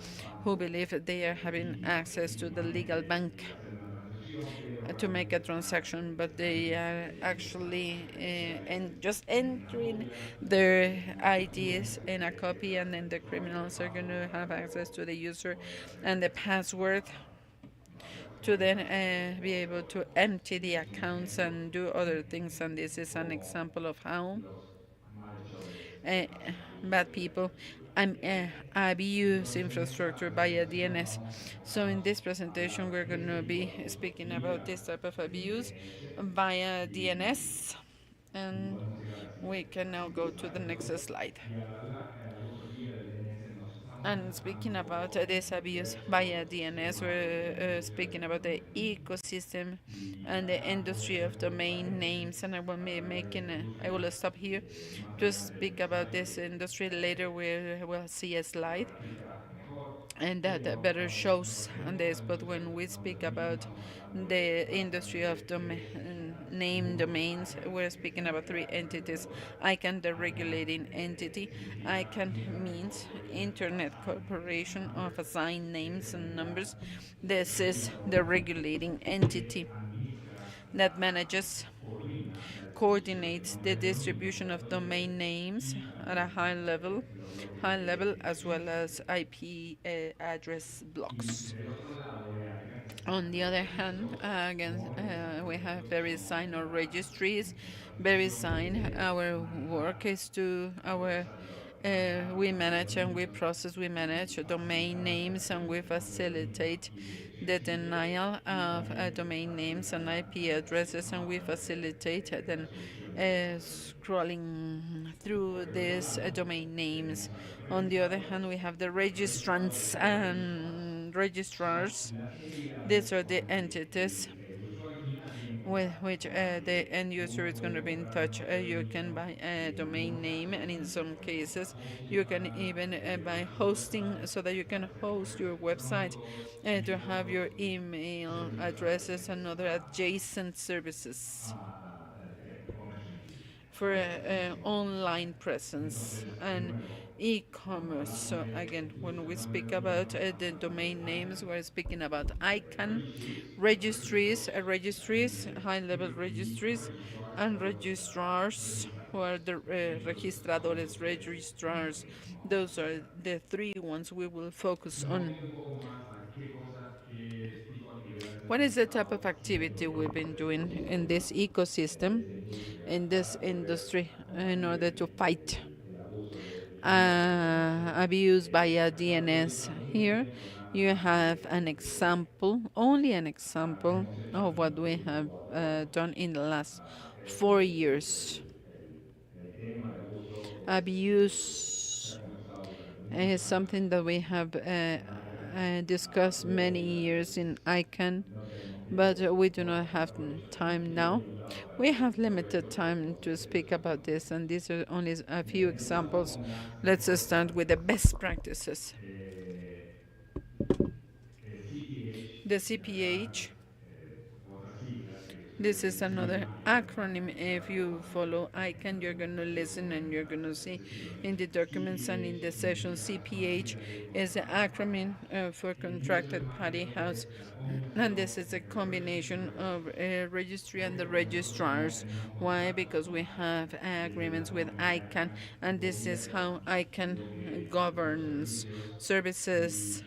who believe that they are having access to the legal bank to make a transaction, but they are actually just entering their IDs in a copy, and then the criminals are going to have access to the user and the password to then be able to empty the accounts and do other things. And this is an example of how bad people abuse infrastructure via DNS. So in this presentation, we're going to be speaking about this type of abuse via DNS. And we can now go to the next slide. And speaking about this abuse via DNS, we're speaking about the ecosystem and the industry of domain names. And I will be I will stop here to speak about this industry. Later, we will see a slide and that better shows on this. But when we speak about the industry of name domains, we're speaking about three entities. ICANN, the regulating entity. ICANN means Internet Corporation of Assigned Names and Numbers. This is the regulating entity that manages, coordinates the distribution of domain names at a high level as well as IP address blocks. On the other hand, again, we have VeriSign or registries. VeriSign, our work is to we manage and we process, we manage domain names, and we facilitate the denial of domain names and IP addresses, and we facilitate then scrolling through these domain names. On the other hand, we have the registrants and registrars. These are the entities with which the end user is going to be in touch. You can buy a domain name, and in some cases, you can even buy hosting so that you can host your website to have your email addresses and other adjacent services for online presence and e-commerce. So again, when we speak about the domain names, we're speaking about ICANN registries, high-level registries, and registrars, who are the registradores, registrars. Those are the three ones we will focus on. What is the type of activity we've been doing in this ecosystem, in this industry, in order to fight abuse via DNS? Here you have an example, only an example of what we have done in the last 4 years. Abuse is something that we have discussed many years in ICANN, but we do not have time now. We have limited time to speak about this, and these are only a few examples. Let's start with the best practices. The CPH. This is another acronym. If you follow ICANN, you're going to listen and you're going to see in the documents and in the session. CPH is the acronym for Contracted Party House, and this is a combination of a registry and the registrars. Why? Because we have agreements with ICANN, and this is how ICANN governs services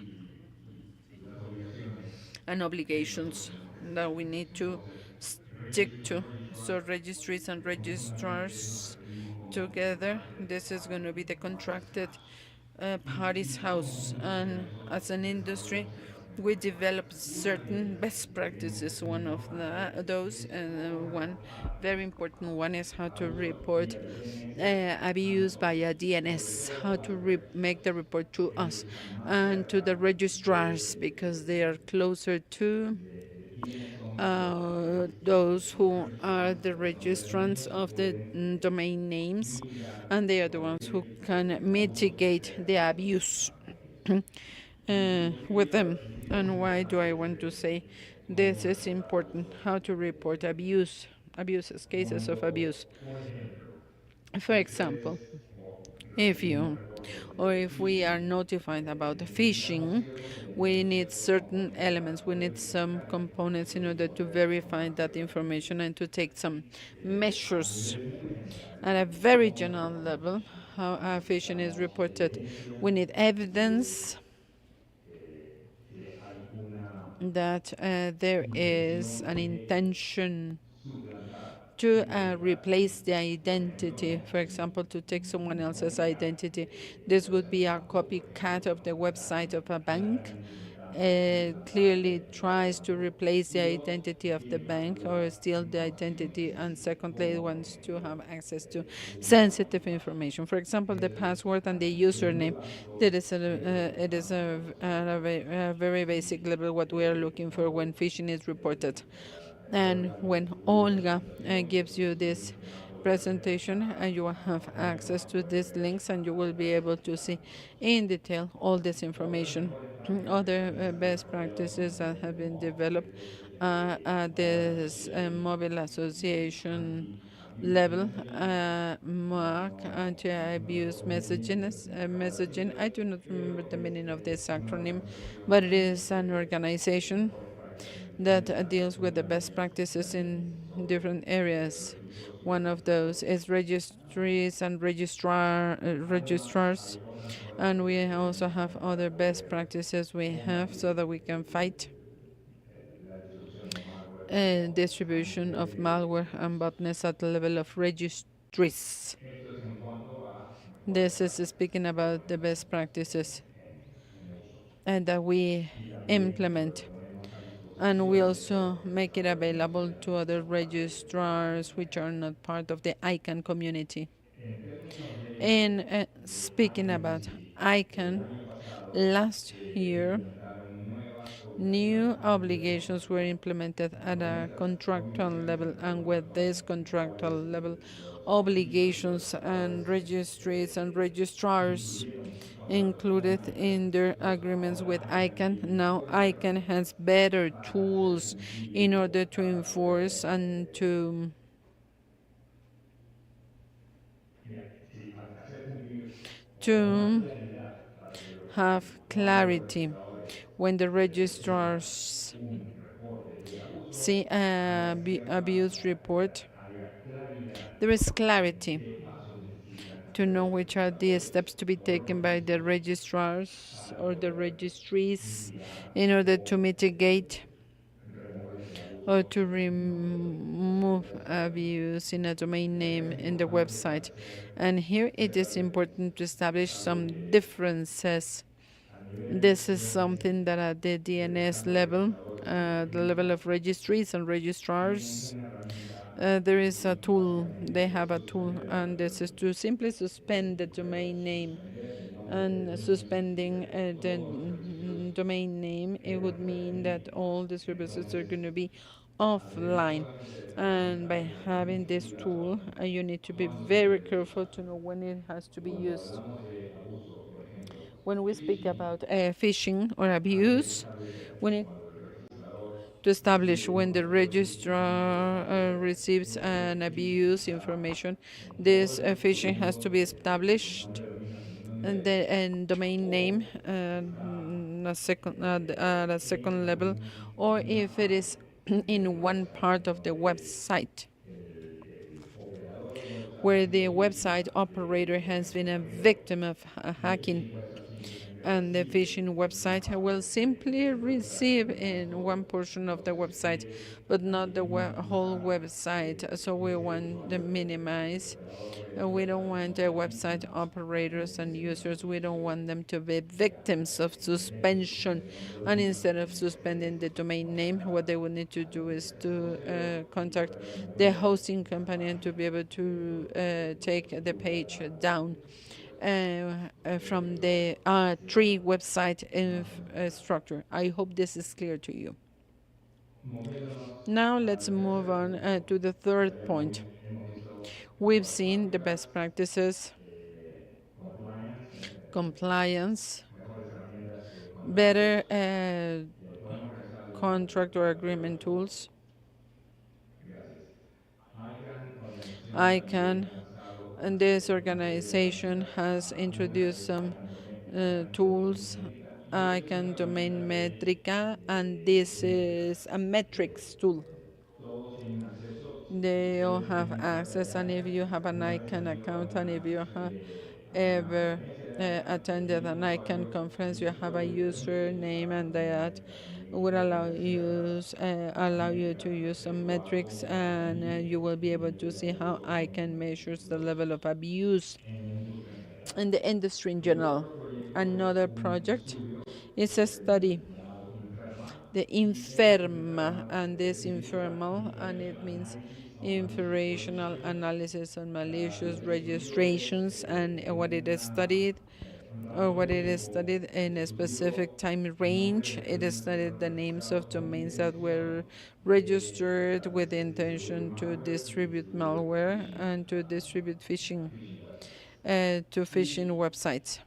and obligations that we need to stick to. So registries and registrars together, this is going to be the contracted parties house. And as an industry, we develop certain best practices. One of those, one very important one, is how to report abuse via DNS, how to make the report to us and to the registrars, because they are closer to those who are the registrants of the domain names, and they are the ones who can mitigate the abuse with them. And why do I want to say this is important? How to report abuses, cases of abuse. For example, if we are notified about phishing, we need certain elements, we need some components in order to verify that information and to take some measures at a very general level. How phishing is reported, we need evidence that there is an intention to replace the identity. For example, to take someone else's identity. This would be a copycat of the website of a bank. Clearly tries to replace the identity of the bank or steal the identity, and secondly, it wants to have access to sensitive information. For example, the password and the username. That is it is a very basic level what we are looking for when phishing is reported. And when Olga gives you this presentation, and you will have access to these links, and you will be able to see in detail all this information. Other best practices that have been developed at this mobile association level, MARC, anti-abuse messaging. I do not remember the meaning of this acronym, but it is an organization that deals with the best practices in different areas. One of those is registries and registrars, and we also have other best practices we have so that we can fight distribution of malware and botnets at the level of registries. This is speaking about the best practices and that we implement. And we also make it available to other registrars which are not part of the ICANN community. And speaking about ICANN, last year, new obligations were implemented at a contractual level, and with this contractual level obligations and registries and registrars included in their agreements with ICANN. Now ICANN has better tools in order to enforce and to have clarity when the registrars see abuse report. There is clarity to know which are the steps to be taken by the registrars or the registries in order to mitigate or to remove abuse in a domain name in the website. And here it is important to establish some differences. This is something that at the DNS level, the level of registries and registrars, there is a tool, they have a tool, and this is to simply suspend the domain name. And suspending the domain name, it would mean that all the services are going to be offline. And by having this tool, you need to be very careful to know when it has to be used. When we speak about phishing or abuse, we need to establish when the registrar receives an abuse information. This phishing has to be established, and the domain name at a second level, or if it is in one part of the website where the website operator has been a victim of hacking, and the phishing website will simply receive in one portion of the website, but not the whole website. So we want to minimize. We don't want website operators and users, we don't want them to be victims of suspension. And instead of suspending the domain name, what they would need to do is to contact the hosting company and to be able to take the page down from the tree website structure. I hope this is clear to you. Now let's move on to the third point. We've seen the best practices, compliance, better contract or agreement tools. ICANN, and this organization has introduced some tools. ICANN Domain Metrica, and this is a metrics tool. They all have access, and if you have an ICANN account, and if you have ever attended an ICANN conference, you have a username, and that would allow you to use some metrics, and you will be able to see how ICANN measures the level of abuse in the industry in general. Another project is a study, the Inferma, and this informal, and it means inferential analysis on malicious registrations, and what it is studied, or what it is studied in a specific time range. It is studied the names of domains that were registered with the intention to distribute malware and to distribute phishing to phishing websites.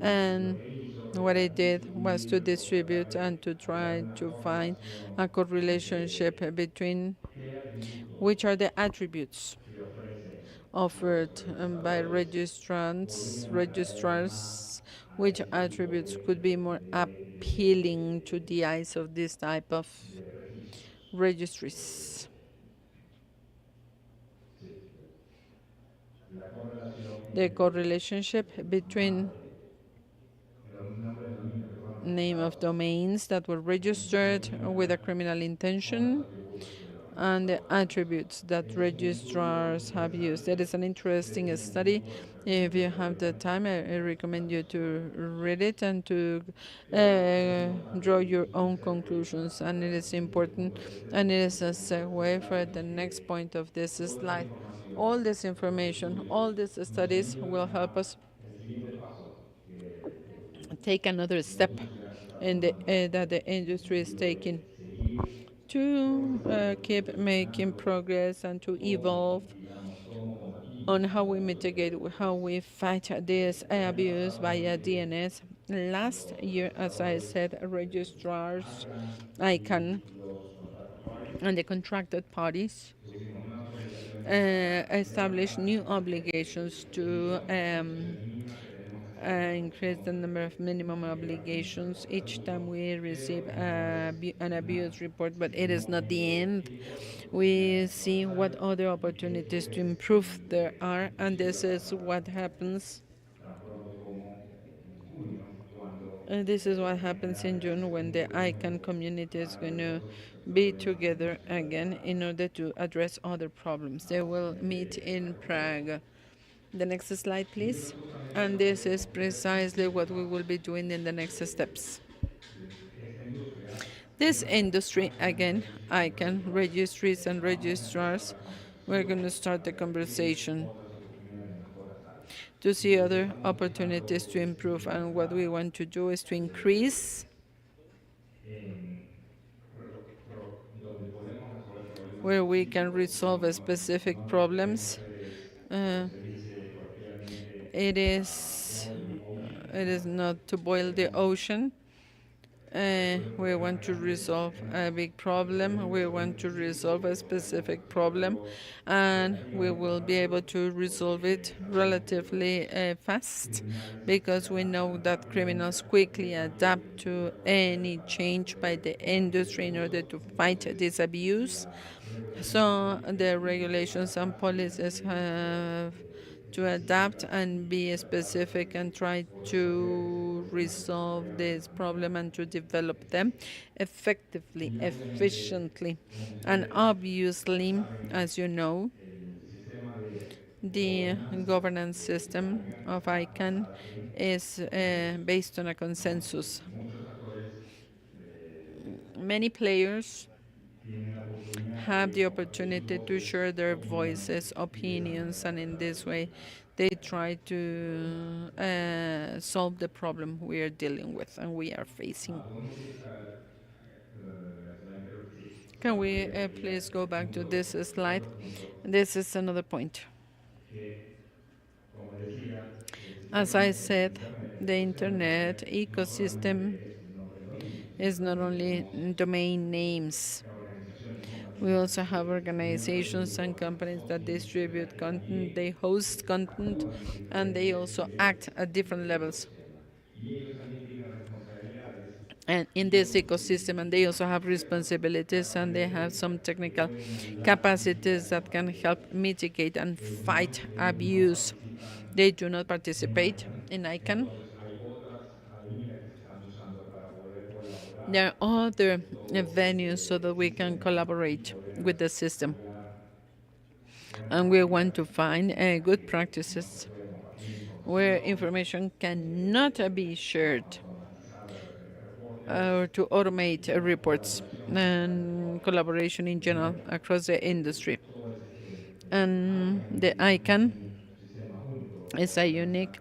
And what I did was to distribute and to try to find a correlationship between which are the attributes offered by registrars, which attributes could be more appealing to the eyes of this type of registries. The correlationship between name of domains that were registered with a criminal intention and the attributes that registrars have used. That is an interesting study. If you have the time, I recommend you to read it and to draw your own conclusions. And it is important, and it is a segue for the next point of this slide. All this information, all these studies will help us take another step in the that the industry is taking to keep making progress and to evolve on how we mitigate, how we fight this abuse via DNS. Last year, as I said, registrars, ICANN, and the contracted parties established new obligations to increase the number of minimum obligations each time we receive an abuse report, but it is not the end. We see what other opportunities to improve there are, and this is what happens. This is what happens in June when the ICANN community is going to be together again in order to address other problems. They will meet in Prague. The next slide, please. And this is precisely what we will be doing in the next steps. This industry, again, ICANN, registries and registrars, we're going to start the conversation to see other opportunities to improve. And what we want to do is to increase where we can resolve specific problems. It is not to boil the ocean. We want to resolve a big problem. We want to resolve a specific problem, and we will be able to resolve it relatively fast, because we know that criminals quickly adapt to any change by the industry in order to fight this abuse. So the regulations and policies have to adapt and be specific and try to resolve this problem and to develop them effectively, efficiently. And obviously, as you know, the governance system of ICANN is based on a consensus. Many players have the opportunity to share their voices, opinions, and in this way they try to solve the problem we are dealing with and we are facing. Can we please go back to this slide? This is another point. As I said, the internet ecosystem is not only domain names. We also have organizations and companies that distribute content, they host content, and they also act at different levels. And in this ecosystem, and they also have responsibilities, and they have some technical capacities that can help mitigate and fight abuse. They do not participate in ICANN. There are other venues so that we can collaborate with the system. And we want to find good practices where information cannot be shared or to automate reports and collaboration in general across the industry. And the ICANN is a unique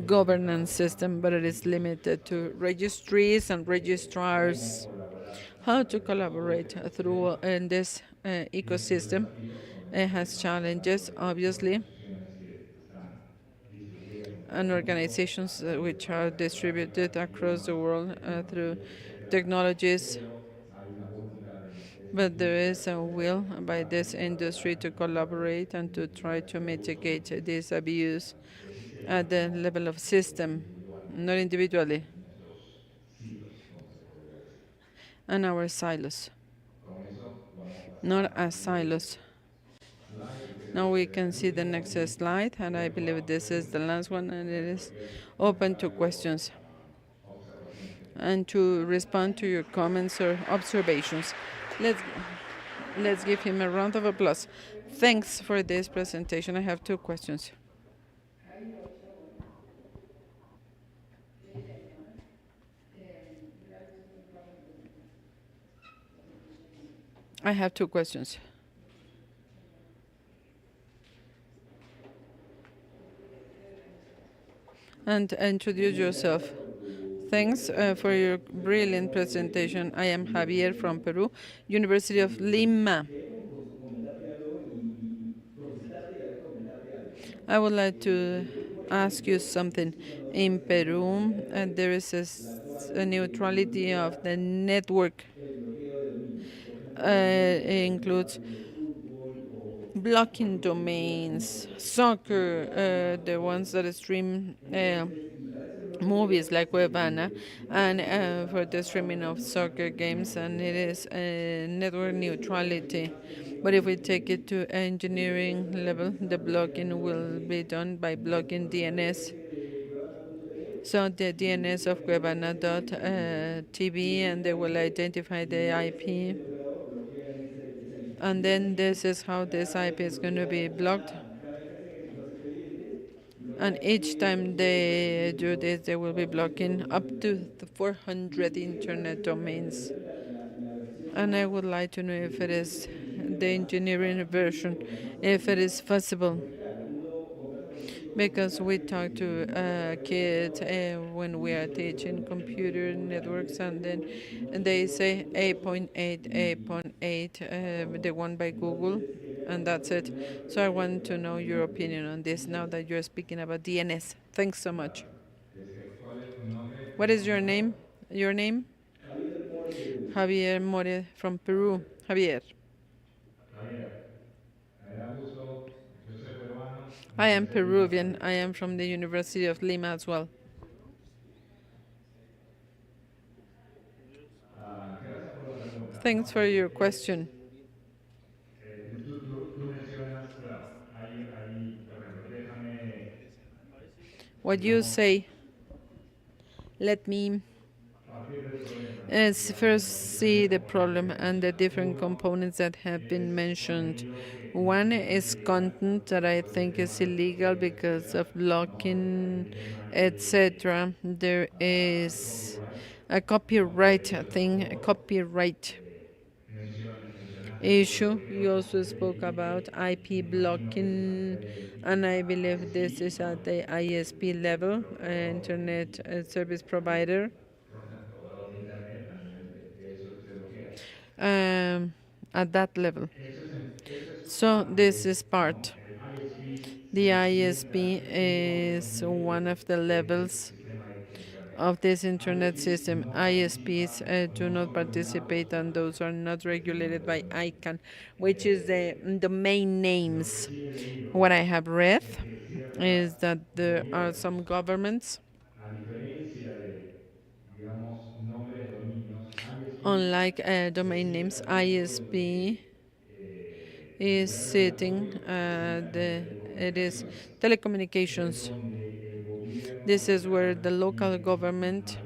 governance system, but it is limited to registries and registrars. How to collaborate through in this ecosystem? It has challenges, obviously, and organizations which are distributed across the world through technologies. But there is a will by this industry to collaborate and to try to mitigate this abuse at the level of system, not individually, and our silos, not as silos. Now we can see the next slide, and I believe this is the last one, and it is open to questions and to respond to your comments or observations. Let's let's give him a round of applause. Thanks for this presentation. I have two questions. I have two questions. And introduce yourself. Thanks for your brilliant presentation. I am Javier from Peru, University of Lima. I would like to ask you something. In Peru, there is a neutrality of the network. It includes blocking domains, soccer, the ones that stream movies like Cuevana, and for the streaming of soccer games, and it is network neutrality. But if we take it to engineering level, the blocking will be done by blocking DNS. So the DNS of Cuevana.tv, and they will identify the IP. And then this is how this IP is going to be blocked. And each time they do this, they will be blocking up to 400 internet domains. And I would like to know if it is the engineering version, if it is possible. Because we talk to kids when we are teaching computer networks, and then they say 8.8, 8.8, the one by Google, and that's it. So I want to know your opinion on this now that you're speaking about DNS. Thanks so much. What is your name? Your name? Javier More from Peru. Javier. I am Peruvian. I am from the University of Lima as well. Thanks for your question. What you say, let me first see the problem and the different components that have been mentioned. One is content that I think is illegal because of blocking, etc. There is a copyright thing, a copyright issue. You also spoke about IP blocking, and I believe this is at the ISP level, Internet Service Provider. At that level. So this is part. The ISP is one of the levels of this internet system. ISPs do not participate, and those are not regulated by ICANN, which is the domain names. What I have read is that there are some governments, unlike domain names, ISP is sitting, it is telecommunications. This is where the local government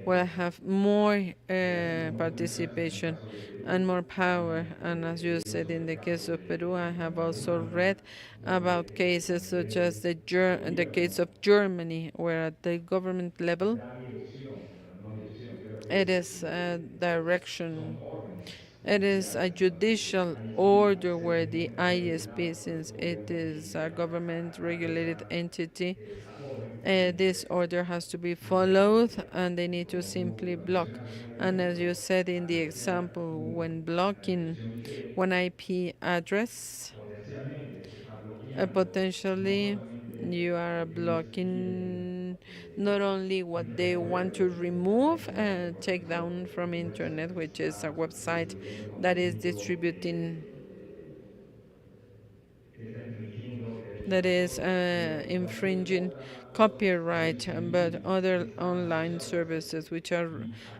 will have more participation and more power. And as you said, in the case of Peru, I have also read about cases such as the case of Germany, where at the government level, it is a direction. It is a judicial order where the ISP, since it is a government regulated entity, this order has to be followed and they need to simply block. And as you said in the example, when blocking one IP address, potentially you are blocking not only what they want to remove and take down from internet, which is a website that is distributing, that is infringing copyright, but other online services which are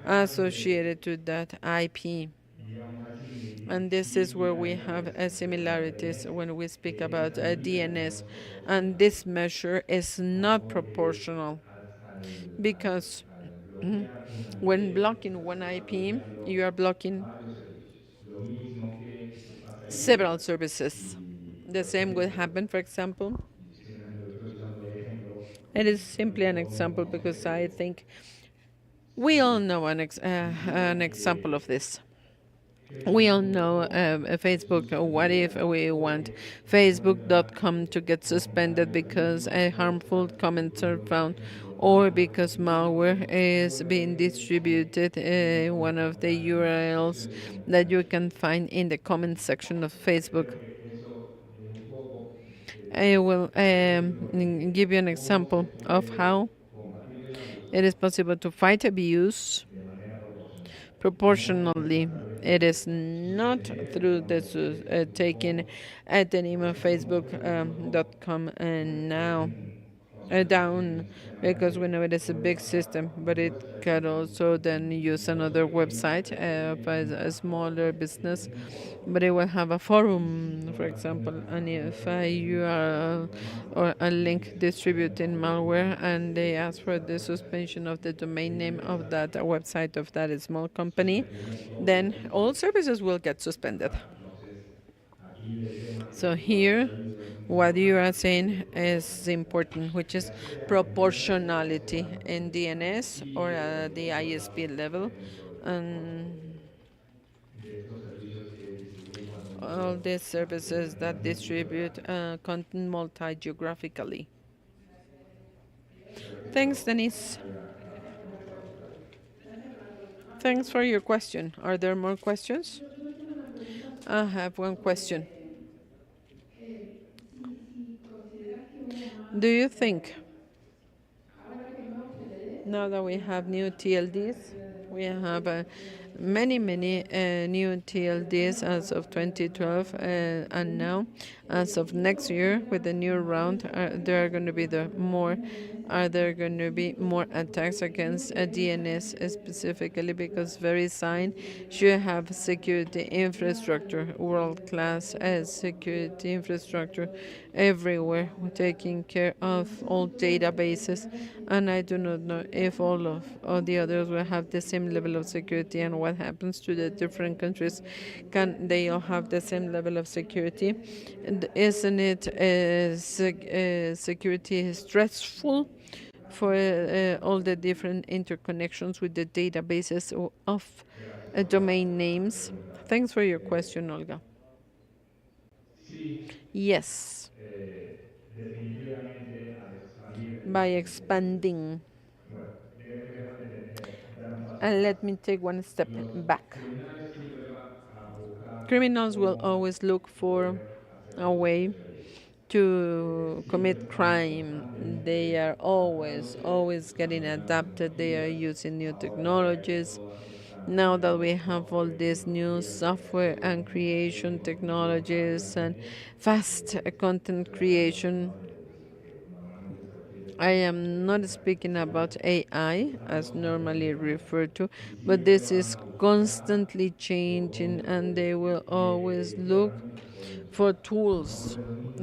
associated to that IP. And this is where we have similarities when we speak about DNS. And this measure is not proportional because when blocking one IP, you are blocking several services. The same would happen, for example. It is simply an example because I think we all know an example of this. We all know Facebook. What if we want Facebook.com to get suspended because harmful comments are found, or because malware is being distributed in one of the URLs that you can find in the comment section of Facebook? I will give you an example of how it is possible to fight abuse proportionally. It is not through the taking at the name of Facebook.com and now down, because we know it is a big system, but it can also then use another website by a smaller business, but it will have a forum, for example, and if you are or a link distributing malware and they ask for the suspension of the domain name of that website of that small company, then all services will get suspended. So here, what you are saying is important, which is proportionality in DNS or at the ISP level, and all these services that distribute content multi-geographically. Thanks, Denise. Thanks for your question. Are there more questions? I have one question. Do you think, now that we have new TLDs, we have many new TLDs as of 2012, and now as of next year with the new round, there are going to be are there going to be more attacks against DNS specifically because VeriSign should have security infrastructure, world-class security infrastructure everywhere, taking care of all databases, and I do not know if all the others will have the same level of security, and what happens to the different countries. Can they all have the same level of security? And isn't it security stressful for all the different interconnections with the databases of domain names? Thanks for your question, Olga. Yes. By expanding. And let me take one step back. Criminals will always look for a way to commit crime. They are always getting adapted. They are using new technologies. Now that we have all these new software and creation technologies and fast content creation, I am not speaking about AI as normally referred to, but this is constantly changing and they will always look for tools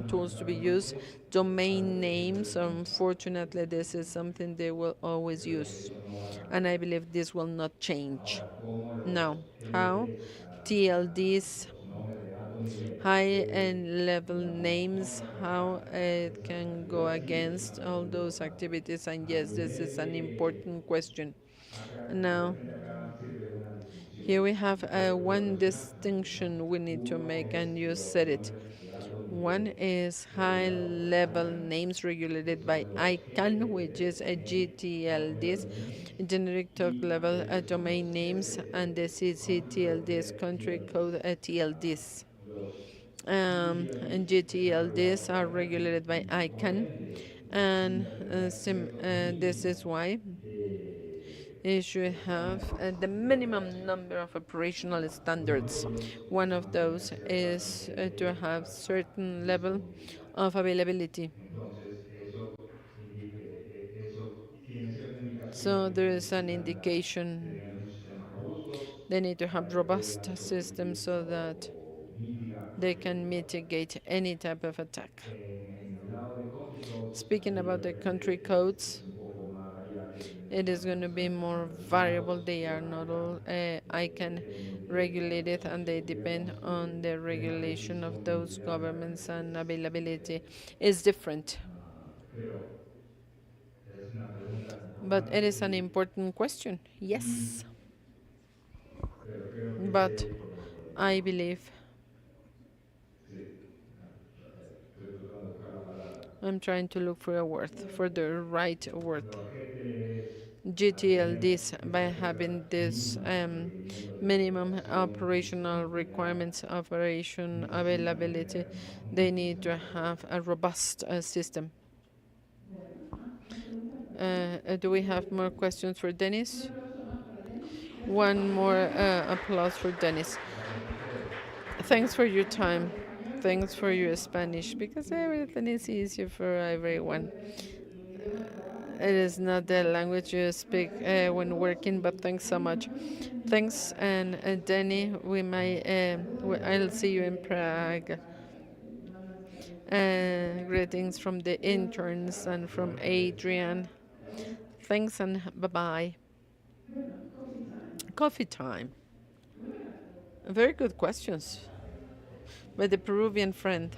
to be used. Domain names, unfortunately, this is something they will always use. And I believe this will not change. Now, how? TLDs, high and level names, how it can go against all those activities. And yes, this is an important question. Now, here we have one distinction we need to make, and you said it. One is high-level names regulated by ICANN, which is a GTLDs, generic top-level domain names, and the CCTLDs, country code TLDs. And GTLDs are regulated by ICANN, and this is why you should have the minimum number of operational standards. One of those is to have certain level of availability. So there is an indication they need to have robust systems so that they can mitigate any type of attack. Speaking about the country codes, it is going to be more variable. They are not all ICANN regulated, and they depend on the regulation of those governments, and availability is different. But it is an important question, yes. But I believe I'm trying to look for a word, for the right word. GTLDs, by having this minimum operational requirements, operation availability, they need to have a robust system. Do we have more questions for Dennis? One more applause for Dennis. Thanks for your time. Thanks for your Spanish, because everything is easier for everyone. It is not the language you speak when working, but thanks so much. Thanks, and Danny, we might. I'll see you in Prague. Greetings from the interns and from Adrian. Thanks and bye bye. Coffee time. Very good questions by the Peruvian friend.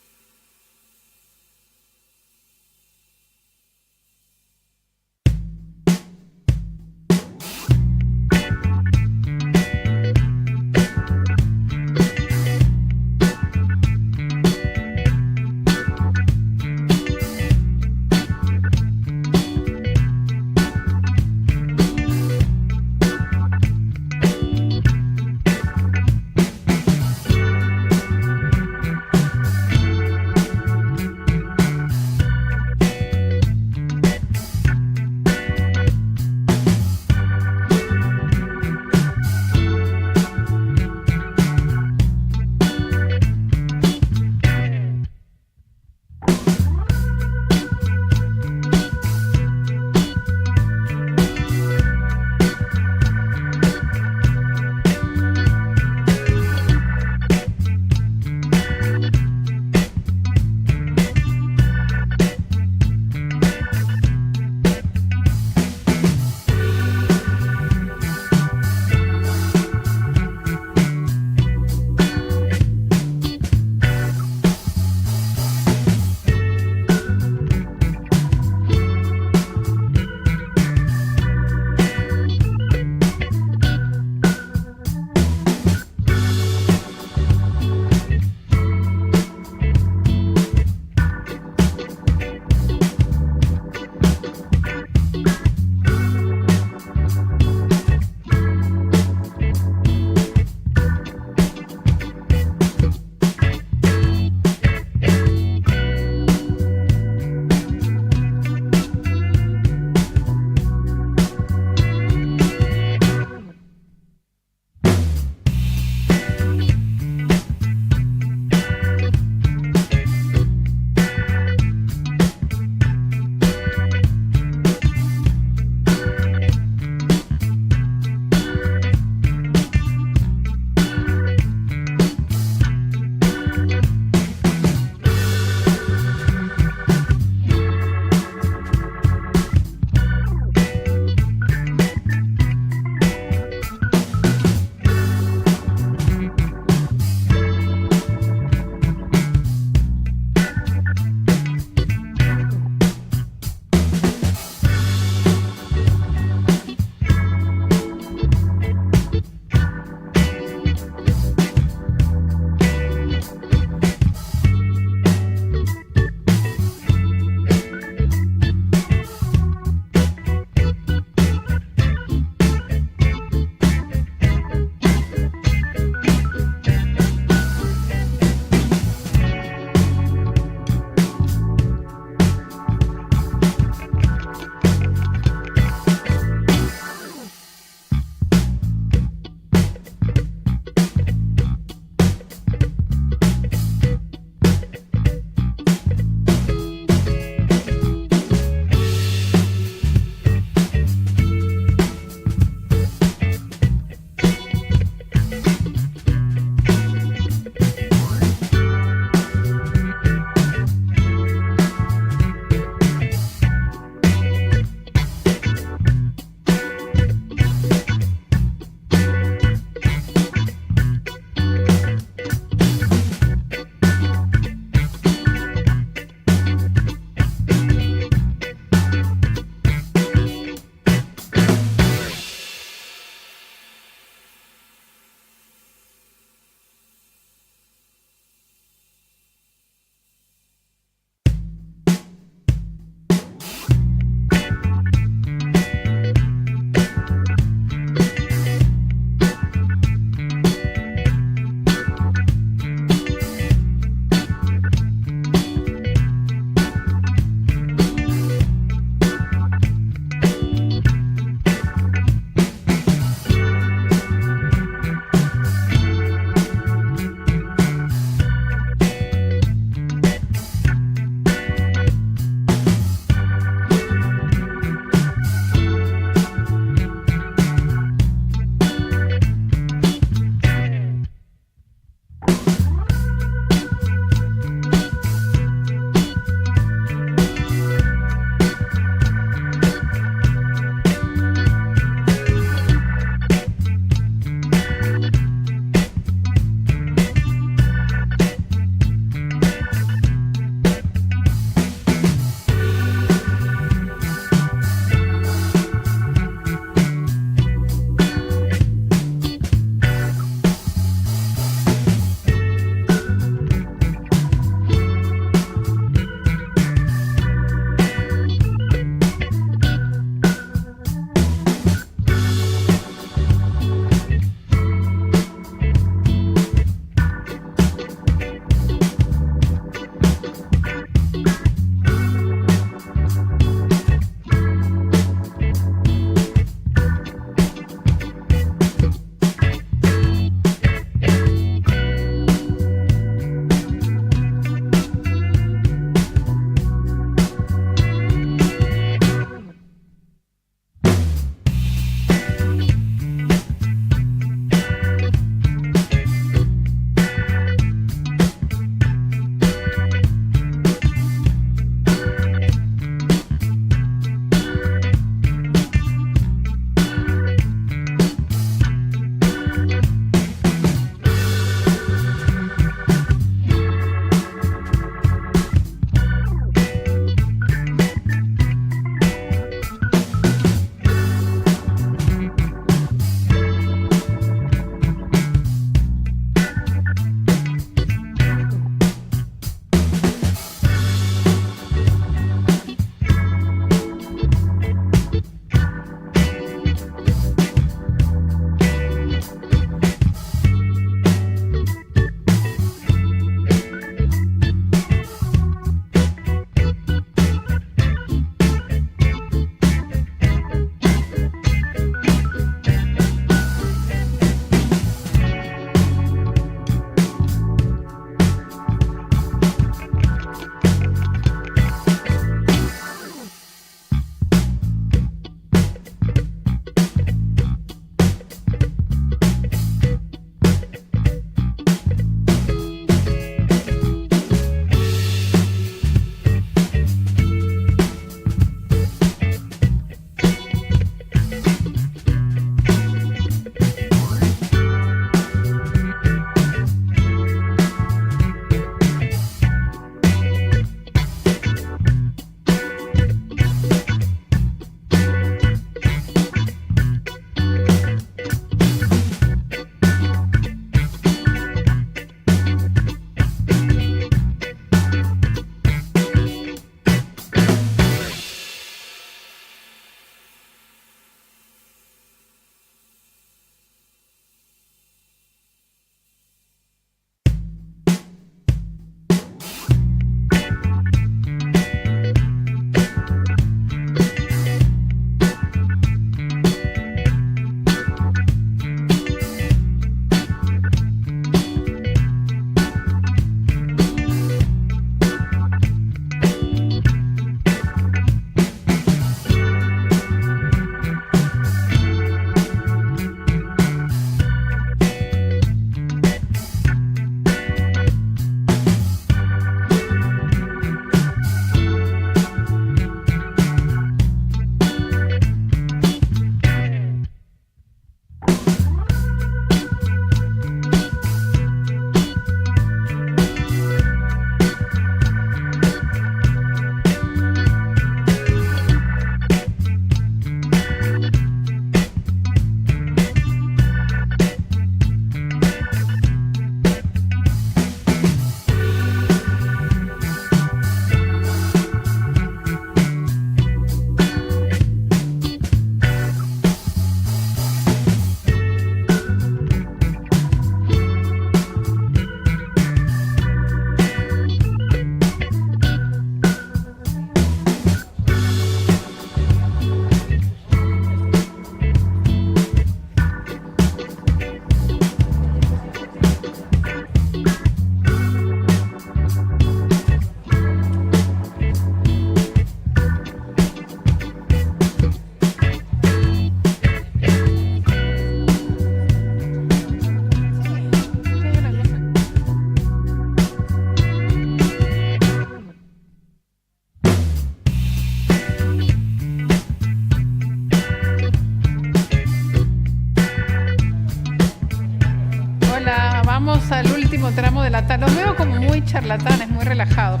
último tramo de la tarde. Los veo como muy charlatanes, muy relajados.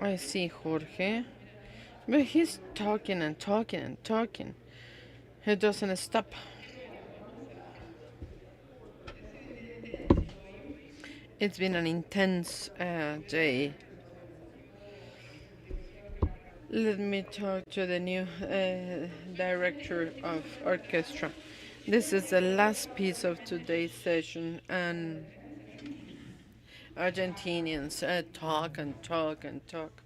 I see Jorge, but he's talking and talking and talking. He doesn't stop. It's been an intense day. Let me talk to the new director of orchestra. This is the last piece of today's session, and Argentinians talk and talk and talk.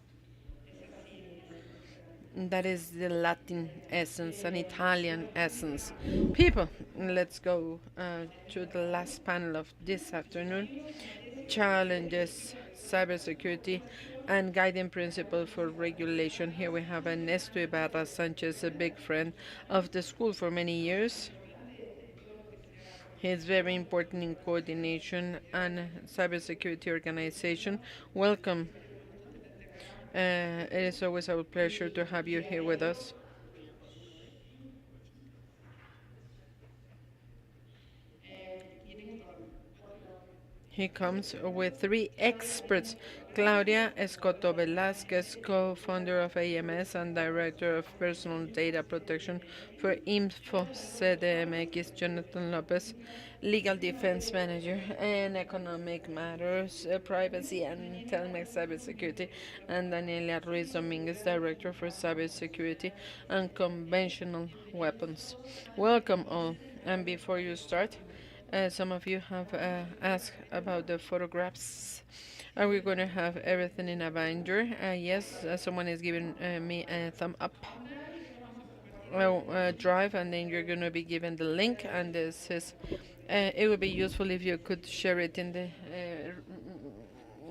That is the Latin essence and Italian essence. People, let's go to the last panel of this afternoon. Challenges, cybersecurity, and guiding principle for regulation. Here we have Ernesto Ibarra Sanchez, a big friend of the school for many years. He is very important in coordination and cybersecurity organization. Welcome. It is always our pleasure to have you here with us. He comes with three experts. Claudia Escoto Velázquez, co-founder of AMS and director of personal data protection for Info CDMX. Jonathan Lopez, legal defense manager and economic matters, privacy and telmex cybersecurity. And Daniela Ruiz Dominguez, director for cybersecurity and conventional weapons. Welcome all. And before you start, some of you have asked about the photographs. Are we going to have everything in a binder? Yes, someone is giving me a thumb up. Drive, and then you're going to be given the link. And this is, it would be useful if you could share it in the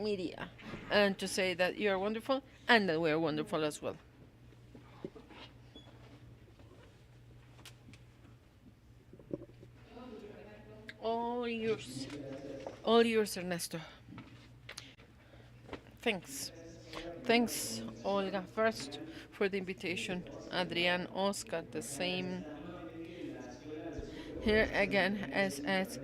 media and to say that you are wonderful and that we are wonderful as well. All yours. All yours, Ernesto. Thanks. Thanks, Olga, first for the invitation. Adrian, Oscar, the same. Here again, SSIG.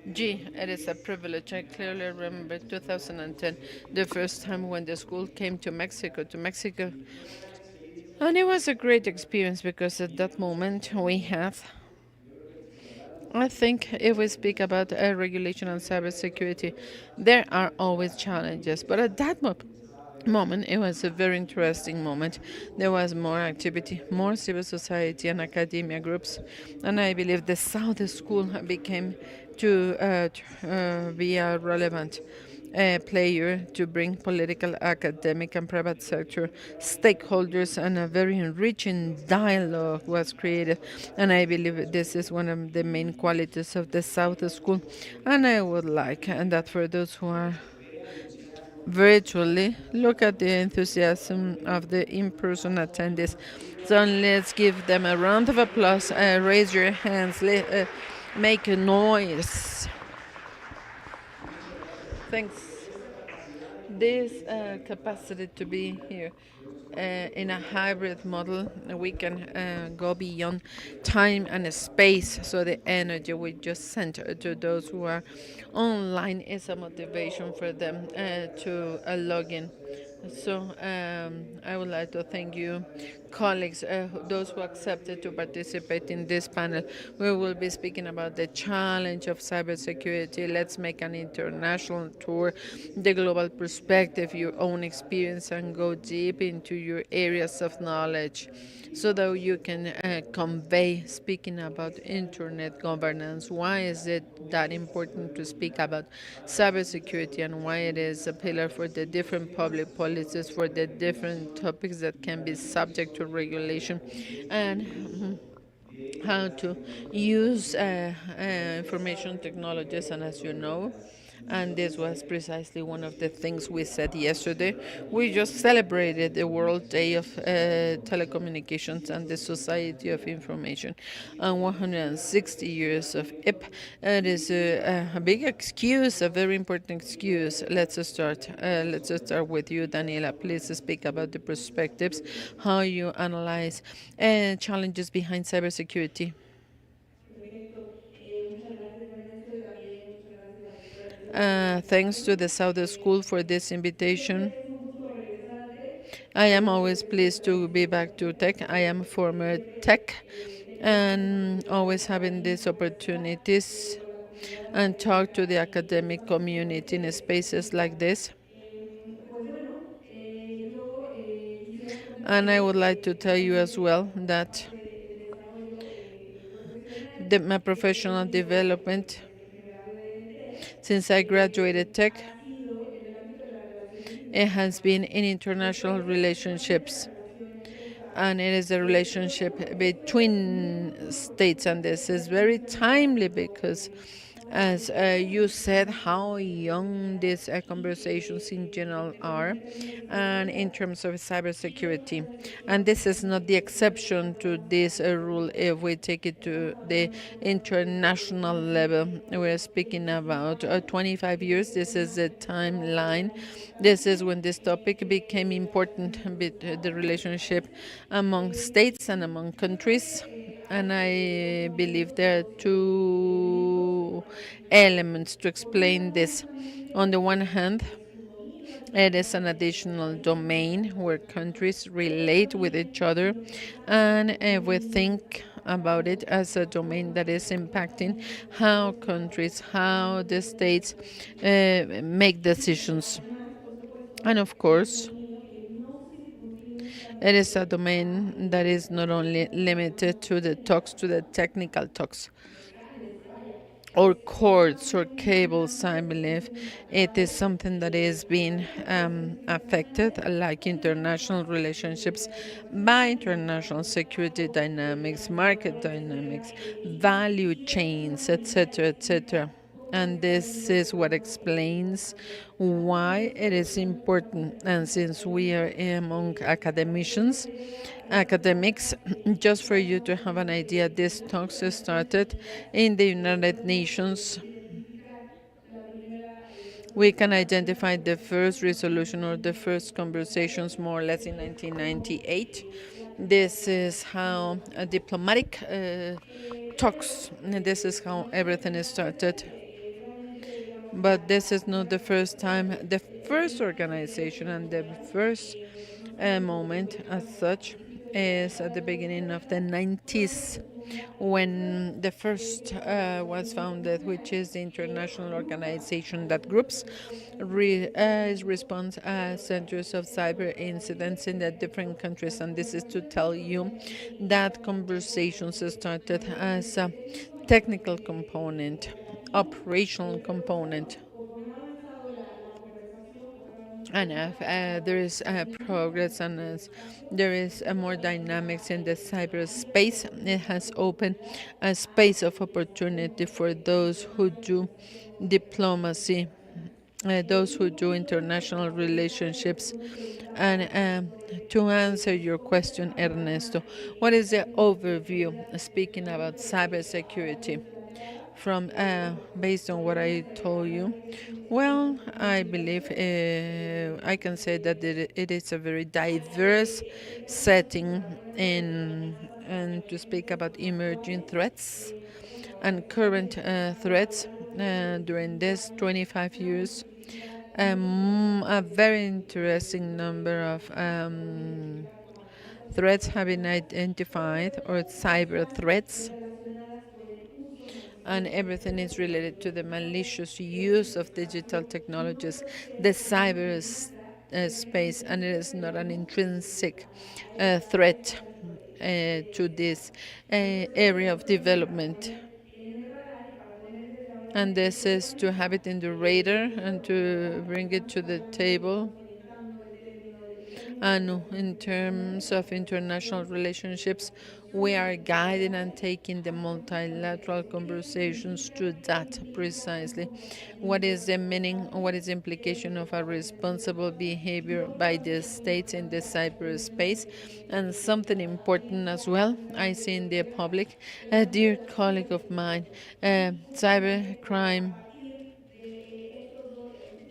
It is a privilege. I clearly remember 2010, the first time when the school came to Mexico. And it was a great experience because at that moment we had, I think if we speak about regulation and cybersecurity, there are always challenges. But at that moment, it was a very interesting moment. There was more activity, more civil society and academia groups. And I believe the South School became to be a relevant player to bring political, academic, and private sector stakeholders, and a very enriching dialogue was created. And I believe this is one of the main qualities of the South School. And I would like, and that for those who are virtually, look at the enthusiasm of the in-person attendees. So let's give them a round of applause. Raise your hands, make a noise. Thanks. This capacity to be here in a hybrid model, we can go beyond time and space. So the energy we just sent to those who are online is a motivation for them to log in. So I would like to thank you, colleagues, those who accepted to participate in this panel. We will be speaking about the challenge of cybersecurity. Let's make an international tour, the global perspective, your own experience, and go deep into your areas of knowledge so that you can convey, speaking about internet governance, why is it that important to speak about cybersecurity and why it is a pillar for the different public policies for the different topics that can be subject to regulation, and how to use information technologies. And as you know, And this was precisely one of the things we said yesterday. We just celebrated the World Day of Telecommunications and the Society of Information, and 160 years of IP. It is a big excuse, a very important excuse. Let's start. Let's start with you, Daniela. Please speak about the perspectives, how you analyze challenges behind cybersecurity. Thanks to the Southern School for this invitation. I am always pleased to be back to tech. I am former tech and always having these opportunities and talk to the academic community in spaces like this. And I would like to tell you as well that my professional development since I graduated tech, it has been in international relationships. And it is a relationship between states, and this is very timely because as you said, how young these conversations in general are, and in terms of cybersecurity. And this is not the exception to this rule if we take it to the international level. We're speaking about 25 years. This is a timeline. This is when this topic became important, the relationship among states and among countries. And I believe there are two elements to explain this. On the one hand, it is an additional domain where countries relate with each other, and we think about it as a domain that is impacting how countries, how the states make decisions. And of course, it is a domain that is not only limited to the talks, to the technical talks, or cords or cables. I believe it is something that is being affected, like international relationships, by international security dynamics, market dynamics, value chains, etc., etc. And this is what explains why it is important. And since we are among academics, just for you to have an idea, this talks started in the United Nations. We can identify the first resolution or the first conversations more or less in 1998. This is how diplomatic talks, and this is how everything started. But this is not the first time. The first organization and the first moment as such is at the beginning of the 90s, when the first was founded, which is the international organization that groups response centers of cyber incidents in the different countries. And this is to tell you that conversations started as a technical component, operational component. And there is progress, and as there is more dynamics in the cyberspace, it has opened a space of opportunity for those who do diplomacy, those who do international relationships. And to answer your question, Ernesto, what is the overview speaking about cybersecurity? From based on what I told you, well, I believe I can say that it is a very diverse setting and to speak about emerging threats and current threats during this 25 years. A very interesting number of threats have been identified, or cyber threats, and everything is related to the malicious use of digital technologies, the cyber space, and it is not an intrinsic threat to this area of development. And this is to have it in the radar and to bring it to the table. And in terms of international relationships, We are guiding and taking the multilateral conversations to that precisely. What is the meaning, what is the implication of a responsible behavior by the states in the cyberspace? And something important as well, I see in the public, a dear colleague of mine, cybercrime,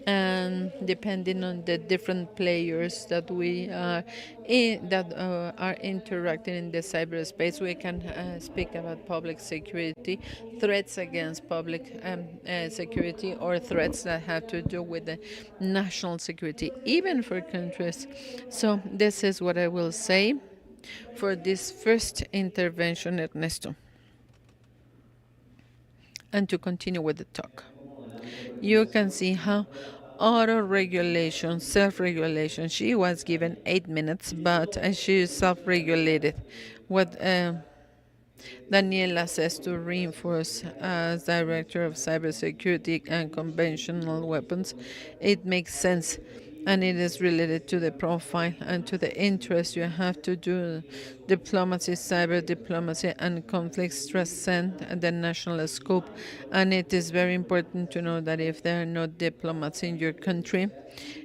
and depending on the different players that we are are interacting in the cyberspace, we can speak about public security, threats against public security, or threats that have to do with the national security, even for countries. So this is what I will say for this first intervention, Ernesto. And to continue with the talk, you can see how auto-regulation, self-regulation, she was given 8 minutes, but she is self-regulated. What Daniela says to reinforce as Director of Cybersecurity and Conventional Weapons, it makes sense, and it is related to the profile and to the interest you have to do. Diplomacy, cyber diplomacy, and conflicts transcend the national scope, and it is very important to know that if there are no diplomats in your country,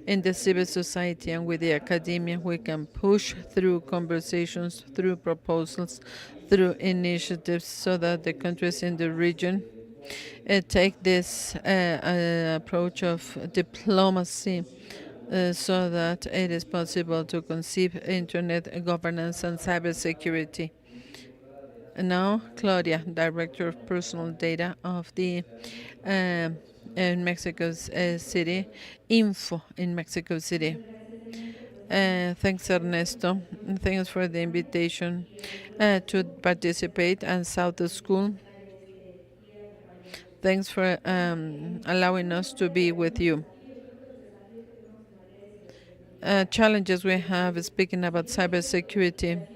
in the civil society and with the academia, we can push through conversations, through proposals, through initiatives, so that the countries in the region take this approach of diplomacy, so that it is possible to conceive internet governance and cybersecurity. And now, Claudia, Director of Personal Data of the in Mexico City, Info in Mexico City. Thanks, Ernesto. Thanks for the invitation to participate and South School. Thanks for allowing us to be with you. Challenges we have speaking about cybersecurity.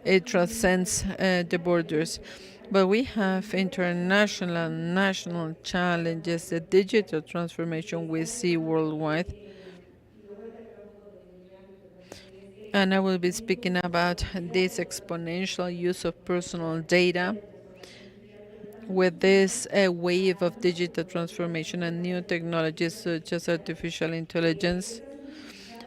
It transcends the borders. But we have international and national challenges, the digital transformation we see worldwide. And I will be speaking about this exponential use of personal data with this wave of digital transformation and new technologies such as artificial intelligence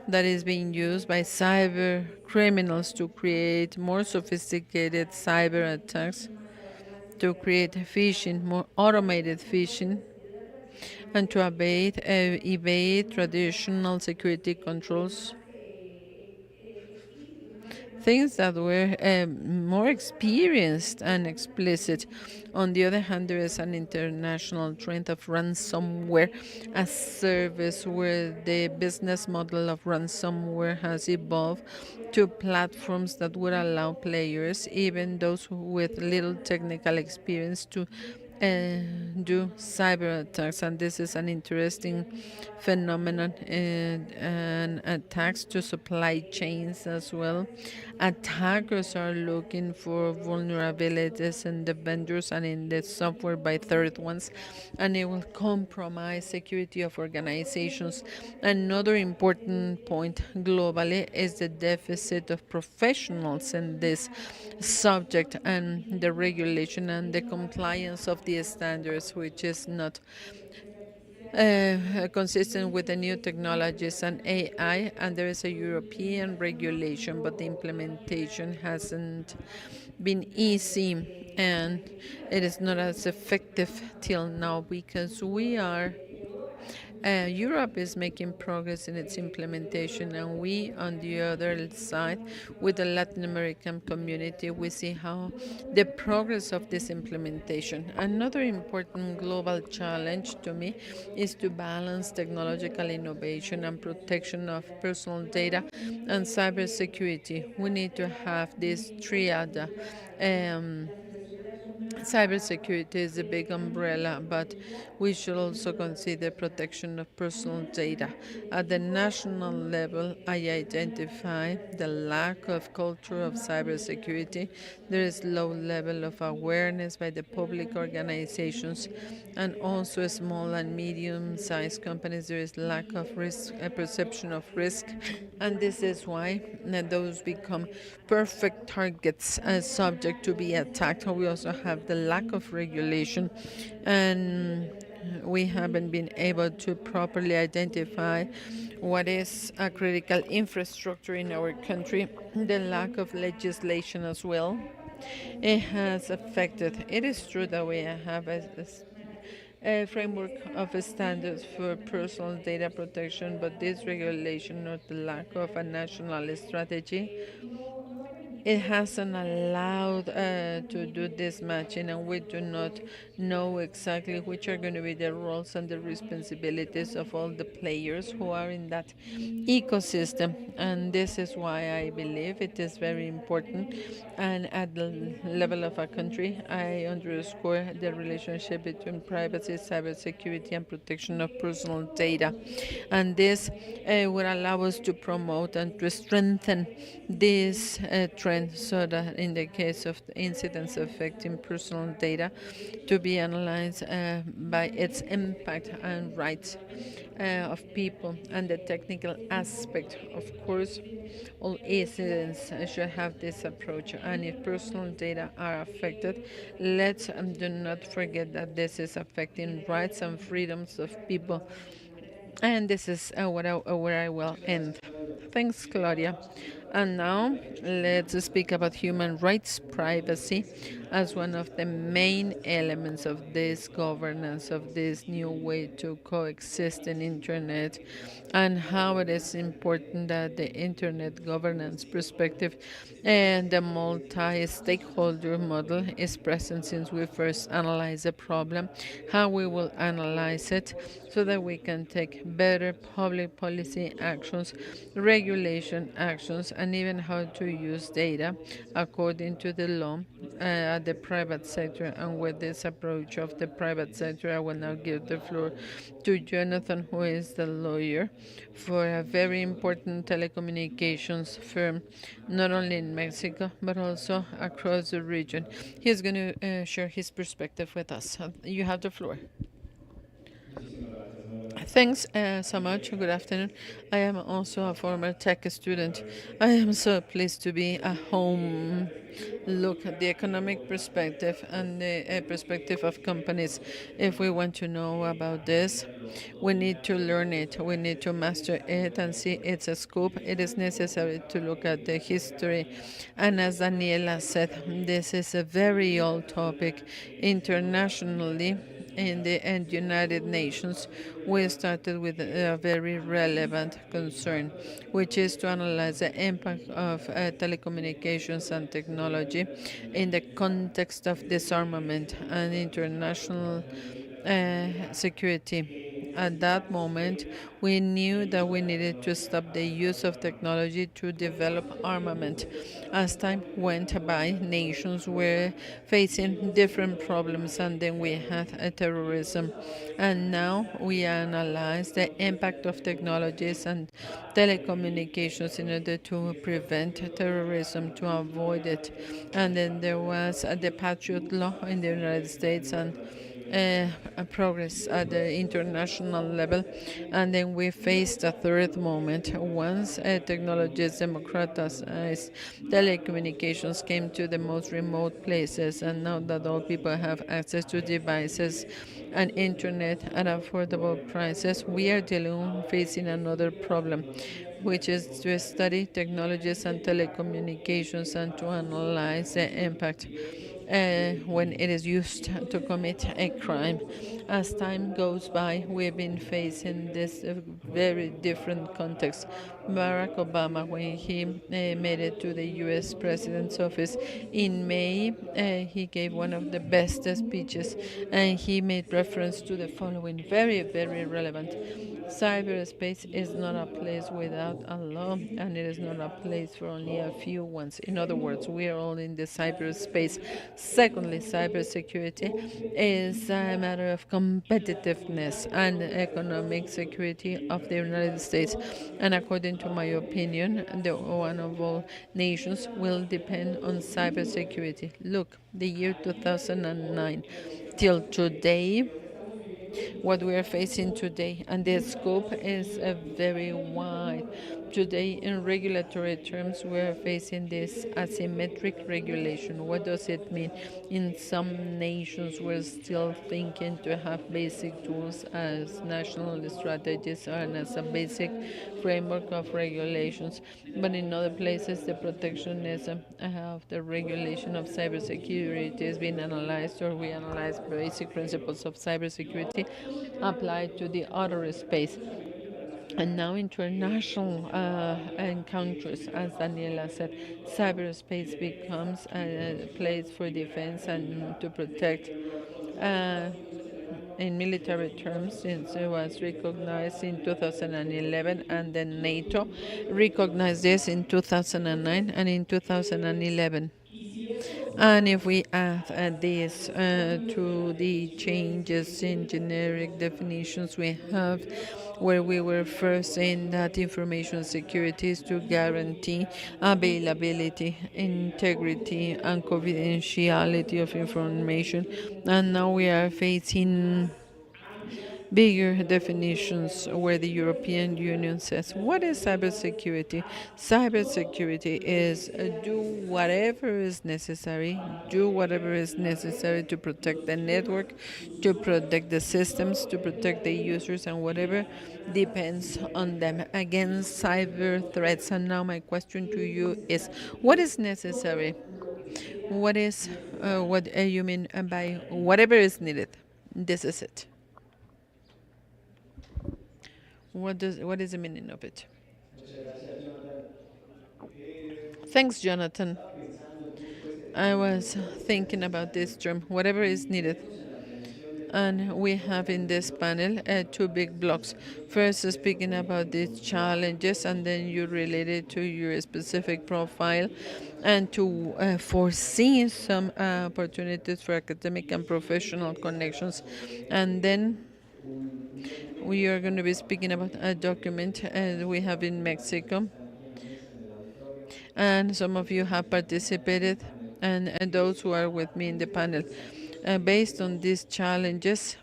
that is being used by cyber criminals to create more sophisticated cyber attacks, to create phishing, more automated phishing, and to evade traditional security controls. Things that were more experienced and explicit. On the other hand, there is an international trend of ransomware as service, where the business model of ransomware has evolved to platforms that would allow players, even those with little technical experience, to do cyber attacks. And this is an interesting phenomenon, and attacks to supply chains as well. Attackers are looking for vulnerabilities in the vendors and in the software by third ones, and it will compromise security of organizations. Another important point globally is the deficit of professionals in this subject, and the regulation and the compliance of the standards, which is not consistent with the new technologies and AI, and there is a European regulation, but the implementation hasn't been easy, and it is not as effective till now, because Europe is making progress in its implementation, and we, on the other side, with the Latin American community, we see how the progress of this implementation. Another important global challenge to me is to balance technological innovation and protection of personal data and cybersecurity. We need to have this triad. Cybersecurity is a big umbrella, but we should also consider protection of personal data. At the national level, I identify the lack of culture of cybersecurity. There is low level of awareness by the public organizations and also small and medium-sized companies. There is lack of risk, a perception of risk, and this is why those become perfect targets as subject to be attacked. We also have the lack of regulation, and we haven't been able to properly identify what is a critical infrastructure in our country, the lack of legislation as well. It has affected. It is true that we have a framework of standards for personal data protection, but this regulation or the lack of a national strategy, it hasn't allowed to do this matching, and we do not know exactly which are going to be the roles and the responsibilities of all the players who are in that ecosystem. And this is why I believe it is very important. And at the level of a country, I underscore the relationship between privacy, cybersecurity, and protection of personal data. And this will allow us to promote and to strengthen this trend so that in the case of the incidents affecting personal data to be analyzed by its impact and rights of people and the technical aspect. Of course, all incidents should have this approach, and if personal data are affected, let's do not forget that this is affecting rights and freedoms of people. And this is where I will end. Thanks, Claudia. And now let's speak about human rights privacy as one of the main elements of this governance, of this new way to coexist in internet, and how it is important that the internet governance perspective and the multi-stakeholder model is present since we first analyze the problem, how we will analyze it so that we can take better public policy actions, regulation actions, and even how to use data according to the law at the private sector. And with this approach of the private sector, I will now give the floor to Jonathan, who is the lawyer for a very important telecommunications firm, not only in Mexico, but also across the region. He's going to share his perspective with us. You have the floor. Thanks so much. Good afternoon. I am also a former tech student. I am so pleased to be at home. Look at the economic perspective and the perspective of companies. If we want to know about this, we need to learn it. We need to master it and see its scope. It is necessary to look at the history. And as Daniela said, this is a very old topic internationally in the United Nations. We started with a very relevant concern, which is to analyze the impact of telecommunications and technology in the context of disarmament and international security. At that moment, we knew that we needed to stop the use of technology to develop armament. As time went by, nations were facing different problems, and then we had terrorism. And now we analyze the impact of technologies and telecommunications in order to prevent terrorism, to avoid it. And then there was the Patriot Law in the United States and progress at the international level. And then we faced a third moment. Once technologies democratized, telecommunications came to the most remote places, and now that all people have access to devices and internet at affordable prices, we are facing another problem, which is to study technologies and telecommunications and to analyze the impact when it is used to commit a crime. As time goes by, we've been facing this very different context. Barack Obama, when he made it to the U.S. President's office in May, he gave one of the best speeches, and he made reference to the following, very, very relevant. Cyberspace is not a place without a law, and it is not a place for only a few ones. In other words, we are all in the cyberspace. Secondly, cybersecurity is a matter of competitiveness and economic security of the United States. And according to my opinion, the one of all nations will depend on cybersecurity. Look, the year 2009 till today, what we are facing today, and the scope is very wide. Today, in regulatory terms, we are facing this asymmetric regulation. What does it mean? In some nations, we're still thinking to have basic tools as national strategies and as a basic framework of regulations. But in other places, the protectionism of the regulation of cybersecurity is being analyzed, or we analyze basic principles of cybersecurity applied to the outer space. And now international encounters, as Daniela said, cyberspace becomes a place for defense and to protect. Uh, in military terms, since it was recognized in 2011, and then NATO recognized this in 2009 and in 2011. And if we add this to the changes in generic definitions we have, where we were first saying that information security is to guarantee availability, integrity, and confidentiality of information, and now we are facing bigger definitions where the European Union says, what is cybersecurity? Cybersecurity is do whatever is necessary, to protect the network, to protect the systems, to protect the users, and whatever depends on them against cyber threats. And now my question to you is, what is necessary? What you mean by whatever is needed? This is it. What is the meaning of it? Thanks, Jonathan. I was thinking about this term, whatever is needed. And we have in this panel two big blocks. First, speaking about these challenges, and then you relate it to your specific profile, and to foresee some opportunities for academic and professional connections. And then we are going to be speaking about a document we have in Mexico, and some of you have participated, and those who are with me in the panel. Based on these challenges,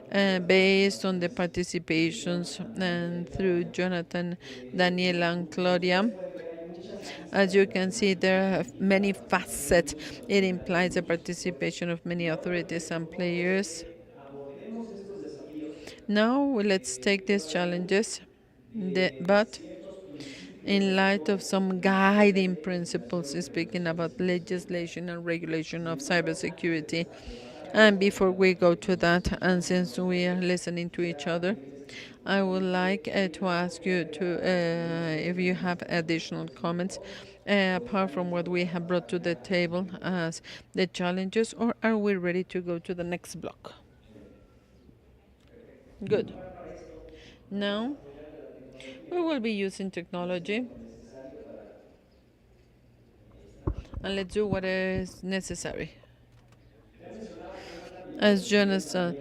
based on the participations and through Jonathan, Daniela, and Claudia, as you can see, there are many facets. It implies the participation of many authorities and players. Now, let's take these challenges, but in light of some guiding principles, speaking about legislation and regulation of cybersecurity. And before we go to that, and since we are listening to each other, I would like to ask you if you have additional comments, apart from what we have brought to the table as the challenges, or are we ready to go to the next block? Good. Now, we will be using technology, and let's do what is necessary. As Jonathan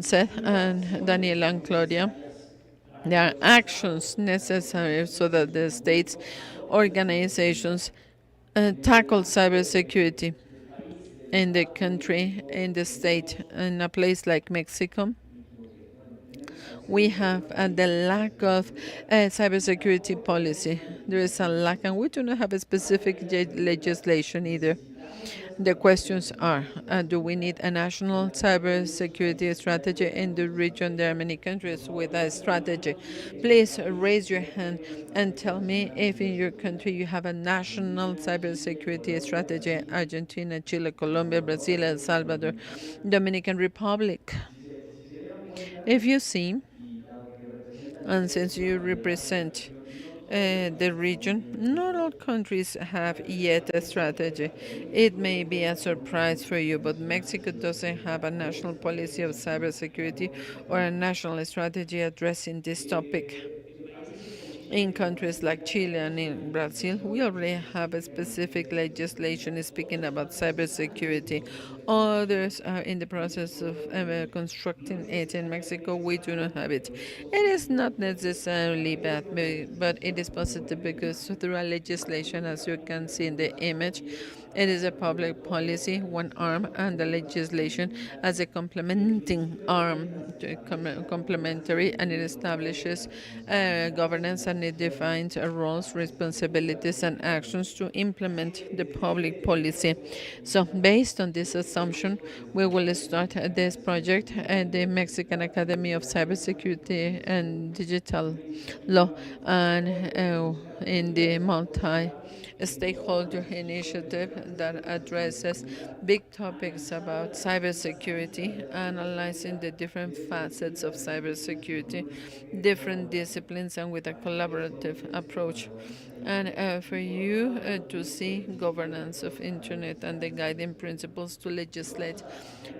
said, and Daniela and Claudia, there are actions necessary so that the states, organizations tackle cybersecurity in the country, in the state, in a place like Mexico. We have the lack of cybersecurity policy. There is a lack, and we do not have a specific legislation either. The questions are, do we need a national cybersecurity strategy? In the region, there are many countries with a strategy. Please raise your hand and tell me if in your country you have a national cybersecurity strategy. Argentina, Chile, Colombia, Brazil, El Salvador, Dominican Republic. If you see, and since you represent the region. Not all countries have yet a strategy. It may be a surprise for you, but Mexico doesn't have a national policy of cybersecurity or a national strategy addressing this topic. In countries like Chile and in Brazil, we already have a specific legislation speaking about cybersecurity. Others are in the process of constructing it. In Mexico, we do not have it. It is not necessarily bad, but it is positive because through a legislation, as you can see in the image, it is a public policy, one arm, and the legislation as a complementing arm, complementary, and it establishes governance and it defines roles, responsibilities, and actions to implement the public policy. So, based on this assumption, we will start this project at the Mexican Academy of Cybersecurity and Digital Law, and in the multi-stakeholder initiative that addresses big topics about cybersecurity, analyzing the different facets of cybersecurity, different disciplines, and with a collaborative approach. And for you to see governance of internet and the guiding principles to legislate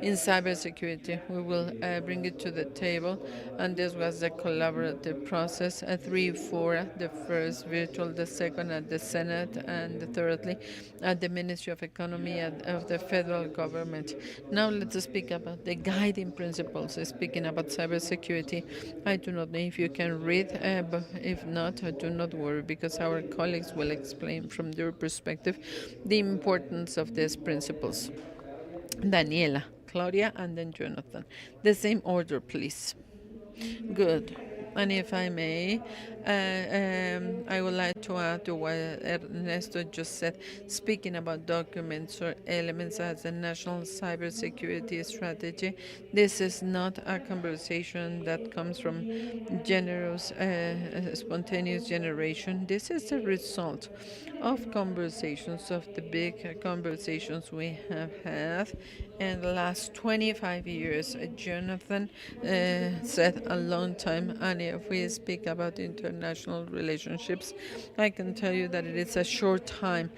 in cybersecurity, we will bring it to the table. And this was the collaborative process. 3 4, the first virtual, the second at the Senate, and thirdly at the Ministry of Economy of the federal government. Now let's speak about the guiding principles. Speaking about cybersecurity, I do not know if you can read, but if not, do not worry, because our colleagues will explain from their perspective the importance of these principles. Daniela, Claudia, and then Jonathan. The same order, please. Good. And if I may, I would like to add to what Ernesto just said, speaking about documents or elements as a national cybersecurity strategy. This is not a conversation that comes from generous, spontaneous generation. This is a result of conversations, of the big conversations we have had in the last 25 years. Jonathan said a long time, and if we speak about international relationships, I can tell you that it is a short time.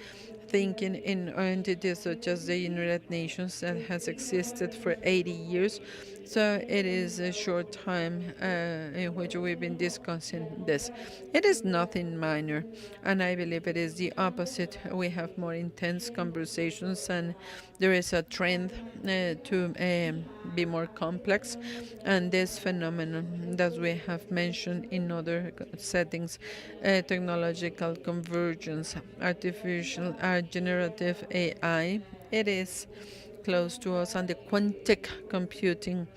Thinking in entities such as the United Nations that has existed for 80 years, so it is a short time in which we've been discussing this. It is nothing minor, and I believe it is the opposite. We have more intense conversations, and there is a trend to be more complex. And this phenomenon that we have mentioned in other settings, technological convergence, artificial, generative AI, it is close to us, and the quantic computing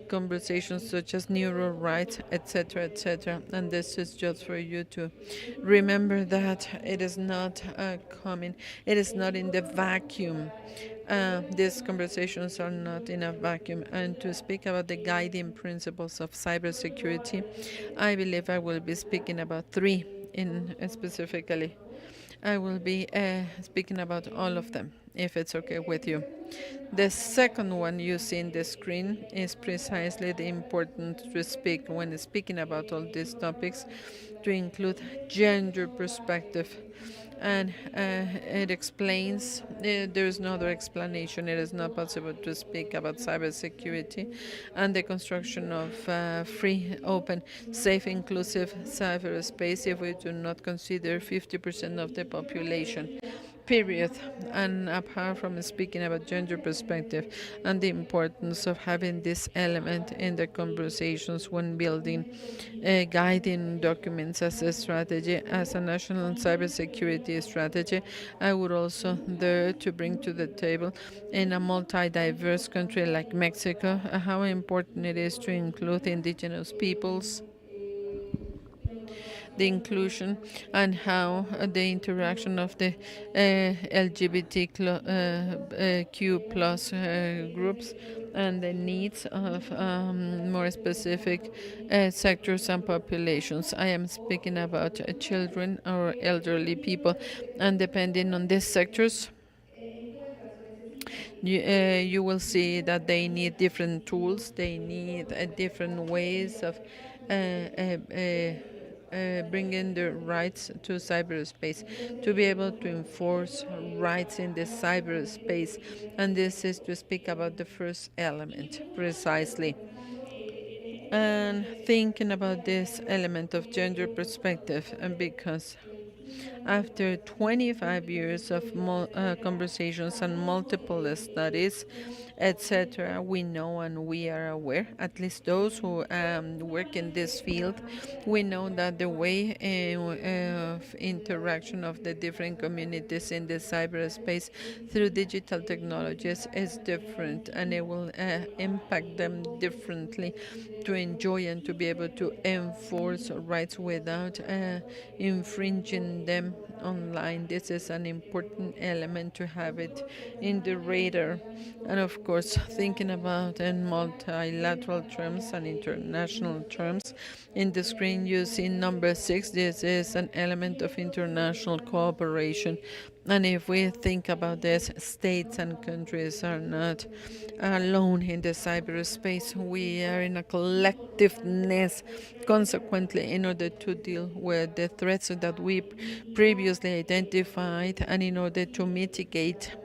conversations such as neural rights, etc., etc. And this is just for you to remember that it is not coming, it is not in the vacuum. These conversations are not in a vacuum. And to speak about the guiding principles of cybersecurity, I believe I will be speaking about three in specifically. I will be speaking about all of them, if it's okay with you. The second one you see in the screen is precisely the important to speak when speaking about all these topics, to include gender perspective. And it explains, there is no other explanation. It is not possible to speak about cybersecurity and the construction of free, open, safe, inclusive cyberspace if we do not consider 50% of the population. Period. And apart from speaking about gender perspective and the importance of having this element in the conversations when building guiding documents as a strategy, as a national cybersecurity strategy, I would also dare to bring to the table in a multi-diverse country like Mexico how important it is to include indigenous peoples, the inclusion, and how the interaction of the LGBTQ plus groups and the needs of more specific sectors and populations. I am speaking about children or elderly people, and depending on these sectors, you will see that they need different tools, they need different ways of bringing the rights to cyberspace, to be able to enforce rights in the cyberspace. And this is to speak about the first element precisely. And thinking about this element of gender perspective, and because after 25 years of conversations and multiple studies, etc., we know and we are aware, at least those who work in this field, we know that the way of interaction of the different communities in the cyberspace through digital technologies is different, and it will impact them differently to enjoy and to be able to enforce rights without infringing them online. This is an important element to have it in the radar. And of course, thinking about in multilateral terms and international terms, in the screen you see number 6. This is an element of international cooperation. And if we think about this, states and countries are not alone in the cyberspace. We are in a collectiveness, consequently, in order to deal with the threats that we previously identified and in order to mitigate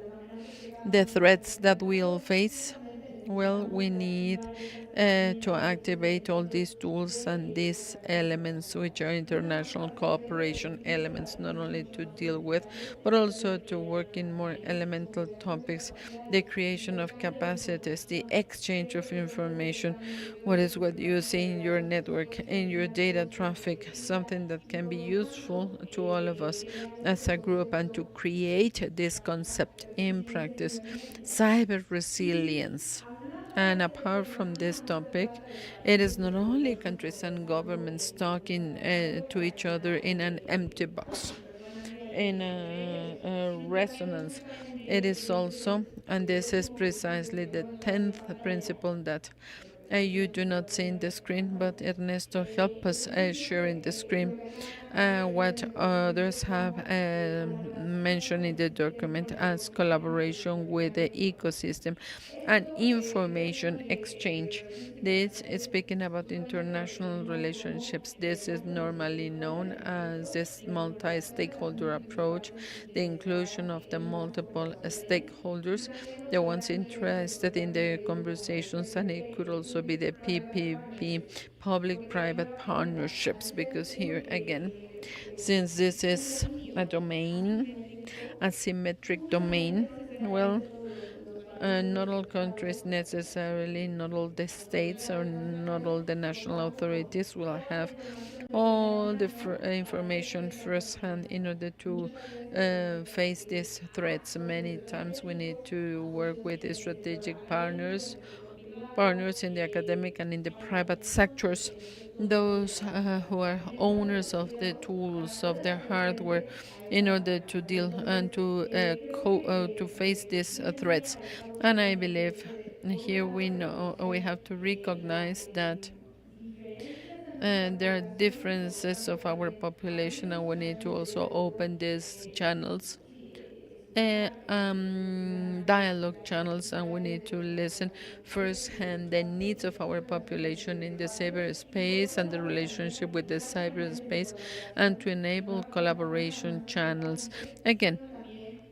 the threats that we'll face. Well, we need to activate all these tools and these elements, which are international cooperation elements, not only to deal with, but also to work in more elemental topics, the creation of capacities, the exchange of information. What is what you see in your network, in your data traffic, something that can be useful to all of us as a group, and to create this concept in practice, cyber resilience. And apart from this topic, it is not only countries and governments talking to each other in an empty box, in a resonance. It is also, and this is precisely the 10th principle that you do not see in the screen, but Ernesto help us sharing the screen what others have mentioned in the document as collaboration with the ecosystem and information exchange. This is speaking about international relationships. This is normally known as this multi-stakeholder approach, the inclusion of the multiple stakeholders, the ones interested in the conversations, and it could also be the PPP, public-private partnerships, because here again, since this is a domain, a symmetric domain, well, not all countries necessarily, not all the states, or not all the national authorities will have all the information firsthand in order to face these threats. Many times we need to work with strategic partners in the academic and in the private sectors, those who are owners of the tools, of the hardware, in order to deal and to face these threats. And I believe here we know we have to recognize that there are differences of our population, and we need to also open these channels, dialogue channels, and we need to listen firsthand the needs of our population in the cyberspace and the relationship with the cyberspace, and to enable collaboration channels. Again,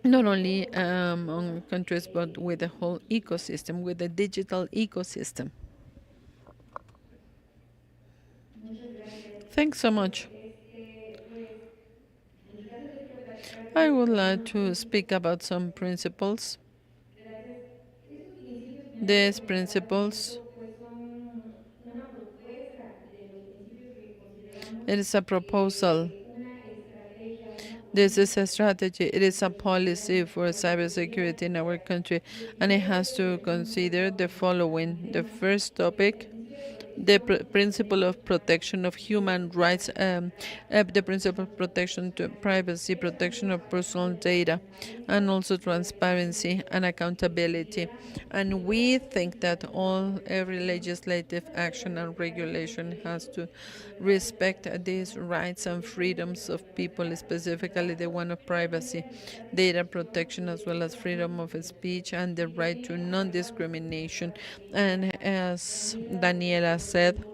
not only among countries, but with the whole ecosystem, with the digital ecosystem. Thanks so much. I would like to speak about some principles. These principles, it is a proposal. This is a strategy. It is a policy for cybersecurity in our country, and it has to consider the following. The first topic, the principle of protection of human rights, the principle of protection to privacy, protection of personal data, and also transparency and accountability. And we think that every legislative action and regulation has to respect these rights and freedoms of people, specifically the one of privacy, data protection, as well as freedom of speech and the right to non-discrimination. And as Daniela said,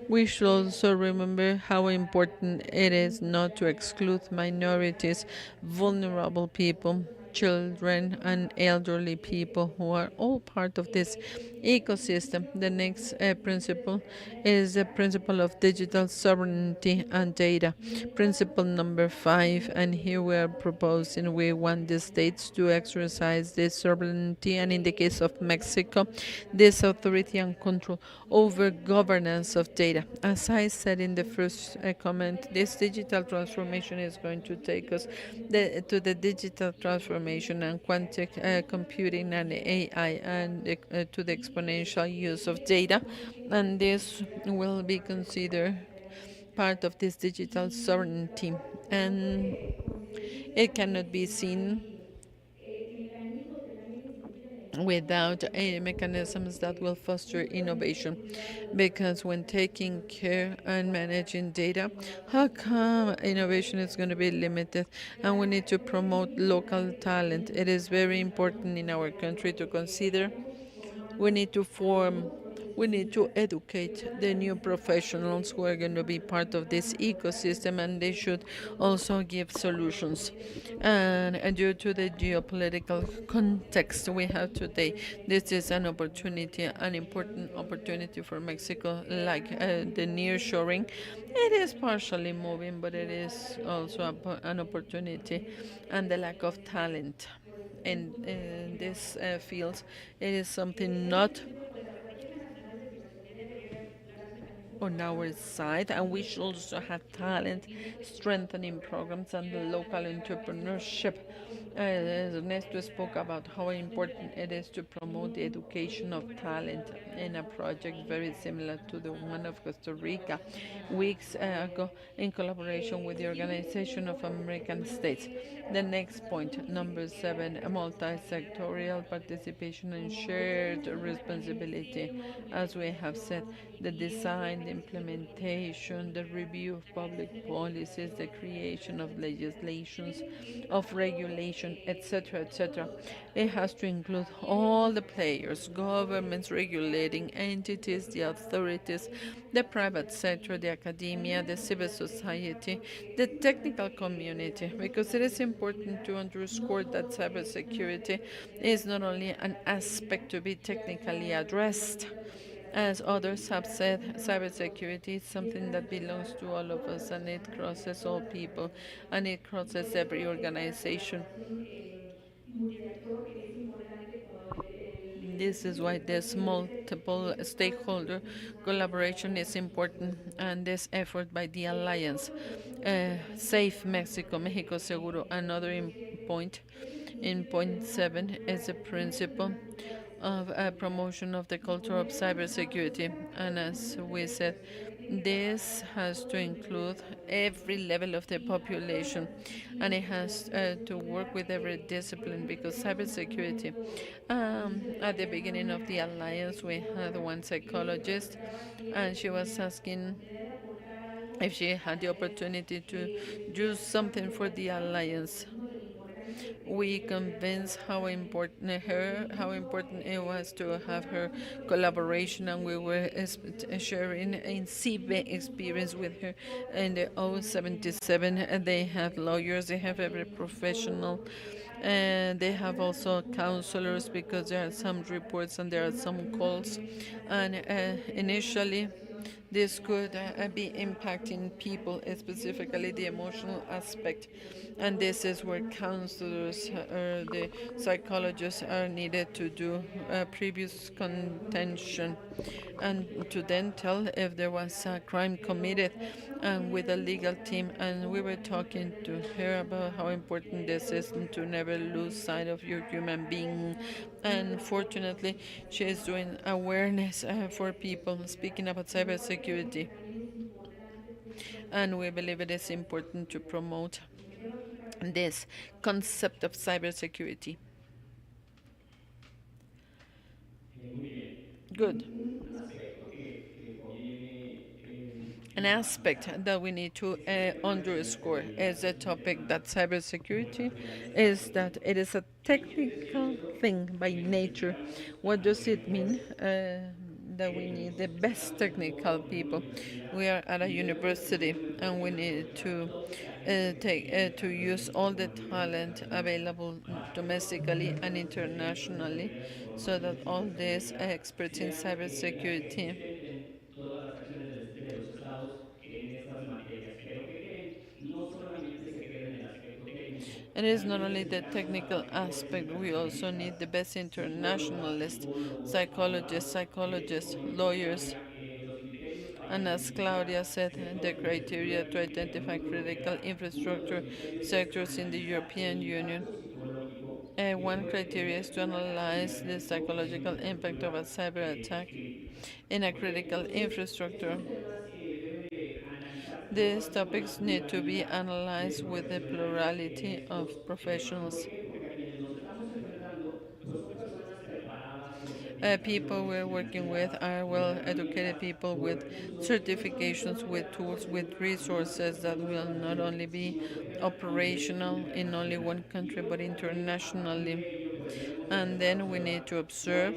We should also remember how important it is not to exclude minorities, vulnerable people, children, and elderly people who are all part of this ecosystem. The next principle is the principle of digital sovereignty and data. Principle number 5, and here we are proposing we want the states to exercise this sovereignty, and in the case of Mexico, this authority and control over governance of data. As I said in the first comment, this digital transformation is going to take us to the digital transformation and quantum computing and AI and to the exponential use of data, and this will be considered part of this digital sovereignty, and it cannot be seen without mechanisms that will foster innovation. Because when taking care and managing data, how come innovation is going to be limited? And we need to promote local talent. It is very important in our country to consider we need to form, we need to educate the new professionals who are going to be part of this ecosystem, and they should also give solutions. And due to the geopolitical context we have today, this is an opportunity, an important opportunity for Mexico, like the nearshoring. It is partially moving, but it is also an opportunity, and the lack of talent in this field. It is something not on our side, and we should also have talent strengthening programs and the local entrepreneurship. Ernesto spoke about how important it is to promote the education of talent in a project very similar to the one of Costa Rica weeks ago in collaboration with the Organization of American States. The next point, number 7, a multi-sectorial participation and shared responsibility. As we have said, the design, the implementation, the review of public policies, the creation of legislations, of regulation, etc., etc. It has to include all the players, governments, regulating entities, the authorities, the private sector, the academia, the civil society, the technical community, because it is important to underscore that cybersecurity is not only an aspect to be technically addressed. As others have said, cybersecurity is something that belongs to all of us, and it crosses all people, and it crosses every organization. This is why this multiple stakeholder collaboration is important, and this effort by the Alliance, Safe Mexico, Mexico Seguro. Another point, in point 7, is the principle of promotion of the culture of cybersecurity. And as we said, this has to include every level of the population, and it has to work with every discipline, because cybersecurity, at the beginning of the alliance, we had one psychologist, and she was asking if she had the opportunity to do something for the alliance. We convinced how important it was to have her collaboration, and we were sharing in CB experience with her in the 077. And they have lawyers, they have every professional, and they have also counselors, because there are some reports and there are some calls, and initially this could be impacting people, specifically the emotional aspect. And this is where counselors or the psychologists are needed to do previous contention, and to then tell if there was a crime committed, and with a legal team. And we were talking to her about how important this is, and to never lose sight of your human being. And fortunately, she is doing awareness for people, speaking about cybersecurity. And we believe it is important to promote this concept of cybersecurity. Good. An aspect that we need to underscore is the topic that cybersecurity is that it is a technical thing by nature. What does it mean? that we need the best technical people. We are at a university and we need to to use all the talent available domestically and internationally so that all these experts in cybersecurity. todas las acciones de los estados en estas materias, pero que no solamente se quede en el aspecto técnico. It is not only the technical aspect, we also need the best internationalists, psychologists, lawyers, and as Claudia said, the criteria to identify critical infrastructure sectors in the European Union. One criteria is to analyze the psychological impact of a cyber attack in a critical infrastructure. These topics need to be analyzed with the plurality of professionals. People we're working with are well educated people with certifications, with tools, with resources that will not only be operational in only one country but internationally. And then we need to observe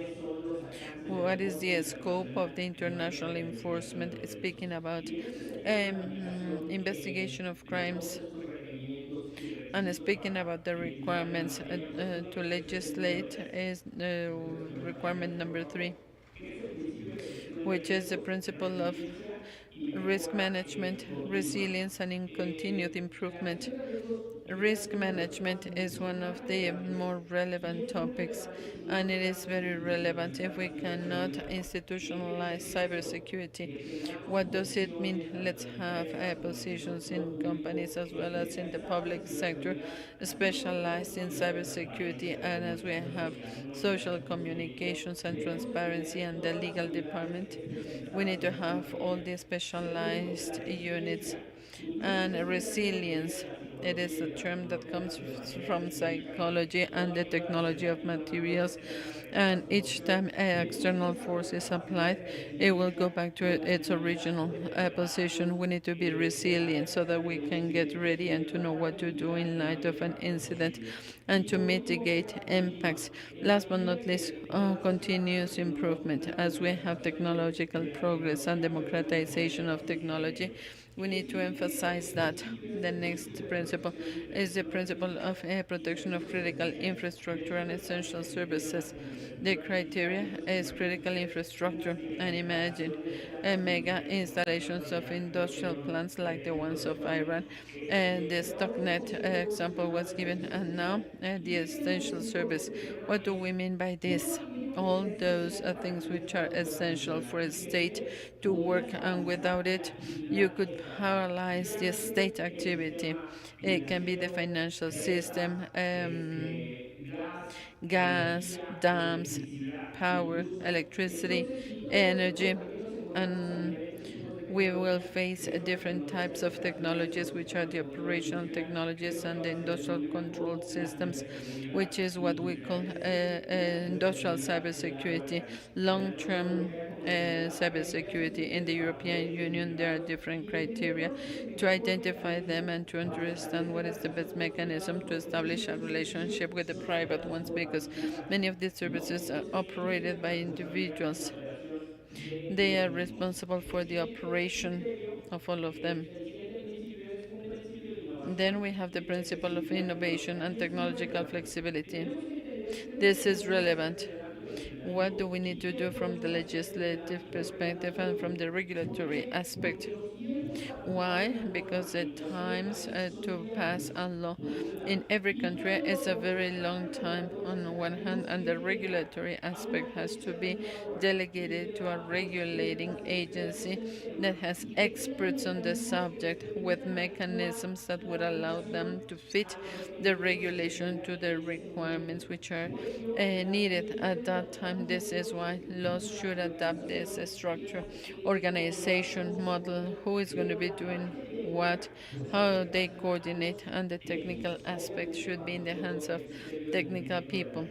what is the scope of the international enforcement, speaking about investigation of crimes, and speaking about the requirements to legislate is requirement number 3, which is the principle of risk management, resilience, and in continued improvement. Risk management is one of the more relevant topics, and it is very relevant if we cannot institutionalize cybersecurity. What does it mean? Let's have positions in companies as well as in the public sector specialized in cybersecurity, and as we have social communications and transparency and the legal department, we need to have all the specialized units. And resilience, it is a term that comes from psychology and the technology of materials, and each time an external force is applied, it will go back to its original position. We need to be resilient so that we can get ready and to know what to do in light of an incident and to mitigate impacts. Last but not least, continuous improvement. As we have technological progress and democratization of technology, we need to emphasize that. The next principle is the principle of protection of critical infrastructure and essential services. The criteria is critical infrastructure, and imagine mega installations of industrial plants like the ones of Iran. And the StockNet example was given, and now the essential service. What do we mean by this? All those things which are essential for a state to work, and without it, you could paralyze the state activity. It can be the financial system, gas, dams, power, electricity, energy, and we will face different types of technologies, which are the operational technologies and the industrial control systems, which is what we call industrial cybersecurity, long-term cybersecurity. In the European Union, there are different criteria to identify them and to understand what is the best mechanism to establish a relationship with the private ones, because many of these services are operated by individuals. They are responsible for the operation of all of them. Then we have the principle of innovation and technological flexibility. This is relevant. What do we need to do from the legislative perspective and from the regulatory aspect? Why? Because the times to pass a law in every country is a very long time on one hand, and the regulatory aspect has to be delegated to a regulating agency that has experts on the subject with mechanisms that would allow them to fit the regulation to the requirements which are needed at that time. This is why laws should adapt this structure, organization model, who is going to be doing what, how they coordinate, and the technical aspect should be in the hands of technical people.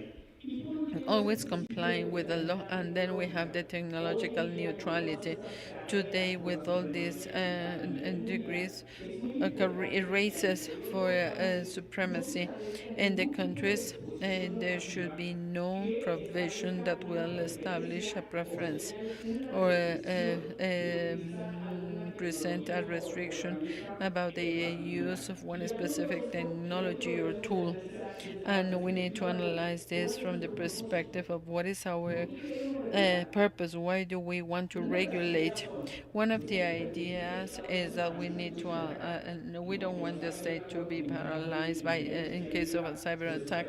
always complying with the law, and then we have the technological neutrality. Today, with all these degrees, erases for supremacy in the countries, there should be no provision that will establish a preference or present a restriction about the use of one specific technology or tool. And we need to analyze this from the perspective of what is our purpose. Why do we want to regulate? One of the ideas is that we need to, we don't want the state to be paralyzed by, in case of a cyber attack.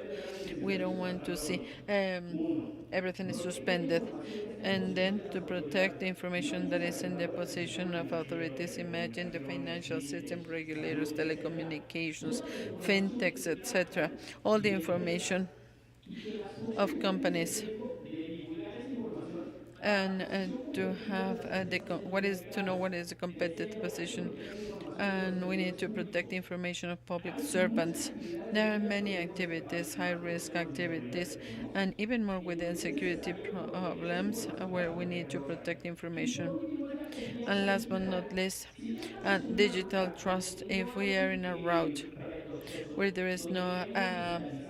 We don't want to see everything is suspended. And then to protect the information that is in the possession of authorities, imagine the financial system regulators, telecommunications, fintechs, etc. All the information of companies, and to have what is to know what is the competitive position, and we need to protect the information of public servants. There are many activities, high risk activities, and even more within security problems where we need to protect information. And last but not least, digital trust. If we are in a route where there is no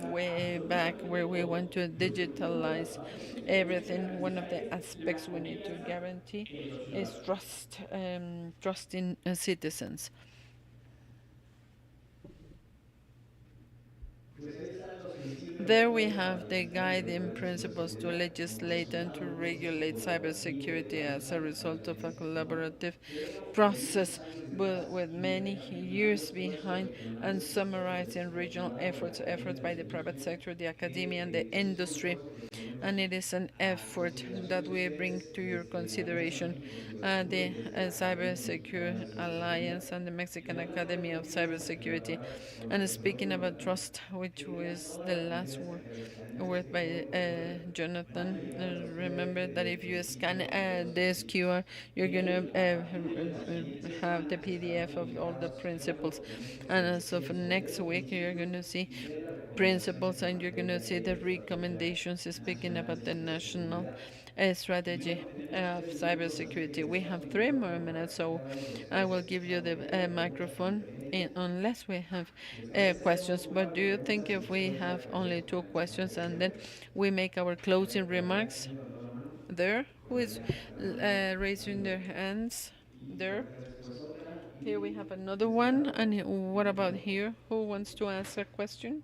way back, where we want to digitalize everything, one of the aspects we need to guarantee is trust, trust in citizens. There we have the guiding principles to legislate and to regulate cybersecurity as a result of a collaborative process with many years behind, and summarizing regional efforts by the private sector, the academia, and the industry. And it is an effort that we bring to your consideration. The Cybersecure Alliance and the Mexican Academy of Cybersecurity. And speaking about trust, which was the last word by Jonathan, remember that if you scan this QR, you're going to have the PDF of all the principles. And as of next week, you're going to see principles, and you're going to see the recommendations speaking about the national strategy of cybersecurity. We have 3 more minutes, so I will give you the microphone unless we have questions. But do you think if we have only 2 questions and then we make our closing remarks? There, who is raising their hands? There. Here we have another one. And what about here? Who wants to ask a question?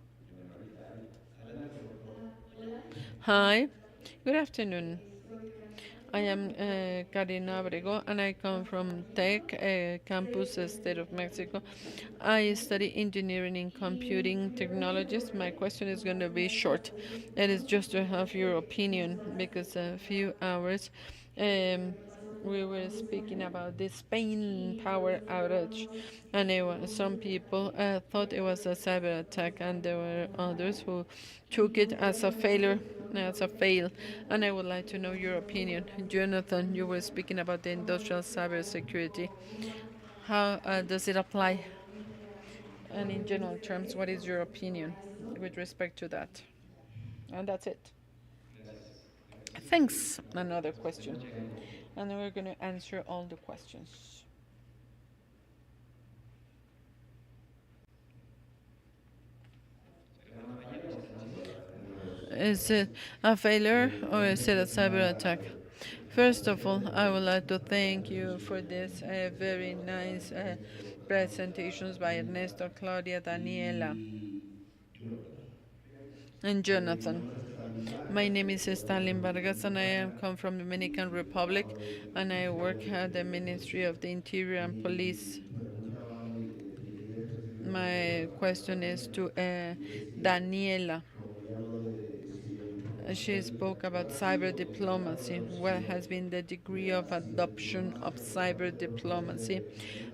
Hi, good afternoon. I am Karina Abrego, and I come from Tech Campus, State of Mexico. I study engineering and computing technologies. My question is going to be short. It is just to have your opinion, because a few hours we were speaking about the Spain power outage, and some people thought it was a cyber attack, and there were others who took it as a failure, as a fail. And I would like to know your opinion. Jonathan, you were speaking about the industrial cybersecurity. How does it apply? And in general terms, what is your opinion with respect to that? And that's it. Thanks. Another question. And then we're going to answer all the questions. Is it a failure or is it a cyber attack? First of all, I would like to thank you for this very nice presentations by Ernesto, Claudia, Daniela, and Jonathan. My name is Stalin Vargas, and I come from the Dominican Republic, and I work at the Ministry of the Interior and Police. My question is to Daniela. She spoke about cyber diplomacy. What has been the degree of adoption of cyber diplomacy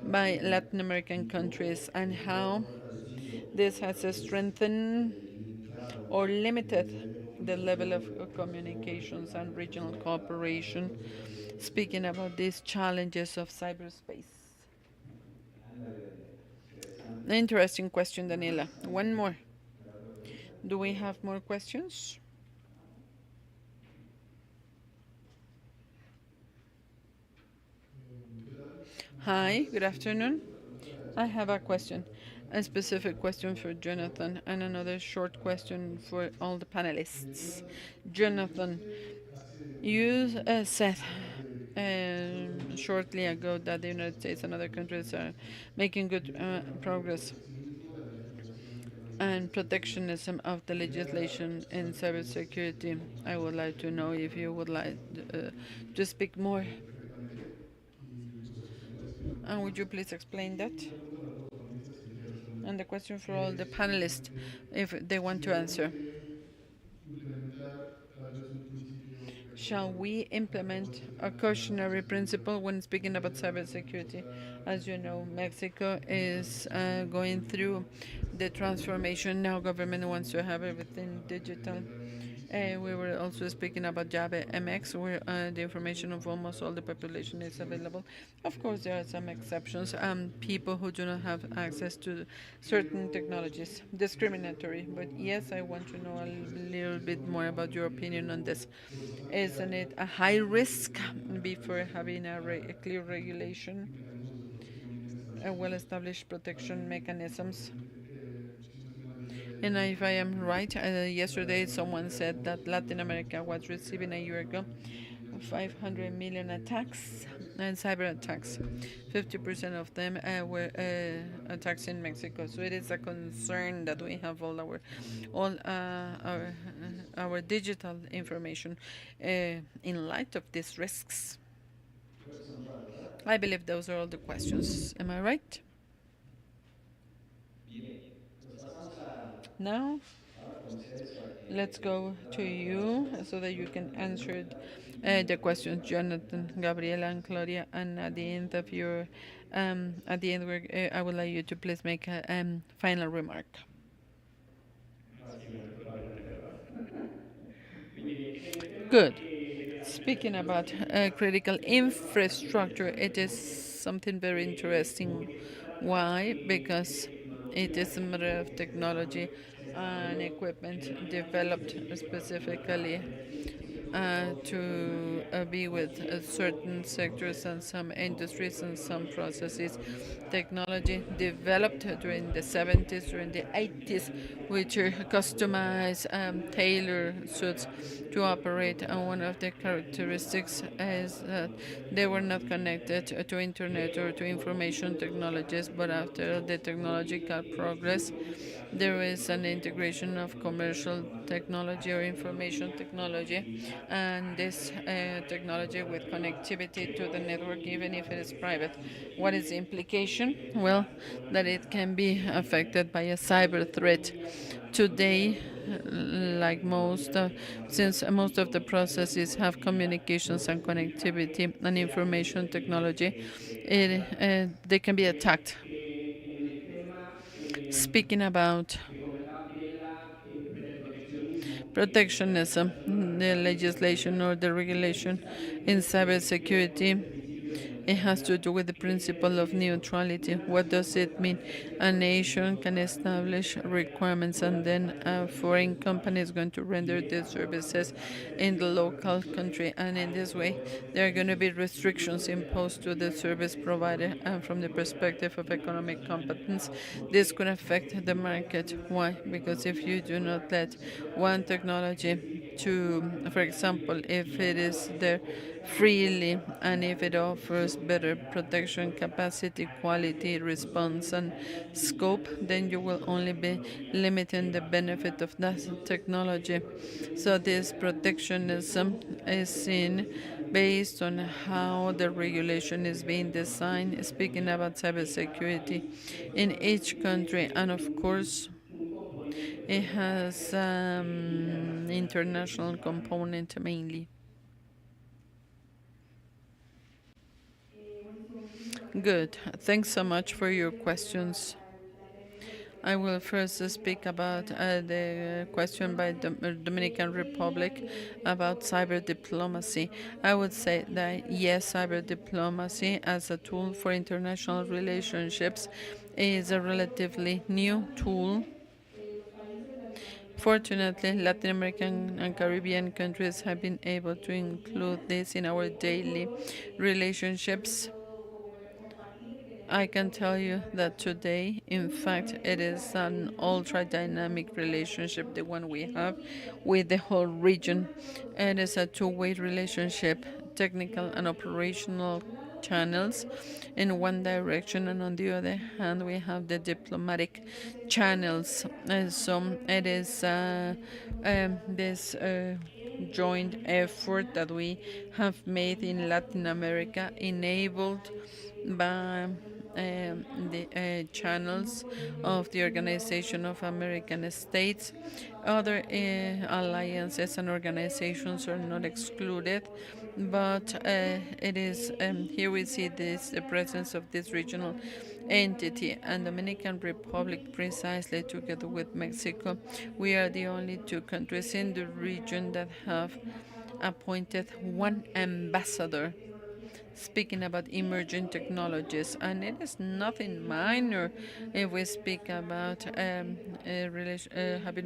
by Latin American countries, and how this has strengthened or limited the level of communications and regional cooperation, speaking about these challenges of cyberspace? Interesting question, Daniela. One more. Do we have more questions? Hi, good afternoon. I have a question, a specific question for Jonathan, and another short question for all the panelists. Jonathan, you said shortly ago that the United States and other countries are making good progress and protectionism of the legislation in cybersecurity. I would like to know if you would like to speak more. And would you please explain that? And the question for all the panelists, if they want to answer. Shall we implement a cautionary principle when speaking about cybersecurity? As you know, Mexico is going through the transformation. Now government wants to have everything digital. We were also speaking about Java MX, where the information of almost all the population is available. Of course, there are some exceptions, people who do not have access to certain technologies, discriminatory. But yes, I want to know a little bit more about your opinion on this. Isn't it a high risk before having a clear regulation, a well-established protection mechanisms? And if I am right, yesterday someone said that Latin America was receiving a year ago 500 million attacks and cyber attacks. 50% of them were attacks in Mexico. So it is a concern that we have all our digital information in light of these risks. I believe those are all the questions. Am I right? Now, let's go to you so that you can answer the questions, Jonathan, Gabriela, and Claudia. And at the end of your, at the end, I would like you to please make a final remark. Good. Speaking about critical infrastructure, it is something very interesting. Why? Because it is a matter of technology and equipment developed specifically to be with certain sectors and some industries and some processes. Technology developed during the 70s, during the 80s, which are customized, tailored suits to operate. And one of the characteristics is that they were not connected to internet or to information technologies, but after the technological progress, there is an integration of commercial technology or information technology, and this technology with connectivity to the network, even if it is private. What is the implication? Well, that it can be affected by a cyber threat. Today, like since most of the processes have communications and connectivity and information technology, they can be attacked. Speaking about protectionism, the legislation or the regulation in cybersecurity, it has to do with the principle of neutrality. What does it mean? A nation can establish requirements and then a foreign company is going to render the services in the local country. And in this way, there are going to be restrictions imposed to the service provider. And from the perspective of economic competence, this could affect the market. Why? Because if you do not let one technology for example, if it is there freely and if it offers better protection capacity, quality, response, and scope, then you will only be limiting the benefit of that technology. So this protectionism is seen based on how the regulation is being designed, speaking about cybersecurity in each country. And of course, it has international component mainly. Good. Thanks so much for your questions. I will first speak about the question by the Dominican Republic about cyber diplomacy. I would say that yes, cyber diplomacy as a tool for international relationships is a relatively new tool. Fortunately, Latin American and Caribbean countries have been able to include this in our daily relationships. I can tell you that today, in fact, it is an ultra dynamic relationship, the one we have with the whole region. It is a two-way relationship, technical and operational channels in one direction, and on the other hand, we have the diplomatic channels. And so it is this joint effort that we have made in Latin America, enabled by the channels of the Organization of American States. Other alliances and organizations are not excluded, but it is here we see this the presence of this regional entity and Dominican Republic precisely together with Mexico. We are the only two countries in the region that have appointed one ambassador speaking about emerging technologies, and it is nothing minor if we speak about having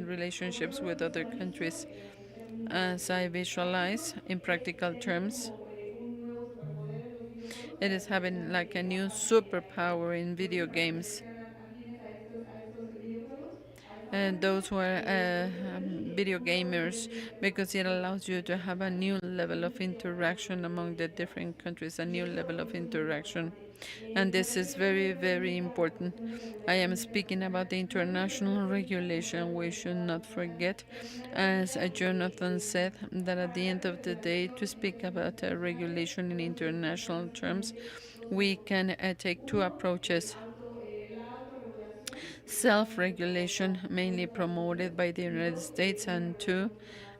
relationships with other countries. As I visualize in practical terms, it is having like a new superpower in video games. And those who are video gamers, because it allows you to have a new level of interaction among the different countries, a new level of interaction. And this is very, very important. I am speaking about the international regulation. We should not forget, as Jonathan said, that at the end of the day, to speak about regulation in international terms, we can take two approaches: self-regulation, mainly promoted by the United States, and two,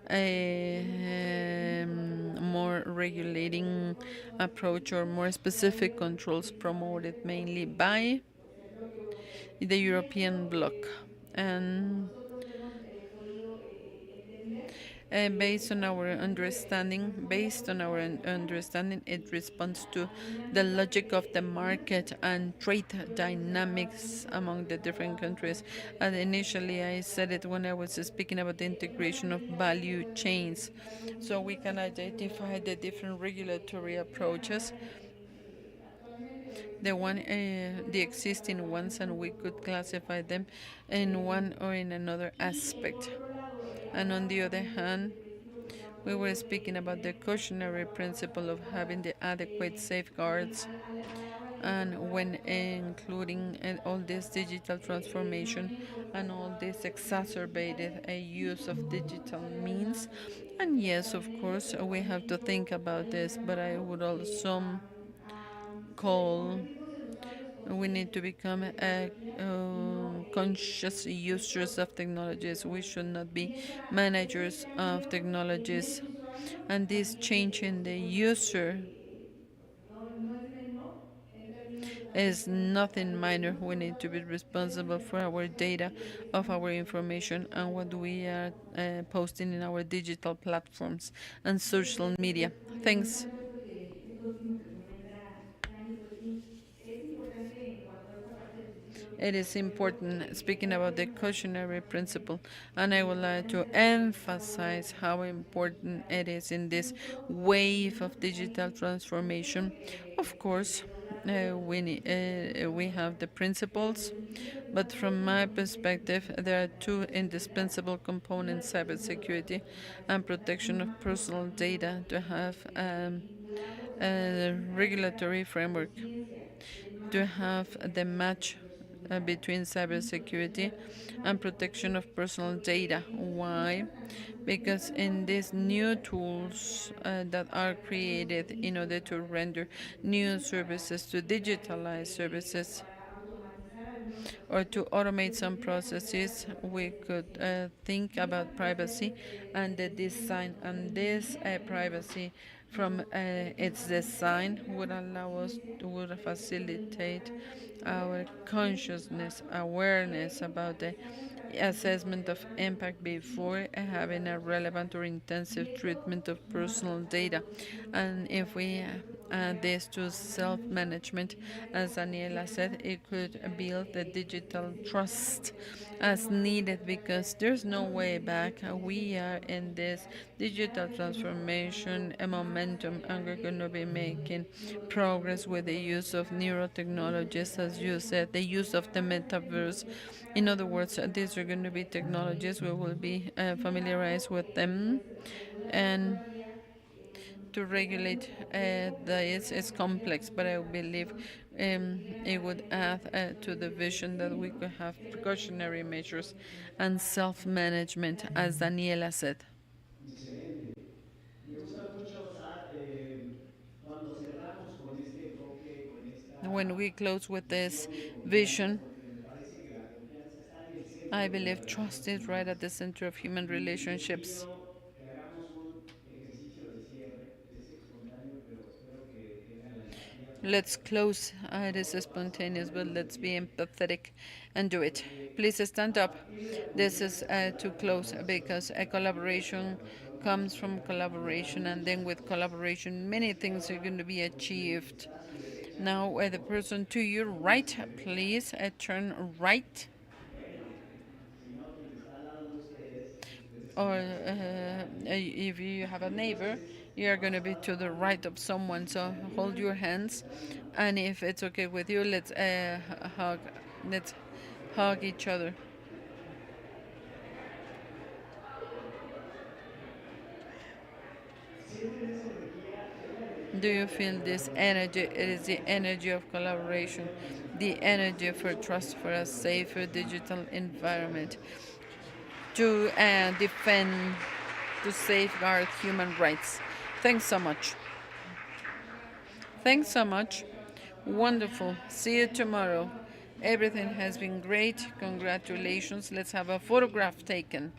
a more regulating approach or more specific controls promoted mainly by the European bloc. And based on our understanding, it responds to the logic of the market and trade dynamics among the different countries. And initially, I said it when I was speaking about the integration of value chains, so we can identify the different regulatory approaches, the existing ones, and we could classify them in one or in another aspect. And on the other hand, we were speaking about the cautionary principle of having the adequate safeguards, and when including all this digital transformation and all this exacerbated use of digital means. And yes, of course, we have to think about this, but I would also call we need to become conscious users of technologies. We should not be managers of technologies. And this change in the user is nothing minor. We need to be responsible for our data, of our information, and what we are posting in our digital platforms and social media. Thanks. It is important, speaking about the cautionary principle, and I would like to emphasize how important it is in this wave of digital transformation. Of course, we have the principles, but from my perspective, there are two indispensable components: cybersecurity and protection of personal data, to have a regulatory framework, to have the match between cybersecurity and protection of personal data. Why? Because in these new tools that are created in order to render new services, to digitalize services, or to automate some processes, we could think about privacy and the design. And this privacy from its design would allow us, would facilitate our consciousness, awareness about the assessment of impact before having a relevant or intensive treatment of personal data. And if we this to self-management. As Daniela said, it could build the digital trust as needed because there's no way back. We are in this digital transformation and momentum, and we're going to be making progress with the use of neurotechnologies, as you said, the use of the metaverse. In other words, these are going to be technologies we will be familiarized with them, and to regulate this is complex, but I believe it would add to the vision that we could have precautionary measures and self-management, as Daniela said. Excelente. Me gusta mucho, Sad, cuando cerramos con este enfoque, con esta When we close with this visión de confianza, vision, porque me parece que la confianza está en el I centro de las believe trust relaciones is right at humanas. the center of human Y les relationships. pido que hagamos un ejercicio de cierre. Es espontáneo, pero espero que tengan la empatía para Let's hacerlo. close. It is spontaneous, but let's be empathetic and do it. Please stand up. This is to close because a collaboration comes from collaboration, and then with collaboration, many things are going to be achieved. Now, the person to your right, please turn right. Or if you have a neighbor, you are going to be to the right of someone. So hold your hands, and if it's okay with you, hug. Let's hug each other. Do you feel this energy? It is the energy of collaboration, the energy for trust, for a safer digital environment, to defend, to safeguard human rights. Thanks so much. Thanks so much. Wonderful. See you tomorrow. Everything has been great. Congratulations. Let's have a photograph taken.